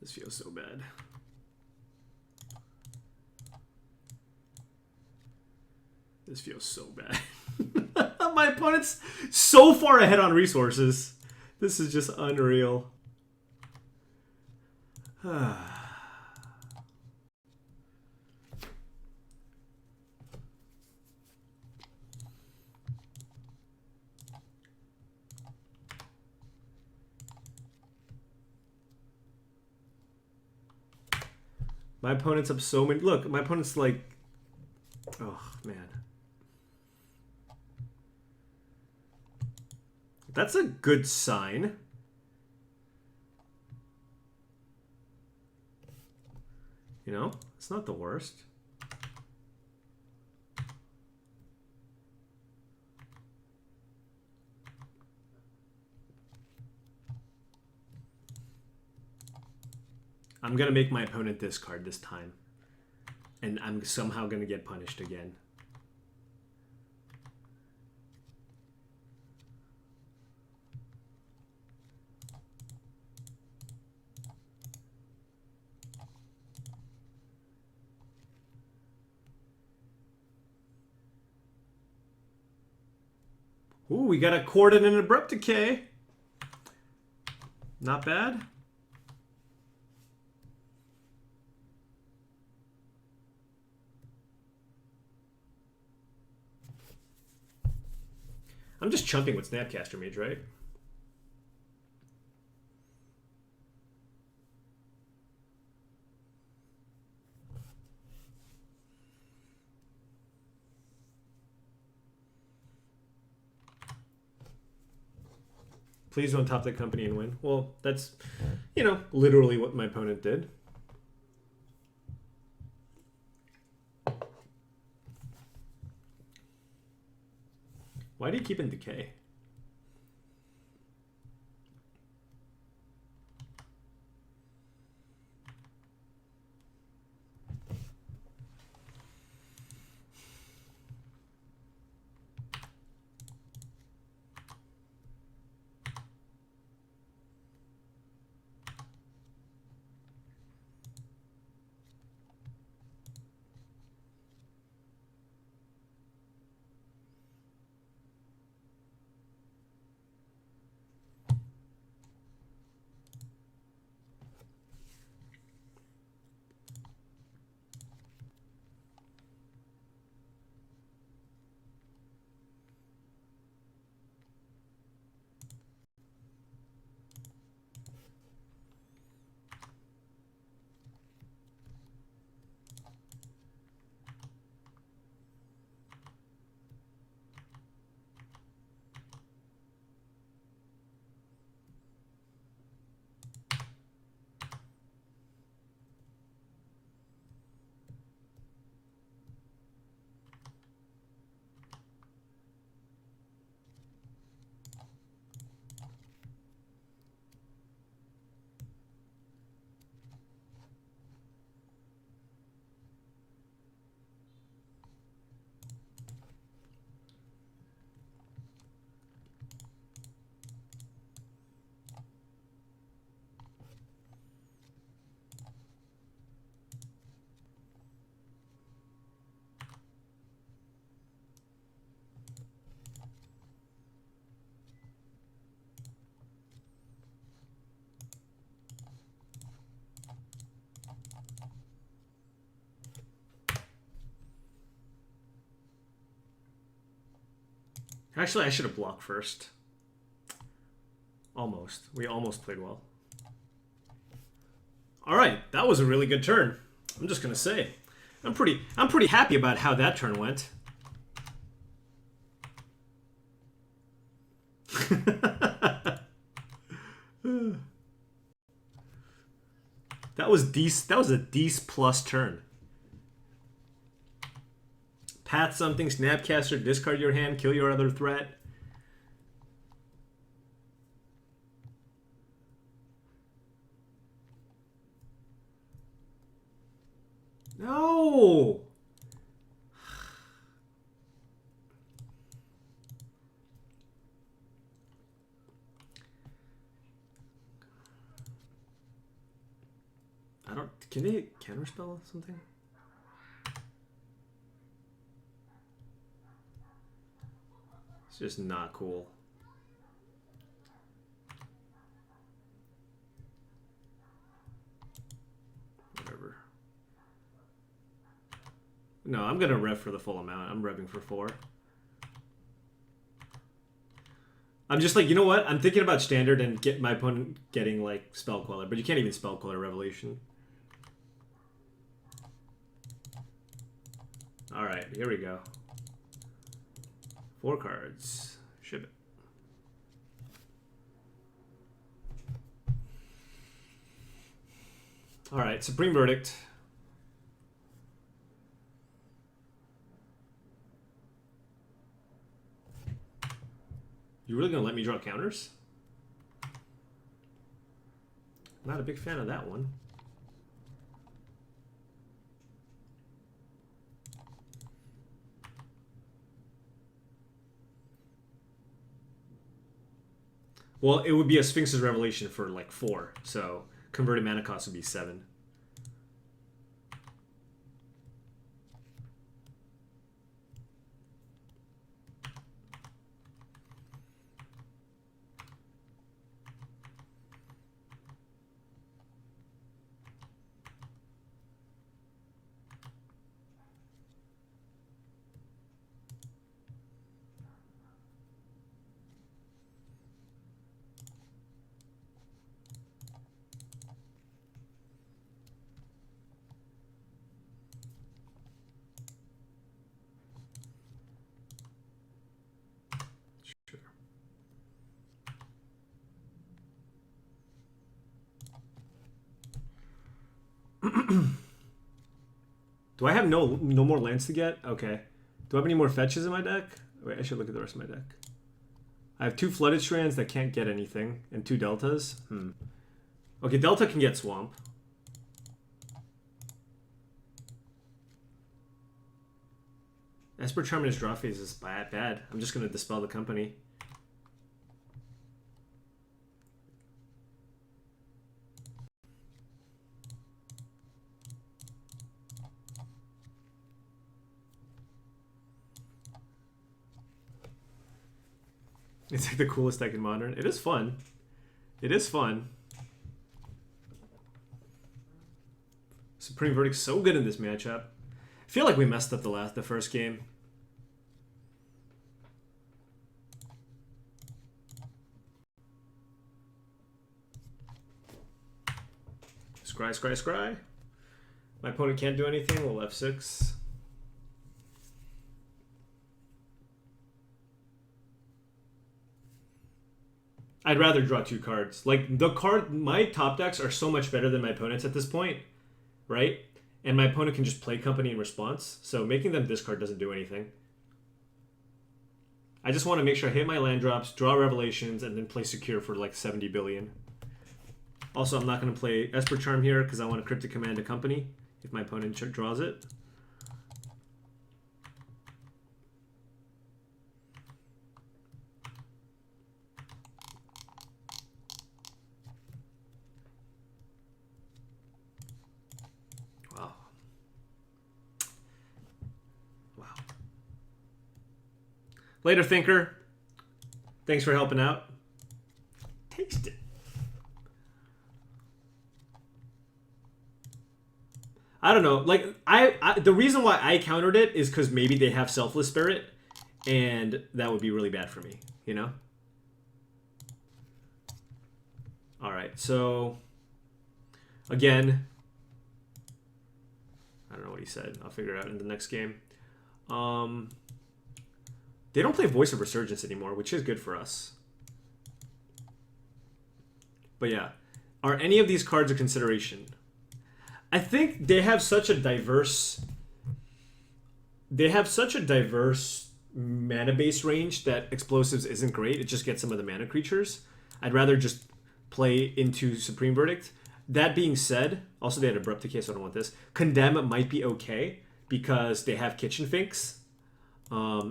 This feels so bad. This feels so bad. My opponent's so far ahead on resources. This is just unreal. My opponent's up so many. Look, my opponent's like, oh man. That's a good sign. You know, it's not the worst. I'm gonna make my opponent discard this time. And I'm somehow gonna get punished again. Ooh, we got a Chord and an Abrupt Decay. Not bad. I'm just chumping with Snapcaster Mage, right? Please don't top the company and win. Well, that's, you know, literally what my opponent did. Why do you keep in Decay? Actually, I should have blocked first. Almost. We almost played well. All right, that was a really good turn. I'm just gonna say, I'm pretty happy about how that turn went. That was a Dece plus turn. Path something, Snapcaster, discard your hand, kill your other threat. No! I don't... Can they counterspell something? It's just not cool. Whatever. No, I'm gonna rev for the full amount. I'm revving for 4. I'm just like, you know what? I'm thinking about standard and get my opponent getting like Spell Queller, but you can't even Spell Queller Revelation. All right, here we go. 4 cards. Ship it. All right, Supreme Verdict. You really gonna let me draw counters? Not a big fan of that one. Well, it would be a Sphinx's Revelation for like 4, so converted mana cost would be 7. Do I have no more lands to get? Okay. Do I have any more fetches in my deck? Wait, I should look at the rest of my deck. I have 2 Flooded Strands that can't get anything, and 2 Deltas. Okay, Delta can get Swamp. Esper Charm in his draw phase is bad. I'm just going to Dispel the Company. It's like the coolest deck in Modern. It is fun. It is fun. Supreme Verdict's so good in this matchup. I feel like we messed up the first game. Scry. My opponent can't do anything. We'll F6. I'd rather draw 2 cards. Like, my top decks are so much better than my opponent's at this point, right? And my opponent can just play Company in response. So making them discard doesn't do anything. I just want to make sure I hit my land drops, draw Revelations, and then play Secure for like 70 billion. Also, I'm not going to play Esper Charm here because I want to Cryptic Command a Company if my opponent draws it. Later, Thinker. Thanks for helping out. Taste it. I don't know. Like, the reason why I countered it is because maybe they have Selfless Spirit, and that would be really bad for me, you know? All right, so again, I don't know what he said. I'll figure it out in the next game. They don't play Voice of Resurgence anymore, which is good for us. But yeah, are any of these cards a consideration? I think they have such a diverse mana base range that Explosives isn't great. It just gets some of the mana creatures. I'd rather just play into Supreme Verdict. That being said, also they had Abrupt Decay, so I don't want this. Condemn might be okay because they have Kitchen Finks. Yeah.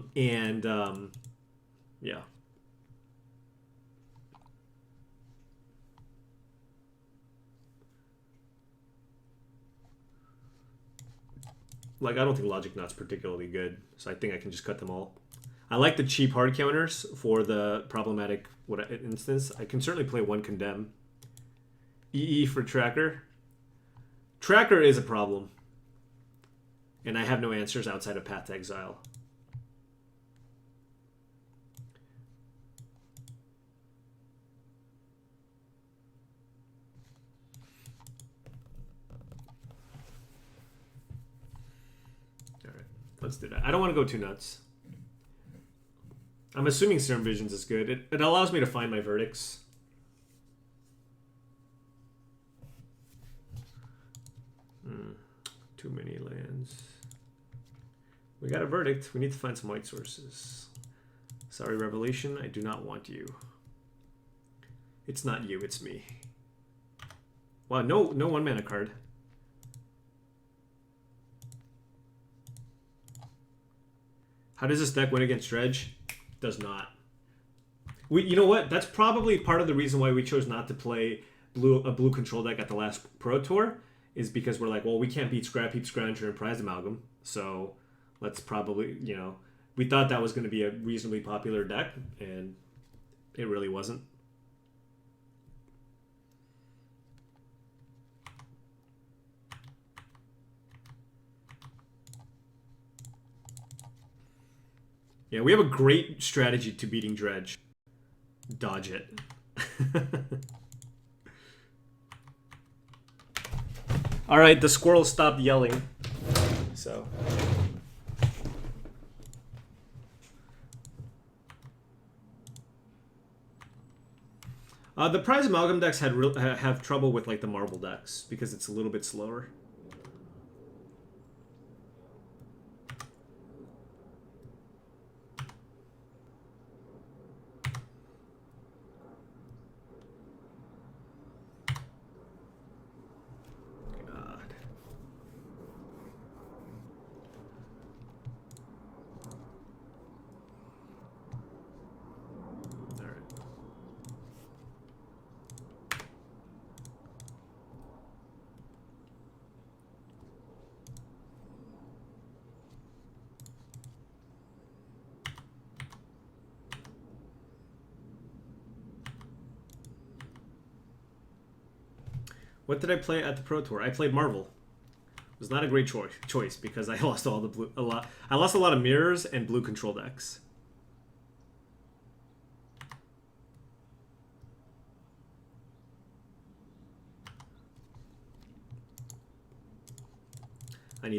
Like, I don't think Logic Knot's particularly good, so I think I can just cut them all. I like the cheap hard counters for the problematic instance. I can certainly play one Condemn. EE for Tracker. Tracker is a problem. And I have no answers outside of Path to Exile. Alright, let's do that. I don't want to go too nuts. I'm assuming Serum Visions is good. It allows me to find my verdicts. Too many lands. We got a verdict. We need to find some white sources. Sorry, Revelation. I do not want you. It's not you, it's me. Wow, no one mana card. How does this deck win against Dredge? Does not. You know what? That's probably part of the reason why we chose not to play a blue control deck at the last Pro Tour, is because we're like, well, we can't beat Scrap Heap, Scrounger, and Prized Amalgam, so let's probably, you know, we thought that was going to be a reasonably popular deck, and it really wasn't. Yeah, we have a great strategy to beating Dredge. Dodge it. All right, the squirrel stopped yelling. So. The Prize Amalgam decks have trouble with like the Marble decks because it's a little bit slower. What did I play at the Pro Tour? I played Marvel. It was not a great choice because I lost all the blue I lost a lot of mirrors and blue control decks. I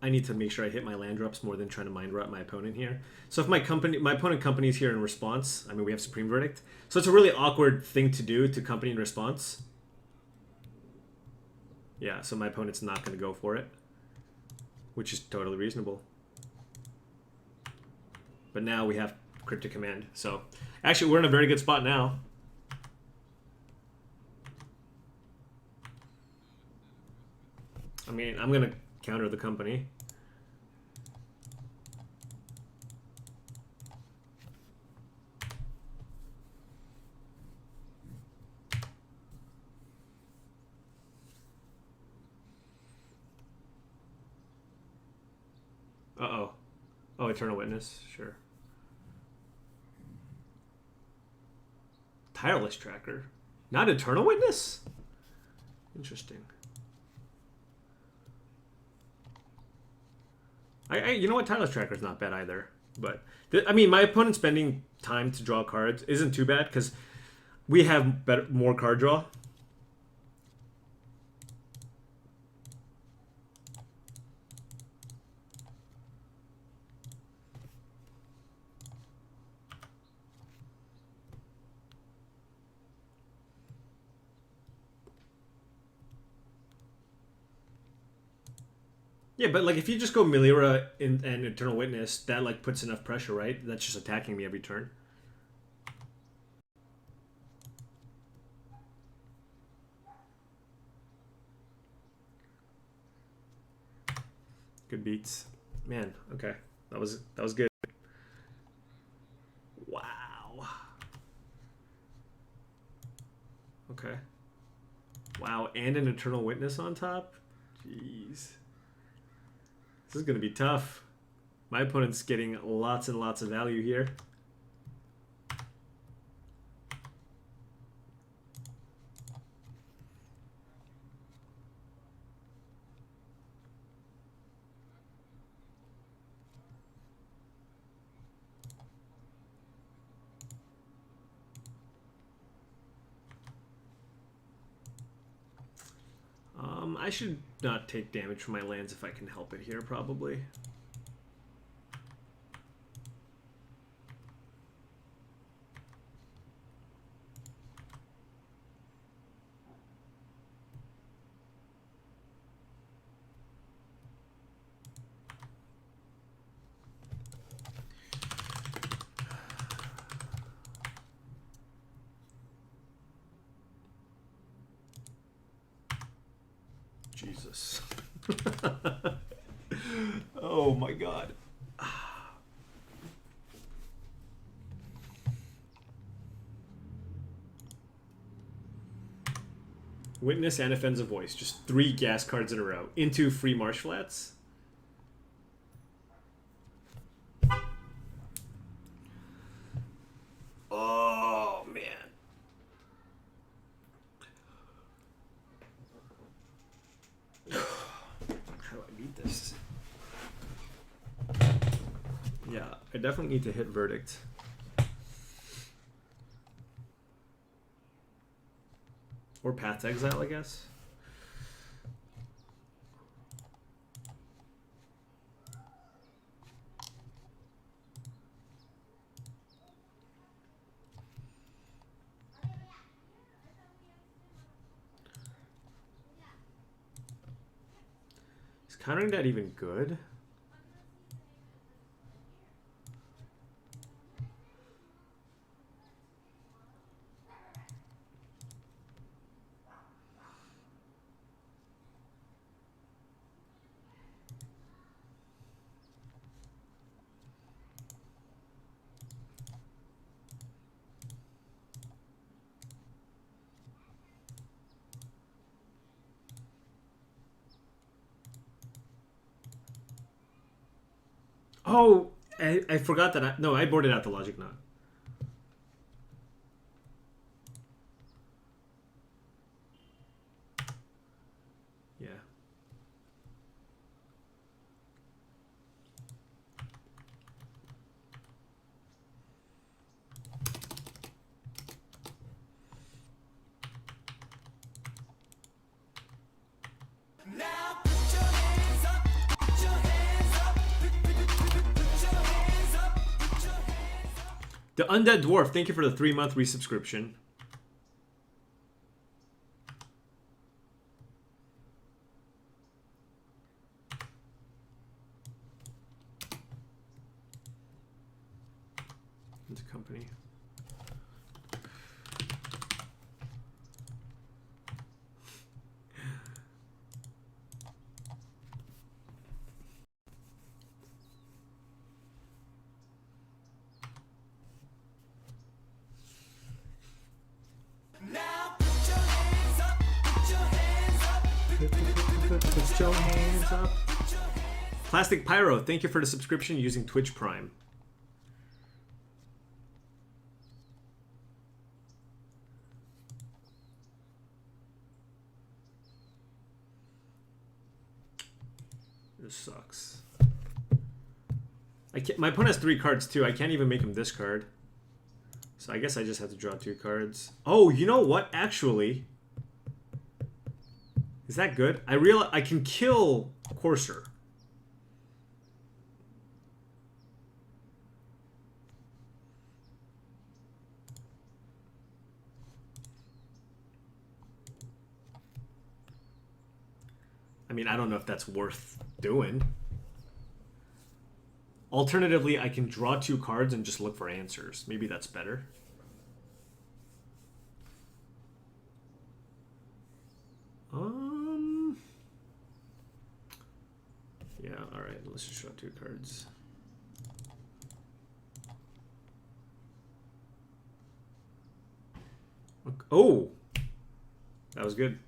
need to make sure I hit my land drops more than trying to mind rot my opponent here. So if my opponent companies here in response, I mean we have Supreme Verdict. So it's a really awkward thing to do to company in response. Yeah, so my opponent's not going to go for it, which is totally reasonable. But now we have Cryptic Command. So actually, we're in a very good spot now. I mean, I'm going to counter the company. Uh-oh. Oh, Eternal Witness. Sure. Tireless Tracker. Not Eternal Witness? Interesting. You know what? Tireless Tracker's not bad either. But I mean, my opponent spending time to draw cards isn't too bad because we have more card draw. Yeah, but like if you just go Melira and Eternal Witness, that like puts enough pressure, right? That's just attacking me every turn. Good beats. Man, okay. That was good. Wow. Okay. Wow, and an Eternal Witness on top? Jeez. This is going to be tough. My opponent's getting lots and lots of value here. I should not take damage from my lands if I can help it here, probably. Jesus. Oh my god. Witness and Offensive Voice. Just 3 gas cards in a row. Into free Marsh Flats. Oh, man. How do I beat this? Yeah, I definitely need to hit Verdict. Or Path to Exile, I guess. Is countering that even good? Oh, I forgot that. No, I boarded out the Logic Knot. Yeah. Now put your hands up, put your hands up, put your hands up, put your hands up. The Undead Dwarf, thank you for the 3-month resubscription. Into company. Now put your hands up, put your hands up, Put your hands up. Plastic Pyro, thank you for the subscription using Twitch Prime. This sucks. My opponent has 3 cards too. I can't even make him discard. So I guess I just have to draw 2 cards. Oh, you know what? Actually, is that good? I realize I can kill Courser. I mean, I don't know if that's worth doing. Alternatively, I can draw 2 cards and just look for answers. Maybe that's better. Yeah, alright, let's just draw 2 cards. Oh! That was good.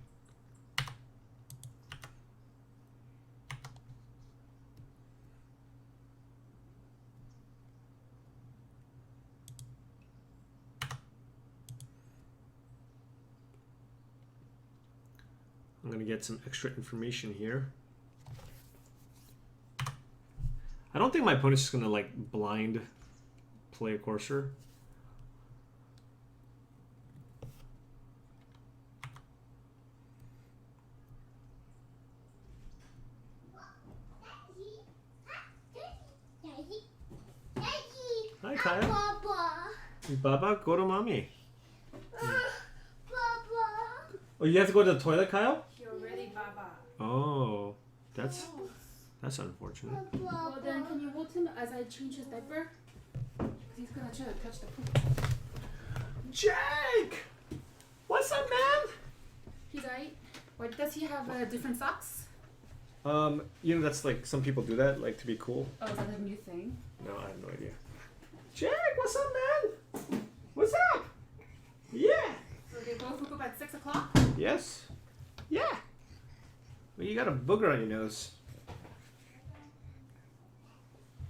I'm going to get some extra information here. I don't think my opponent's just going to like blind play a Courser. Hi, Kaya. Baba, go to mommy. Oh, you have to go to the toilet, Kyle? You're ready, Baba. Oh, that's unfortunate. Well, then can you hold him as I change his diaper? 'Cause he's gonna try to touch the poop. Jake! What's up, man? He's alright. Or does he have different socks? You know, that's like, some people do that, like, to be cool. Oh, is that a new thing? No, I have no idea. Jake, what's up, man? What's up? Yeah. So they both woke up at 6 o'clock? Yes. Yeah. Well, you got a booger on your nose.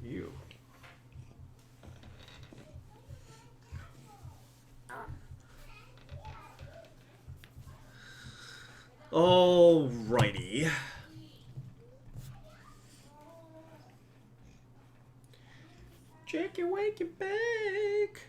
You. Alrighty. Jake, you wake and bake.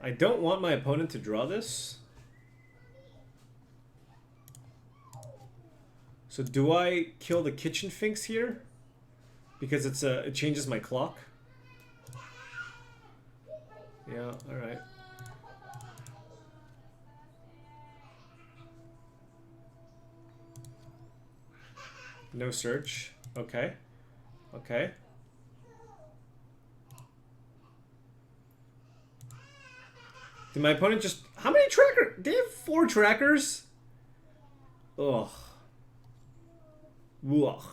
I don't want my opponent to draw this. So do I kill the kitchen finks here? Because it changes my clock. Yeah, alright. No search. Okay. Okay. Did my opponent just... How many trackers? They have 4 trackers? Ugh. Ugh.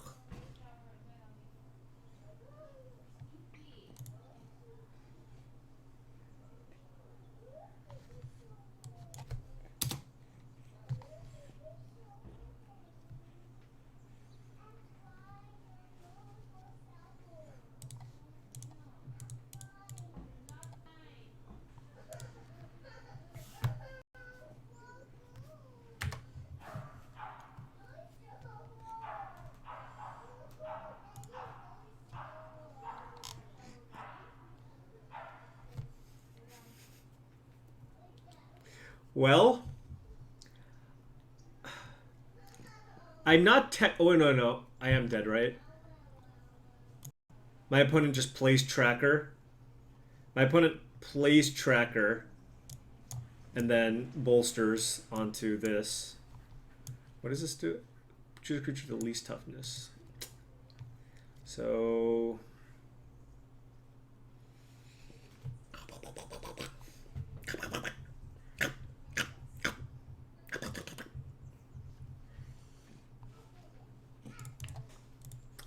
Well, I'm not oh, no. I am dead, right? My opponent just plays tracker. My opponent plays tracker and then bolsters onto this. What does this do? Choose a creature with the least toughness. So...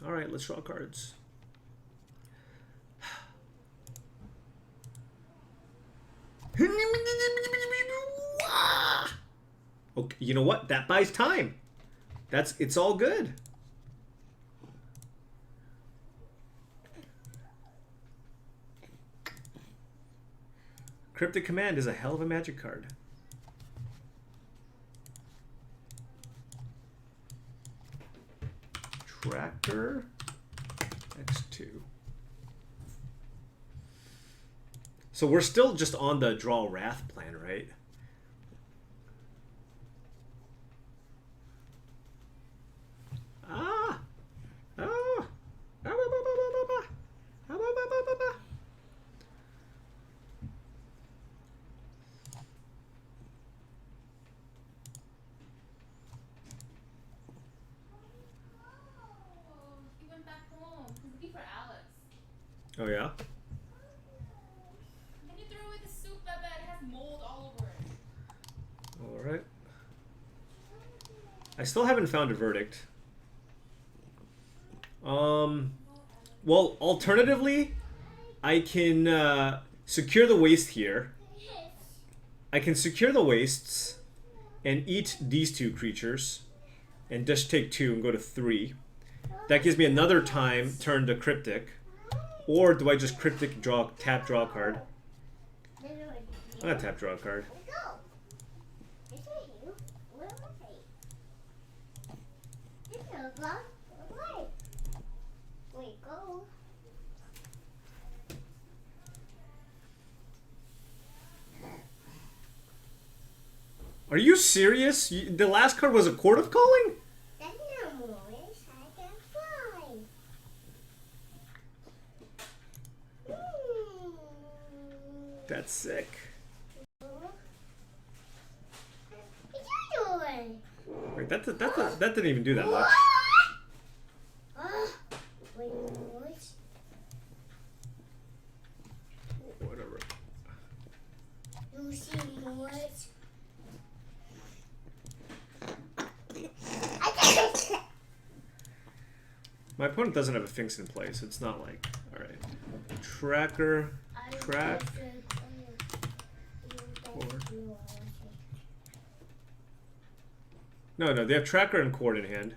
Alright, let's draw cards. Okay, you know what? That buys time. It's all good. Cryptic Command is a hell of a Magic card. Tractor X2. So we're still just on the draw Wrath plan, right? Ah! Ah! Ah, ba, ba, ba, ba, ba, ba. Ah, ba, ba, ba, ba, ba. He went back home. He's looking for Alex. Oh yeah? Can you throw away the soup, Bebe? It has mold all over it. All right. I still haven't found a verdict. Well, alternatively, I can secure the waste here. I can secure the wastes and eat these two creatures and just take 2 and go to 3. That gives me another turn to Cryptic. Or do I just Cryptic tap draw a card? I'm gonna tap draw a card. Are you serious? The last card was a Court of Calling? That's sick. Wait, that didn't even do that much. Whatever. My opponent doesn't have a Finks in play, so it's not like... Alright. Tracker. Track. No, they have Tracker and Cord in hand.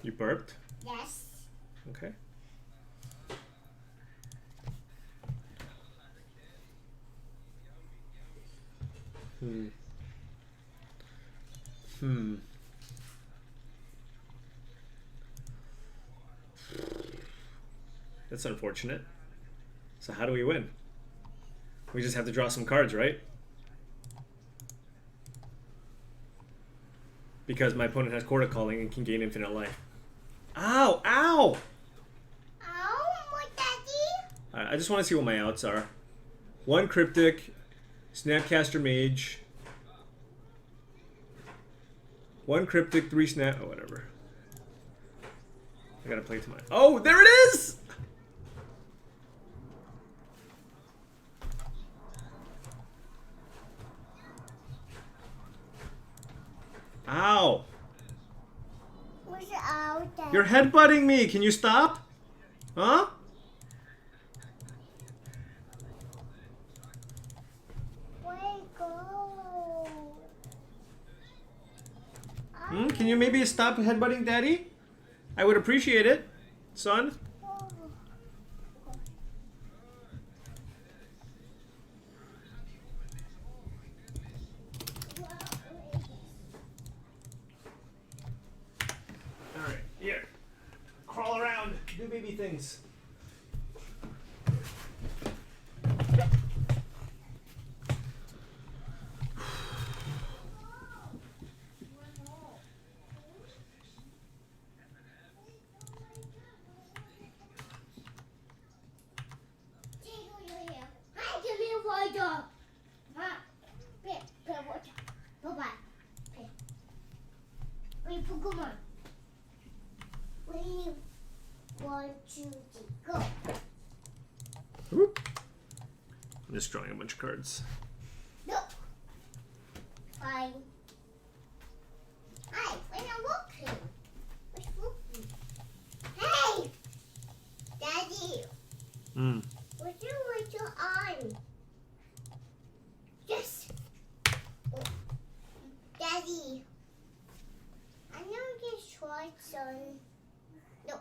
You burped? Yes. Okay. That's unfortunate. So how do we win? We just have to draw some cards, right? Because my opponent has Court of Calling and can gain infinite life. Ow! Ow! Alright, I just want to see what my outs are. 1 Cryptic, Snapcaster Mage. 1 Cryptic, 3 Snap... Oh, whatever. I gotta play to my... Oh, there it is! Ow! You're headbutting me! Can you stop? Huh? Can you maybe stop headbutting Daddy? I would appreciate it, son. Alright, here. Crawl around. Do baby things. Pokemon. We want you to go. Whoop. I'm just drawing a bunch of cards. No. Fine. Hey, when I'm walking. What's walking? Hey! Daddy. What's your with your arm? Yes. Oh. Daddy. I'm gonna get short, son. No.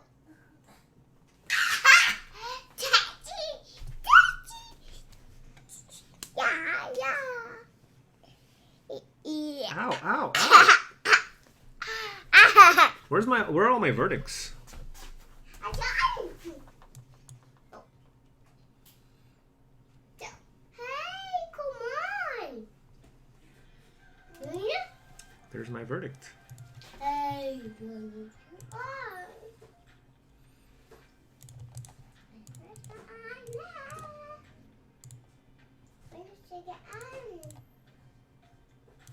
Ow! Where are all my verdicts? I got it. Oh. Hey, come on. Yeah. There's my verdict. Hey, where you are?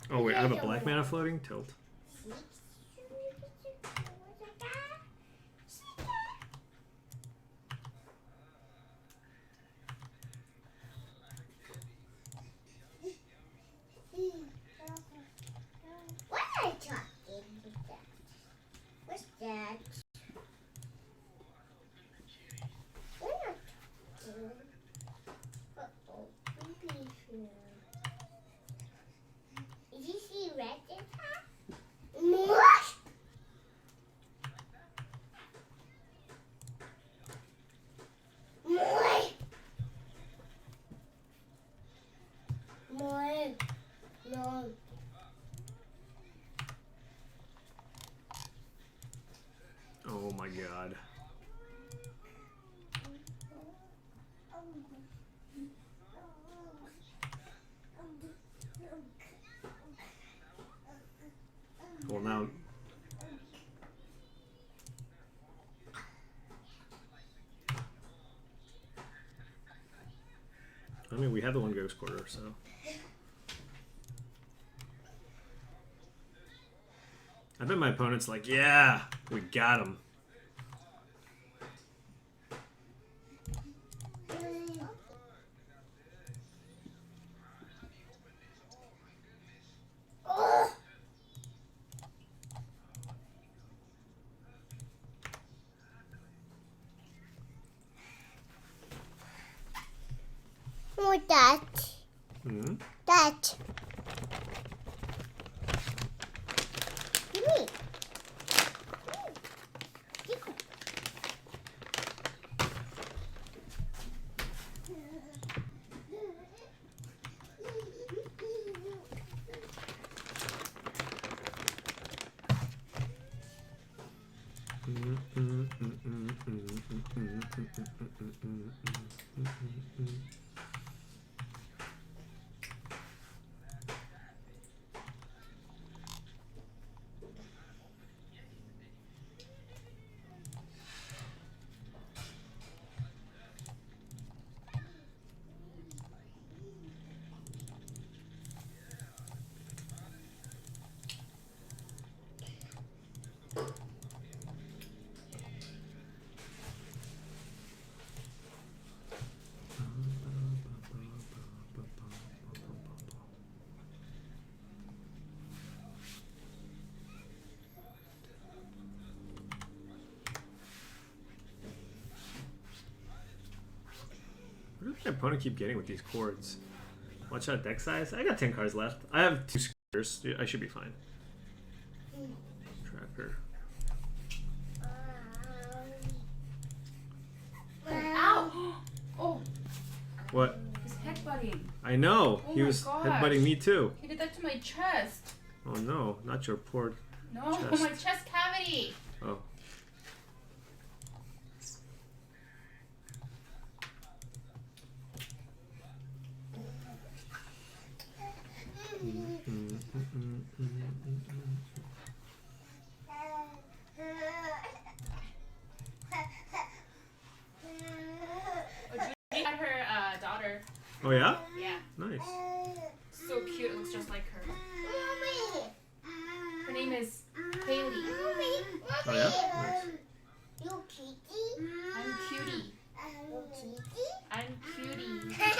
Oh wait, I have a black mana floating? Tilt. What are you talking about? What's that? We're not talking. Uh-oh. Please. Did you see red in that? What? More. More. No. Oh my god. Well now. I mean, we had the one ghost quarter, so. I bet my opponent's like, yeah, we got him. What that? Hmm? That. Me. What does my opponent keep getting with these chords? Watch out, deck size. I got 10 cards left. I have 2 squares. I should be fine. Tracker. Ow! Oh, What? he's headbutting. I know. Oh He my was gosh. headbutting me too. He did that to my chest. Oh no, not your poor. No, Chest. my chest cavity. Oh. Judy had her daughter. Oh yeah? Yeah, Nice. so cute. It looks just like her. Mommy. Her name is Haley. Oh yeah? Nice. You kitty? I'm cutie. You kitty? I'm cutie. Good.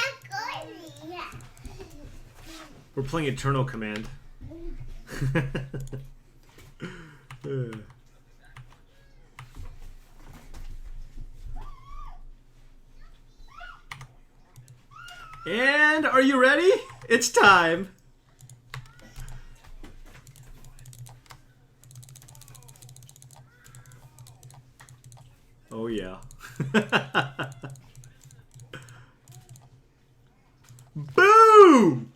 We're playing Eternal Command. And are you ready? It's time. Oh yeah. Boom!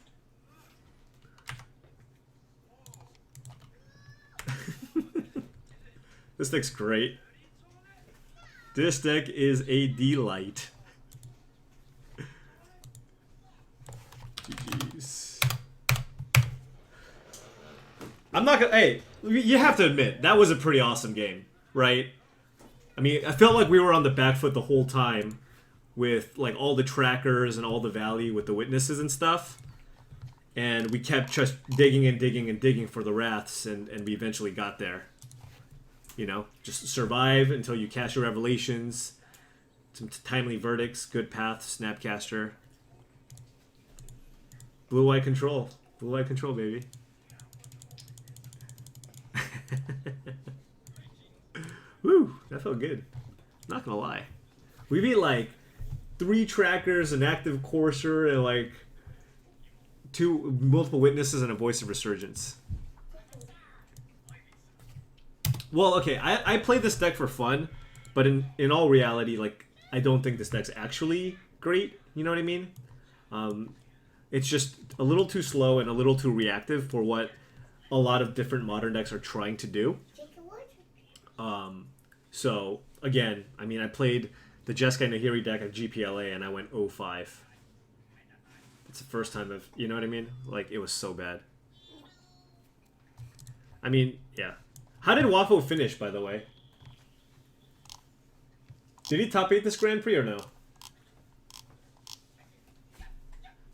deck's great. This deck is a delight. GG's. I'm not gonna. Hey, you have to admit that was a pretty awesome game, right? I mean, I felt like we were on the back foot the whole time with like all the trackers and all the value with the witnesses and stuff. And we kept just digging and digging and digging for the wraths, and we eventually got there. You know, just survive until you cast your revelations. Some timely verdicts, good path, Snapcaster. Blue-white control. Blue-white control, baby. Woo, that felt good. Not gonna lie. We beat like 3 trackers, an active courser, and like multiple witnesses and a voice of resurgence. Well, okay, I played this deck for fun, but in all reality, like, I don't think this deck's actually great. You know what I mean? It's just a little too slow and a little too reactive for what a lot of different modern decks are trying to do. So, again, I mean, I played the Jeskai Nahiri deck at GPLA and I went 0-5. It's the first time I've, you know what I mean? Like, it was so bad. I mean, yeah. How did Waffle finish, by the way? Did he top 8 this Grand Prix or no?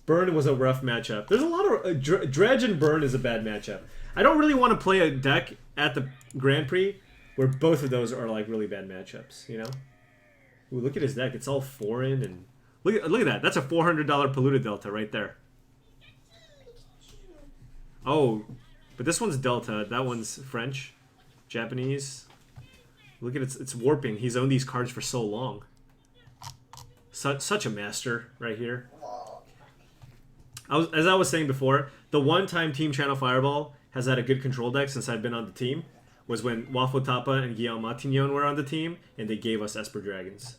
Burn was a rough matchup. There's a lot of... Dredge and Burn is a bad matchup. I don't really want to play a deck at the Grand Prix where both of those are like really bad matchups, you know? Ooh, look at his deck. It's all foreign and... Look at that. That's a $400 Polluted Delta right there. Oh, but this one's Delta. That one's French. Japanese. Look at it's warping. He's owned these cards for so long. Such a master right here. As I was saying before, the one time Team Channel Fireball has had a good control deck since I've been on the team was when Waffle Tapa and Guillaume Matignon were on the team, and they gave us Esper Dragons.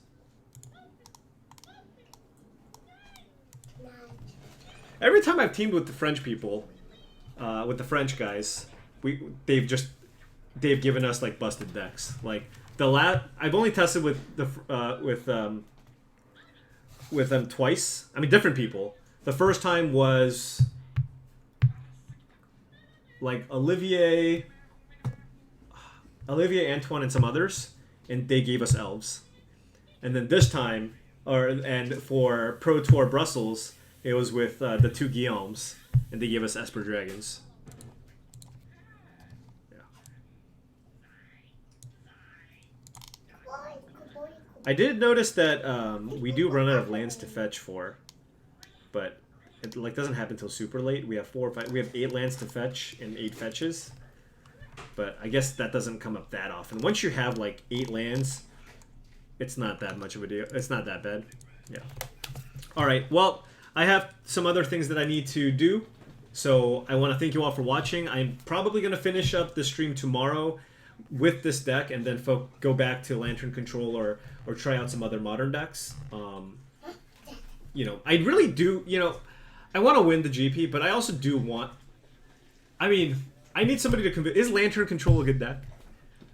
Every time I've teamed with the French people, with the French guys, they've given us like busted decks. Like I've only tested with them twice. I mean, different people. The first time was like Olivier, Antoine, and some others, and they gave us elves. And then this time, and for Pro Tour Brussels, it was with the 2 Guillaumes, and they gave us Esper Dragons. Yeah. I did notice that we do run out of lands to fetch for, but it like doesn't happen until super late. We have 4 or 5. We have 8 lands to fetch and 8 fetches, but I guess that doesn't come up that often. Once you have like 8 lands, it's not that much of a deal. It's not that bad. Yeah. All right. Well, I have some other things that I need to do, so I want to thank you all for watching. I'm probably going to finish up the stream tomorrow with this deck, and then go back to Lantern Control or try out some other modern decks. You know, I really do, you know, I want to win the GP, but I also do want, I mean, I need somebody to convince. Is Lantern Control a good deck?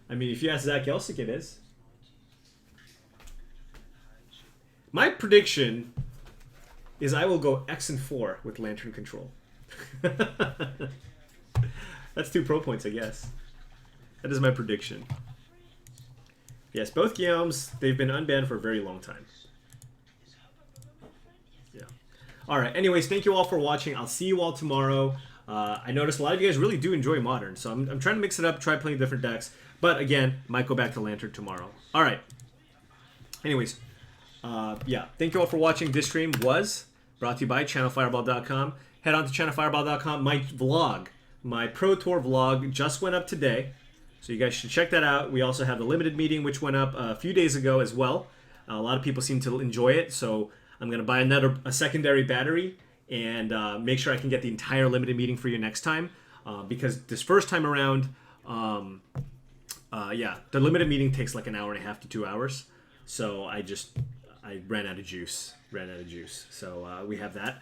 I mean, if you ask Zach Yelsick, it is. My prediction is I will go X4 with Lantern Control. That's 2 pro points, I guess. That is my prediction. Yes, both Guillaumes, they've been unbanned for a very long time. Yeah. Alright, anyways, thank you all for watching. I'll see you all tomorrow. I noticed a lot of you guys really do enjoy Modern, so I'm trying to mix it up, try playing different decks. But again, might go back to Lantern tomorrow. Alright. Anyways, yeah, thank you all for watching. This stream was brought to you by channelfireball.com. Head on to channelfireball.com. My vlog, my Pro Tour vlog just went up today, so you guys should check that out. We also have the limited meeting, which went up a few days ago as well. A lot of people seem to enjoy it, so I'm going to buy a secondary battery and make sure I can get the entire limited meeting for you next time, because this first time around, yeah, the limited meeting takes like an hour and a half to 2 hours, so I ran out of juice. So we have that.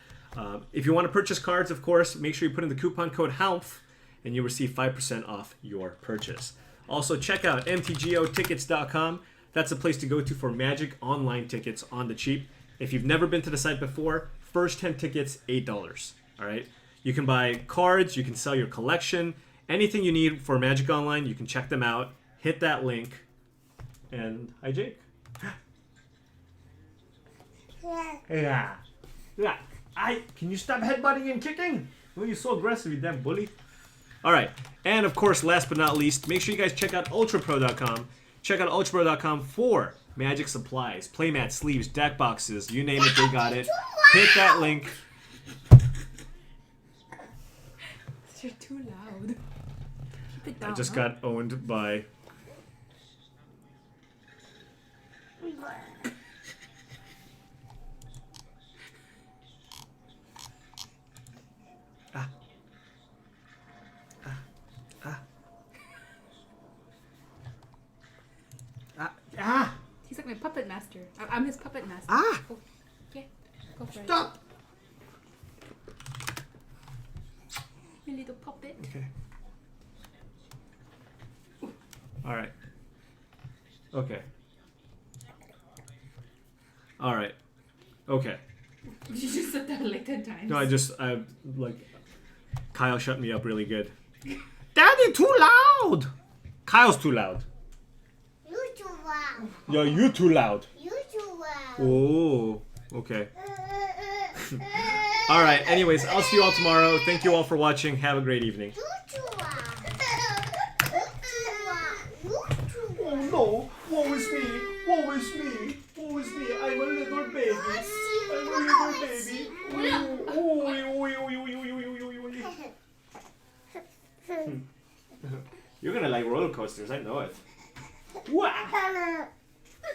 If you want to purchase cards, of course, make sure you put in the coupon code HALMF and you'll receive 5% off your purchase. Also, check out mtgotickets.com. That's a place to go to for Magic online tickets on the cheap. If you've never been to the site before, first 10 tickets, $8. All right? You can buy cards, you can sell your collection, anything you need for Magic Online, you can check them out. Hit that link. And hi, Jake. Yeah. Yeah. Can you stop headbutting and kicking? Why are you so aggressive, you damn bully? All right. And of course, last but not least, make sure you guys check out ultrapro.com. Check out ultrapro.com for Magic supplies, playmat, sleeves, deck boxes, you name it, they got it. Hit that link. You're too loud. Keep it down. I just got owned by... He's like my puppet master. I'm his puppet master. Ah! Oh, yeah, go for Stop! it. My little puppet. Okay. All right. Okay. All right. Okay. You just said that like 10 times. No, Kyle shut me up really good. Daddy, too loud! Kyle's too loud. You too loud. Yeah, you too loud. You too loud. Oh, okay. All right. Anyways, I'll see you all tomorrow. Thank you all for watching. Have a great evening. You too loud. You too loud. You too Oh loud. no! Woe is me! Woe is me! Woe is me! I'm a little baby. I'm a little baby. You're gonna like roller coasters. I know it. Wah!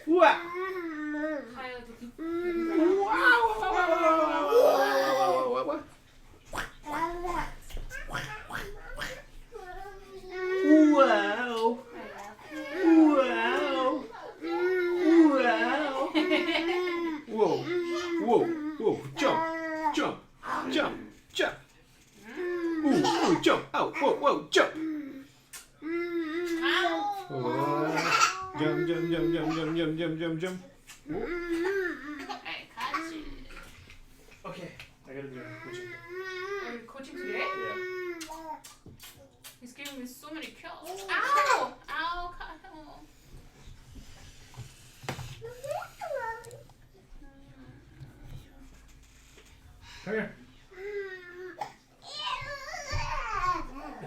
Wah! Wow! Wow! Wow! Whoa! Whoa! Whoa! Jump! Jump! Jump! Jump! Ooh! Ooh! Jump! Oh! Whoa! Whoa! Jump! Jump! Jump! Jump! Jump! Jump! Jump! Jump! Jump! Jump! Okay, I gotta do coaching. Are you coaching today? Yeah. He's giving me so many kills. Ow! Ow! Kyle. Come here.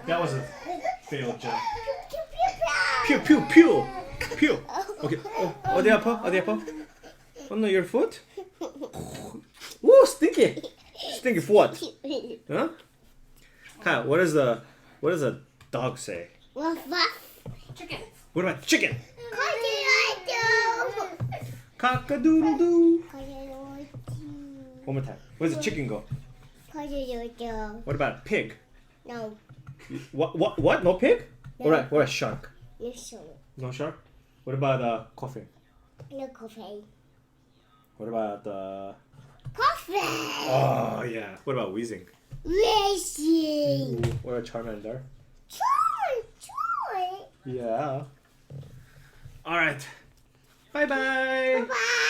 That was a failed jump. Pew pew pew pew. Okay. Oh, 어디 아파? 어디 아파? Oh no, your foot? Ooh, stinky. Stinky foot. Huh? Kyle, what does a dog say? Chicken. What about chicken? Cock-a-doodle-doo. One more time. Where does the chicken go? What about pig? No. What? No pig? What about shark? No show. No shark? What about coffee? No coffee. What about Coffee. Oh yeah. What about wheezing? Racing. What about Charmander? Troy. Yeah. All right. Bye bye. Bye.